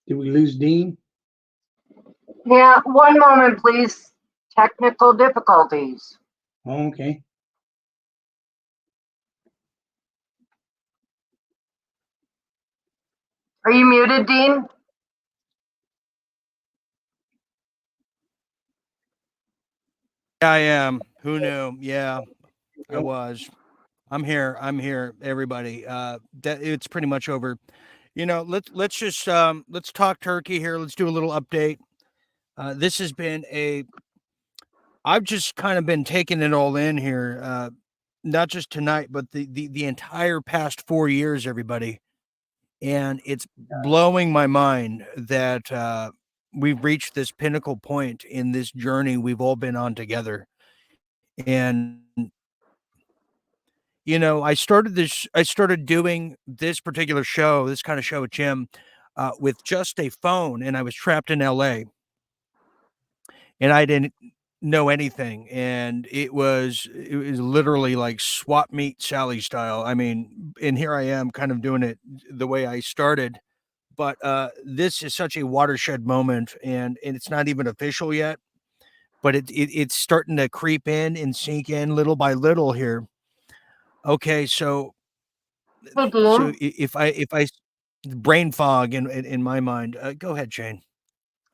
Did we lose Dean? Yeah, one moment, please. Technical difficulties. Okay. Are you muted, Dean? I am. Who knew? Yeah, I was. I'm here. I'm here, everybody. That it's pretty much over. You know, let's just let's talk turkey here. Let's do a little update. This has been I've just kind of been taking it all in here. Not just tonight, but the entire past 4 years, everybody. And it's blowing my mind that we've reached this pinnacle point in this journey we've all been on together. And you know, I started doing this particular show, this kind of show with Jim, with just a phone, and I was trapped in LA, and I didn't know anything, and it was literally like swap meet Sally style. I mean, and here I am kind of doing it the way I started. But this is such a watershed moment, and it's not even official yet, but it's starting to creep in and sink in little by little here. Okay, Hey, so Dean. if I brain fog in my mind. Go ahead, Shane.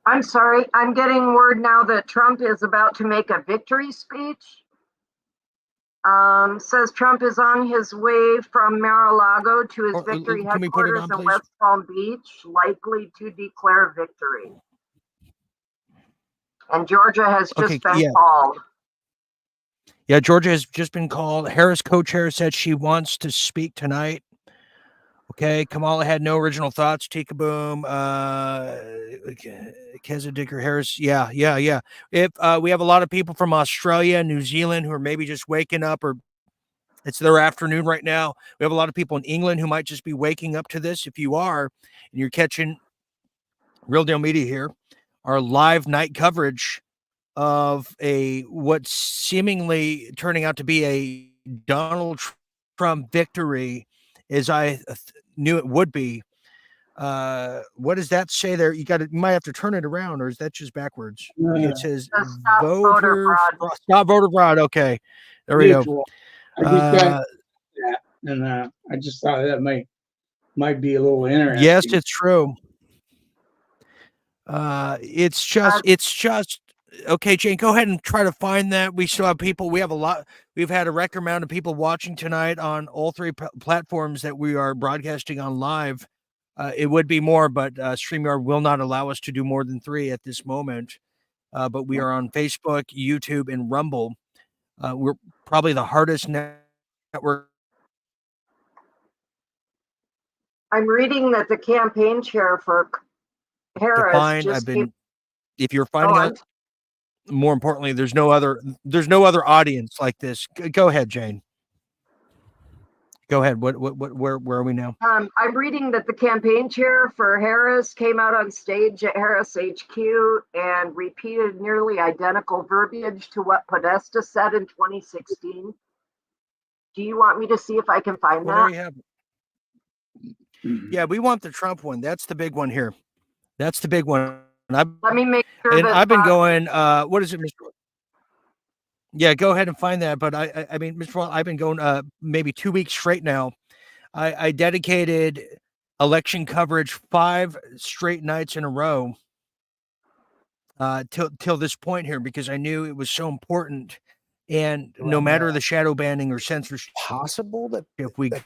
I'm sorry. I'm getting word now that Trump is about to make a victory speech. Says Trump is on his way from Mar-a-Lago to his victory Can we put it headquarters on, in please? West Palm Beach, likely to declare victory. And Georgia has Okay, just been yeah. called. Yeah, Georgia has just been called. Harris co-chair said she wants to speak tonight. Okay, Kamala had no original thoughts. Tika Boom, Keza Dicker Harris. Yeah. If we have a lot of people from Australia, New Zealand who are maybe just waking up, or it's their afternoon right now. We have a lot of people in England who might just be waking up to this. If you are, and you're catching Real Deal Media here, our live night coverage of what's seemingly turning out to be a Donald Trump victory, as I knew it would be. What does that say there? You might have to turn it around, or is that just backwards? Okay, it says Stop voter fraud. stop voter fraud. Okay, there we go. Mutual. I just got that, and I just thought that might be a little interesting. Yes, it's true. It's just okay, Jane, go ahead and try to find that. We still have people. We've had a record amount of people watching tonight on all three platforms that we are broadcasting on live. It would be more, but StreamYard will not allow us to do more than 3 at this moment. But we are on Facebook, YouTube, and Rumble. We're probably the hardest network. I'm reading that the campaign chair for Harris Fine. just If you're finding out, more importantly, there's no other audience like this. Go ahead, Jane. Go ahead. Where are we now? I'm reading that the campaign chair for Harris came out on stage at Harris HQ and repeated nearly identical verbiage to what Podesta said in 2016. Do you want me to see if I can find Well, there that? you have it. Yeah, we want the Trump one. That's the big one here. That's the big one. Let me make sure And that I've been going. What is it, Mr. Yeah, go ahead and find that. But I mean, Mr. Wall, I've been going maybe 2 weeks straight now. I dedicated election coverage 5 straight nights in a row till this point here, because I knew it was so important. And no matter the shadow banning or censorship, possible that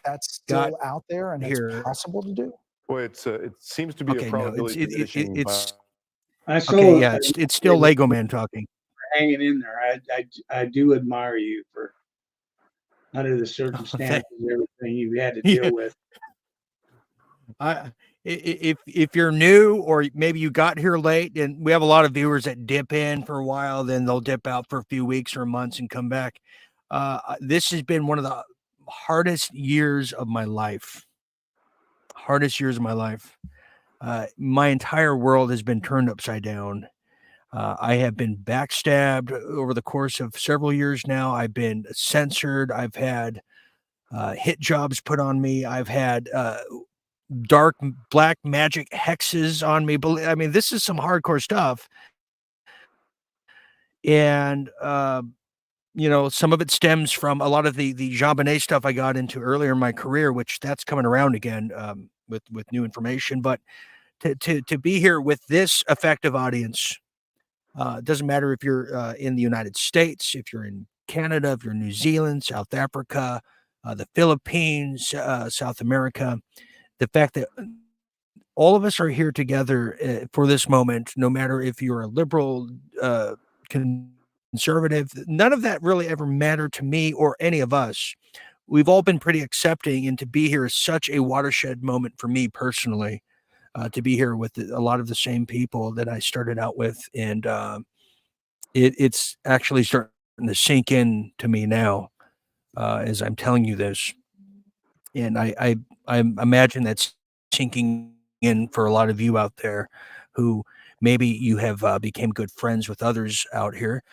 that's got still out there and here. it's possible to do. Well, it seems to be Okay, a no, probability diminishing. okay, yeah, it's still Lego Man talking. Hanging in there. I do admire you for under the circumstances, everything you had to deal with. If you're new, or maybe you got here late, and we have a lot of viewers that dip in for a while, then they'll dip out for a few weeks or months and come back. This has been one of the hardest years of my life. My entire world has been turned upside down. I have been backstabbed over the course of several years now. I've been censored. I've had hit jobs put on me. I've had dark black magic hexes on me. I mean, this is some hardcore stuff. And, you know, some of it stems from a lot of the Jean Bonnet stuff I got into earlier in my career, which that's coming around again, with new information. But to be here with this effective audience, doesn't matter if you're in the United States, if you're in Canada, if you're in New Zealand, South Africa, the Philippines, South America, the fact that all of us are here together for this moment, no matter if you're a liberal, conservative, none of that really ever mattered to me or any of us. We've all been pretty accepting, and to be here is such a watershed moment for me personally, to be here with a lot of the same people that I started out with. And it's actually starting to sink in to me now, as I'm telling you this. And I imagine that's sinking in for a lot of you out there who maybe you have became good friends with others out here.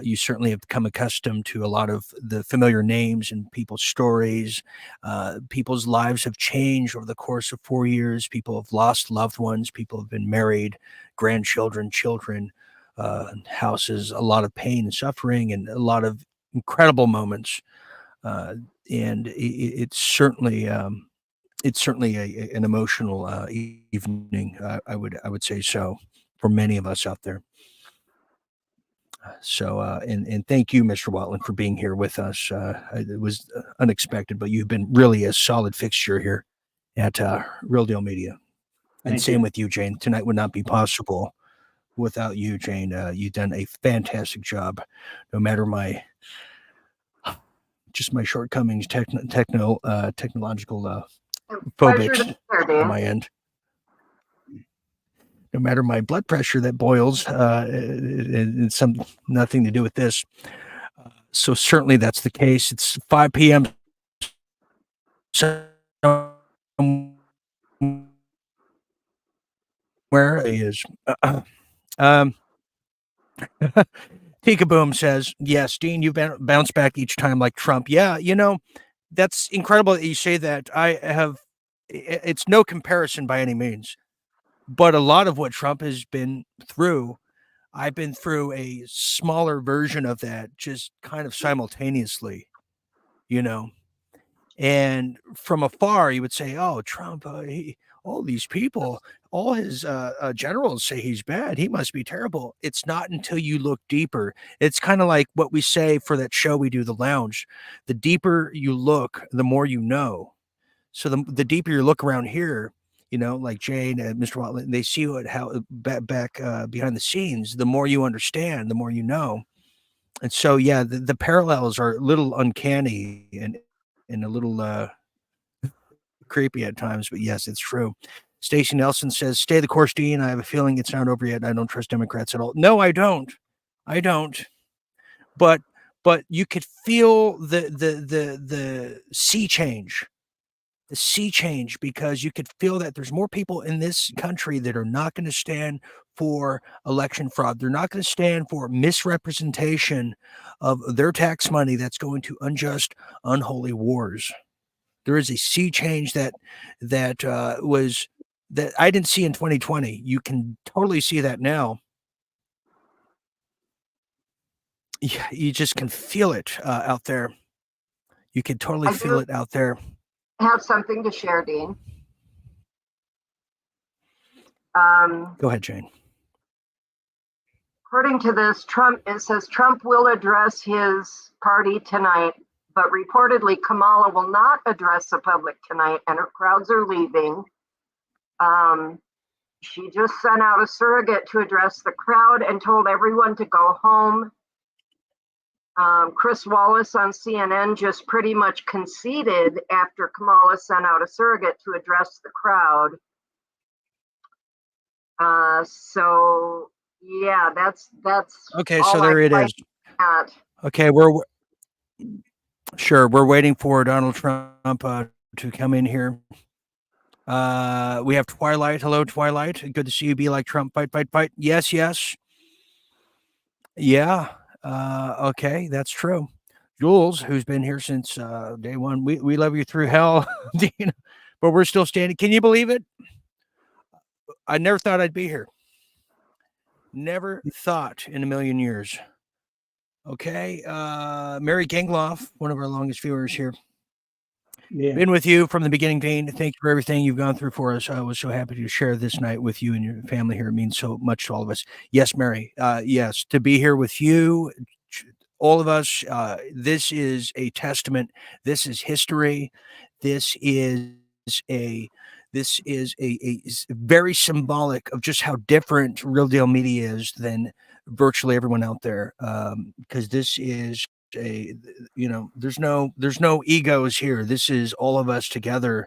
You certainly have become accustomed to a lot of the familiar names and people's stories. People's lives have changed over the course of 4 years. People have lost loved ones. People have been married, grandchildren, children, houses, a lot of pain and suffering, and a lot of incredible moments. And it's certainly an emotional evening. I would say so for many of us out there. So and thank you, Mr. Watland, for being here with us. It was unexpected, but you've been really a solid fixture here at Real Deal Media. And Thank same you. with you, Jane. Tonight would not be possible without you, Jane. You've done a fantastic job, no matter my shortcomings, technological Pleasure to phobics be here, on Dan. my end. No matter my blood pressure that boils, it's nothing to do with this. So certainly that's the case. It's 5 p.m. Where he is. Tika Boom says, yes, Dean, you've bounced back each time like Trump. Yeah, you know, that's incredible that you say that. It's no comparison by any means, but a lot of what Trump has been through, I've been through a smaller version of that, just kind of simultaneously, you know. And from afar, you would say, "Oh, Trump, all these people, all his generals say he's bad. He must be terrible." It's not until you look deeper. It's kind of like what we say for that show we do, The Lounge. The deeper you look, the more you know. So the deeper you look around here, you know, like Jane and Mr. Watley, they see how back behind the scenes. The more you understand, the more you know. And so, yeah, the parallels are a little uncanny and a little creepy at times, but yes, it's true. Stacey Nelson says, "Stay the course, Dean. I have a feeling it's not over yet. I don't trust Democrats at all." No, I don't. I don't. But you could feel the sea change. The sea change, because you could feel that there's more people in this country that are not going to stand for election fraud. They're not going to stand for misrepresentation of their tax money that's going to unjust, unholy wars. There is a sea change that was that I didn't see in 2020. You can totally see that now. Yeah, you just can feel it out there. You can totally I feel do it out there. have something to share, Dean. Go ahead, Jane. According to this, it says Trump will address his party tonight, but reportedly Kamala will not address the public tonight, and her crowds are leaving. She just sent out a surrogate to address the crowd and told everyone to go home. Chris Wallace on CNN just pretty much conceded after Kamala sent out a surrogate to address the crowd. So yeah, that's Okay, all so there I'm it is. at. Okay, we're waiting for Donald Trump to come in here. We have Twilight. Hello, Twilight. Good to see you. Be like Trump. Fight, fight, fight. Yes, yes. Yeah. Okay, that's true. Jules, who's been here since day one. We love you through hell, Dean. but we're still standing. Can you believe it? I never thought I'd be here. Never thought in a million years. Okay. Mary Gangloff, one of our longest viewers here. Yeah. Been with you from the beginning, Dean. Thank you for everything you've gone through for us. I was so happy to share this night with you and your family here. It means so much to all of us. Yes, Mary. Yes, to be here with you, all of us. This is a testament. This is history. This is a very symbolic of just how different Real Deal Media is than virtually everyone out there. Because this is there's no egos here. This is all of us together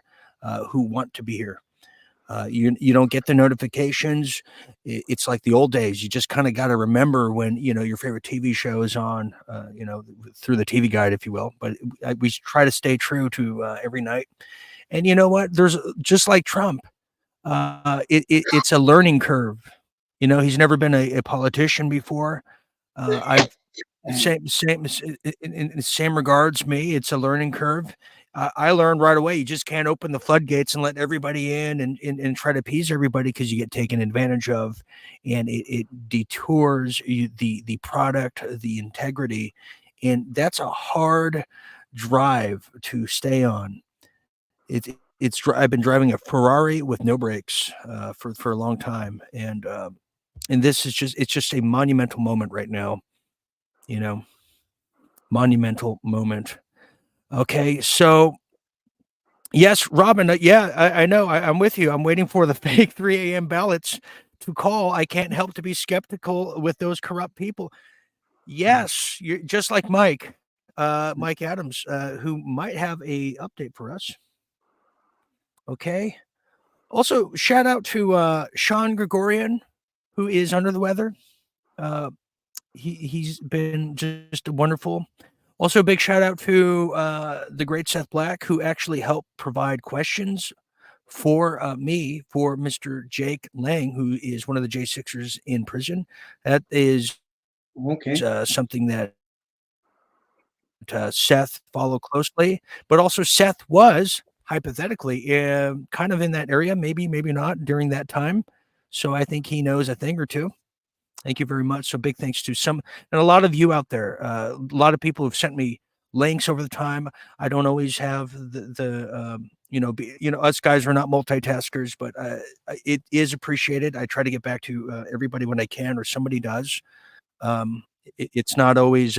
who want to be here. You don't get the notifications. It's like the old days. You just kind of got to remember when your favorite TV show is on. Through the TV guide, if you will. But we try to stay true to every night. And you know what? There's just like Trump. It's a learning curve. He's never been a politician before. I've in the same regards me. It's a learning curve. I learned right away. You just can't open the floodgates and let everybody in and try to appease everybody because you get taken advantage of, and it detours the product, the integrity, and that's a hard drive to stay on. I've been driving a Ferrari with no brakes for a long time, and this is just a monumental moment right now. Monumental moment. Okay, so yes, Robin. I know. I'm with you. I'm waiting for the fake 3 a.m. ballots to call. I can't help to be skeptical with those corrupt people. Yes, you're just like Mike Adams, who might have a update for us. Okay. Also, shout out to Sean Gregorian, who is under the weather. He's been just wonderful. Also, a big shout out to the great Seth Black, who actually helped provide questions for me, for Mr. Jake Lang, who is one of the J6ers in prison. That is something that Seth followed closely, but also Seth was hypothetically kind of in that area, maybe not during that time. So I think he knows a thing or two. Thank you very much. So big thanks to and a lot of you out there. A lot of people have sent me links over the time. I don't always have us guys are not multitaskers, but it is appreciated. I try to get back to everybody when I can, or somebody does. It's not always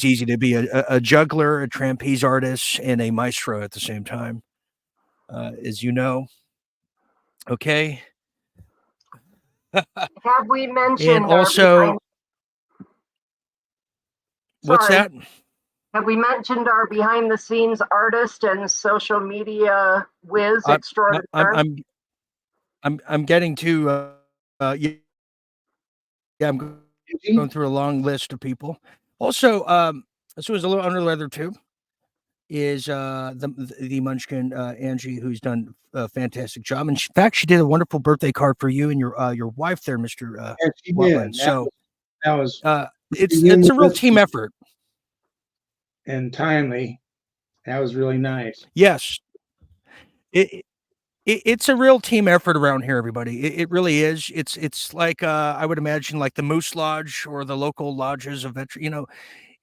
easy to be a juggler, a trapeze artist, and a maestro at the same time, as you know. Okay. Have we mentioned And also, what's that? Have we mentioned our behind the scenes artist and social media whiz extraordinaire? I'm getting to yeah, I'm going through a long list of people. Also, this was a little under the weather too. Is the Munchkin Angie, who's done a fantastic job, and in fact, she did a wonderful birthday card for you and your wife there, Mr. Yeah, she Watland. did. So that was it's a real team effort and timely. That was really nice. Yes, it's a real team effort around here, everybody. It really is. It's like I would imagine like the Moose Lodge or the local lodges of veteran.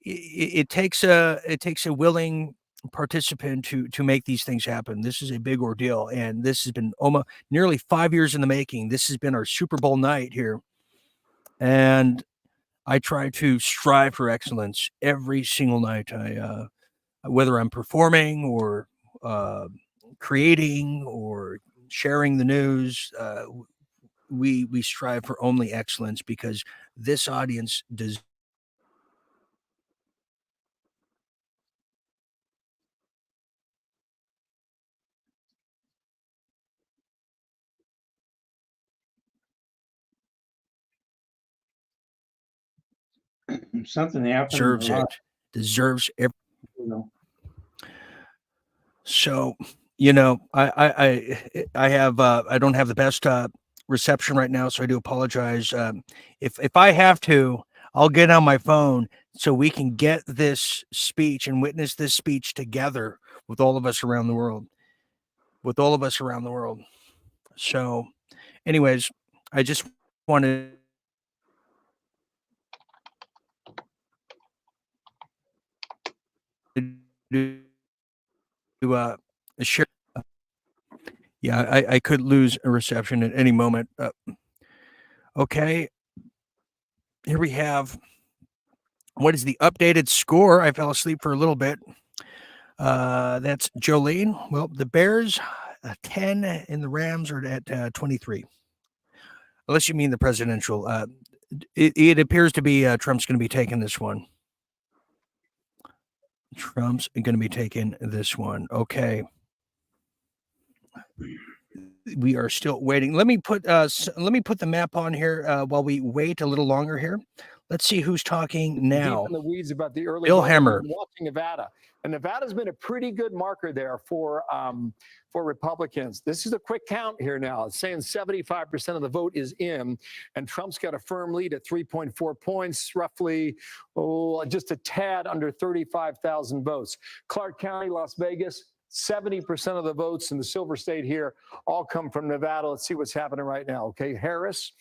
It takes a willing participant to make these things happen. This is a big ordeal, and this has been almost nearly 5 years in the making. This has been our Super Bowl night here, and I try to strive for excellence every single night. I whether I'm performing or creating or sharing the news, we strive for only excellence, because this audience does. Something happened. Deserves every. So, I have I don't have the best reception right now, so I do apologize. If I have to, I'll get on my phone so we can get this speech and witness this speech together with all of us around the world. So, anyways, I just wanted to share. Yeah, I could lose a reception at any moment. Okay, here we have what is the updated score. I fell asleep for a little bit. That's Jolene. Well, the Bears 10 and the Rams are at 23. Unless you mean the presidential. It appears to be Trump's going to be taking this one. Trump's going to be taking this one. Okay. We are still waiting. Let me put the map on here while we wait a little longer here. Let's see who's talking now. Deep in the weeds about the early Bill voting. Hemmer. We've been watching Nevada, and Nevada's been a pretty good marker there for Republicans. This is a quick count here now. It's saying 75% of the vote is in, and Trump's got a firm lead at 3.4 points, roughly just a tad under 35,000 votes. Clark County, Las Vegas. 70% of the votes in the Silver State here all come from Nevada. Let's see what's happening right now. Okay, Harris,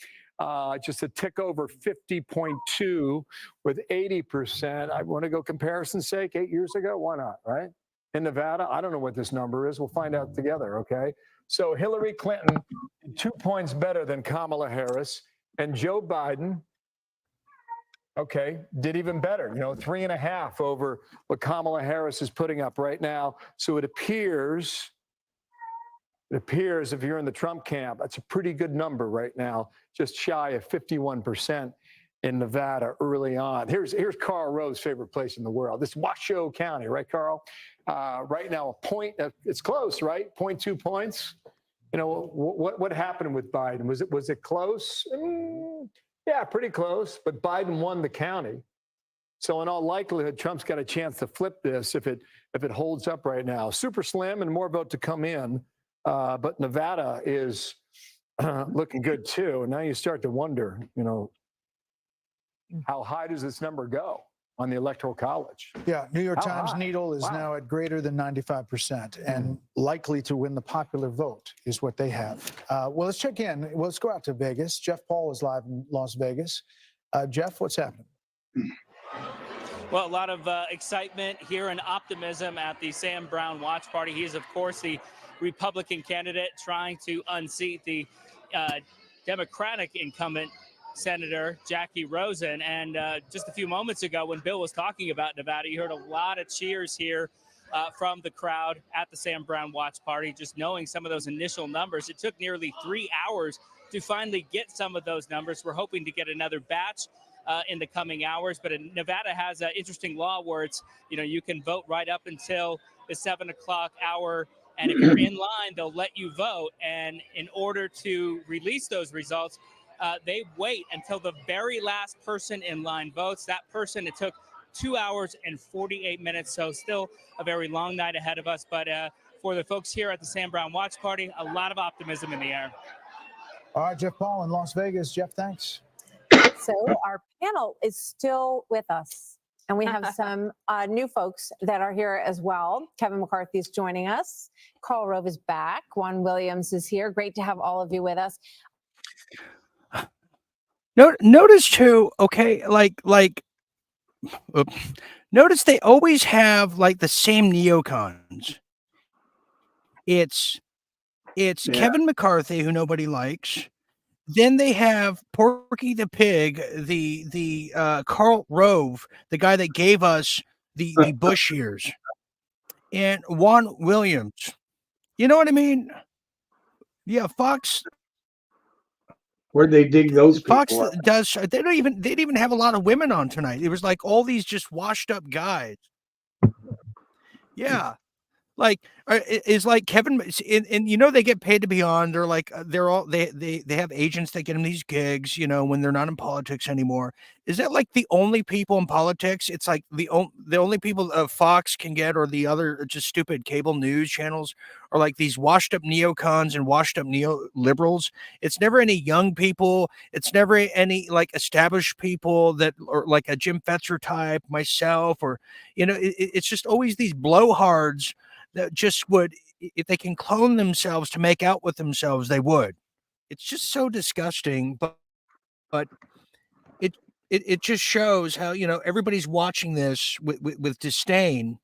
just a tick over 50.2 with 80%. I want to go comparison's sake, 8 years ago. Why not, right? In Nevada, I don't know what this number is. We'll find out together, okay? So Hillary Clinton, 2 points better than Kamala Harris, and Joe Biden, okay, did even better, 3.5 over what Kamala Harris is putting up right now. So it appears if you're in the Trump camp, that's a pretty good number right now, just shy of 51% in Nevada early on. Here's Karl Rove's favorite place in the world. This is Washoe County, right, Karl? Right now, a point, it's close, right? 0.2 points. What happened with Biden? Was it close? Yeah, pretty close, but Biden won the county. So in all likelihood, Trump's got a chance to flip this if it holds up right now. Super slim and more vote to come in, but Nevada is looking good too. And now you start to wonder, how high does this number go on the Electoral College? Yeah, New York How Times high? needle is Wow. now at greater than 95% and likely to win the popular vote is what they have. Well, let's check in. Let's go out to Vegas. Jeff Paul is live in Las Vegas. Jeff, what's happening? Well, a lot of excitement here and optimism at the Sam Brown watch party. He is, of course, the Republican candidate trying to unseat the Democratic incumbent Senator Jackie Rosen. And just a few moments ago, when Bill was talking about Nevada, you heard a lot of cheers here from the crowd at the Sam Brown watch party, just knowing some of those initial numbers. It took nearly 3 hours to finally get some of those numbers. We're hoping to get another batch in the coming hours. But Nevada has an interesting law where it's, you can vote right up until the 7 o'clock hour. And if you're in line, they'll let you vote. And in order to release those results, they wait until the very last person in line votes. That person, it took 2 hours and 48 minutes. So still a very long night ahead of us. But for the folks here at the Sam Brown watch party, a lot of optimism in the air. All right, Jeff Paul in Las Vegas. Jeff, thanks. So our panel is still with us. And we have some new folks that are here as well. Kevin McCarthy is joining us. Karl Rove is back. Juan Williams is here. Great to have all of you with us. Notice too, okay, notice they always have like the same neocons. It's Kevin McCarthy, who nobody likes. Then they have Porky the Pig, the Karl Rove, the guy that gave us the Bush years, and Juan Williams. You know what I mean? Yeah, Fox. Where'd they dig those Fox people up? does. They didn't even have a lot of women on tonight. It was like all these just washed up guys. Yeah. Like is like Kevin and they get paid to be on. They're like they have agents that get them these gigs, when they're not in politics anymore. Is that like the only people in politics? It's like the only people Fox can get, or the other just stupid cable news channels, are like these washed up neocons and washed up neoliberals. It's never any young people. It's never any like established people that or like a Jim Fetzer type, myself, or it's just always these blowhards that just would, if they can clone themselves to make out with themselves, they would. It's just so disgusting, but it just shows how, everybody's watching this with disdain,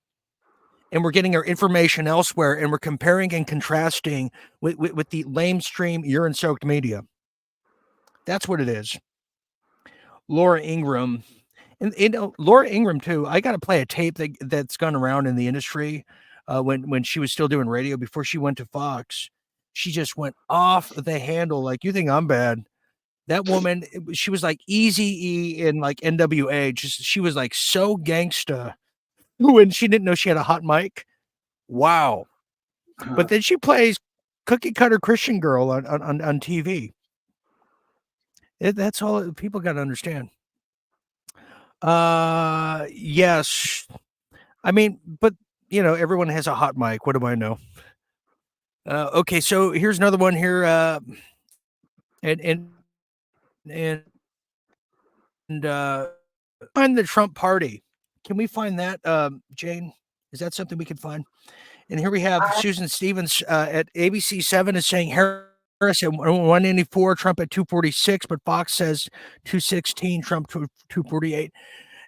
and we're getting our information elsewhere, and we're comparing and contrasting with the lamestream urine-soaked media. That's what it is. Laura Ingraham, and Laura Ingraham too. I got to play a tape that's gone around in the industry when she was still doing radio before she went to Fox. She just went off the handle. Like, you think I'm bad? That woman, she was like Eazy-E in like NWA. She was like so gangsta when she didn't know she had a hot mic. Wow. But then she plays cookie cutter Christian girl on TV. That's all people got to understand. Yes. I mean, but everyone has a hot mic. What do I know? Okay, so here's another one here. And find the Trump party. Can we find that, Jane? Is that something we can find? And here we have Susan Stevens at ABC 7 is saying Harris at 194, Trump at 246, but Fox says 216, Trump 248.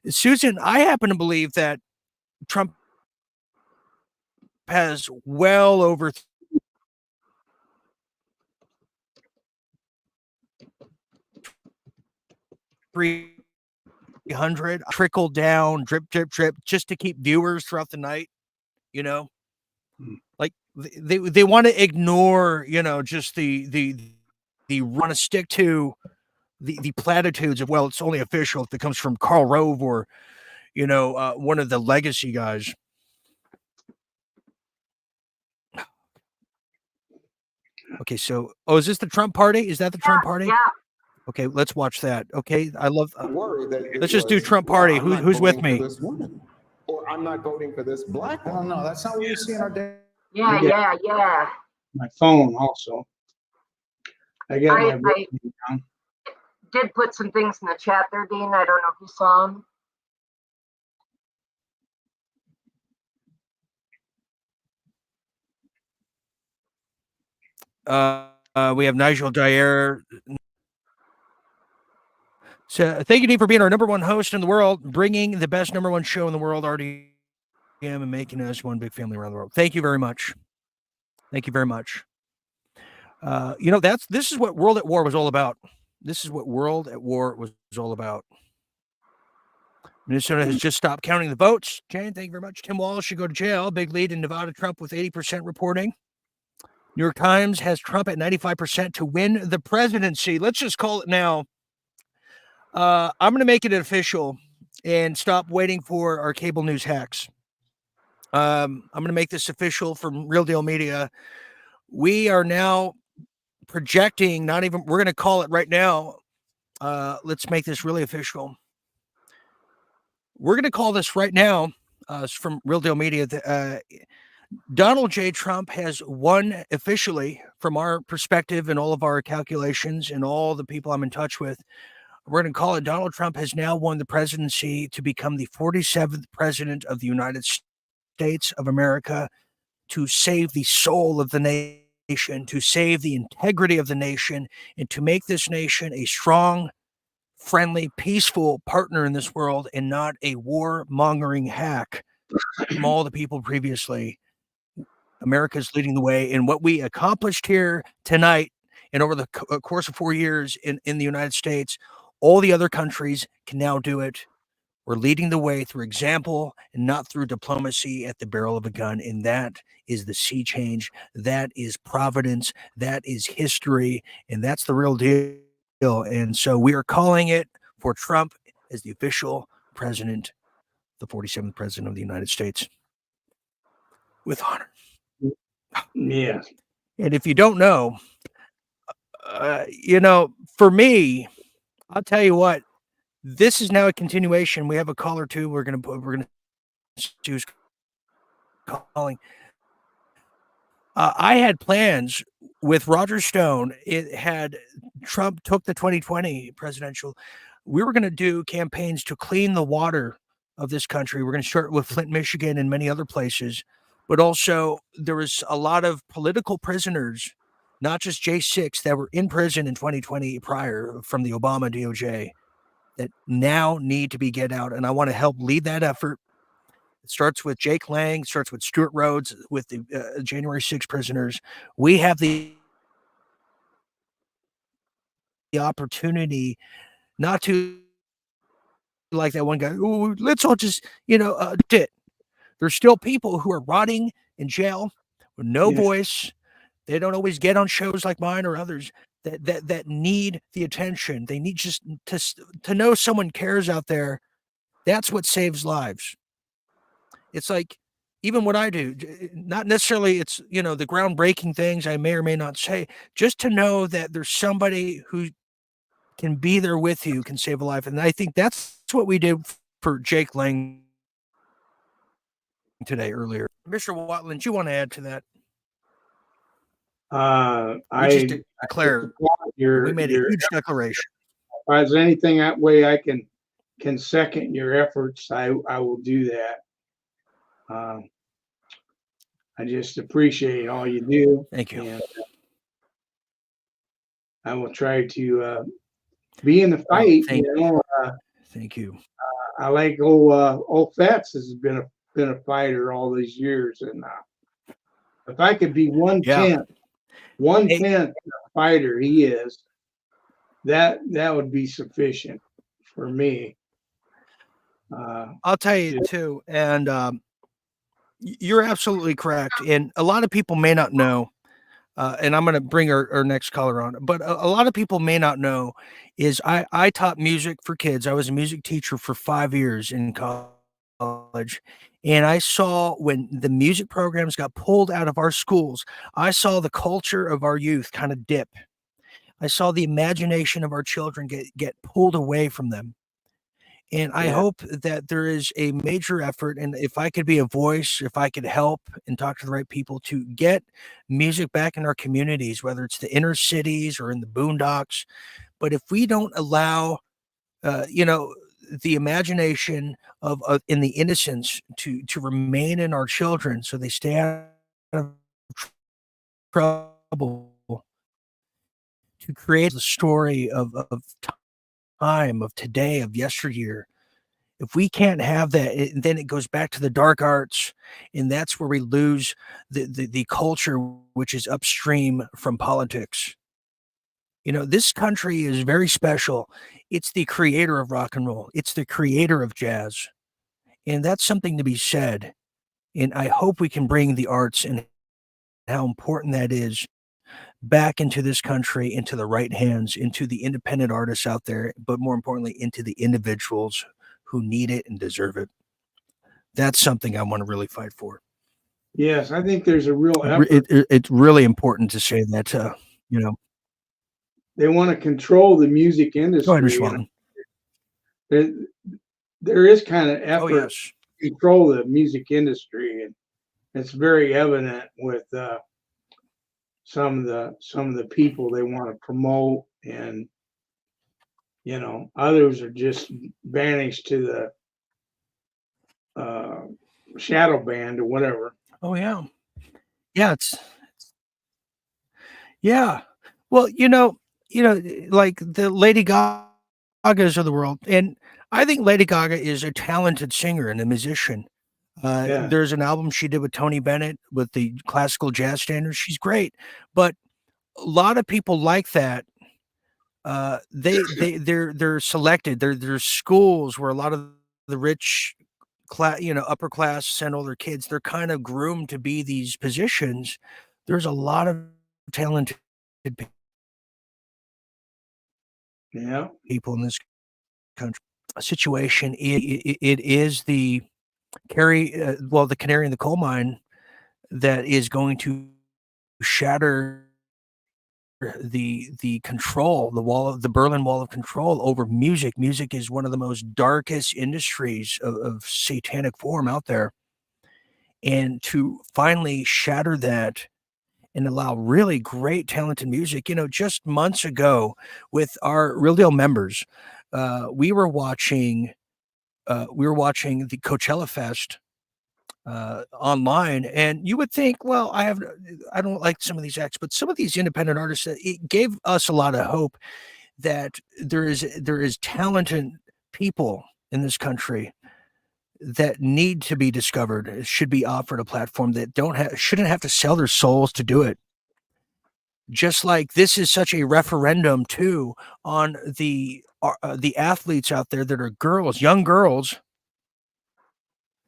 Susan, I happen to believe that Trump has well over 300 trickle down, drip, just to keep viewers throughout the night. Like they want to ignore, just the want to stick to the platitudes of, well, it's only official if it comes from Karl Rove or one of the legacy guys. Okay, so is this the Trump party? Is that the Trump party? Yeah. Okay, let's watch that. Okay, I love. Let's just do was, Trump party. "Well, I'm not Who's with voting me? for this woman," or "I'm not voting for this black woman." No, that's not what we see in our day. Yeah. My phone also. I got I my down. did put some things in the chat there, Dean. I don't know if you saw them. We have Nigel Dyer. So thank you, Dean, for being our number one host in the world, bringing the best number one show in the world, RDM, and making us one big family around the world. Thank you very much. Thank you very much. This is what World at War was all about. This is what World at War was all about. Minnesota has just stopped counting the votes. Jane, thank you very much. Tim Walz should go to jail. Big lead in Nevada. Trump with 80% reporting. New York Times has Trump at 95% to win the presidency. Let's just call it now. I'm going to make it official and stop waiting for our cable news hacks. I'm going to make this official from Real Deal Media. We are now projecting, we're going to call it right now. Let's make this really official. We're going to call this right now from Real Deal Media. Donald J. Trump has won officially from our perspective and all of our calculations and all the people I'm in touch with. We're going to call it Donald Trump has now won the presidency to become the 47th president of the United States of America, to save the soul of the nation, to save the integrity of the nation, and to make this nation a strong, friendly, peaceful partner in this world and not a war-mongering hack from all the people previously. America's leading the way. And what we accomplished here tonight and over the course of 4 years in the United States, all the other countries can now do it. We're leading the way through example and not through diplomacy at the barrel of a gun. And that is the sea change. That is providence. That is history. And that's the real deal. And so we are calling it for Trump as the official president, the 47th president of the United States, with honor. Yes. And if you don't know, for me, I'll tell you what, this is now a continuation. We have a caller too. We're going to choose calling. I had plans with Roger Stone. It had Trump took the 2020 presidential. We were going to do campaigns to clean the water of this country. We're going to start with Flint, Michigan, and many other places. but also there was a lot of political prisoners, not just J6, that were in prison in 2020 prior from the Obama DOJ that now need to be get out. And I want to help lead that effort. It starts with Jake Lang, starts with Stuart Rhodes, with the January 6 prisoners. We have the opportunity not to, like that one guy, "Ooh, let's all just, it." There's still people who are rotting in jail with no voice. They don't always get on shows like mine or others that need the attention. They need just to know someone cares out there. That's what saves lives. It's like even what I do, not necessarily it's, the groundbreaking things I may or may not say, just to know that there's somebody who can be there with you, can save a life. And I think that's what we did for Jake Lang today earlier. Mr. Watland, you want to add to that? I declare we made a huge declaration. If there's anything that way I can second your efforts, I will do that. I just appreciate all you do. Thank you. And I will try to be in the fight. Thank you. I like old Fetz has been a fighter all these years, and if I could be 1/10 fighter he is, that would be sufficient for me. I'll tell you too, and you're absolutely correct. And a lot of people may not know, and I'm going to bring our next caller on, but a lot of people may not know is I taught music for kids. I was a music teacher for 5 years in college. And I saw when the music programs got pulled out of our schools, I saw the culture of our youth kind of dip. I saw the imagination of our children get pulled away from them. And I hope that there is a major effort. And if I could be a voice, if I could help and talk to the right people to get music back in our communities, whether it's the inner cities or in the boondocks. But if we don't allow, the imagination of in the innocence to remain in our children, so they stay out of trouble, to create the story of time, of today, of yesteryear. If we can't have that, then it goes back to the dark arts, and that's where we lose the culture, which is upstream from politics. This country is very special. It's the creator of rock and roll. It's the creator of jazz. And that's something to be said. And I hope we can bring the arts and how important that is back into this country, into the right hands, into the independent artists out there, but more importantly, into the individuals who need it and deserve it. That's something I want to really fight for. Yes, I think there's a real effort. It's really important to say that, They want to control the music industry. There is kind of effort to control the music industry, and it's very evident with some of the people they want to promote, and others are just banished to the shadow band or whatever. Oh yeah, yeah. Well, like the Lady Gagas of the world, and I think Lady Gaga is a talented singer and a musician. There's an album she did with Tony Bennett with the classical jazz standards. She's great, but a lot of people like that. They're selected. There's schools where a lot of the rich upper class send all their kids. They're kind of groomed to be these positions. There's a lot of talented people in this country. Situation. It is the the canary in the coal mine that is going to shatter the control, the Berlin Wall of control over music. Music is one of the most darkest industries of satanic form out there. And to finally shatter that and allow really great talented music, just months ago with our Real Deal members, we were watching the Coachella Fest online, and you would think, well, I don't like some of these acts, but some of these independent artists, it gave us a lot of hope that there is talented people in this country that need to be discovered, should be offered a platform, that shouldn't have to sell their souls to do it. Just like this is such a referendum too on the athletes out there that are girls, young girls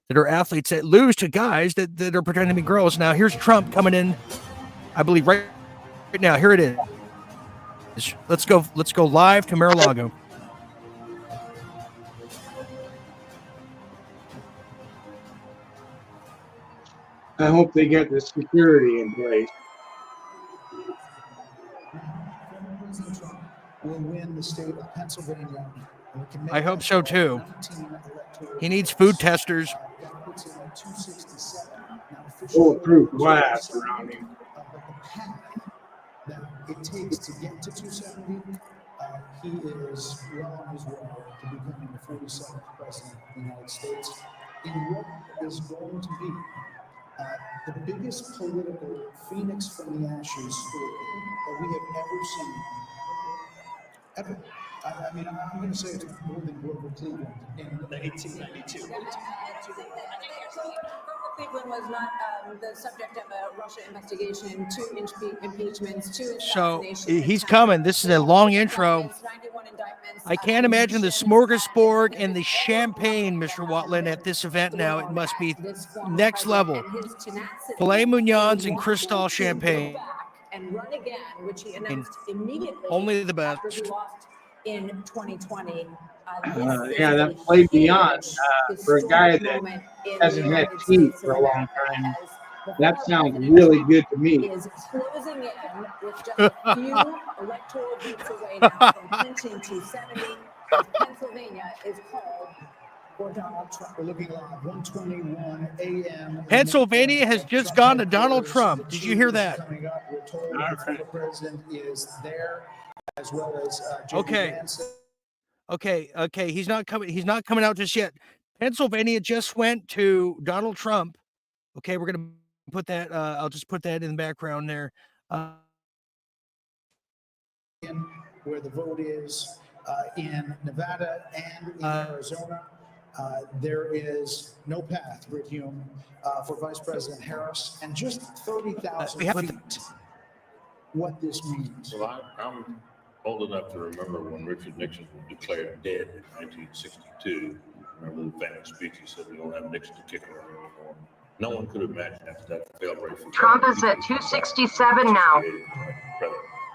that are athletes that lose to guys that are pretending to be girls. Now here's Trump coming in, I believe right now. Here it is. Let's go live to Mar-a-Lago. I hope they get the security in place. President Trump will win the state of Pennsylvania. And we can make I hope that so too. 19 electoral He needs food votes. testers. That puts him at 267. Now, officially, Bulletproof glass around him. but the path that it takes to get to 270, he is well on his way to becoming the 47th president of the United States in what is going to be the biggest political phoenix from the ashes story that we have ever seen. Ever. I mean, I'm going to say it's more than Grover Cleveland in 1892. Cleveland was not the subject of a Russia investigation, 2 impeachments, 2 So assassinations. he's coming. This is a long intro. I can't imagine the smorgasbord and the champagne, Mr. Watland, at this event now. It must be next level. Filet mignons and Cristal champagne. And run again, which he announced immediately. Only the best. After he lost in 2020. Yeah, that played beyond for a guy that hasn't had teeth for a long time. That sounds really good to me. Is closing in with just a few electoral votes away now from clinching 270. Pennsylvania is called for Donald Trump. We're looking live, 1:21 a.m. Pennsylvania has just gone to Donald Trump. Did you hear that? Coming up, we're told the former president is there, as well as Okay. Okay. He's not coming out just yet. Pennsylvania just went to Donald Trump. Okay, we're gonna put that. I'll just put that in the background there. Where the vote is in Nevada and in Arizona. There is no path, Rick Hume, for Vice President Harris, and just 30,000 feet. What this means. Well, I'm old enough to remember when Richard Nixon was declared dead in 1962. Remember the famous speech he said, "We don't have Nixon to kick around anymore." No one could imagine after that failed race. Trump is at 267 now.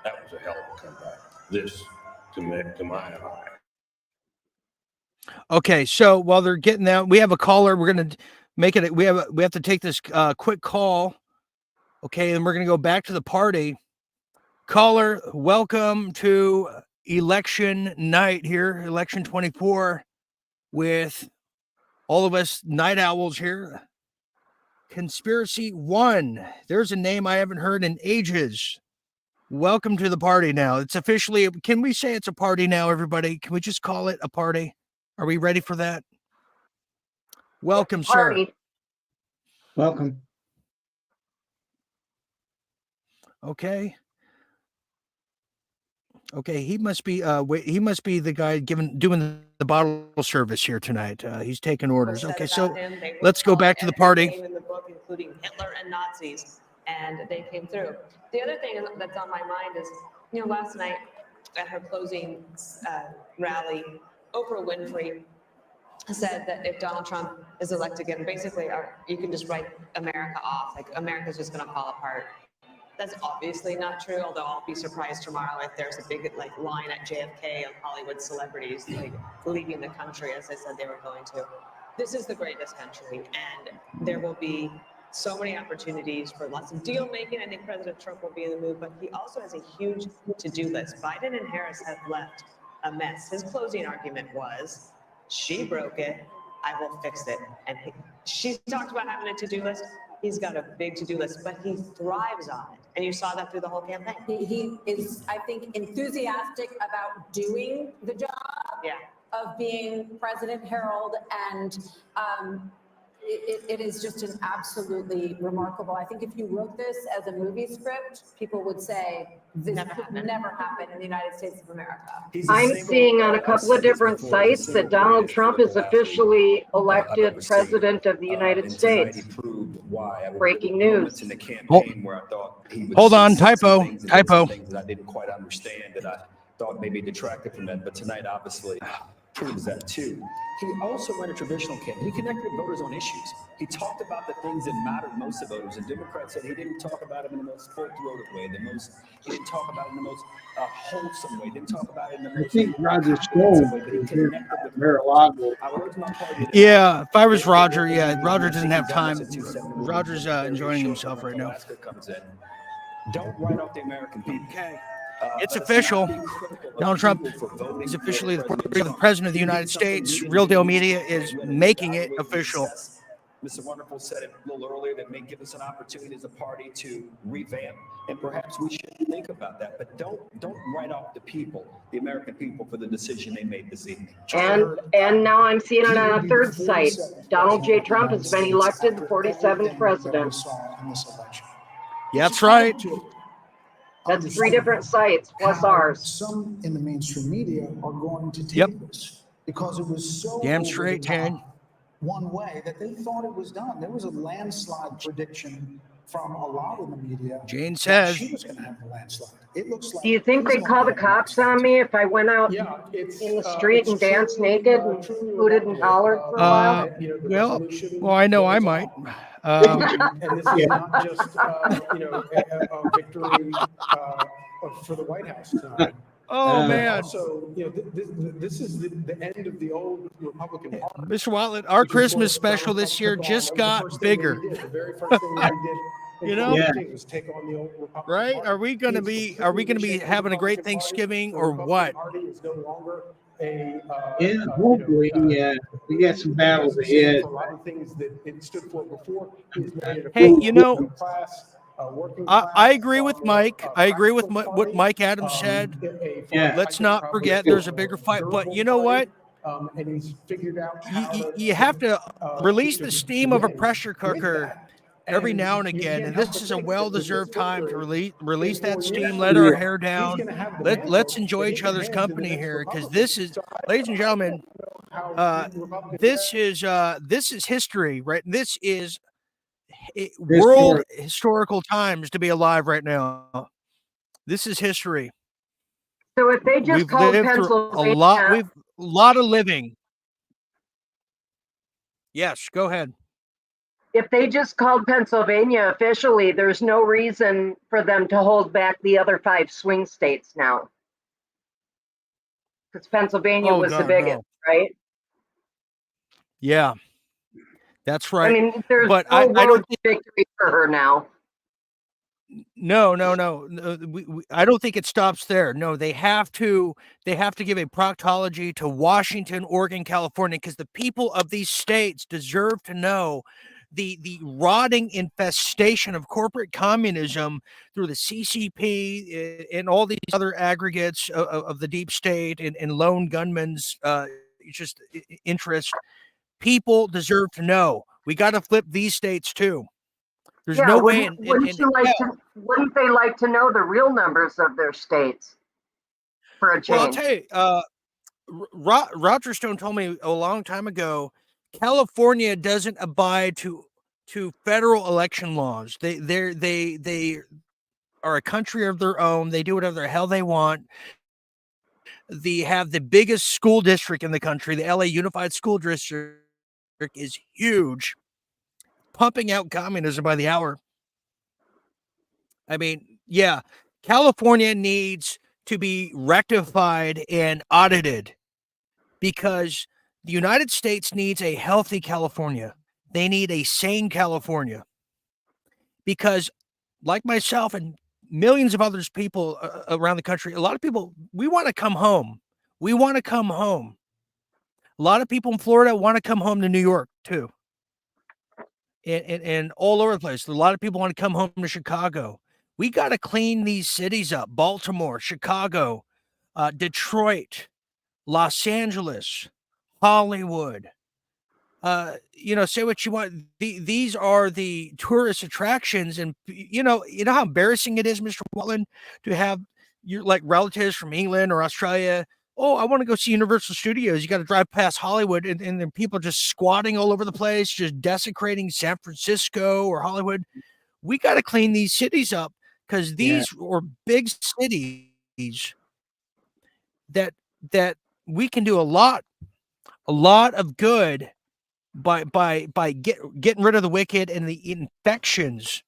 That was a hell of a comeback. This, to my eye. Okay, so while they're getting that, we have a caller. We're gonna make it. We have to take this quick call. Okay, and we're gonna go back to the party. Caller, welcome to election night here, election 24, with all of us night owls here. Conspiracy One. There's a name I haven't heard in ages. Welcome to the party now. It's officially, can we say it's a party now, everybody? Can we just call it a party? Are we ready for that? Welcome, sir. Welcome. Okay. Okay, he must be the guy doing the bottle service here tonight. He's taking orders. Okay, so let's go back to the party. In the book, including Hitler and Nazis, and they came through. The other thing that's on my mind is, last night at her closing rally, Oprah Winfrey said that if Donald Trump is elected again, basically, you can just write America off. Like, America's just going to fall apart. That's obviously not true, although I'll be surprised tomorrow if there's a big line at JFK of Hollywood celebrities leaving the country, as they said they were going to. This is the greatest country, and there will be so many opportunities for lots of deal making. I think President Trump will be in the mood, but he also has a huge to-do list. Biden and Harris have left a mess. His closing argument was, she broke it, I will fix it. And she talked about having a to-do list. He's got a big to-do list, but he thrives on it. And you saw that through the whole campaign. He is, I think, enthusiastic about doing the job of being President Harold. And it is just an absolutely remarkable. I think if you wrote this as a movie script, people would say this could never happen in the United States of America. I'm seeing on a couple of different sites that Donald Trump is officially elected president of the United States. Breaking news. In the campaign where I thought he would Hold on, see some typo, things and typo. some things that I didn't quite understand that I thought maybe detracted from that. But tonight, obviously, proves that too. He also ran a traditional campaign. He connected with voters on issues. He talked about the things that mattered most to voters. And Democrats said he didn't talk about them in the most full-throated way. He didn't talk about it in the most wholesome way. Didn't talk about it in the I most think Roger comprehensive Stone way. But he was in connected with Mar-a-Lago. I would urge my party to Yeah, if I was Roger, yeah, Roger doesn't have time. Roger's enjoying himself right now. comes in. Don't write off the American people. Okay. It's official. Donald Trump is officially the president of the United States. Real Deal Media is making it official. Mr. Wonderful said it a little earlier, that may give us an opportunity as a party to revamp, and perhaps we should think about that. But don't write off the people, the American people, for the decision they made this evening. And now I'm seeing it on a third site. Donald J. Trump has been elected the 47th president. Yeah, that's right. That's 3 different sites plus ours. Some in the mainstream media are going to take this because it was so damn over straight, the top Jane. one way that they thought it was done. There was a landslide prediction from a lot of the media. Jane that says she was going to have the landslide. It looks like. Do you think they call the cops on me if I went out in the street and danced naked and hooted and hollered for a while? Well, I know I might. And this is not just, a victory for the White House tonight. Oh, man. Also, this is the end of the old Republican Party. Mr. Watlet, our Christmas special this year just got bigger. The very first thing we did in You know? 2015 was take on the old Republican Right? Party. Are we gonna be having a great Thanksgiving or what? Party is no longer a Yeah, hopefully, we got some battles ahead. for a lot of things that it stood for before. He's made it a Hey, you know, middle class, working I agree with Mike. I agree with what Mike Adams said. Let's not forget there's a bigger fight. But you know what? And he's figured out You have to release the steam of a pressure cooker every now and again, and this is a well-deserved time to release that steam, let our hair down, let's enjoy each other's company here, because this is, ladies and gentlemen, this is history, right? This is world historical times to be alive right now. This is history. So if they just We've called lived through Pennsylvania, a lot of living. Yes, go ahead. if they just called Pennsylvania officially, there's no reason for them to hold back the other 5 swing states now. Because Pennsylvania was the biggest, right? Yeah, that's right. I mean, there's but no I road don't to victory for her now. No. I don't think it stops there. No, they have to give a proctology to Washington, Oregon, California, because the people of these states deserve to know the rotting infestation of corporate communism through the CCP and all these other aggregates of the deep state and lone gunmen's just interest. People deserve to know. We got to flip these states too. There's no way. Wouldn't they like to know the real numbers of their states for a change? Well, I'll tell you, Roger Stone told me a long time ago, California doesn't abide to federal election laws. They are a country of their own. They do whatever the hell they want. They have the biggest school district in the country. The LA Unified School District is huge, pumping out communism by the hour. I mean, yeah, California needs to be rectified and audited because the United States needs a healthy California. They need a sane California because, like myself and millions of others people around the country, a lot of people, we want to come home. We want to come home. A lot of people in Florida want to come home to New York too. And all over the place. A lot of people want to come home to Chicago. We got to clean these cities up. Baltimore, Chicago, Detroit, Los Angeles, Hollywood, say what you want. These are the tourist attractions, and you know how embarrassing it is, Mr. Watland, to have your like relatives from England or Australia. Oh, I want to go see Universal Studios. You got to drive past Hollywood, and then people just squatting all over the place, just desecrating San Francisco or Hollywood. We got to clean these cities up because these are big cities that we can do a lot of good by getting rid of the wicked and the infections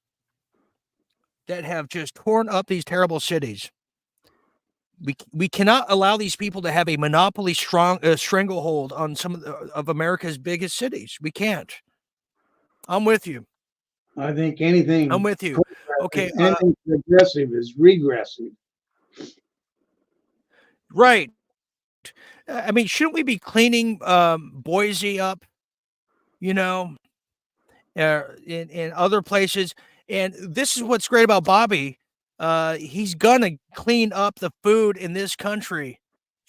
that have just torn up these terrible cities. We cannot allow these people to have a monopoly stranglehold on some of America's biggest cities. We can't. I'm with you. I think anything. I'm with you. Okay. Anything progressive is regressive. Right. I mean, shouldn't we be cleaning Boise up? You know, in other places. And this is what's great about Bobby. He's gonna clean up the food in this country.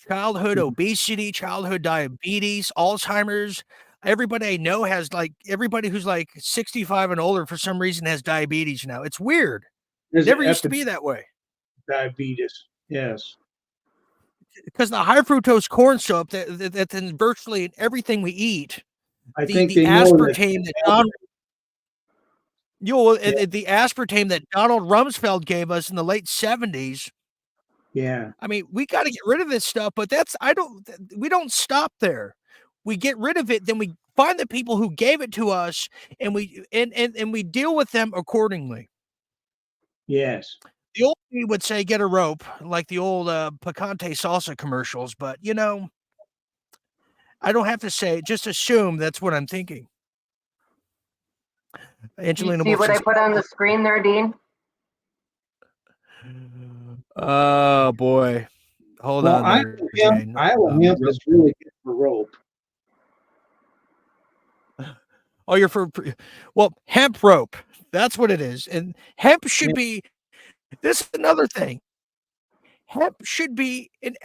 Childhood obesity, childhood diabetes, Alzheimer's. Everybody I know has everybody who's like 65 and older for some reason has diabetes now. It's weird. There's Never used to be that way. Diabetes, yes. Because the high fructose corn syrup that's in virtually everything we eat. I think the aspartame the aspartame that Donald Rumsfeld gave us in the late 70s. Yeah. I mean, we got to get rid of this stuff, but we don't stop there. We get rid of it, then we find the people who gave it to us, and we deal with them accordingly. Yes. The old me would say get a rope, like the old Picante salsa commercials, but I don't have to say, just assume that's what I'm thinking. Angelina, You see what I put on the screen there, Dean? Oh boy, hold on there, Jane. Iowa hemp is really good for rope. Oh, you're hemp rope. That's what it is, and hemp should be. This is another thing. Hemp should be in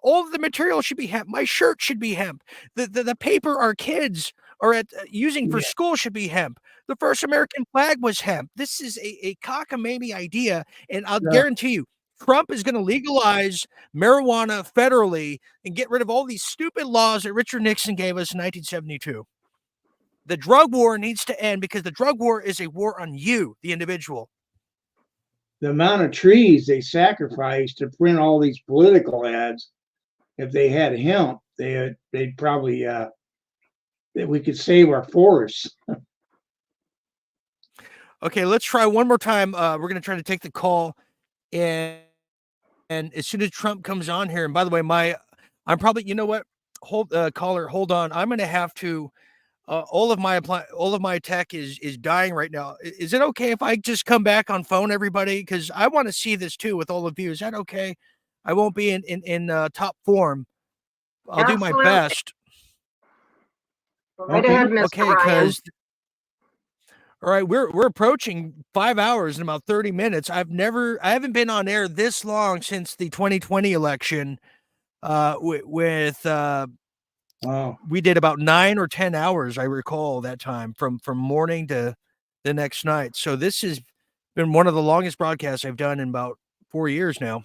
all of the material should be hemp. My shirt should be hemp. The paper our kids are using for school should be hemp. The first American flag was hemp. This is a cockamamie idea, and I'll guarantee you, Trump is going to legalize marijuana federally and get rid of all these stupid laws that Richard Nixon gave us in 1972. The drug war needs to end because the drug war is a war on you, the individual. The amount of trees they sacrificed to print all these political ads, if they had hemp, they'd probably that we could save our forests. Okay, let's try one more time. We're going to try to take the call, and as soon as Trump comes on here, and by the way, I'm probably, you know what, caller, hold on. I'm going to have to. All of my tech is dying right now. Is it okay if I just come back on phone, everybody? Because I want to see this too with all of you. Is that okay? I won't be in top form. I'll do my best. Right ahead, Mr. Okay, Ryan. because all right, we're approaching 5 hours in about 30 minutes. I haven't been on air this long since the 2020 election. We did about 9 or 10 hours, I recall that time, from morning to the next night. So this has been one of the longest broadcasts I've done in about 4 years now.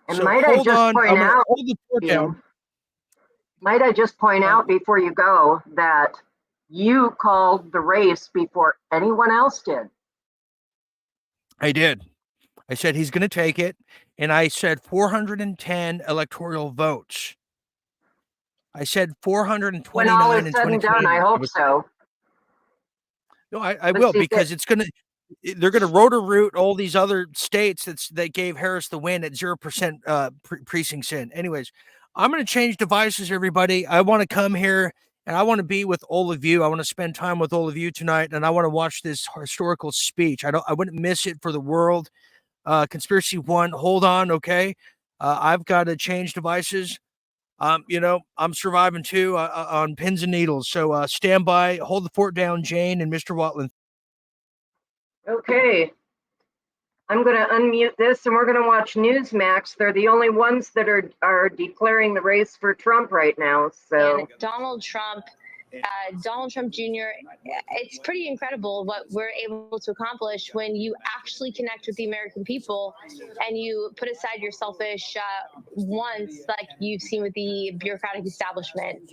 And So might I hold just on, point I'm gonna out, hold the fort down. might I just point out before you go that you called the race before anyone else did. I did. I said he's going to take it, and I said 410 electoral votes. I said 429 When all is in said and done, 2020. I hope so. No, I Let's will, see if because they're going to rotor-root all these other states that gave Harris the win at 0% precincts in. Anyways, I'm going to change devices, everybody. I want to come here and I want to be with all of you. I want to spend time with all of you tonight, and I want to watch this historical speech. I wouldn't miss it for the world. Conspiracy One, hold on, okay? I've got to change devices. I'm surviving too on pins and needles. So stand by, hold the fort down, Jane and Mr. Watland. Okay. I'm going to unmute this and we're going to watch Newsmax. They're the only ones that are declaring the race for Trump right now. So And Donald Trump Donald Trump Jr., it's pretty incredible what we're able to accomplish when you actually connect with the American people and you put aside your selfish wants, like you've seen with the bureaucratic establishment.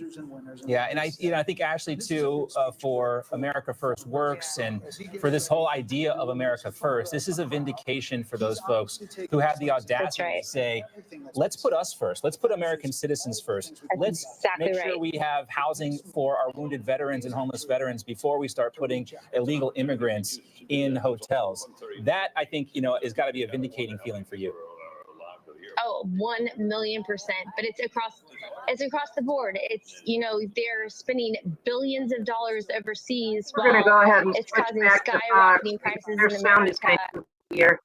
Yeah, and I think Ashley too, for America First Works and for this whole idea of America First. This is a vindication for those folks who have the audacity to say, let's put us first. Let's put American citizens first. Let's make sure we have housing for our wounded veterans and homeless veterans before we start putting illegal immigrants in hotels. That, I think, has got to be a vindicating feeling for you. Oh, 1,000,000%. But it's across the board. It's, they're spending billions of dollars overseas. We're going to go ahead and it's switch causing back to skyrocketing Fox. prices Their in sound is America. kind of weird.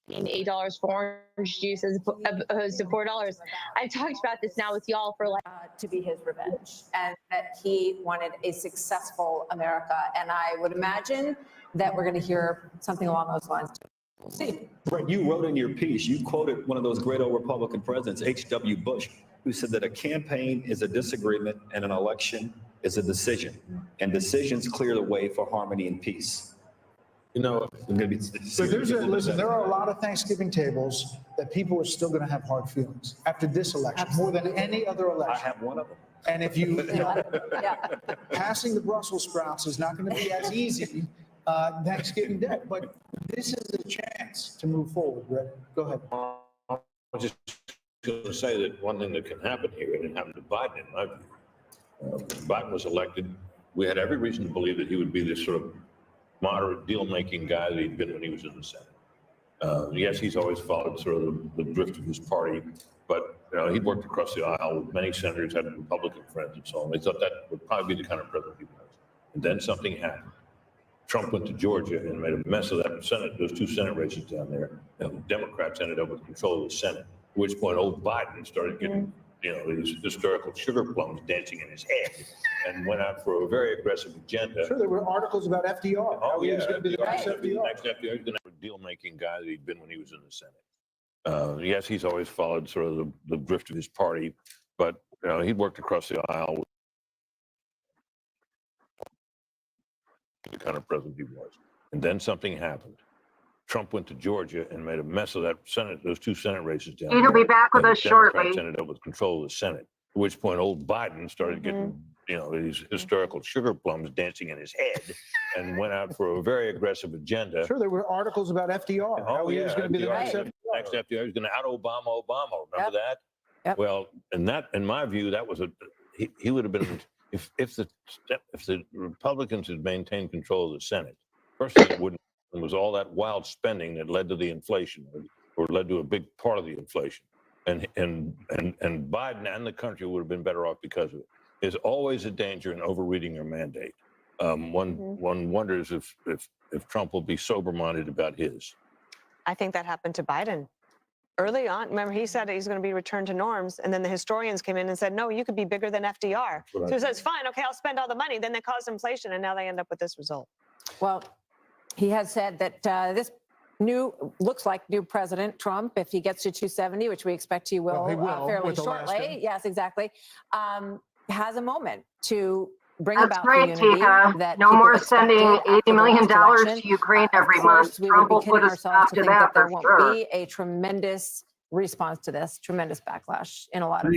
$8 for orange juice as opposed to $4. I've talked about this now with y'all for like to be his revenge, and that he wanted a successful America. And I would imagine that we're going to hear something along those lines. We'll see. Brett, you wrote in your piece, you quoted one of those great old Republican presidents, H.W. Bush, who said that a campaign is a disagreement and an election is a decision, and decisions clear the way for harmony and peace. So listen, there are a lot of Thanksgiving tables that people are still going to have hard feelings after this election, more than any other election. I have one of them. And if you, passing the Brussels sprouts is not going to be as easy Thanksgiving Day, but this is a chance to move forward. Rick, go ahead. I was just going to say that one thing that can happen here, and it happened to Biden in my view. When Biden was elected, we had every reason to believe that he would be this sort of moderate deal-making guy that he'd been when he was in the Senate. Yes, he's always followed sort of the drift of his party, but he'd worked across the aisle with many senators, had Republican friends and so on. They thought that would probably be the kind of president he was. And then something happened. Trump went to Georgia and made a mess of that Senate, those two Senate races down there. And the Democrats ended up with control of the Senate, at which point old Biden started getting these historical sugar plums dancing in his head and went out for a very aggressive agenda. Sure, there were articles about FDR. Oh, yeah. He was going to be the next FDR. The next FDR. He's going to have a deal-making guy that he'd been when he was in the Senate. Yes, he's always followed sort of the drift of his party, but he'd worked across the aisle with the kind of president he was. And then something happened. Trump went to Georgia and made a mess of that Senate, those two Senate races down there. He'll be back with And us the Democrats shortly. ended up with control of the Senate, at which point old Biden started getting these historical sugar plums dancing in his head and went out for a very aggressive agenda. Sure, there were articles about FDR. Oh, He yeah. was going to be the next FDR. Next FDR. He was going to out-Obama. Remember that? Yep. Well, and that, in my view, that was he would have been, if the Republicans had maintained control of the Senate, first thing it wouldn't, it was all that wild spending that led to the inflation, or led to a big part of the inflation. And Biden and the country would have been better off because of it. There's always a danger in overreading your mandate. One wonders if Trump will be sober-minded about his. I think that happened to Biden early on. Remember, he said he's going to be returned to norms, and then the historians came in and said, no, you could be bigger than FDR. So he says, fine, okay, I'll spend all the money. Then they caused inflation, and now they end up with this result. Well, he has said that this looks like new President Trump, if he gets to 270, which we expect he will, fairly shortly. Yes, exactly. Has a moment to bring about the unity that no more sending $80 million to Ukraine every month. Trump will put a stop to that there for won't sure. be a tremendous response to this, tremendous backlash in a lot of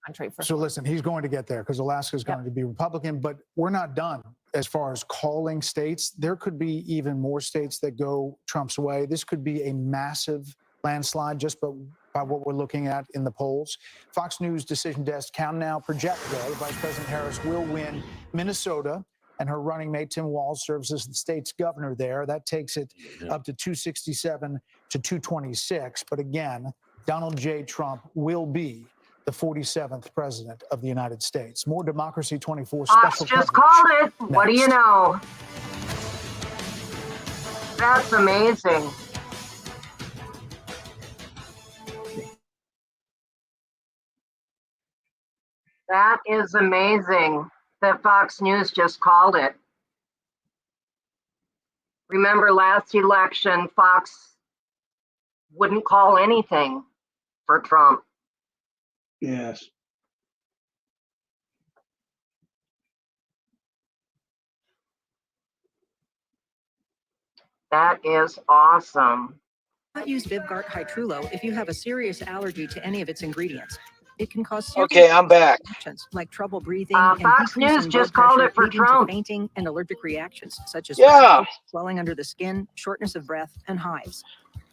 country. So listen, he's going to get there because Alaska is going to be Republican, but we're not done as far as calling states. There could be even more states that go Trump's way. This could be a massive landslide just by what we're looking at in the polls. Fox News Decision Desk can now project, though, Vice President Harris will win Minnesota, and her running mate Tim Walz serves as the state's governor there. That takes it up to 267 to 226. But again, Donald J. Trump will be the 47th president of the United States. More Democracy 24 Fox special just coverage called it. What do you next. know? That's amazing. That is amazing that Fox News just called it. Remember last election, Fox wouldn't call anything for Trump. Yes. That is awesome. Not use Vyvgart Hytrulo if you have a serious allergy to any of its ingredients. It can cause serious Okay, I'm back. reactions like trouble breathing and Fox News decreasing blood just called pressure, it for leading to Trump. fainting and allergic reactions such as Yeah. fatigue, swelling under the skin, shortness of breath, and hives.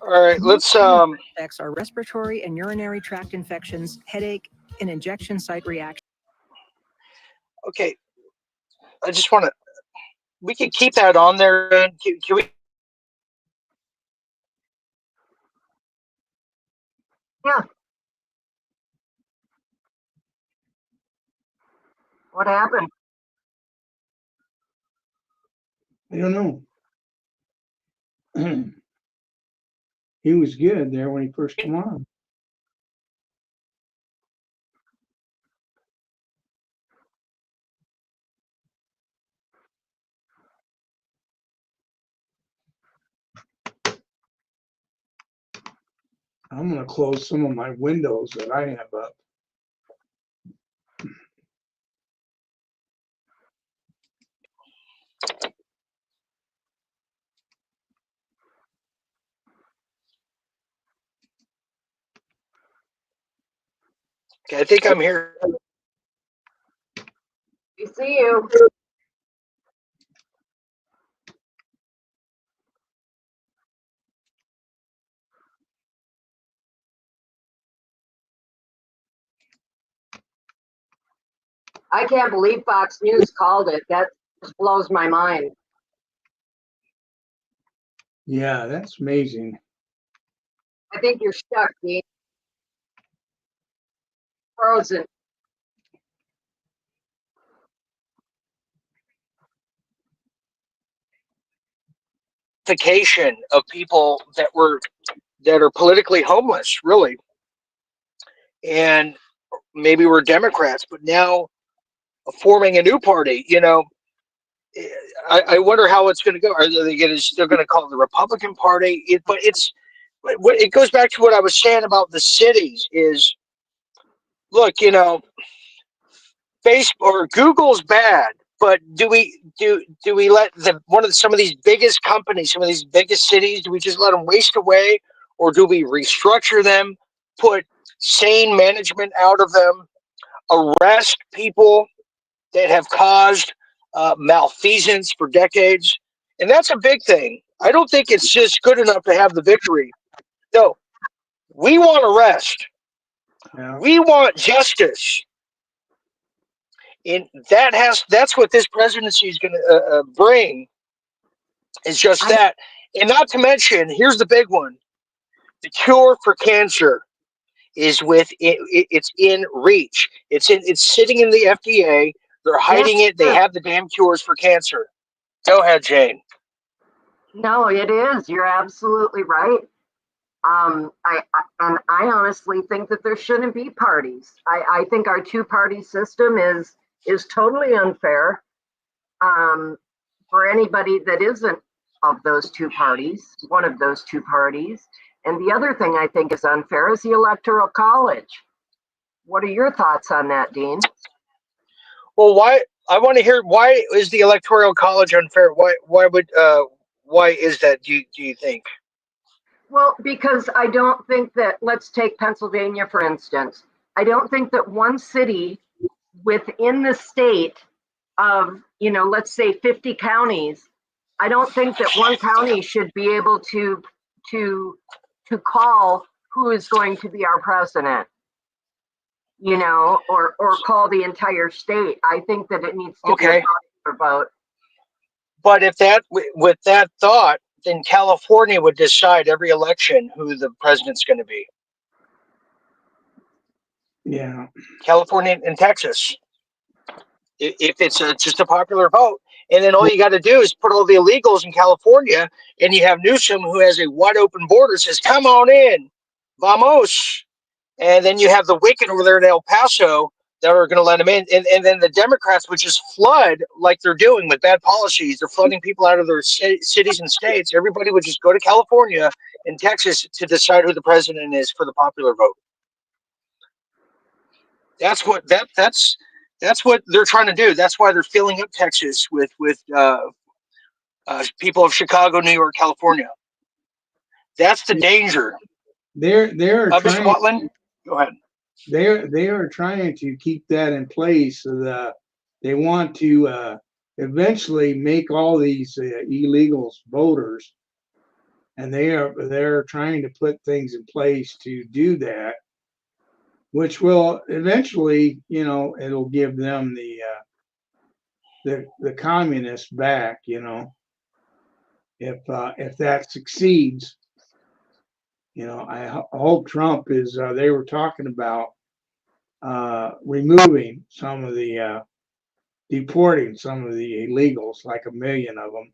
All right, let's Effects are respiratory and urinary tract infections, headache, and injection site reaction. okay. I just want to. We can keep that on there. Can we? Yeah. What happened? I don't know. He was good there when he first came on. I'm gonna close some of my windows that I have up. Okay, I think I'm here. We see you. I can't believe Fox News called it. That just blows my mind. Yeah, that's amazing. I think you're stuck, Dean. Frozen. Of people that are politically homeless, really, and maybe we're Democrats, but now forming a new party. I wonder how it's going to go. Are they still going to call it the Republican Party? It goes back to what I was saying about the cities. Is look, Facebook or Google's bad, but do we let some of these biggest companies, some of these biggest cities, do we just let them waste away, or do we restructure them, put sane management out of them, arrest people that have caused malfeasance for decades? And that's a big thing. I don't think it's just good enough to have the victory. No, we want arrest. Yeah. We want justice. And that's what this presidency is going to bring, is just that. And not to mention, here's the big one: the cure for cancer is it's in reach. It's sitting in the FDA. They're hiding it. They have the damn cures for cancer. Go ahead, Jane. No, it is. You're absolutely right. I honestly think that there shouldn't be parties. I think our two-party system is totally unfair for anybody that isn't of those two parties, one of those two parties. And the other thing I think is unfair is the Electoral College. What are your thoughts on that, Dean? Well, I want to hear, why is the Electoral College unfair? Why is that? Do you think? Well, because I don't think that, let's take Pennsylvania, for instance. I don't think that one city within the state of, let's say 50 counties, I don't think that one county should be able to call who is going to be our president, or call the entire state. I think that it needs to be a popular vote. But with that thought, then California would decide every election who the president's going to be. Yeah. California and Texas. If it's just a popular vote. And then all you got to do is put all the illegals in California, and you have Newsom, who has a wide open border, says, come on in, vamos. And then you have the wicked over there in El Paso that are going to let them in. And then the Democrats would just flood, like they're doing with bad policies. They're flooding people out of their cities and states. Everybody would just go to California and Texas to decide who the president is for the popular vote. That's what they're trying to do. That's why they're filling up Texas with people of Chicago, New York, California. That's the danger. They're Mr. trying. Watland, go ahead. They are trying to keep that in place so that they want to eventually make all these illegals voters, and they're trying to put things in place to do that, which will eventually, you know, it'll give them the communists back, you know, if that succeeds. You know, I hope Trump is. They were talking about removing some of the deporting some of the illegals, like 1 million of them.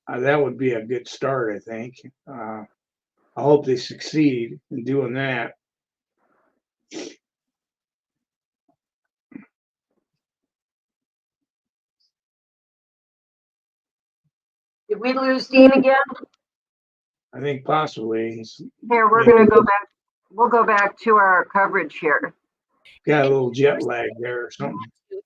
That would be a good start, I think. I hope they succeed in doing that. Did we lose Dean again? I think possibly he's Here, we're going to go back. We'll go back to our coverage here. got a little jet lag there or something.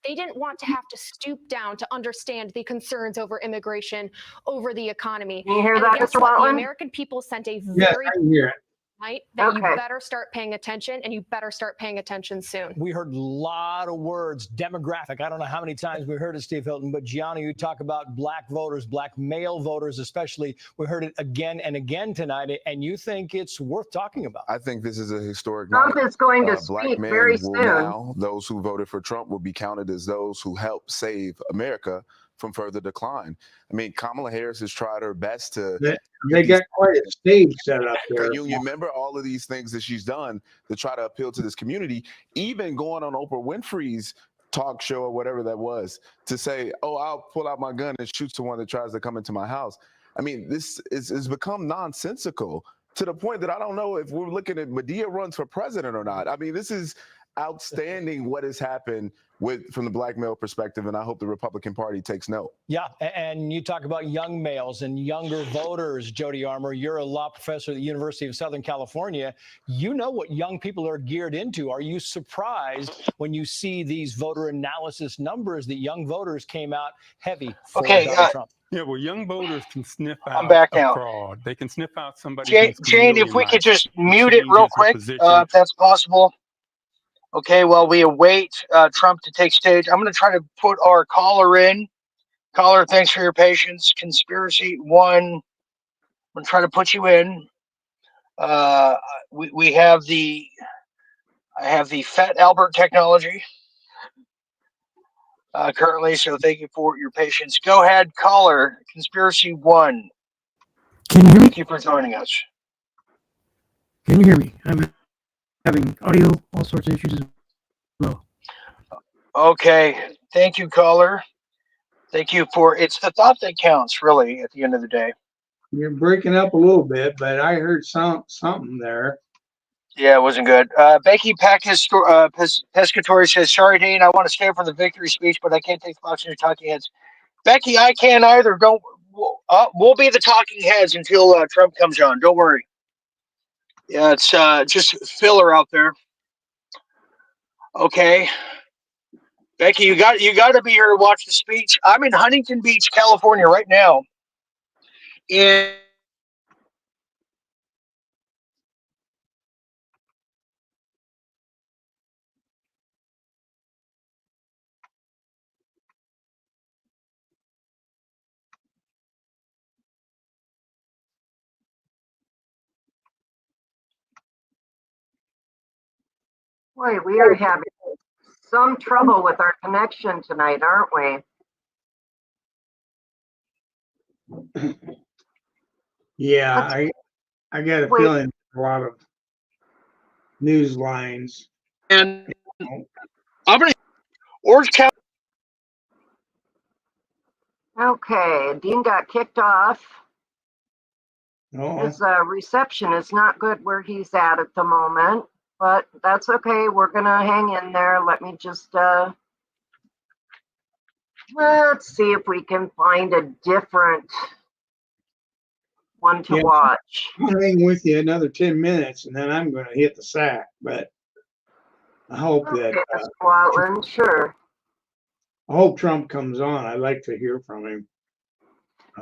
They didn't want to have to stoop down to understand the concerns over immigration, over the economy. Can you hear And that, guess Mr. what? The Watland? American people sent a Yes, very I can hear it. right that you Okay. better start paying attention, and you better start paying attention soon. We heard a lot of words, demographic. I don't know how many times we heard it, Steve Hilton, but Gianna, you talk about black voters, black male voters especially. We heard it again and again tonight, and you think it's worth talking about. I think this is a historic Trump night. is going to Black speak men very will soon. now, those who voted for Trump will be counted as those who helped save America from further decline. I mean, Kamala Harris has tried her best to. They got quite a stage set up there. You remember all of these things that she's done to try to appeal to this community, even going on Oprah Winfrey's talk show or whatever that was to say, oh, I'll pull out my gun and shoot someone that tries to come into my house. I mean, this is become nonsensical to the point that I don't know if we're looking at Medea runs for president or not. I mean, this is outstanding what has happened from the black male perspective, and I hope the Republican Party takes note. Yeah, and you talk about young males and younger voters, Jody Armour. You're a law professor at the University of Southern California. You know what young people are geared into. Are you surprised when you see these voter analysis numbers that young voters came out heavy for Donald Trump? Yeah, well, young voters can sniff I'm out back a now. fraud. They can sniff out somebody Jane, who's if we could just mute it real changes her quick, position. if that's possible. Okay, while we await Trump to take stage, I'm going to try to put our caller in. Caller, thanks for your patience. Conspiracy one, I'm going to try to put you in. We have I have the Fat Albert technology currently, so thank you for your patience. Go ahead, caller, Conspiracy one. Can you hear me? Thank you for joining us. Can you hear me? I'm having audio, all sorts of issues as well. Okay, thank you, caller. Thank you for, it's the thought that counts, really, at the end of the day. You're breaking up a little bit, but I heard something there. Yeah, it wasn't good. Becky Pescatori says, sorry, Dean, I want to stay for the victory speech, but I can't take the box in your talking heads. Becky, I can't either. We'll be the talking heads until Trump comes on. Don't worry. Yeah, it's just filler out there. Okay. Becky, you got to be here to watch the speech. I'm in Huntington Beach, California right now. And Boy, we are having some trouble with our connection tonight, aren't we? Yeah, I got a feeling a lot of news lines. I'm going to Orange County. Okay, Dean got kicked off. Oh. His reception is not good where he's at the moment, but that's okay. We're going to hang in there. Let me just, let's see if we can find a different one to watch. I'm hanging with you another 10 minutes, and then I'm going to hit the sack, but I hope that Mr. Watland, sure. I hope Trump comes on. I'd like to hear from him.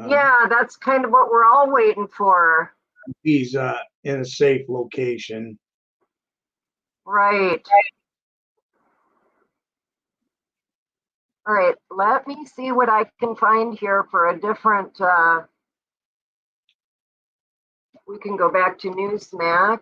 Yeah, that's kind of what we're all waiting for. He's in a safe location. Right. All right, let me see what I can find here for a different, we can go back to Newsmax.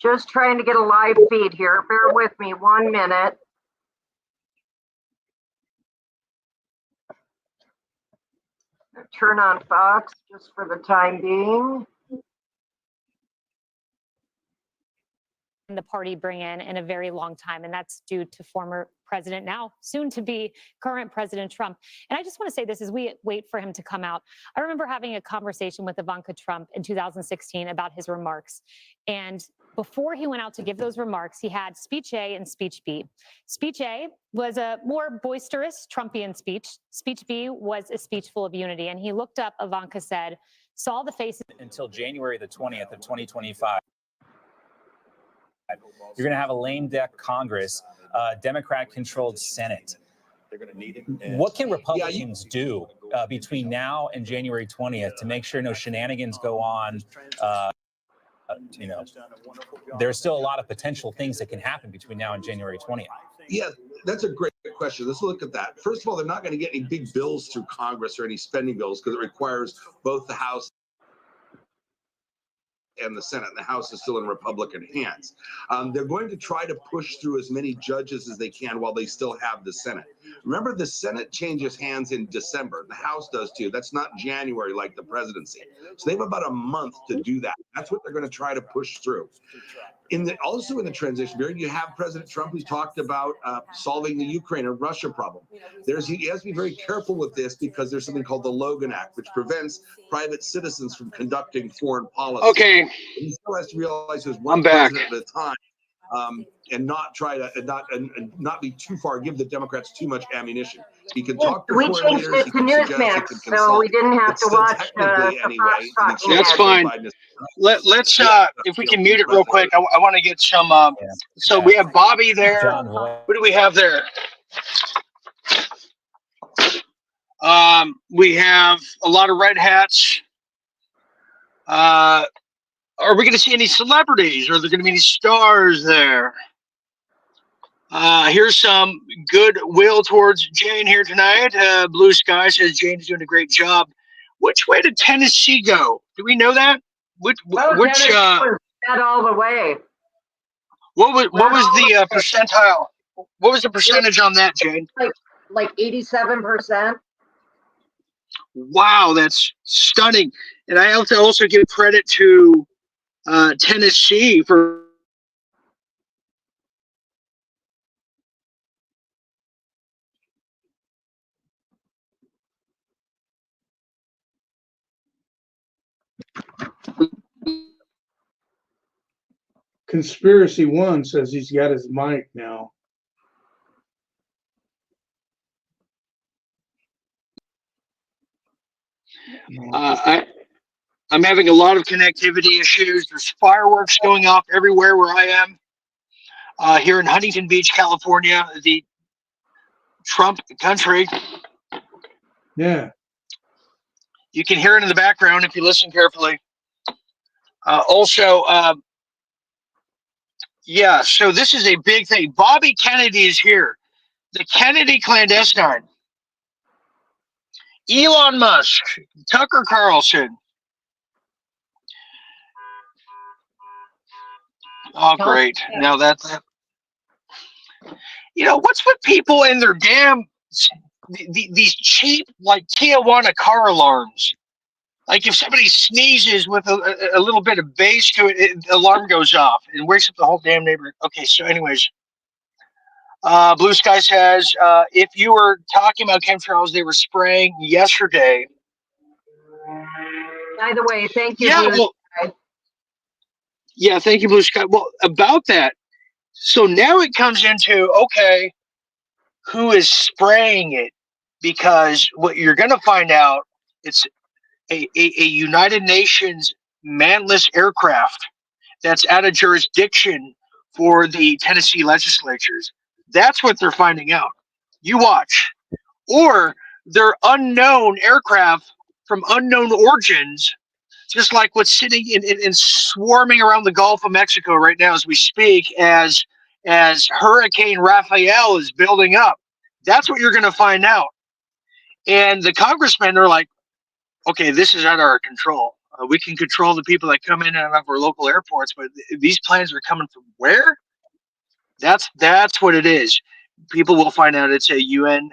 Just trying to get a live feed here. Bear with me 1 minute. Turn on Fox just for the time being. The party bring in a very long time, and that's due to former president, now soon to be current President Trump. And I just want to say this as we wait for him to come out. I remember having a conversation with Ivanka Trump in 2016 about his remarks. And before he went out to give those remarks, he had speech A and speech B. Speech A was a more boisterous Trumpian speech. Speech B was a speech full of unity. And he looked up, Ivanka said, saw the faces. Until January the 20th of 2025. You're going to have a lame duck Congress, Democrat-controlled Senate. They're going to need it. What can Republicans do between now and January 20th to make sure no shenanigans go on? There's still a lot of potential things that can happen between now and January 20th. Yeah, that's a great question. Let's look at that. First of all, they're not going to get any big bills through Congress or any spending bills because it requires both the House and the Senate, and the House is still in Republican hands. They're going to try to push through as many judges as they can while they still have the Senate. Remember, the Senate changes hands in December. The House does too. That's not January like the presidency. So they have about a month to do that. That's what they're going to try to push through. Also in the transition period, you have President Trump who's talked about solving the Ukraine or Russia problem. He has to be very careful with this because there's something called the Logan Act, which prevents private citizens from conducting foreign policy. Okay. And he still has to realize there's one I'm back. president at a time. And not try to not be too far, give the Democrats too much ammunition. He can talk to We foreign changed leaders, it to Newsmax, so we didn't have to watch the Fox talking. That's fine. Let's if we can mute it real quick. I want to get some. So we have Bobby there. What do we have there? We have a lot of red hats. Are we going to see any celebrities? Are there going to be any stars there? Here's some goodwill towards Jane here tonight. Blue Sky says Jane is doing a great job. Which way did Tennessee go? Do we know that? Which Tennessee was dead all the way. What was the percentile? What was the percentage on that, Jane? Like 87%. Wow, that's stunning. And I have to also give credit to Tennessee for Conspiracy One says he's got his mic now. I'm having a lot of connectivity issues. There's fireworks going off everywhere where I am. Here in Huntington Beach, California, the Trump country. Yeah. You can hear it in the background if you listen carefully. Yeah, so this is a big thing. Bobby Kennedy is here. The Kennedy clandestine. Elon Musk, Tucker Carlson. Oh, great. Now that's, what's with people in their damn, these cheap, like Tijuana car alarms? Like if somebody sneezes with a little bit of bass to it, the alarm goes off and wakes up the whole damn neighborhood. Okay, so anyways, Blue Sky says, if you were talking about chemtrails they were spraying yesterday. By the way, thank you, Yeah, Blue well, Sky. yeah, thank you, Blue Sky. Well, about that, so now it comes into, okay, who is spraying it? Because what you're going to find out, it's a United Nations manless aircraft that's out of jurisdiction for the Tennessee legislatures. That's what they're finding out. You watch. Or they're unknown aircraft from unknown origins, just like what's sitting in swarming around the Gulf of Mexico right now as we speak, as Hurricane Raphael is building up. That's what you're going to find out. And the congressmen are like, okay, this is out of our control. We can control the people that come in and out of our local airports, but these planes are coming from where? That's what it is. People will find out it's a UN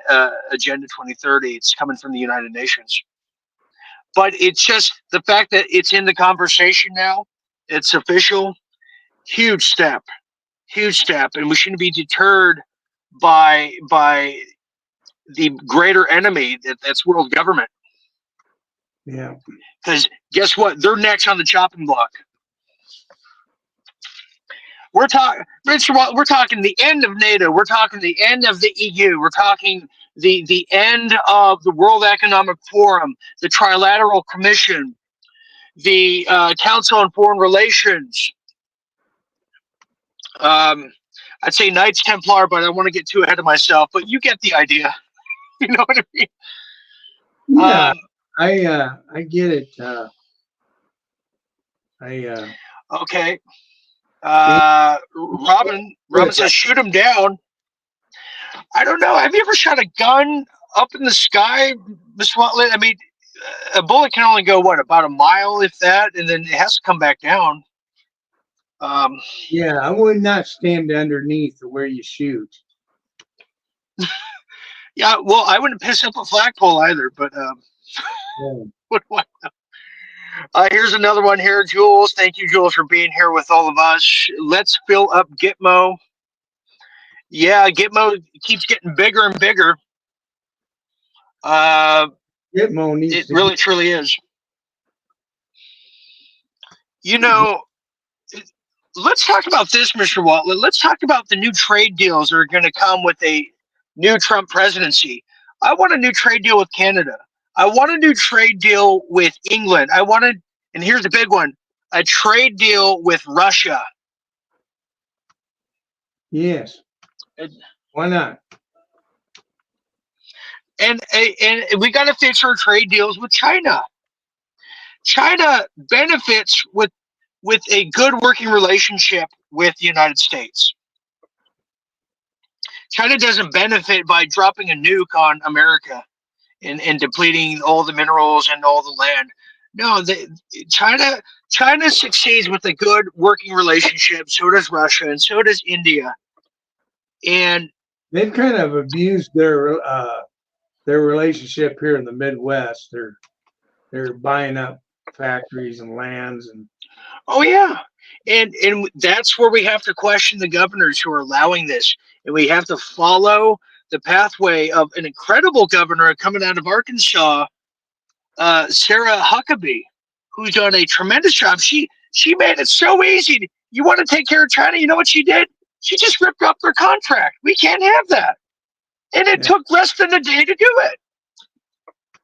Agenda 2030. It's coming from the United Nations. But it's just the fact that it's in the conversation now. It's official. Huge step, and we shouldn't be deterred by the greater enemy that's world government. Yeah. Because guess what? They're next on the chopping block. We're talking, Richard. We're talking the end of NATO. We're talking the end of the EU. We're talking the end of the World Economic Forum, the Trilateral Commission, the Council on Foreign Relations. I'd say Knights Templar, but I don't want to get too ahead of myself. But you get the idea. You know what I mean? Yeah, I get it. Okay. Robin says shoot him down. I don't know. Have you ever shot a gun up in the sky, Miss Watley? I mean, a bullet can only go about a mile, if that, and then it has to come back down. Yeah, I would not stand underneath where you shoot. Yeah, well, I wouldn't piss up a flagpole either, but what? Here's another one here, Jules. Thank you, Jules, for being here with all of us. Let's fill up Gitmo. Yeah, Gitmo keeps getting bigger and bigger. Gitmo needs it really truly is. You know, let's talk about this, Mr. Watley. Let's talk about the new trade deals that are going to come with a new Trump presidency. I want a new trade deal with Canada. I want a new trade deal with England. And here's the big one, a trade deal with Russia. Yes. Why not? And we got to fix our trade deals with China. China benefits with a good working relationship with the United States. China doesn't benefit by dropping a nuke on America and depleting all the minerals and all the land. No, China succeeds with a good working relationship. So does Russia, and so does India. And they've kind of abused their relationship here in the Midwest. They're buying up factories and lands and. Oh yeah, and that's where we have to question the governors who are allowing this, and we have to follow the pathway of an incredible governor coming out of Arkansas, Sarah Huckabee, who's done a tremendous job. She made it so easy. You want to take care of China? You know what she did? She just ripped up their contract. We can't have that, and it took less than a day to do it.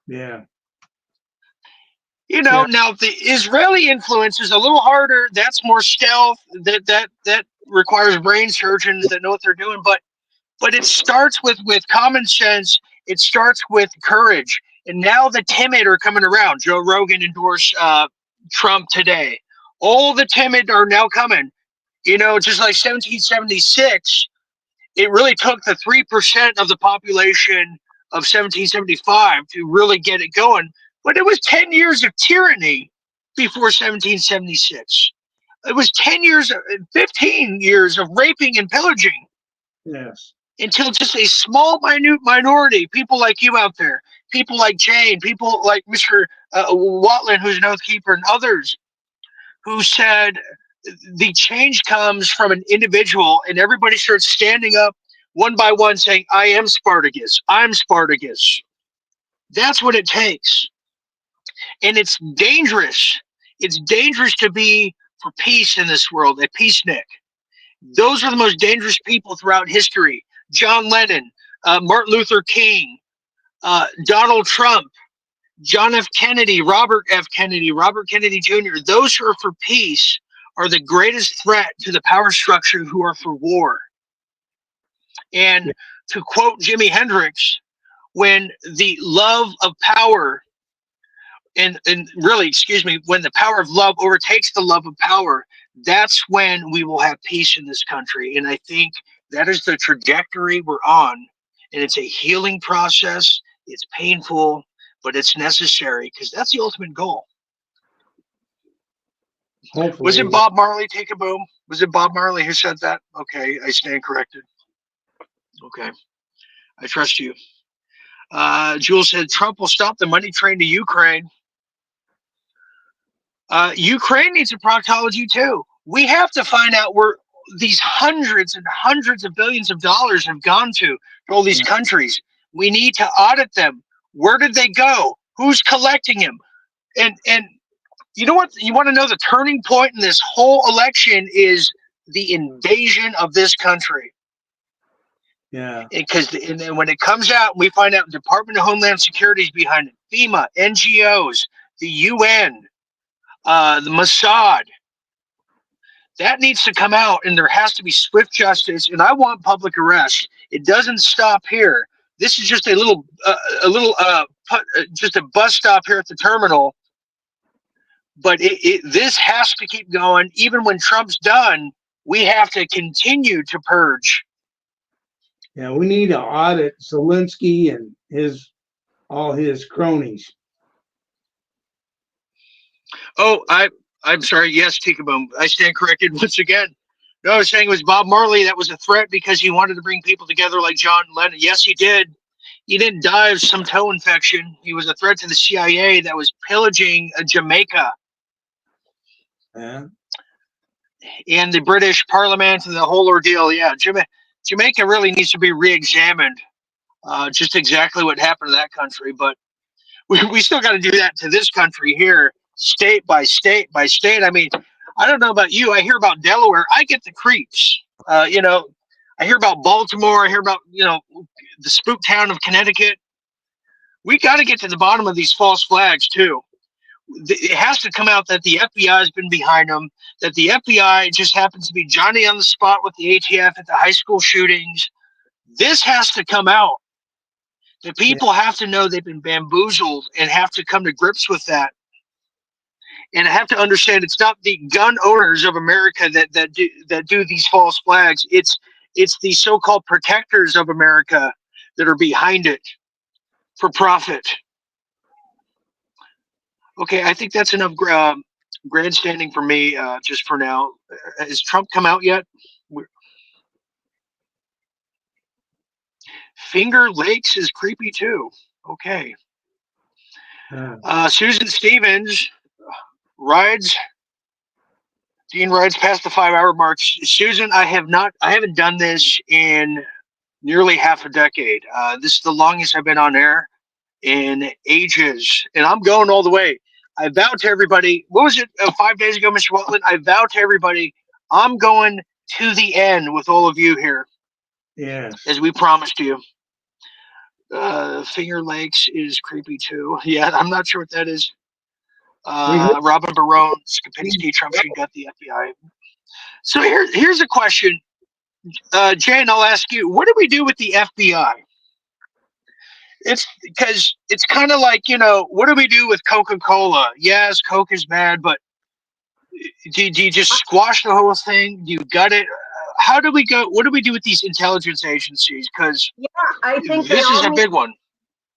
Yeah. You know, now the Israeli influence is a little harder. That's more stealth. That requires brain surgeons that know what they're doing. But it starts with common sense. It starts with courage. And now the timid are coming around. Joe Rogan endorsed Trump today. All the timid are now coming. You know, just like 1776, it really took the 3% of the population of 1775 to really get it going. But it was 10 years of tyranny before 1776. It was 15 years of raping and pillaging. Yes. Until just a small, minute minority, people like you out there, people like Jane, people like Mr. Watland, who's an oath keeper, and others, who said the change comes from an individual, and everybody starts standing up one by one saying, I am Spartacus. I'm Spartacus. That's what it takes. And it's dangerous. It's dangerous to be for peace in this world, a peacenik. Those are the most dangerous people throughout history. John Lennon, Martin Luther King, Donald Trump, John F. Kennedy, Robert F. Kennedy, Robert Kennedy Jr. Those who are for peace are the greatest threat to the power structure who are for war. And to quote Jimi Hendrix, when the love of power and really, excuse me, when the power of love overtakes the love of power, that's when we will have peace in this country. And I think that is the trajectory we're on. And it's a healing process. It's painful, but it's necessary because that's the ultimate goal. Hopefully. Was it Bob Marley, Take a Boom? Was it Bob Marley who said that? Okay, I stand corrected. Okay, I trust you. Jules said Trump will stop the money train to Ukraine. Ukraine needs a proctology too. We have to find out where these hundreds and hundreds of billions of dollars have gone to all these countries. We need to audit them. Where did they go? Who's collecting them? And you know what? You want to know the turning point in this whole election is the invasion of this country. Yeah. Because then when it comes out, we find out Department of Homeland Security is behind it. FEMA, NGOs, the UN, the Mossad. That needs to come out, and there has to be swift justice. And I want public arrest. It doesn't stop here. This is just just a bus stop here at the terminal. But this has to keep going. Even when Trump's done, we have to continue to purge. Yeah, we need to audit Zelensky and all his cronies. Oh, I'm sorry. Yes, Tikaboom. I stand corrected once again. No, I was saying it was Bob Marley that was a threat because he wanted to bring people together like John Lennon. Yes, he did. He didn't die of some toe infection. He was a threat to the CIA that was pillaging Jamaica. Yeah. And the British Parliament and the whole ordeal. Yeah, Jamaica really needs to be re-examined. Just exactly what happened to that country. But we still got to do that to this country here, state by state by state. I mean, I don't know about you. I hear about Delaware. I get the creeps. I hear about Baltimore. I hear about, the spook town of Connecticut. We got to get to the bottom of these false flags, too. It has to come out that the FBI has been behind them, that the FBI just happens to be Johnny on the spot with the ATF at the high school shootings. This has to come out. The people have to know they've been bamboozled and have to come to grips with that. And have to understand it's not the gun owners of America that do these false flags. It's the so-called protectors of America that are behind it for profit. Okay, I think that's enough grandstanding for me just for now. Has Trump come out yet? Finger Lakes is creepy too. Okay. Susan Stevens Dean rides past the 5-hour mark. Susan, I haven't done this in nearly half a decade. This is the longest I've been on air in ages, and I'm going all the way. I vowed to everybody, what was it, 5 days ago, Mr. Watland? I vowed to everybody, I'm going to the end with all of you here. Yes. As we promised you. Finger Lakes is creepy too. Yeah, I'm not sure what that is. Robin Barone, Skopinski, Trump should gut the FBI. So here's a question. Jen, I'll ask you, what do we do with the FBI? It's because it's kind of like, what do we do with Coca-Cola? Yes, Coke is bad, but do you just squash the whole thing? Do you gut it? How do we go? What do we do with these intelligence agencies? Because I think this is a big one.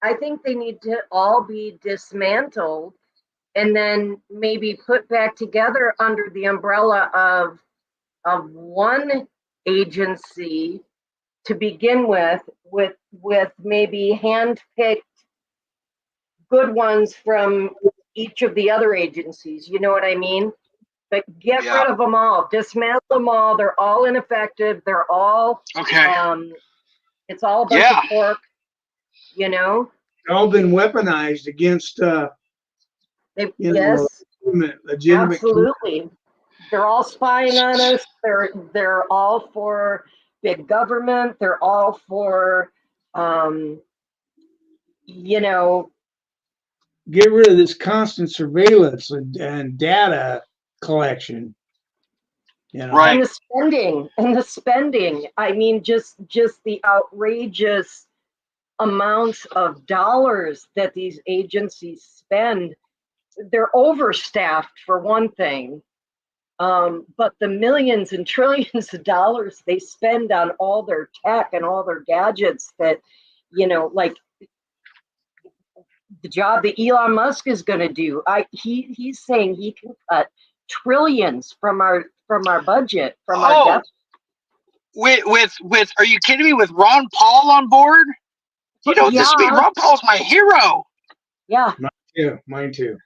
I think they need to all be dismantled and then maybe put back together under the umbrella of one agency to begin with maybe hand-picked good ones from each of the other agencies. You know what I mean? But get rid of them all, dismantle them all. They're all ineffective. They're all It's all a bunch Yeah. of pork, you know? All been weaponized against, They, you know, yes, legitimate. absolutely. They're all spying on us. They're all for big government. They're all for, you know, Get rid of this constant surveillance and data collection. You know, Right. And the spending. I mean, just the outrageous amounts of dollars that these agencies spend. They're overstaffed for one thing. But the millions and trillions of dollars they spend on all their tech and all their gadgets that, you know, like the job that Elon Musk is going to do. He's saying he can cut trillions from our budget, from our debt. With are you kidding me? With Ron Paul on board? You know what this means? Ron Paul's my hero. Yeah. Mine too.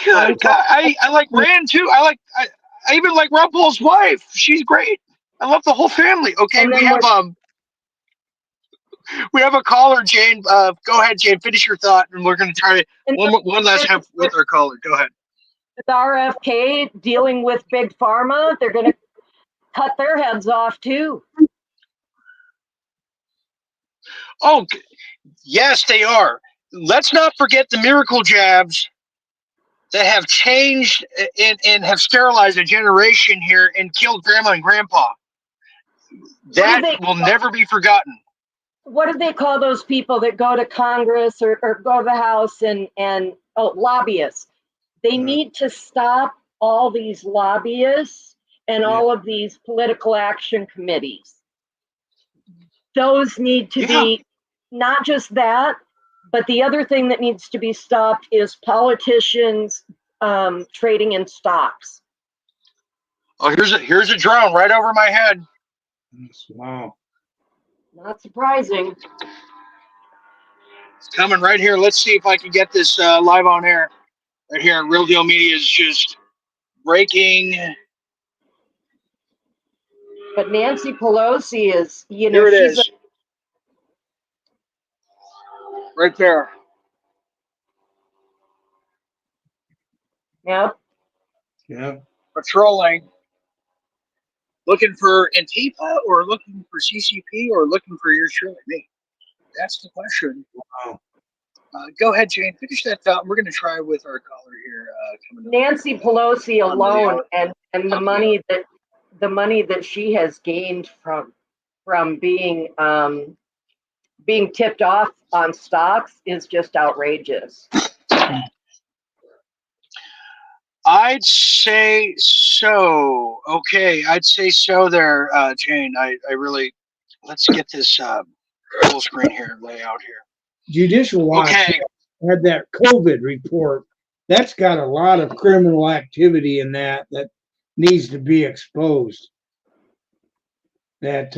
Good God. I like Rand too. I even like Ron Paul's wife. She's great. I love the whole family. Okay, we have a caller, Jane. Go ahead, Jane. Finish your thought, and we're going to try one last time with our caller. Go ahead. With RFK dealing with big pharma, they're going to cut their heads off too. Oh, yes, they are. Let's not forget the miracle jabs that have changed and have sterilized a generation here and killed grandma and grandpa. That will never be forgotten. What do they call those people that go to Congress or go to the House and lobbyists? They need to stop all these lobbyists and all of these political action committees. Those need to be not just that, but the other thing that needs to be stopped is politicians trading in stocks. Oh, here's a drone right over my head. Wow. Not surprising. It's coming right here. Let's see if I can get this live on air. Right here, Real Deal Media is just breaking. But Nancy Pelosi is, you Here know, it she's is. Right there. Yep. Yeah. Patrolling. Looking for Antifa or looking for CCP or looking for your truly me? That's the question. Wow. Go ahead, Jane. Finish that thought. We're going to try with our caller here. Nancy Pelosi alone, and the money that she has gained from being tipped off on stocks is just outrageous. I'd say so. Okay, I'd say so there, Jane. I really, let's get this full screen here, layout here. Judicial Watch had that COVID report. That's got a lot of criminal activity in that needs to be exposed. That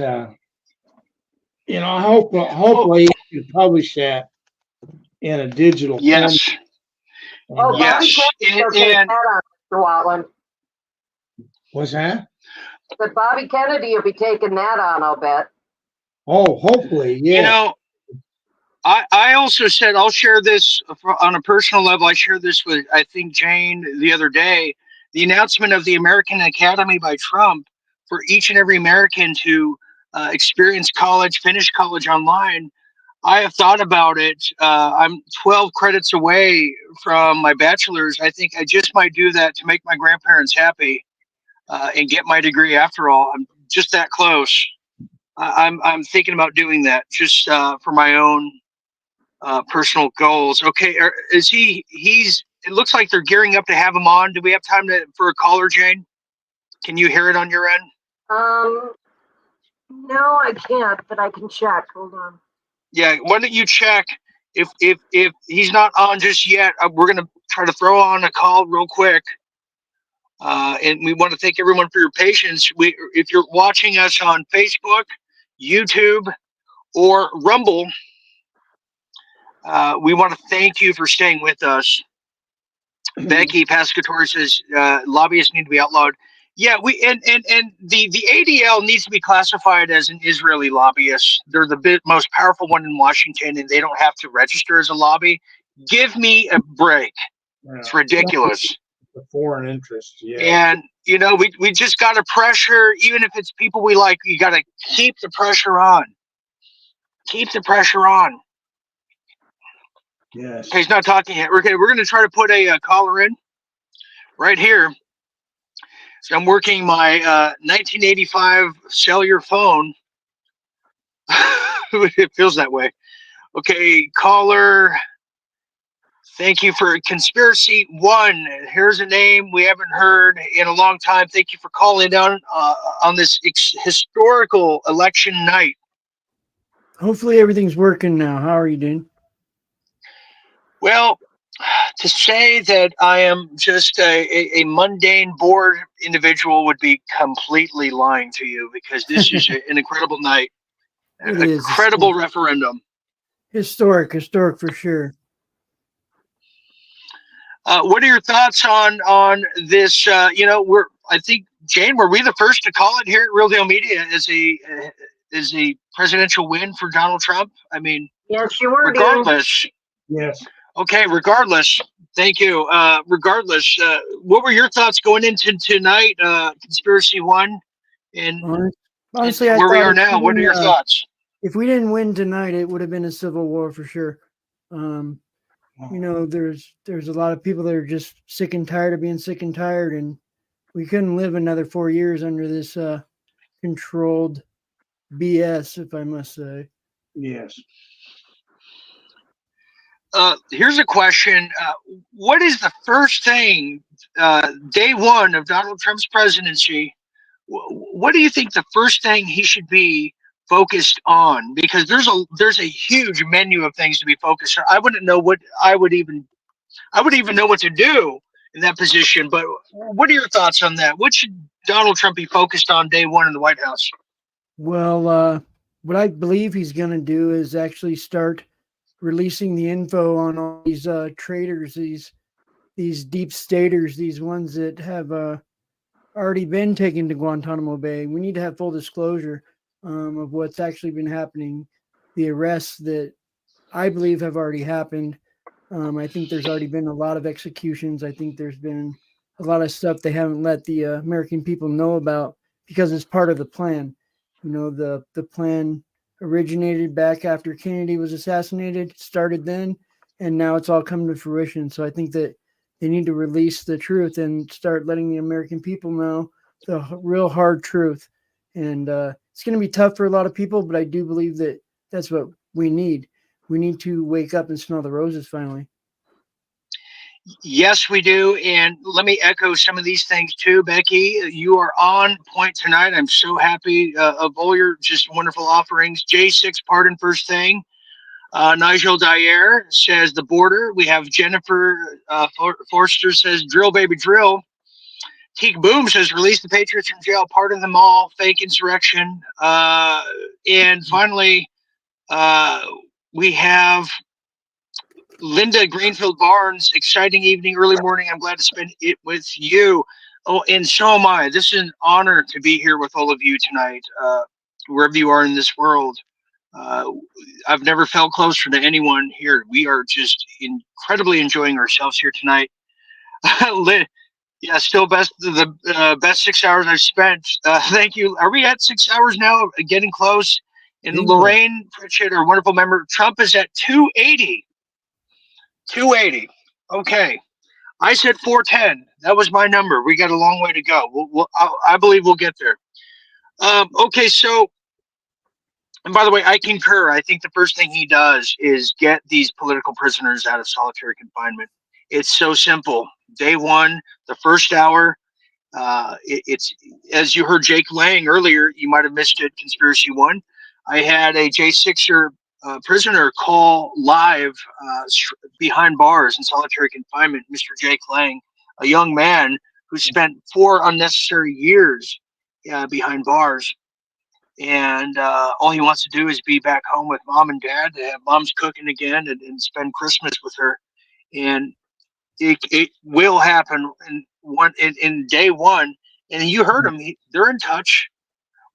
you know, hopefully you can publish that in a digital form. Oh, yes. Bobby Kennedy will take that on, Mr. Watland. What's that? But Bobby Kennedy will be taking that on, I'll bet. Oh, hopefully, yeah. You know, I also said I'll share this on a personal level. I shared this with, I think, Jane the other day. The announcement of the American Academy by Trump for each and every American to experience college, finish college online. I have thought about it. I'm 12 credits away from my bachelor's. I think I just might do that to make my grandparents happy and get my degree after all. I'm just that close. I'm thinking about doing that just for my own personal goals. Okay, he's it looks like they're gearing up to have him on. Do we have time for a caller, Jane? Can you hear it on your end? No, I can't, but I can check. Hold on. Yeah, why don't you check if he's not on just yet? We're gonna try to throw on a call real quick, and we want to thank everyone for your patience. If you're watching us on Facebook, YouTube, or Rumble, we want to thank you for staying with us. Becky Pascator says lobbyists need to be outlawed. Yeah, and the ADL needs to be classified as an Israeli lobbyist. They're the most powerful one in Washington, and they don't have to register as a lobby. Give me a break. It's ridiculous. The foreign interest, yeah. And we just got to pressure, even if it's people we like. You got to keep the pressure on. Keep the pressure on. Yes. Okay, he's not talking yet. Okay, we're going to try to put a caller in right here. So I'm working my 1985 cellular phone. It feels that way. Okay, caller. Thank you for Conspiracy One. Here's a name we haven't heard in a long time. Thank you for calling down on this historical election night. Hopefully everything's working now. How are you doing? Well, to say that I am just a mundane, bored individual would be completely lying to you, because this is an incredible night. It An is incredible referendum. historic for sure. What are your thoughts on this? I think, Jane, were we the first to call it here at Real Deal Media as a presidential win for Donald Trump? I mean, yes, you were. regardless. Yes. Okay, regardless. Thank you. Regardless, what were your thoughts going into tonight, Conspiracy One, and Honestly, and I where we thought are if now? we What are your didn't, thoughts? If we didn't win tonight, it would have been a civil war for sure. There's a lot of people that are just sick and tired of being sick and tired, and we couldn't live another 4 years under this controlled BS, if I must say. Yes. Here's a question. What is the first thing, day one of Donald Trump's presidency? What do you think the first thing he should be focused on? Because there's a huge menu of things to be focused on. I wouldn't know what I would even know what to do in that position. But what are your thoughts on that? What should Donald Trump be focused on day one in the White House? Well, what I believe he's going to do is actually start releasing the info on all these traitors, these deep staters, these ones that have already been taken to Guantanamo Bay. We need to have full disclosure of what's actually been happening, the arrests that I believe have already happened. I think there's already been a lot of executions. I think there's been a lot of stuff they haven't let the American people know about because it's part of the plan. The plan originated back after Kennedy was assassinated, started then, and now it's all come to fruition. So I think that they need to release the truth and start letting the American people know the real hard truth. And it's going to be tough for a lot of people, but I do believe that that's what we need. We need to wake up and smell the roses finally. Yes, we do. And let me echo some of these things too, Becky. You are on point tonight. I'm so happy of all your just wonderful offerings. J6, pardon first thing. Nigel Dyer says the border. We have Jennifer Forster says drill, baby, drill. Teak Boom says release the patriots from jail, pardon them all, fake insurrection. And finally, we have Linda Greenfield Barnes, exciting evening, early morning. I'm glad to spend it with you. Oh, and so am I. This is an honor to be here with all of you tonight, wherever you are in this world. I've never felt closer to anyone here. We are just incredibly enjoying ourselves here tonight. Yeah, still the best 6 hours I've spent. Thank you. Are we at 6 hours now? Getting close. And Lorraine Pritchett, our wonderful member, Trump is at 280. 280. Okay. I said 410. That was my number. We got a long way to go. I believe we'll get there. Okay, so, and by the way, I concur. I think the first thing he does is get these political prisoners out of solitary confinement. It's so simple. Day one, the first hour, it's, as you heard Jake Lang earlier, you might have missed it, Conspiracy One. I had a J6er prisoner call live behind bars in solitary confinement, Mr. Jake Lang, a young man who spent 4 unnecessary years behind bars. And all he wants to do is be back home with mom and dad. Mom's cooking again and spend Christmas with her. And it will happen in day one. And you heard them; they're in touch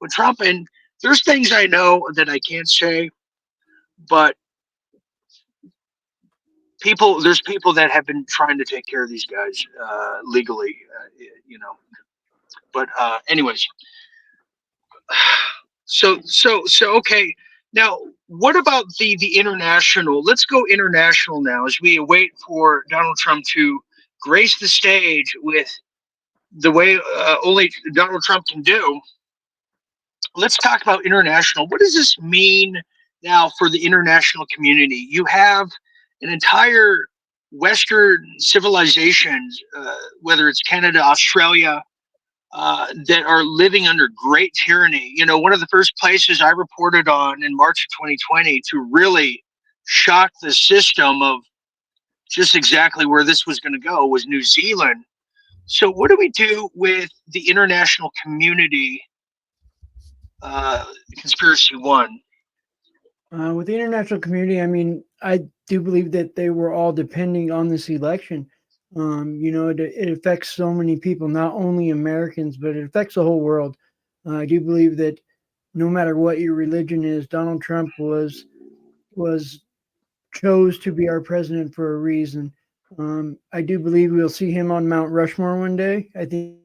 with Trump. And there's things I know that I can't say, but there's people that have been trying to take care of these guys legally, you know. But anyways, so okay. Now, what about the international? Let's go international now as we await for Donald Trump to grace the stage with the way only Donald Trump can do. Let's talk about international. What does this mean now for the international community? You have an entire Western civilizations, whether it's Canada, Australia, that are living under great tyranny. You know, one of the first places I reported on in March of 2020 to really shock the system of just exactly where this was going to go was New Zealand. So what do we do with the international community, conspiracy one? With the international community, I mean, I do believe that they were all depending on this election. You know, it affects so many people, not only Americans, but it affects the whole world. I do believe that no matter what your religion is, Donald Trump was chose to be our president for a reason. I do believe we'll see him on Mount Rushmore one day. I think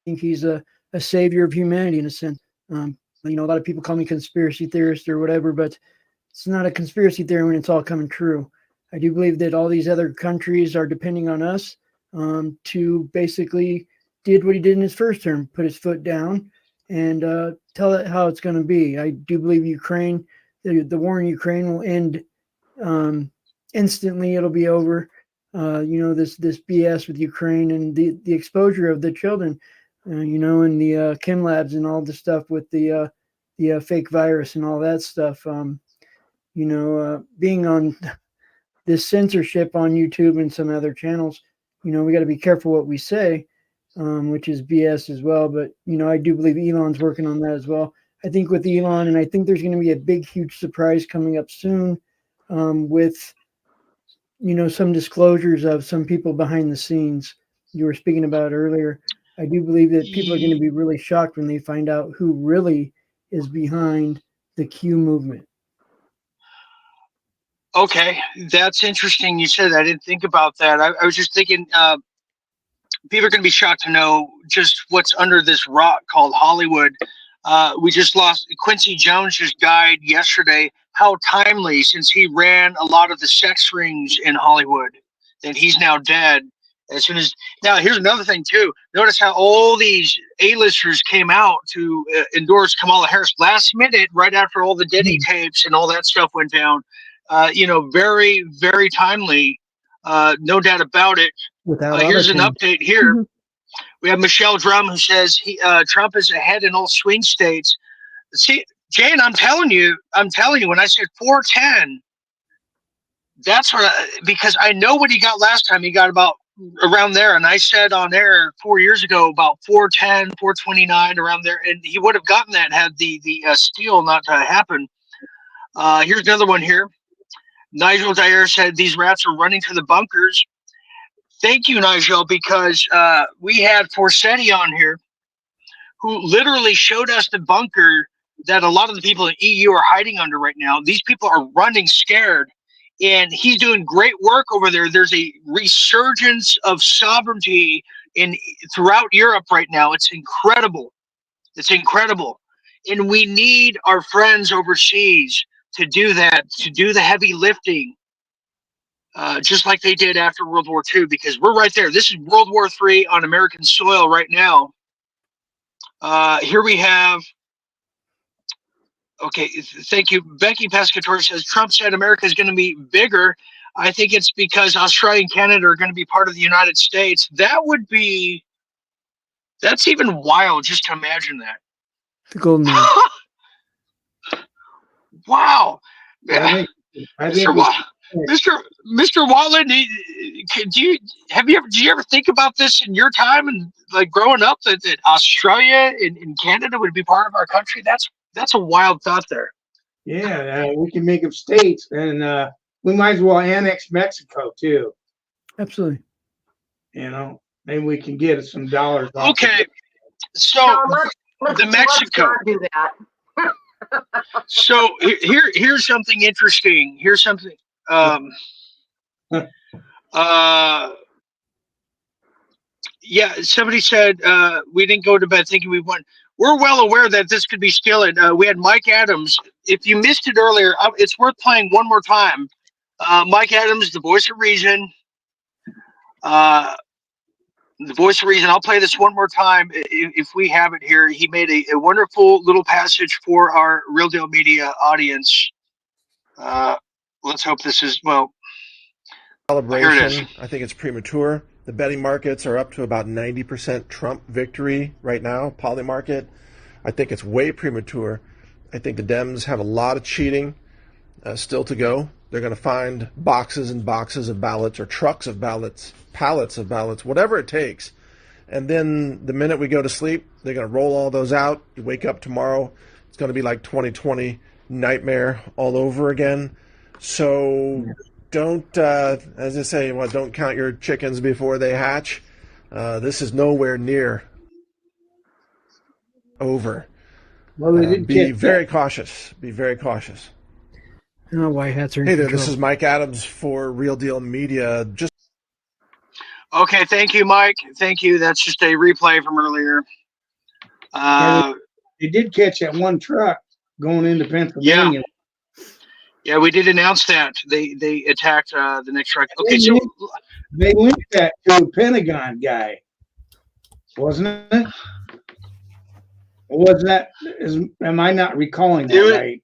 he's a savior of humanity in a sense. You know, a lot of people call me conspiracy theorist or whatever, but it's not a conspiracy theory when it's all coming true. I do believe that all these other countries are depending on us to basically did what he did in his first term, put his foot down and tell it how it's going to be. I do believe Ukraine, the war in Ukraine will end instantly. It'll be over. You know, this BS with Ukraine and the exposure of the children, you know, and the chem labs and all the stuff with the fake virus and all that stuff. You know, being on this censorship on YouTube and some other channels, you know, we got to be careful what we say, which is BS as well. But, you know, I do believe Elon's working on that as well. I think with Elon, and I think there's going to be a big, huge surprise coming up soon with, you know, some disclosures of some people behind the scenes you were speaking about earlier. I do believe that people are going to be really shocked when they find out who really is behind the Q movement. Okay, that's interesting. You said that. I didn't think about that. I was just thinking people are going to be shocked to know just what's under this rock called Hollywood. We just lost Quincy Jones, just died yesterday. How timely, since he ran a lot of the sex rings in Hollywood, that he's now dead. As soon as now, here's another thing too. Notice how all these A-listers came out to endorse Kamala Harris last minute, right after all the Diddy tapes and all that stuff went down. You know, very, very timely, no doubt about it. Here's an update here. We have Michelle Drum who says Trump is ahead in all swing states. See, Jane, I'm telling you, when I said 410, that's what because I know what he got last time. He got about around there. And I said on air 4 years ago, about 410, 429 around there. And he would have gotten that had the steal not happen. Here's another one here. Nigel Dyer said these rats are running to the bunkers. Thank you, Nigel, because we had Forsetti on here who literally showed us the bunker that a lot of the people in EU are hiding under right now. These people are running scared, and he's doing great work over there. There's a resurgence of sovereignty throughout Europe right now. It's incredible. It's incredible. And we need our friends overseas to do that, to do the heavy lifting, just like they did after World War II, because we're right there. This is World War III on American soil right now. Here we have, okay, thank you. Becky Pescatore says, Trump said America is going to be bigger. I think it's because Australia and Canada are going to be part of the United States. That would be, that's even wild just to imagine that. The golden age. Wow. I think Mr. Wallen, did you ever think about this in your time and like growing up that Australia and Canada would be part of our country? That's a wild thought there. Yeah, we can make them states, and we might as well annex Mexico too. Absolutely. You know, maybe we can get some dollars off. Okay, so No, let's Mexico. not do that. So here's something interesting. Here's something. Yeah, somebody said we didn't go to bed thinking we won. We're well aware that this could be stealing. We had Mike Adams. If you missed it earlier, it's worth playing one more time. Mike Adams, the voice of reason. The voice of reason. I'll play this one more time if we have it here. He made a wonderful little passage for our Real Deal Media audience. Let's hope this is, well, here it is. Celebration. I think it's premature. The betting markets are up to about 90% Trump victory right now, poly market. I think it's way premature. I think the Dems have a lot of cheating still to go. They're going to find boxes and boxes of ballots or trucks of ballots, pallets of ballots, whatever it takes. And then the minute we go to sleep, they're going to roll all those out. You wake up tomorrow, it's going to be like 2020 nightmare all over again. So don't, as I say, well, don't count your chickens before they hatch. This is nowhere near over. Well, they did Be very cautious. Be very cautious. Oh, white hats are in Hey there, control. this is Mike Adams for Real Deal Media. Just Okay, thank you, Mike. Thank you. That's just a replay from earlier. They did catch that one truck going into Pennsylvania. Yeah, we did announce that. They attacked the next truck. Okay, so They linked that to a Pentagon guy, wasn't it? Or was that? Am I not recalling that right?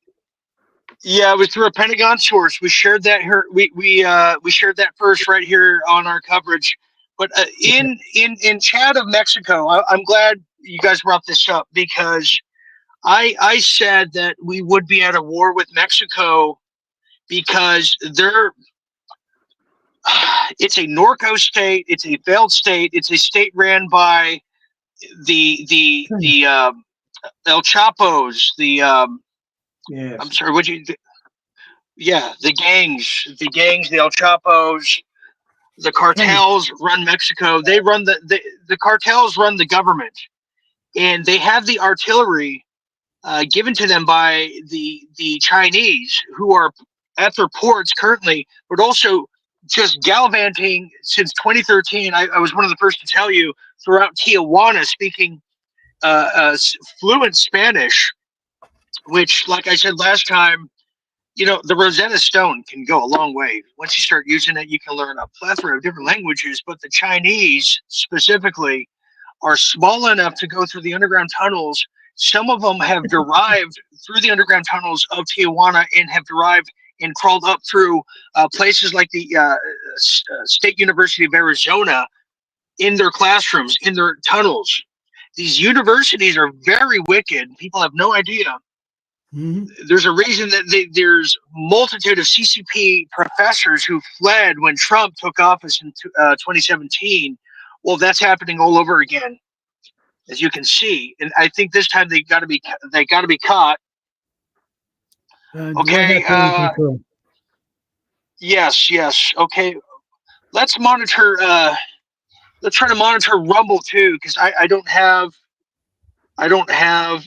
yeah, it was through a Pentagon source. We shared that here. We shared that first right here on our coverage. But in Chad of Mexico, I'm glad you guys brought this up because I said that we would be at a war with Mexico because it's a Norco state, it's a failed state, it's a state ran by the El Chapos, I'm sorry, the gangs, the El Chapos, the cartels run Mexico. They run the cartels run the government, and they have the artillery given to them by the Chinese, who are at their ports currently, but also just gallivanting since 2013. I was one of the first to tell you throughout Tijuana, speaking fluent Spanish, which, like I said last time, the Rosetta Stone can go a long way. Once you start using it, you can learn a plethora of different languages, but the Chinese specifically are small enough to go through the underground tunnels. Some of them have derived through the underground tunnels of Tijuana and have derived and crawled up through places like the State University of Arizona in their classrooms, in their tunnels. These universities are very wicked. People have no idea. Mm-hmm. There's a reason that there's multitude of CCP professors who fled when Trump took office in 2017. Well, that's happening all over again, as you can see. And I think this time they got to be caught. Okay. Yes. Okay. Let's monitor. Let's try to monitor Rumble too, because I don't have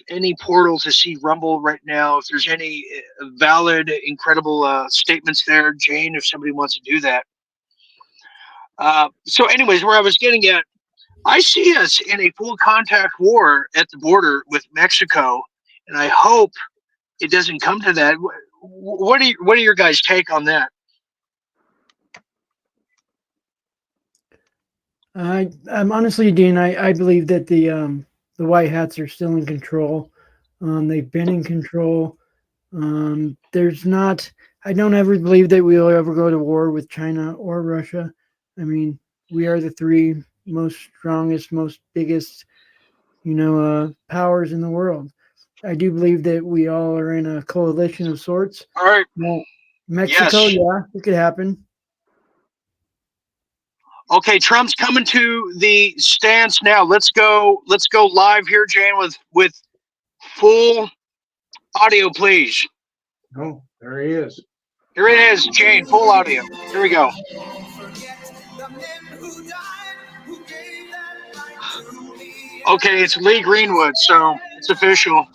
any portal to see Rumble right now. If there's any valid, incredible statements there, Jane, if somebody wants to do that. So anyways, where I was getting at, I see us in a full contact war at the border with Mexico, and I hope it doesn't come to that. What are your guys' take on that? I'm honestly, Dean, I believe that the white hats are still in control. They've been in control. I don't ever believe that we'll ever go to war with China or Russia. I mean, we are the three most strongest, most biggest, powers in the world. I do believe that we all are in a coalition of sorts. All right. Well, Mexico, yes. Yeah, it could happen. Okay, Trump's coming to the stance now. Let's go live here, Jane, with full audio, please. Oh, there he is. Here it is, Jane, full audio. Here we go. Okay, it's Lee Greenwood, so it's official.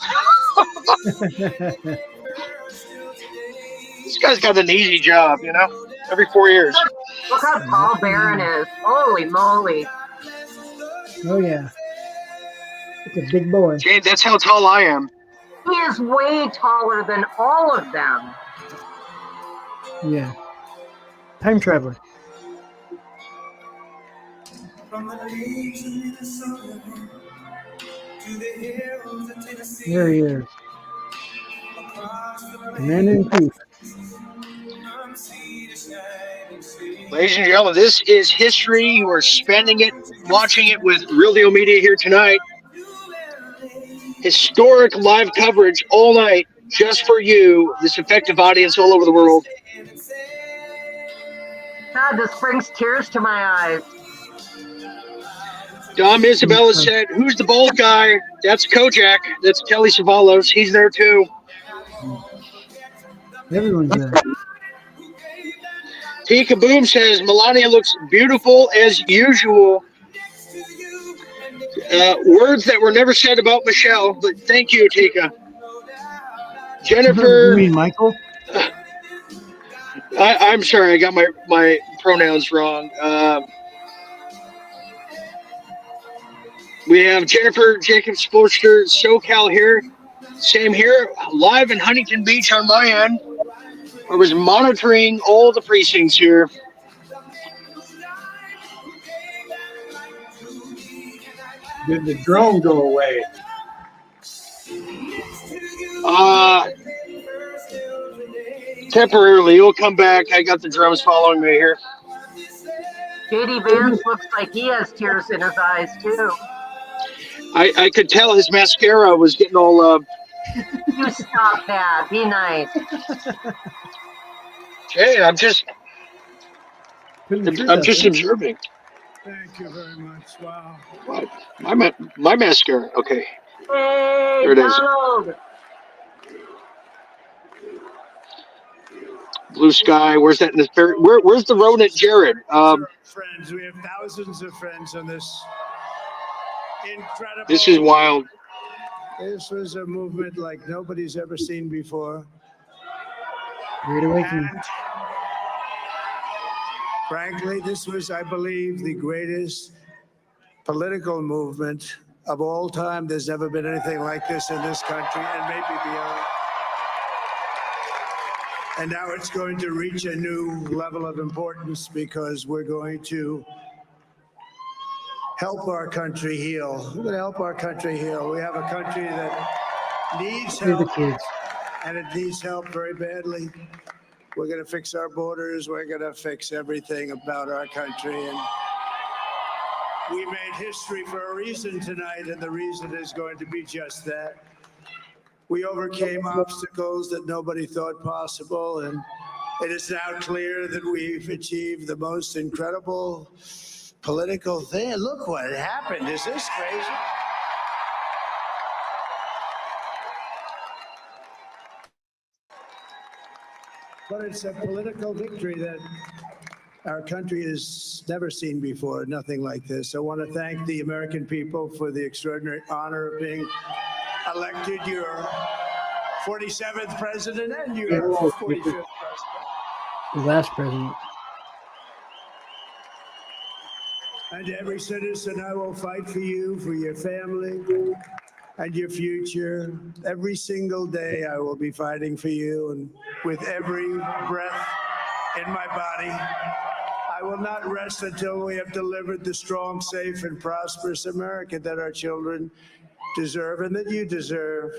This guy's got an easy job, you know, every 4 years. Look how tall Barron is. Holy moly. Oh yeah. It's a big boy. Jay, that's how tall I am. He is way taller than all of them. Yeah. Time traveler. There he is. Commander in Chief. Ladies and gentlemen, this is history. You are spending it, watching it with Real Deal Media here tonight. Historic live coverage all night just for you, this effective audience all over the world. God, this brings tears to my eyes. Dom Isabella said, "Who's the bald guy?" That's Kojak. That's Telly Savalas. He's there too. Everyone's there. Tika Boom says, "Melania looks beautiful as usual." Words that were never said about Michelle, but thank you, Tika. Jennifer. You mean Michael? I'm sorry, I got my pronouns wrong. We have Jennifer Jacobs Sportster, SoCal here. Same here, live in Huntington Beach on my end. I was monitoring all the precincts here. Did the drone go away? Temporarily, it'll come back. I got the drums following me here. JD Vance looks like he has tears in his eyes too. I could tell his mascara was getting all. You stop that. Be nice. Hey, I'm just observing. Thank you very much. Wow. My mascara. Okay. Hey, there it is. Donald. Blue sky. Where's that? Where's the rodent, Jared? Friends, we have thousands of friends on this incredible. This is wild. This was a movement like nobody's ever seen before. Great awakening. And frankly, this was, I believe, the greatest political movement of all time. There's never been anything like this in this country and maybe beyond. And now it's going to reach a new level of importance because we're going to help our country heal. We're going to help our country heal. We have a country that needs help, and it needs help very badly. We're going to fix our borders. We're going to fix everything about our country. And we made history for a reason tonight, and the reason is going to be just that. We overcame obstacles that nobody thought possible, and it is now clear that we've achieved the most incredible political thing. Look what happened. Is this crazy? But it's a political victory that our country has never seen before, nothing like this. I want to thank the American people for the extraordinary honor of being elected your 47th president and your 45th president. The last president. And every citizen, I will fight for you, for your family, and your future. Every single day, I will be fighting for you, and with every breath in my body, I will not rest until we have delivered the strong, safe, and prosperous America that our children deserve and that you deserve.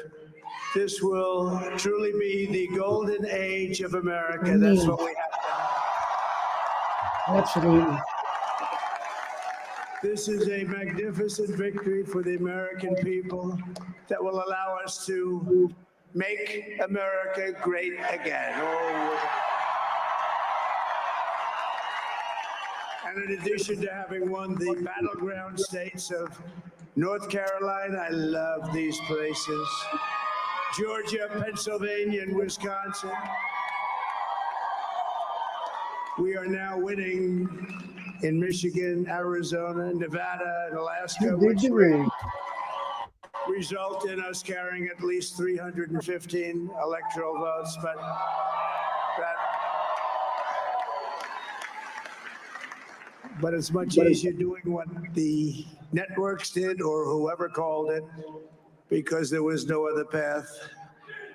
This will truly be the golden age of America. That's what we have to have. Absolutely. This is a magnificent victory for the American people that will allow us to make America great again. Oh. And in addition to having won the battleground states of North Carolina, I love these places, Georgia, Pennsylvania, and Wisconsin, we are now winning in Michigan, Arizona, Nevada, and Alaska, which result in us carrying at least 315 electoral votes, but it's much easier doing what the networks did or whoever called it, because there was no other path.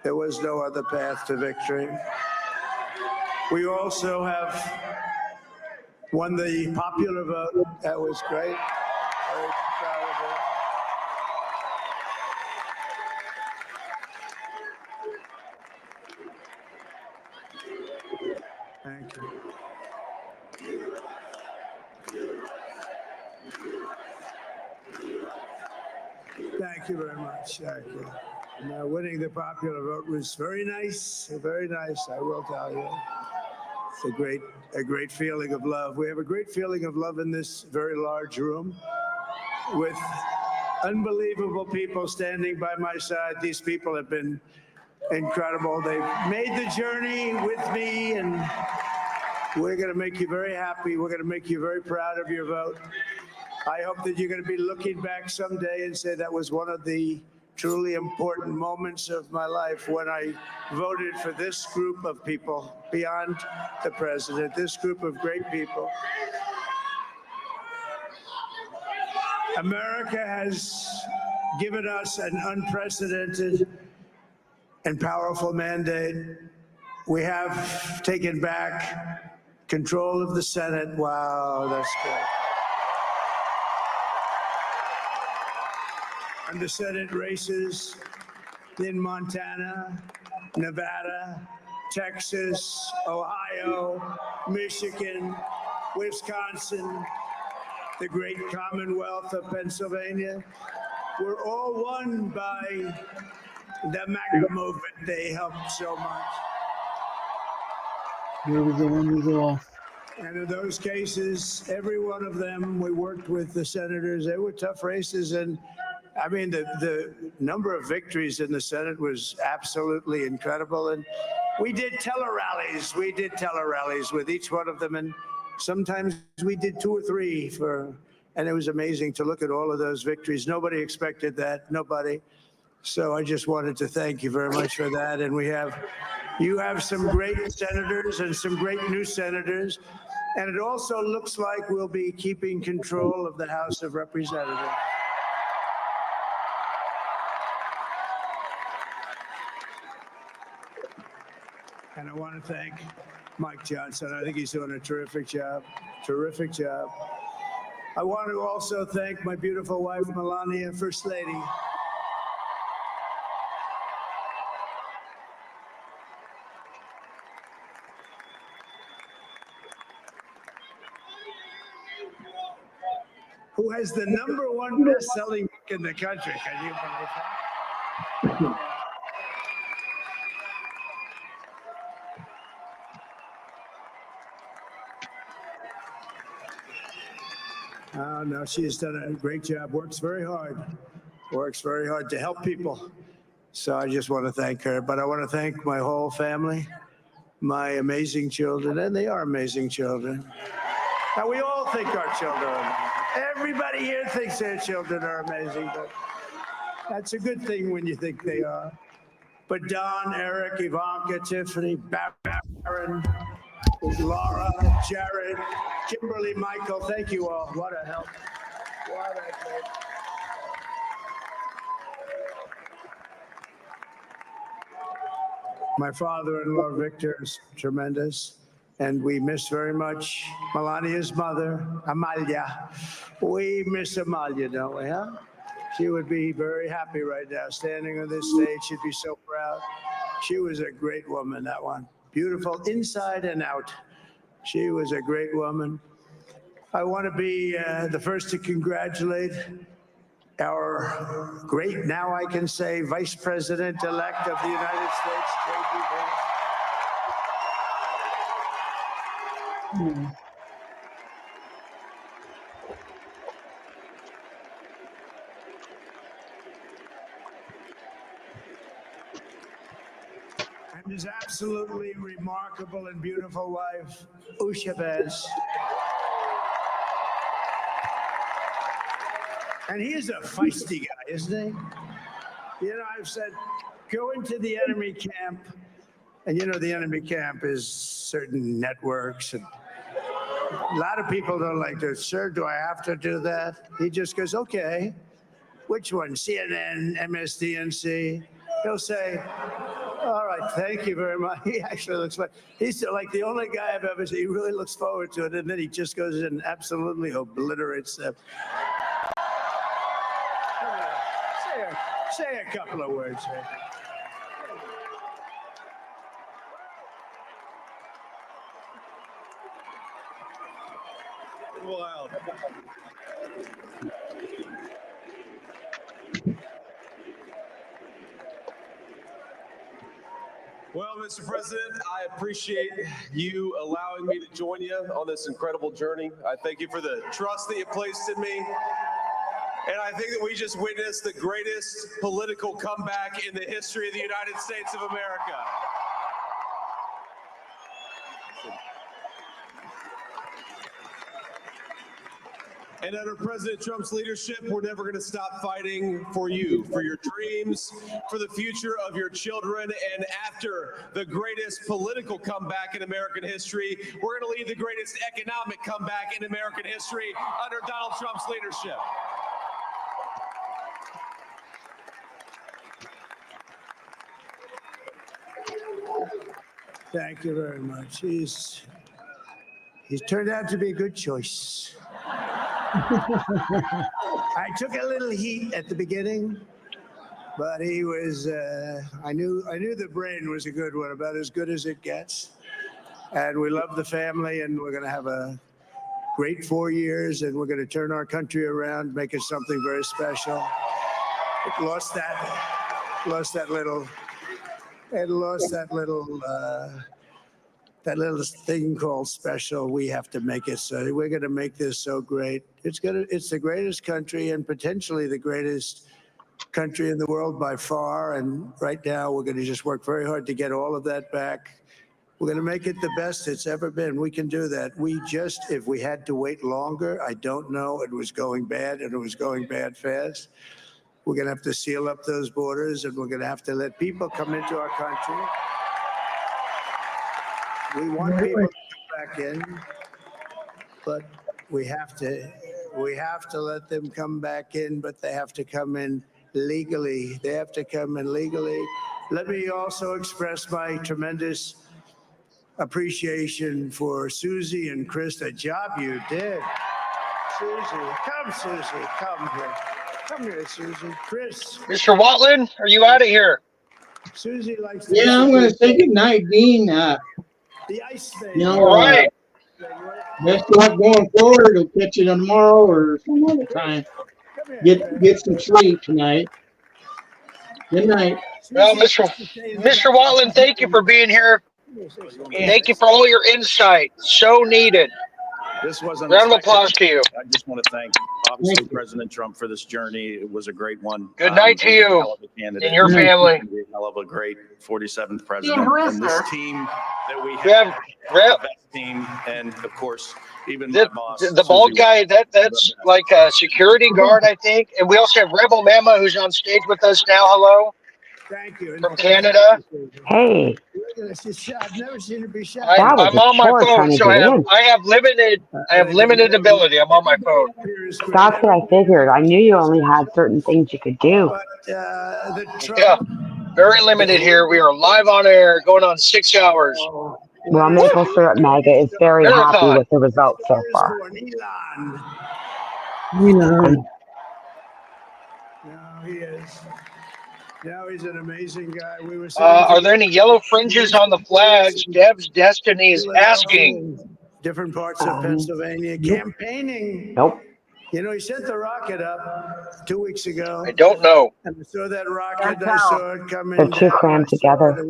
There was no other path to victory. We also have won the popular vote. That was great. Very proud of it. Thank you. Thank you very much. Thank you. And, winning the popular vote was very nice. Very nice, I will tell you. It's a great feeling of love. We have a great feeling of love in this very large room with unbelievable people standing by my side. These people have been incredible. They've made the journey with me, and we're going to make you very happy. We're going to make you very proud of your vote. I hope that you're going to be looking back someday and say that was one of the truly important moments of my life when I voted for this group of people beyond the president, this group of great people. America has given us an unprecedented and powerful mandate. We have taken back control of the Senate. Wow, that's good. And the Senate races in Montana, Nevada, Texas, Ohio, Michigan, Wisconsin, the great Commonwealth of Pennsylvania, were all won by the MAGA movement. They helped so much. Here we go. And in those cases, every one of them, we worked with the senators. They were tough races. And I mean, the number of victories in the Senate was absolutely incredible. And we did tele-rallies. We did tele-rallies with each one of them. And sometimes we did 2 or 3 and it was amazing to look at all of those victories. Nobody expected that, nobody. So I just wanted to thank you very much for that. And you have some great senators and some great new senators. And it also looks like we'll be keeping control of the House of Representatives. And I want to thank Mike Johnson. I think he's doing a terrific job. Terrific job. I want to also thank my beautiful wife, Melania, First Lady. Who has the #1 best-selling book in the country. Can you believe that? Oh, no, she has done a great job, works very hard to help people. So I just want to thank her. But I want to thank my whole family, my amazing children, and they are amazing children. Now, we all think our children are amazing. Everybody here thinks their children are amazing, but that's a good thing when you think they are. But Don, Eric, Ivanka, Tiffany, Barron, Laura, Jared, Kimberly, Michael, thank you all. What a help. What a great. My father-in-law, Victor, is tremendous. And we miss very much Melania's mother, Amalia. We miss Amalia, don't we, huh? She would be very happy right now, standing on this stage. She'd be so proud. She was a great woman, that one. Beautiful inside and out. She was a great woman. I want to be the first to congratulate our great, now I can say, Vice President-elect of the United States, J.D. Vance. And his absolutely remarkable and beautiful wife, Usha Vance. And he is a feisty guy, isn't he? You know, I've said, go into the enemy camp. And you know, the enemy camp is certain networks. And a lot of people don't like to, sir, do I have to do that? He just goes, okay. Which one? CNN, MSDNC? He'll say, all right, thank you very much. He actually looks like he's like the only guy I've ever seen. He really looks forward to it, and then he just goes and absolutely obliterates them. Say a couple of words here. Wild. Well, Mr. President, I appreciate you allowing me to join you on this incredible journey. I thank you for the trust that you placed in me. And I think that we just witnessed the greatest political comeback in the history of the United States of America. And under President Trump's leadership, we're never going to stop fighting for you, for your dreams, for the future of your children. And after the greatest political comeback in American history, we're going to lead the greatest economic comeback in American history under Donald Trump's leadership. Thank you very much. He's turned out to be a good choice. I took a little heat at the beginning, but he was, I knew the brain was a good one, about as good as it gets. And we love the family, and we're going to have a great 4 years, and we're going to turn our country around, make it something very special. It lost that little thing called special. We have to make it so. We're going to make this so great. It's the greatest country, and potentially the greatest country in the world by far. And right now, we're going to just work very hard to get all of that back. We're going to make it the best it's ever been. We can do that. If we had to wait longer, I don't know. It was going bad, and it was going bad fast. We're going to have to seal up those borders, and we're going to have to let people come into our country. We want people to come back in, but we have to let them come back in, but they have to come in legally. They have to come in legally. Let me also express my tremendous appreciation for Susie and Chris, the job you did. Susie, come here. Come here, Susie. Chris. Mr. Watland, are you out of here? Susie likes to Yeah, I'm going to say goodnight, Dean. the ice You know, All right. best of luck going forward. We'll catch you tomorrow or some other time. Get some sleep tonight. Good night. Well, Mr. Watland, thank you for being here. Thank you for all your insight. So needed. This wasn't round of applause to you. I just want to thank, obviously, President Trump for this journey. It was a great one. Good night to you and your family. A hell of a great 47th president. And this team that we have, the best team, and of course, even my boss. The bald guy, that's like a security guard, I think. And we also have Rebel Mama, who's on stage with us now. Hello. Thank you. From Canada. Hey. I've never seen her be shot. That was I'm a on my chore phone, trying to so get in. I have limited ability. I'm on my phone. That's what I figured. I knew you only had certain things you could do. Yeah, very limited here. We are live on air, going on 6 hours. Well, Maple Syrup MAGA is very happy with the results so far. No, he is. Now he's an amazing guy. We were are there any yellow fringes on the flags? Deb's Destiny is asking. Different parts of Pennsylvania campaigning. Nope. You know, he sent the rocket up 2 weeks ago. I don't know. And I saw that rocket. I saw it come in. They're too crammed together.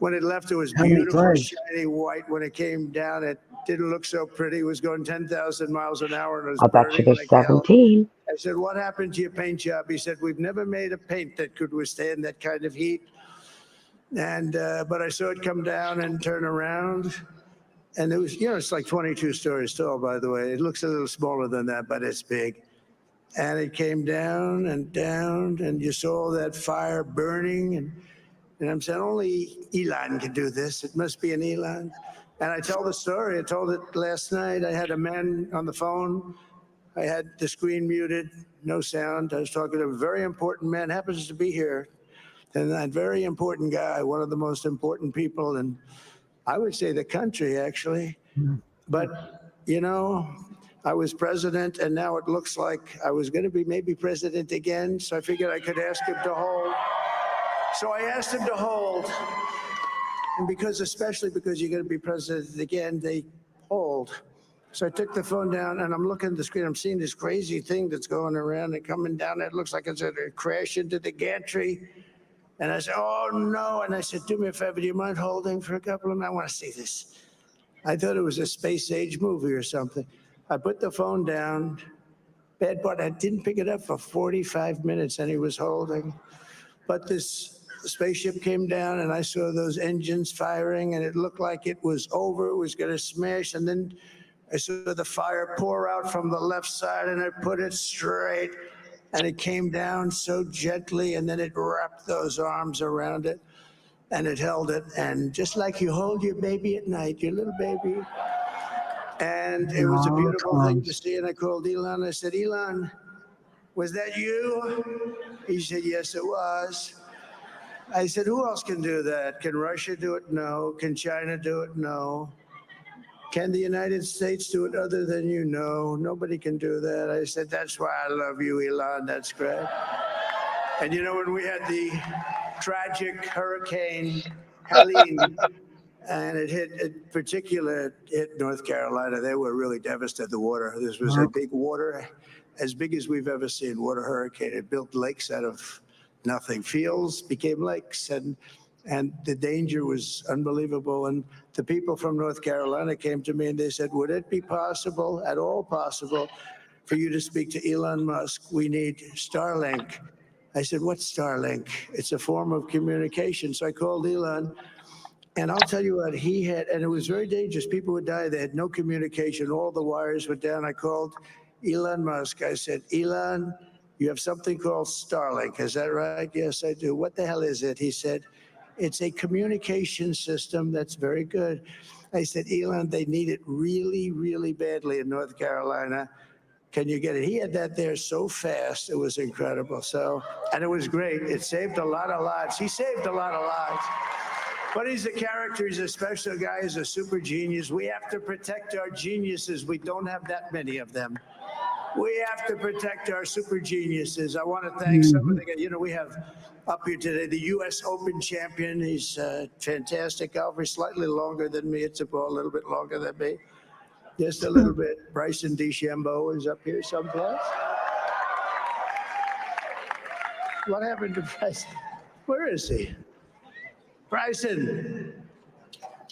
When it left, it was How many beautiful, flags? shiny white. When it came down, it didn't look so pretty. It was going 10,000 miles an hour. And it was I bet you burning there's like hell. 17. I said, what happened to your paint job? He said, we've never made a paint that could withstand that kind of heat. And, but I saw it come down and turn around. And it was, you know, it's like 22 stories tall, by the way. It looks a little smaller than that, but it's big. and it came down, and you saw that fire burning, and I'm saying only Elon can do this. It must be an Elon. And I tell the story. I told it last night. I had a man on the phone. I had the screen muted, no sound. I was talking to a very important man, happens to be here. And that very important guy, one of the most important people in, I would say, the country, actually. But, you know, I was president, and now it looks like I was going to be maybe president again. So I figured I could ask him to hold. So I asked him to hold. And especially because you're going to be president again, they hold. So I took the phone down, and I'm looking at the screen. I'm seeing this crazy thing that's going around and coming down. It looks like it's going to crash into the gantry. And I said, oh, no. And I said, do me a favor, do you mind holding for a couple of minutes? I want to see this. I thought it was a space age movie or something. I put the phone down. Bad part, I didn't pick it up for 45 minutes, and he was holding. But this spaceship came down, and I saw those engines firing, and it looked like it was over. It was going to smash. And then I saw the fire pour out from the left side, and I put it straight. And it came down so gently, and then it wrapped those arms around it, and it held it. And just like you hold your baby at night, your little baby. And it was a beautiful thing to see. And I called Elon. I said, Elon, was that you? He said, yes, it was. I said, who else can do that? Can Russia do it? No. Can China do it? No. Can the United States do it other than you? No, nobody can do that. I said, that's why I love you, Elon. That's great. And you know, when we had the tragic Hurricane Helene, and it hit North Carolina, they were really devastated. The water, this was a big water, as big as we've ever seen, water hurricane. It built lakes out of nothing. Fields became lakes, and the danger was unbelievable. And the people from North Carolina came to me and they said, would it be possible, at all possible, for you to speak to Elon Musk? We need Starlink. I said, what's Starlink? It's a form of communication. So I called Elon, and I'll tell you what, he had, and it was very dangerous. People would die. They had no communication. All the wires were down. I called Elon Musk. I said, Elon, you have something called Starlink. Is that right? Yes, I do. What the hell is it? He said, it's a communication system that's very good. I said, Elon, they need it really, really badly in North Carolina. Can you get it? He had that there so fast. It was incredible. So, and it was great. It saved a lot of lives. He saved a lot of lives. But he's a character. He's a special guy. He's a super genius. We have to protect our geniuses. We don't have that many of them. We have to protect our super geniuses. I want to thank some of the, you know, we have up here today the U.S. Open champion. He's a fantastic golfer, slightly longer than me. It's a little bit longer than me. Just a little bit. Bryson DeChambeau is up here someplace. What happened to Bryson? Where is he? Bryson.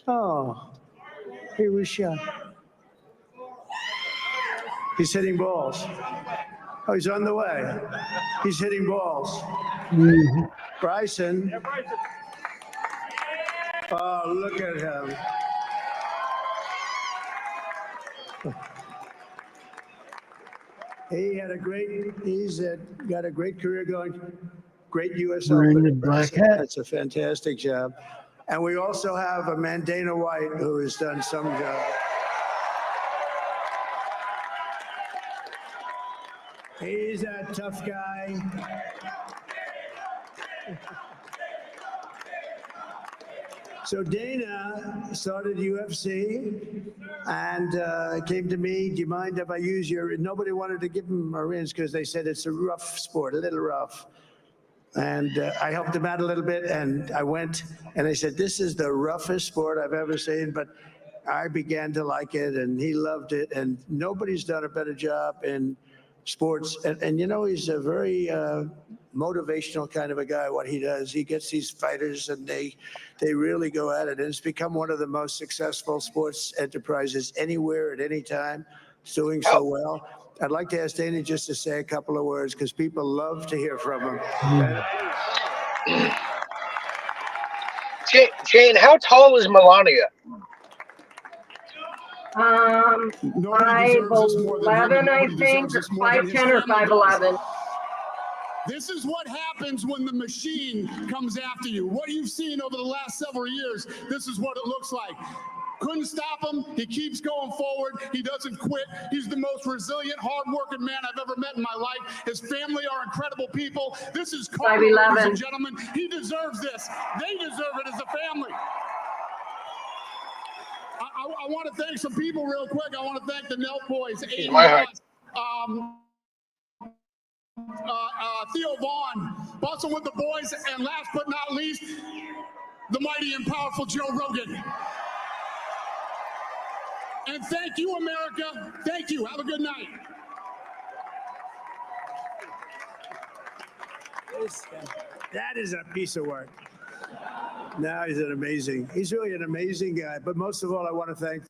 Oh, he was shot. He's hitting balls. Oh, he's on the way. He's hitting balls. Bryson. Oh, look at him. He had he's got a great career going. Great U.S. Open. That's a fantastic job. And we also have a man, Dana White, who has done some job. He's a tough guy. So Dana started UFC and came to me, do you mind if I use your, nobody wanted to give him Marines because they said it's a rough sport, a little rough. And I helped him out a little bit, and I went and I said, this is the roughest sport I've ever seen, but I began to like it and he loved it, and nobody's done a better job in sports. And you know, he's a very motivational kind of a guy, what he does. He gets these fighters and they really go at it. And it's become one of the most successful sports enterprises anywhere at any time. It's doing so well. I'd like to ask Dana just to say a couple of words because people love to hear from him. Jane, how tall is Melania? 5'11", I think, or 5'10" or 5'11". This is what happens when the machine comes after you. What you've seen over the last several years, this is what it looks like. Couldn't stop him. He keeps going forward. He doesn't quit. He's the most resilient, hardworking man I've ever met in my life. His family are incredible people. This is Carter, ladies and gentlemen. He deserves this. They deserve it as a family. I want to thank some people real quick. I want to thank the Nelt boys, Aiden Ross, Theo Vaughn, busting with the boys, and last but not least, the mighty and powerful Joe Rogan. And thank you, America. Thank you. Have a good night. That is a piece of work. Now he's really an amazing guy. But most of all, I want to thank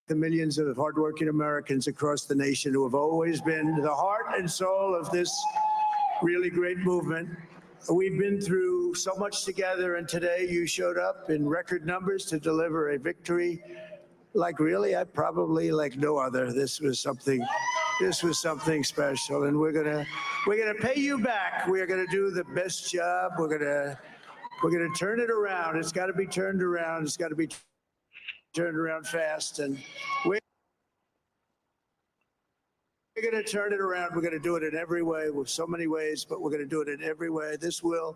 the millions of hardworking Americans across the nation who have always been the heart and soul of this really great movement. We've been through so much together, and today you showed up in record numbers to deliver a victory like no other. This was something special, and we're gonna pay you back. We're gonna do the best job. We're gonna turn it around. It's got to be turned around. It's got to be turned around fast, and we're going to turn it around. We're going to do it in every way, with so many ways, but we're going to do it in every way. This will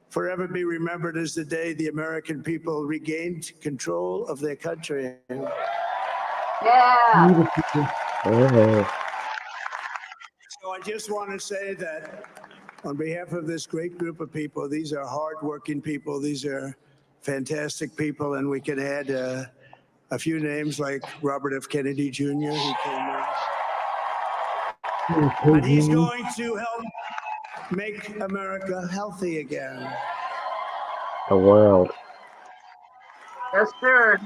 forever be remembered as the day the American people regained control of their country. Yeah. So I just want to say that on behalf of this great group of people, these are hardworking people. These are fantastic people, and we can add a few names like Robert F. Kennedy Jr. who came in. And he's going to help make America healthy again. The world. Yes, sir.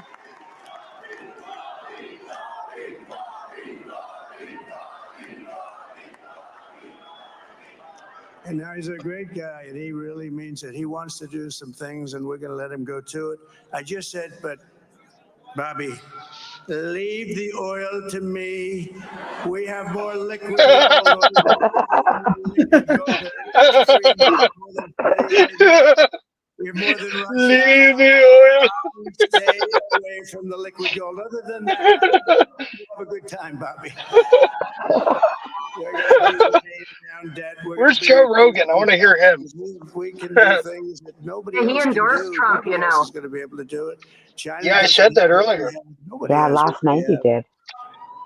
And now he's a great guy, and he really means it. He wants to do some things, and we're going to let him go to it. I just said, but Bobby, leave the oil to me. We have more liquid gold. We have more than Russia. Leave the oil. Stay away from the liquid gold. Other than that, have a good time, Bobby. Where's Joe Rogan? I want to hear him. We can do things that nobody else He endorsed can do. Trump, Nobody else is going to be able to do it. China Yeah, I said that earlier. Yeah, last night he did.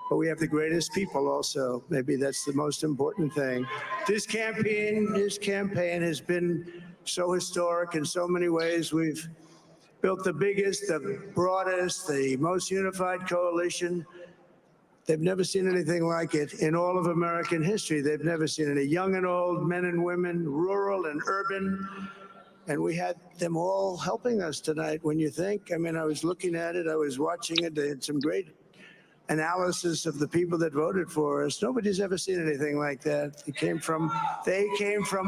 But we have the greatest people also. Maybe that's the most important thing. This campaign has been so historic in so many ways. We've built the biggest, the broadest, the most unified coalition. They've never seen anything like it in all of American history. They've never seen any young and old, men and women, rural and urban. And we had them all helping us tonight. When you think, I mean, I was looking at it, I was watching it. They had some great analysis of the people that voted for us. Nobody's ever seen anything like that. They came from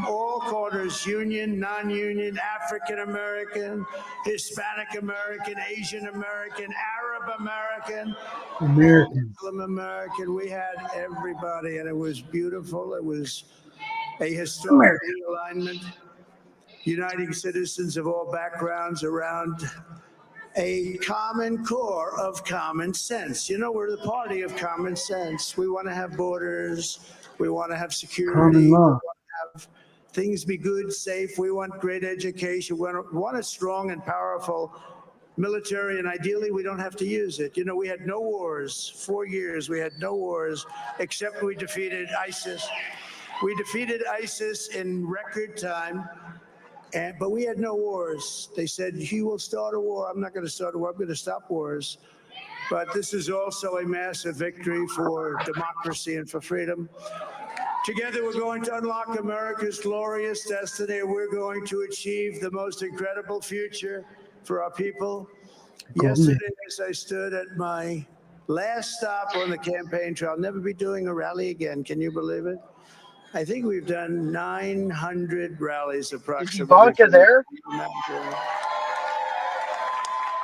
all corners, union, non-union, African American, Hispanic American, Asian American, Arab American, Muslim American. We had everybody, and it was beautiful. It was a historic realignment, uniting citizens of all backgrounds around a common core of common sense. You know, we're the party of common sense. We want to have borders. We want to have security. We want to have things be good, safe. We want great education. We want a strong and powerful military, and ideally we don't have to use it. You know, we had no wars. 4 years we had no wars, except we defeated ISIS. We defeated ISIS in record time. But we had no wars. They said, he will start a war. I'm not going to start a war. I'm going to stop wars. But this is also a massive victory for democracy and for freedom. Together, we're going to unlock America's glorious destiny. We're going to achieve the most incredible future for our people. Yesterday, as I stood at my last stop on the campaign trail, I'll never be doing a rally again. Can you believe it? I think we've done 900 rallies approximately. Is Ivanka there?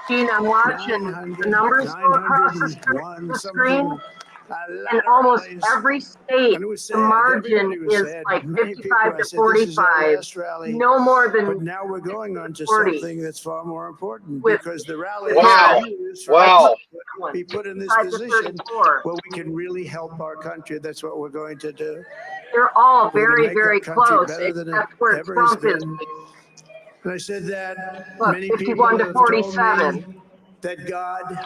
Gene, I'm watching the numbers go across the screen. In almost every state, the margin is like 55 to 45, no more than. But now we're going on to 40. something that's far more important With- because the rally Wow. is Wow. be put in this 55 to position 34. where we can really help our country. That's what we're going to do. They're all We're gonna very, make our very country close, better than it except where ever has Trump is. been. And I said that Look, many people 51 to have told 47. me that God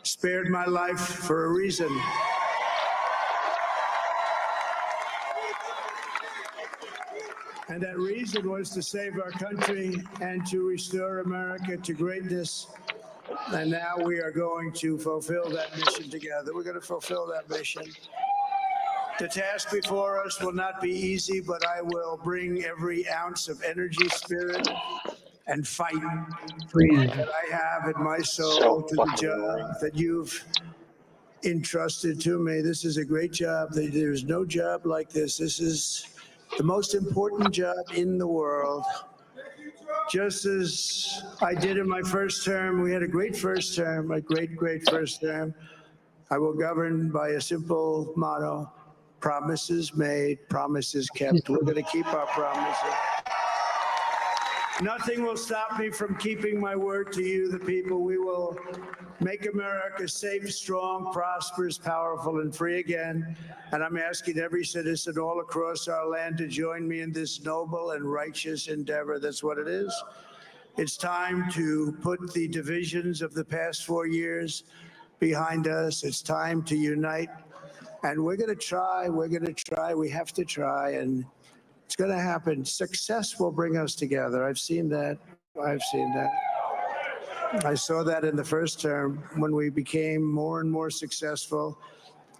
spared my life for a reason. And that reason was to save our country and to restore America to greatness. And now we are going to fulfill that mission together. We're going to fulfill that mission. The task before us will not be easy, but I will bring every ounce of energy, spirit, and fight that I have in my soul to the job that you've entrusted to me. This is a great job. There's no job like this. This is the most important job in the world. Just as I did in my first term, we had a great first term, a great, great first term. I will govern by a simple motto: promises made, promises kept. We're going to keep our promises. Nothing will stop me from keeping my word to you, the people. We will make America safe, strong, prosperous, powerful, and free again. And I'm asking every citizen all across our land to join me in this noble and righteous endeavor. That's what it is. It's time to put the divisions of the past 4 years behind us. It's time to unite. And we're going to try. We're going to try. We have to try. And it's going to happen. Success will bring us together. I've seen that. I've seen that. I saw that in the first term when we became more and more successful.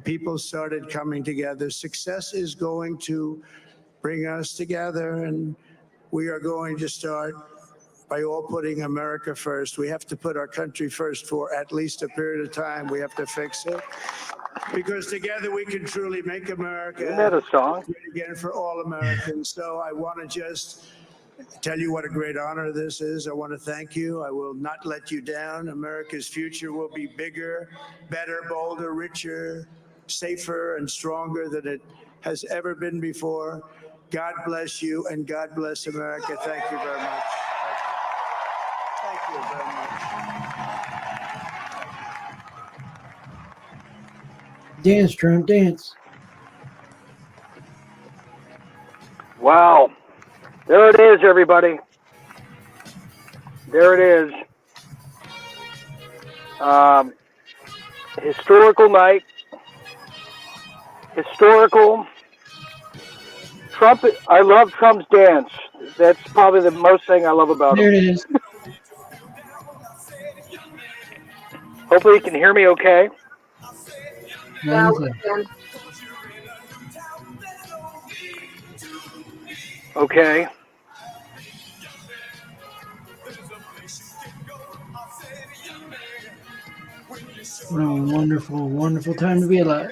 People started coming together. Success is going to bring us together, and we are going to start by all putting America first. We have to put our country first for at least a period of time. We have to fix it. Because together we can truly make America Isn't that a song? great again for all Americans. So I want to just tell you what a great honor this is. I want to thank you. I will not let you down. America's future will be bigger, better, bolder, richer, safer, and stronger than it has ever been before. God bless you, and God bless America. Thank you very much. Thank you very much. Dance, Trump, dance. Wow. There it is, everybody. There it is. Historical night. Historical. Trump. I love Trump's dance. That's probably the most thing I love about him. There it is. Hopefully you can hear me okay. Yeah, we can. Okay. What a wonderful, wonderful time to be alive.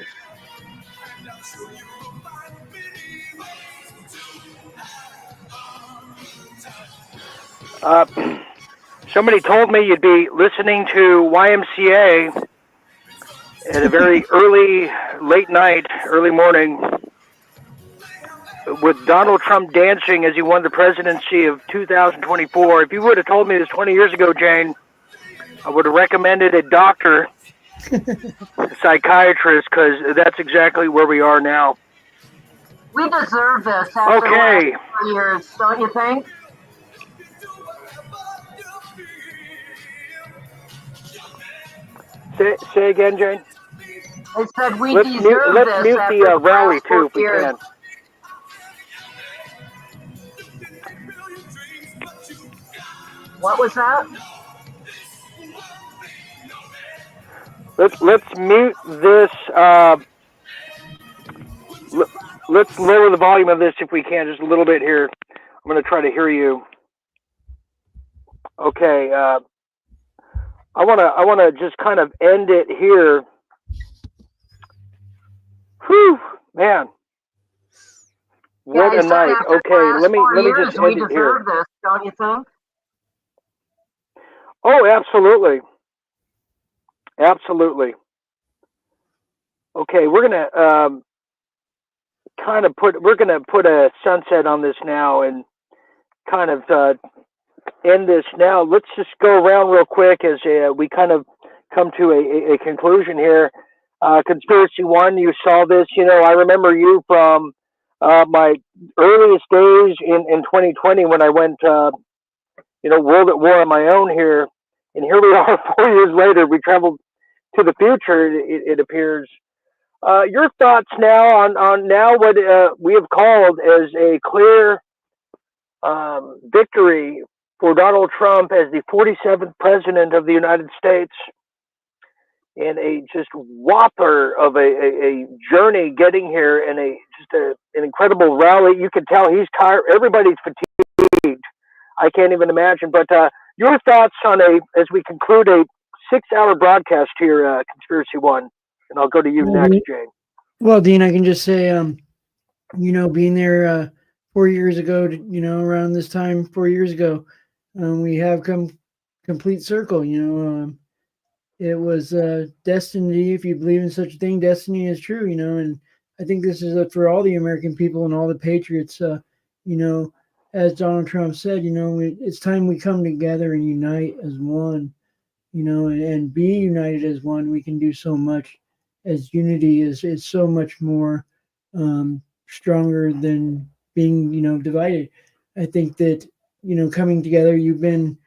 Somebody told me you'd be listening to YMCA at a very late night, early morning, with Donald Trump dancing as he won the presidency of 2024. If you would have told me this 20 years ago, Jane, I would have recommended a doctor, a psychiatrist, because that's exactly where we are now. We deserve this after the Okay. last 4 years, don't you think? Say again, Jane. I said we Let's deserve mute this after the the rally last too, 4 if we years. can. What was that? Let's mute this. Let's lower the volume of this if we can, just a little bit here. I'm going to try to hear you. Okay. I want to just kind of end it here. Whew, man. What Yeah, a night. Okay, let me just end we it here. deserve this, don't you think? Oh, absolutely. Absolutely. Okay, we're gonna we're gonna put a sunset on this now and kind of end this now. Let's just go around real quick as we kind of come to a conclusion here. Conspiracy One, you saw this. You know, I remember you from my earliest days in 2020 when I went, world at war on my own here. And here we are 4 years later. We traveled to the future, it appears. Your thoughts now on now what we have called as a clear victory for Donald Trump as the 47th president of the United States, and a just whopper of a journey getting here, and an incredible rally. You can tell he's tired. Everybody's fatigued. I can't even imagine. But your thoughts on as we conclude a 6-hour broadcast here, Conspiracy One, and I'll go to you next, Jane. Well, Dean, I can just say, being there 4 years ago, around this time 4 years ago, we have come complete circle. It was destiny. If you believe in such a thing, destiny is true. And I think this is for all the American people and all the patriots. As Donald Trump said, it's time we come together and unite as one. And be united as one. We can do so much. As unity is so much more stronger than being divided. I think that coming together, you've been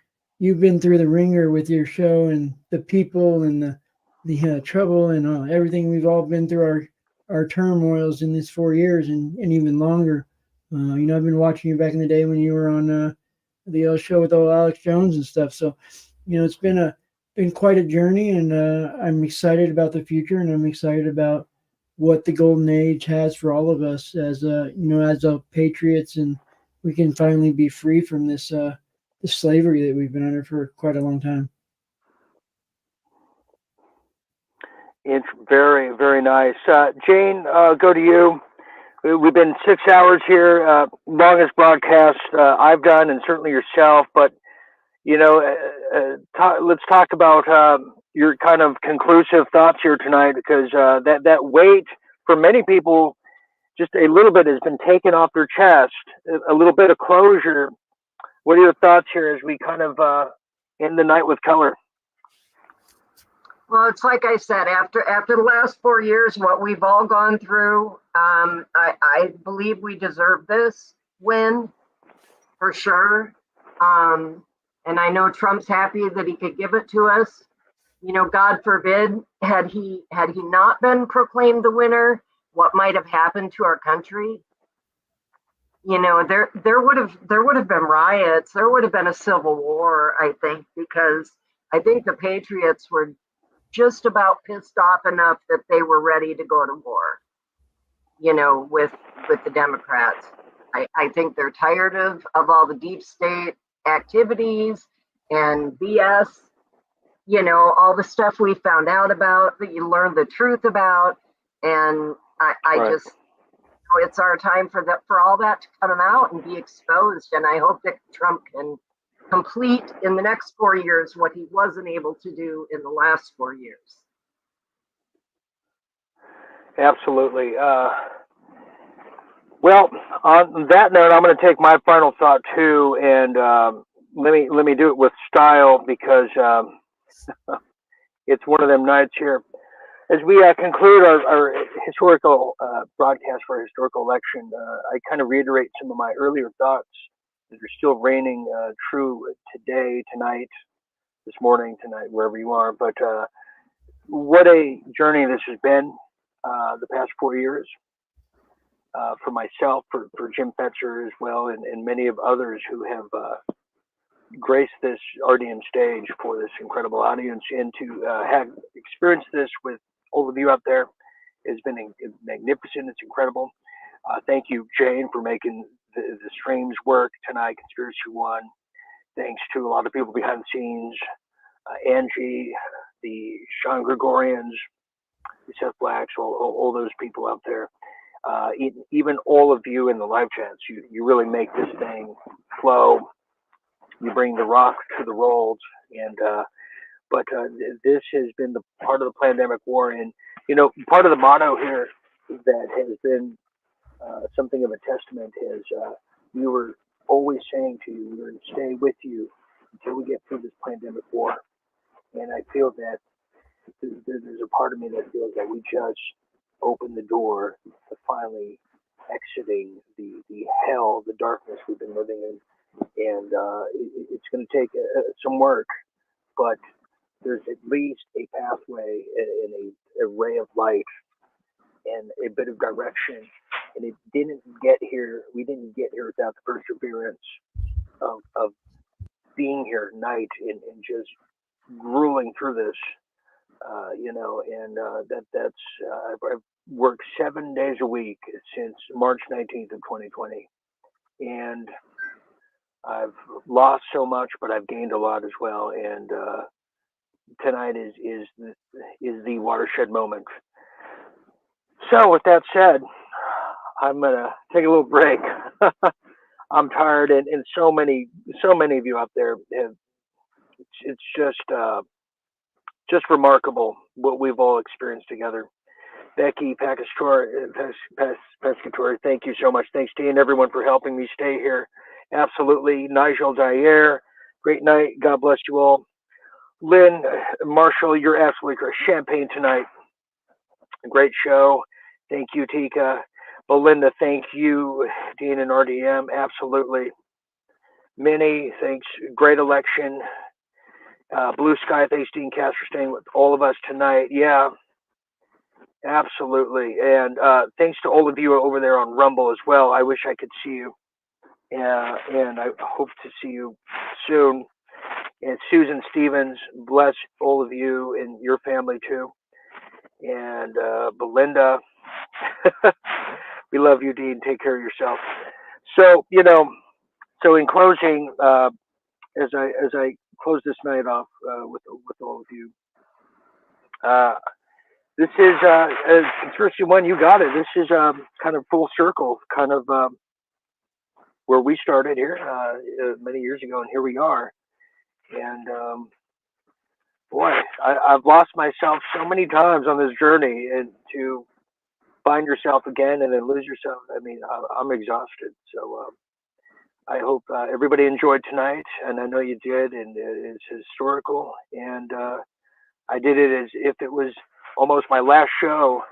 through the ringer with your show and the people and the trouble and everything we've all been through our turmoils in this 4 years and even longer. I've been watching you back in the day when you were on the show with old Alex Jones and stuff. So it's been quite a journey, and I'm excited about the future, and I'm excited about what the golden age has for all of us as patriots, and we can finally be free from this slavery that we've been under for quite a long time. It's very, very nice. Jane, go to you. We've been 6 hours here, longest broadcast I've done, and certainly yourself. But let's talk about your kind of conclusive thoughts here tonight, because that weight for many people, just a little bit has been taken off their chest, a little bit of closure. What are your thoughts here as we kind of end the night with color? Well, it's like I said, after the last 4 years, what we've all gone through, I believe we deserve this win for sure. And I know Trump's happy that he could give it to us. God forbid, had he not been proclaimed the winner, what might have happened to our country? There would have been riots. There would have been a civil war, I think, because I think the patriots were just about pissed off enough that they were ready to go to war, with the Democrats. I think they're tired of all the deep state activities and BS, all the stuff we found out about that you learned the truth about. And I just, it's our time for all that to come out and be exposed. And I hope that Trump can complete in the next 4 years what he wasn't able to do in the last 4 years. Absolutely. Well, on that note, I'm going to take my final thought too, and let me do it with style, because it's one of them nights here. As we conclude our historical broadcast for our historical election, I kind of reiterate some of my earlier thoughts that are still reigning true today, tonight, this morning, tonight, wherever you are. But what a journey this has been the past 4 years for myself, for Jim Fetzer as well, and many of others who have graced this RDM stage for this incredible audience, and to have experienced this with all of you out there has been magnificent. It's incredible. Thank you, Jane, for making the streams work tonight, Conspiracy One. Thanks to a lot of people behind the scenes, Angie, the Sean Gregorians, the Seth Blacks, all those people out there. Even all of you in the live chats, you really make this thing flow. you bring the rocks to the rolls, and but this has been the part of the pandemic war, and part of the motto here that has been something of a testament is we were always saying to you, we're going to stay with you until we get through this pandemic war, and I feel that there's a part of me that feels that we just opened the door to finally exiting the hell, the darkness we've been living in. And it's going to take some work, but there's at least a pathway and a ray of light and a bit of direction. And it didn't get here. We didn't get here without the perseverance of being here at night and just grueling through this, I've worked 7 days a week since March 19th of 2020. And I've lost so much, but I've gained a lot as well. And tonight is the watershed moment. So with that said, I'm gonna take a little break. I'm tired, and so many of you out there have. It's just remarkable what we've all experienced together. Becky Pescatori, thank you so much. Thanks to you and everyone for helping me stay here. Absolutely. Nigel Dyer, great night. God bless you all. Lynn, Marshall, you're absolutely correct. Champagne tonight. Great show. Thank you, Tika. Belinda, thank you. Dean and RDM, absolutely. Minnie, thanks. Great election. Blue Sky, thanks, Dean Cass, for staying with all of us tonight. Yeah, absolutely. And thanks to all of you over there on Rumble as well. I wish I could see you. And I hope to see you soon. And Susan Stevens, bless all of you and your family too. And Belinda, we love you, Dean. Take care of yourself. So, so in closing, as I close this night off with all of you, this is Conspiracy One. You got it. This is kind of full circle, kind of where we started here many years ago, and here we are. And boy, I've lost myself so many times on this journey, and to find yourself again and then lose yourself. I mean, I'm exhausted. So I hope everybody enjoyed tonight, and I know you did, and it's historical. And I did it as if it was almost my last show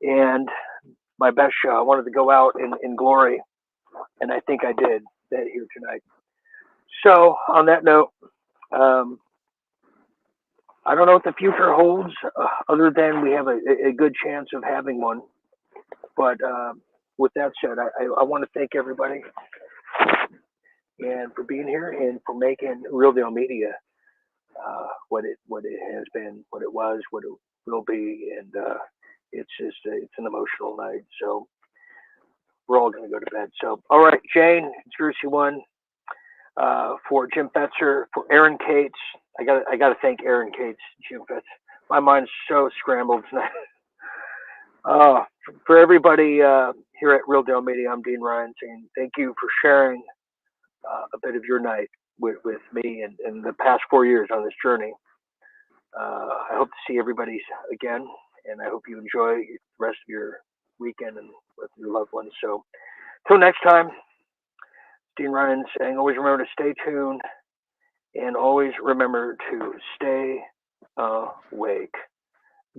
and my best show. I wanted to go out in glory, and I think I did that here tonight. So on that note, I don't know what the future holds, other than we have a good chance of having one. But with that said, I want to thank everybody and for being here and for making Real Deal Media what it has been, what it was, what it will be, and it's an emotional night. So we're all going to go to bed. So all right, Jane, Conspiracy One, for Jim Fetzer, for Aaron Cates. I gotta thank Aaron Cates, Jim Fetzer. My mind's so scrambled tonight. For everybody here at Real Deal Media, I'm Dean Ryan saying thank you for sharing a bit of your night with me and the past 4 years on this journey. I hope to see everybody again, and I hope you enjoy the rest of your weekend and with your loved ones. So till next time, Dean Ryan saying always remember to stay tuned and always remember to stay awake.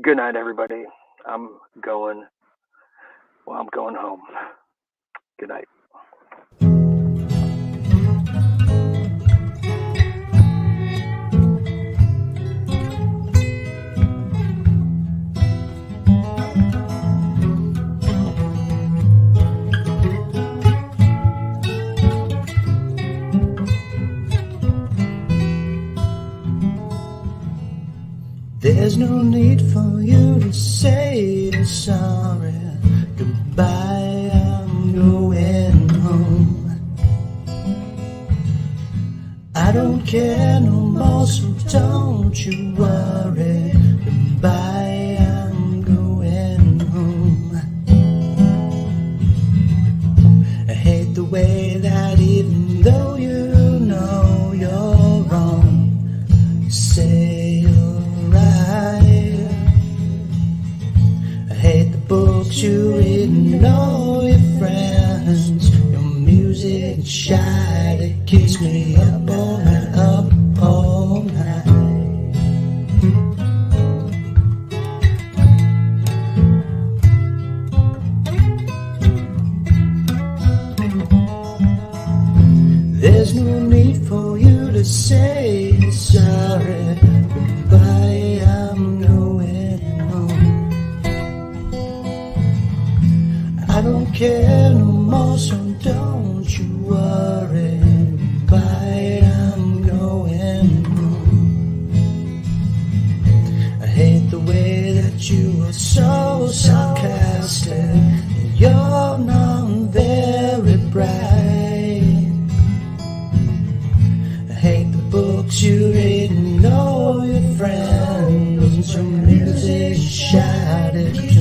Good night, everybody. I'm going home. Good night. There's no need for you to say you're sorry. Goodbye, I'm going home. I don't care no more, so don't you worry. Goodbye, I'm going home. I hate the way that even though you know you're books you read and all your friends. Your music shy that keeps me up all night, up all night. There's no need for you to say sorry. Goodbye, I'm going home. I don't care no more, so don't you worry. Goodbye, I'm going home. I hate the way that you are so sarcastic. You're not very bright. I hate the books you read and all your friends. Your music shattered.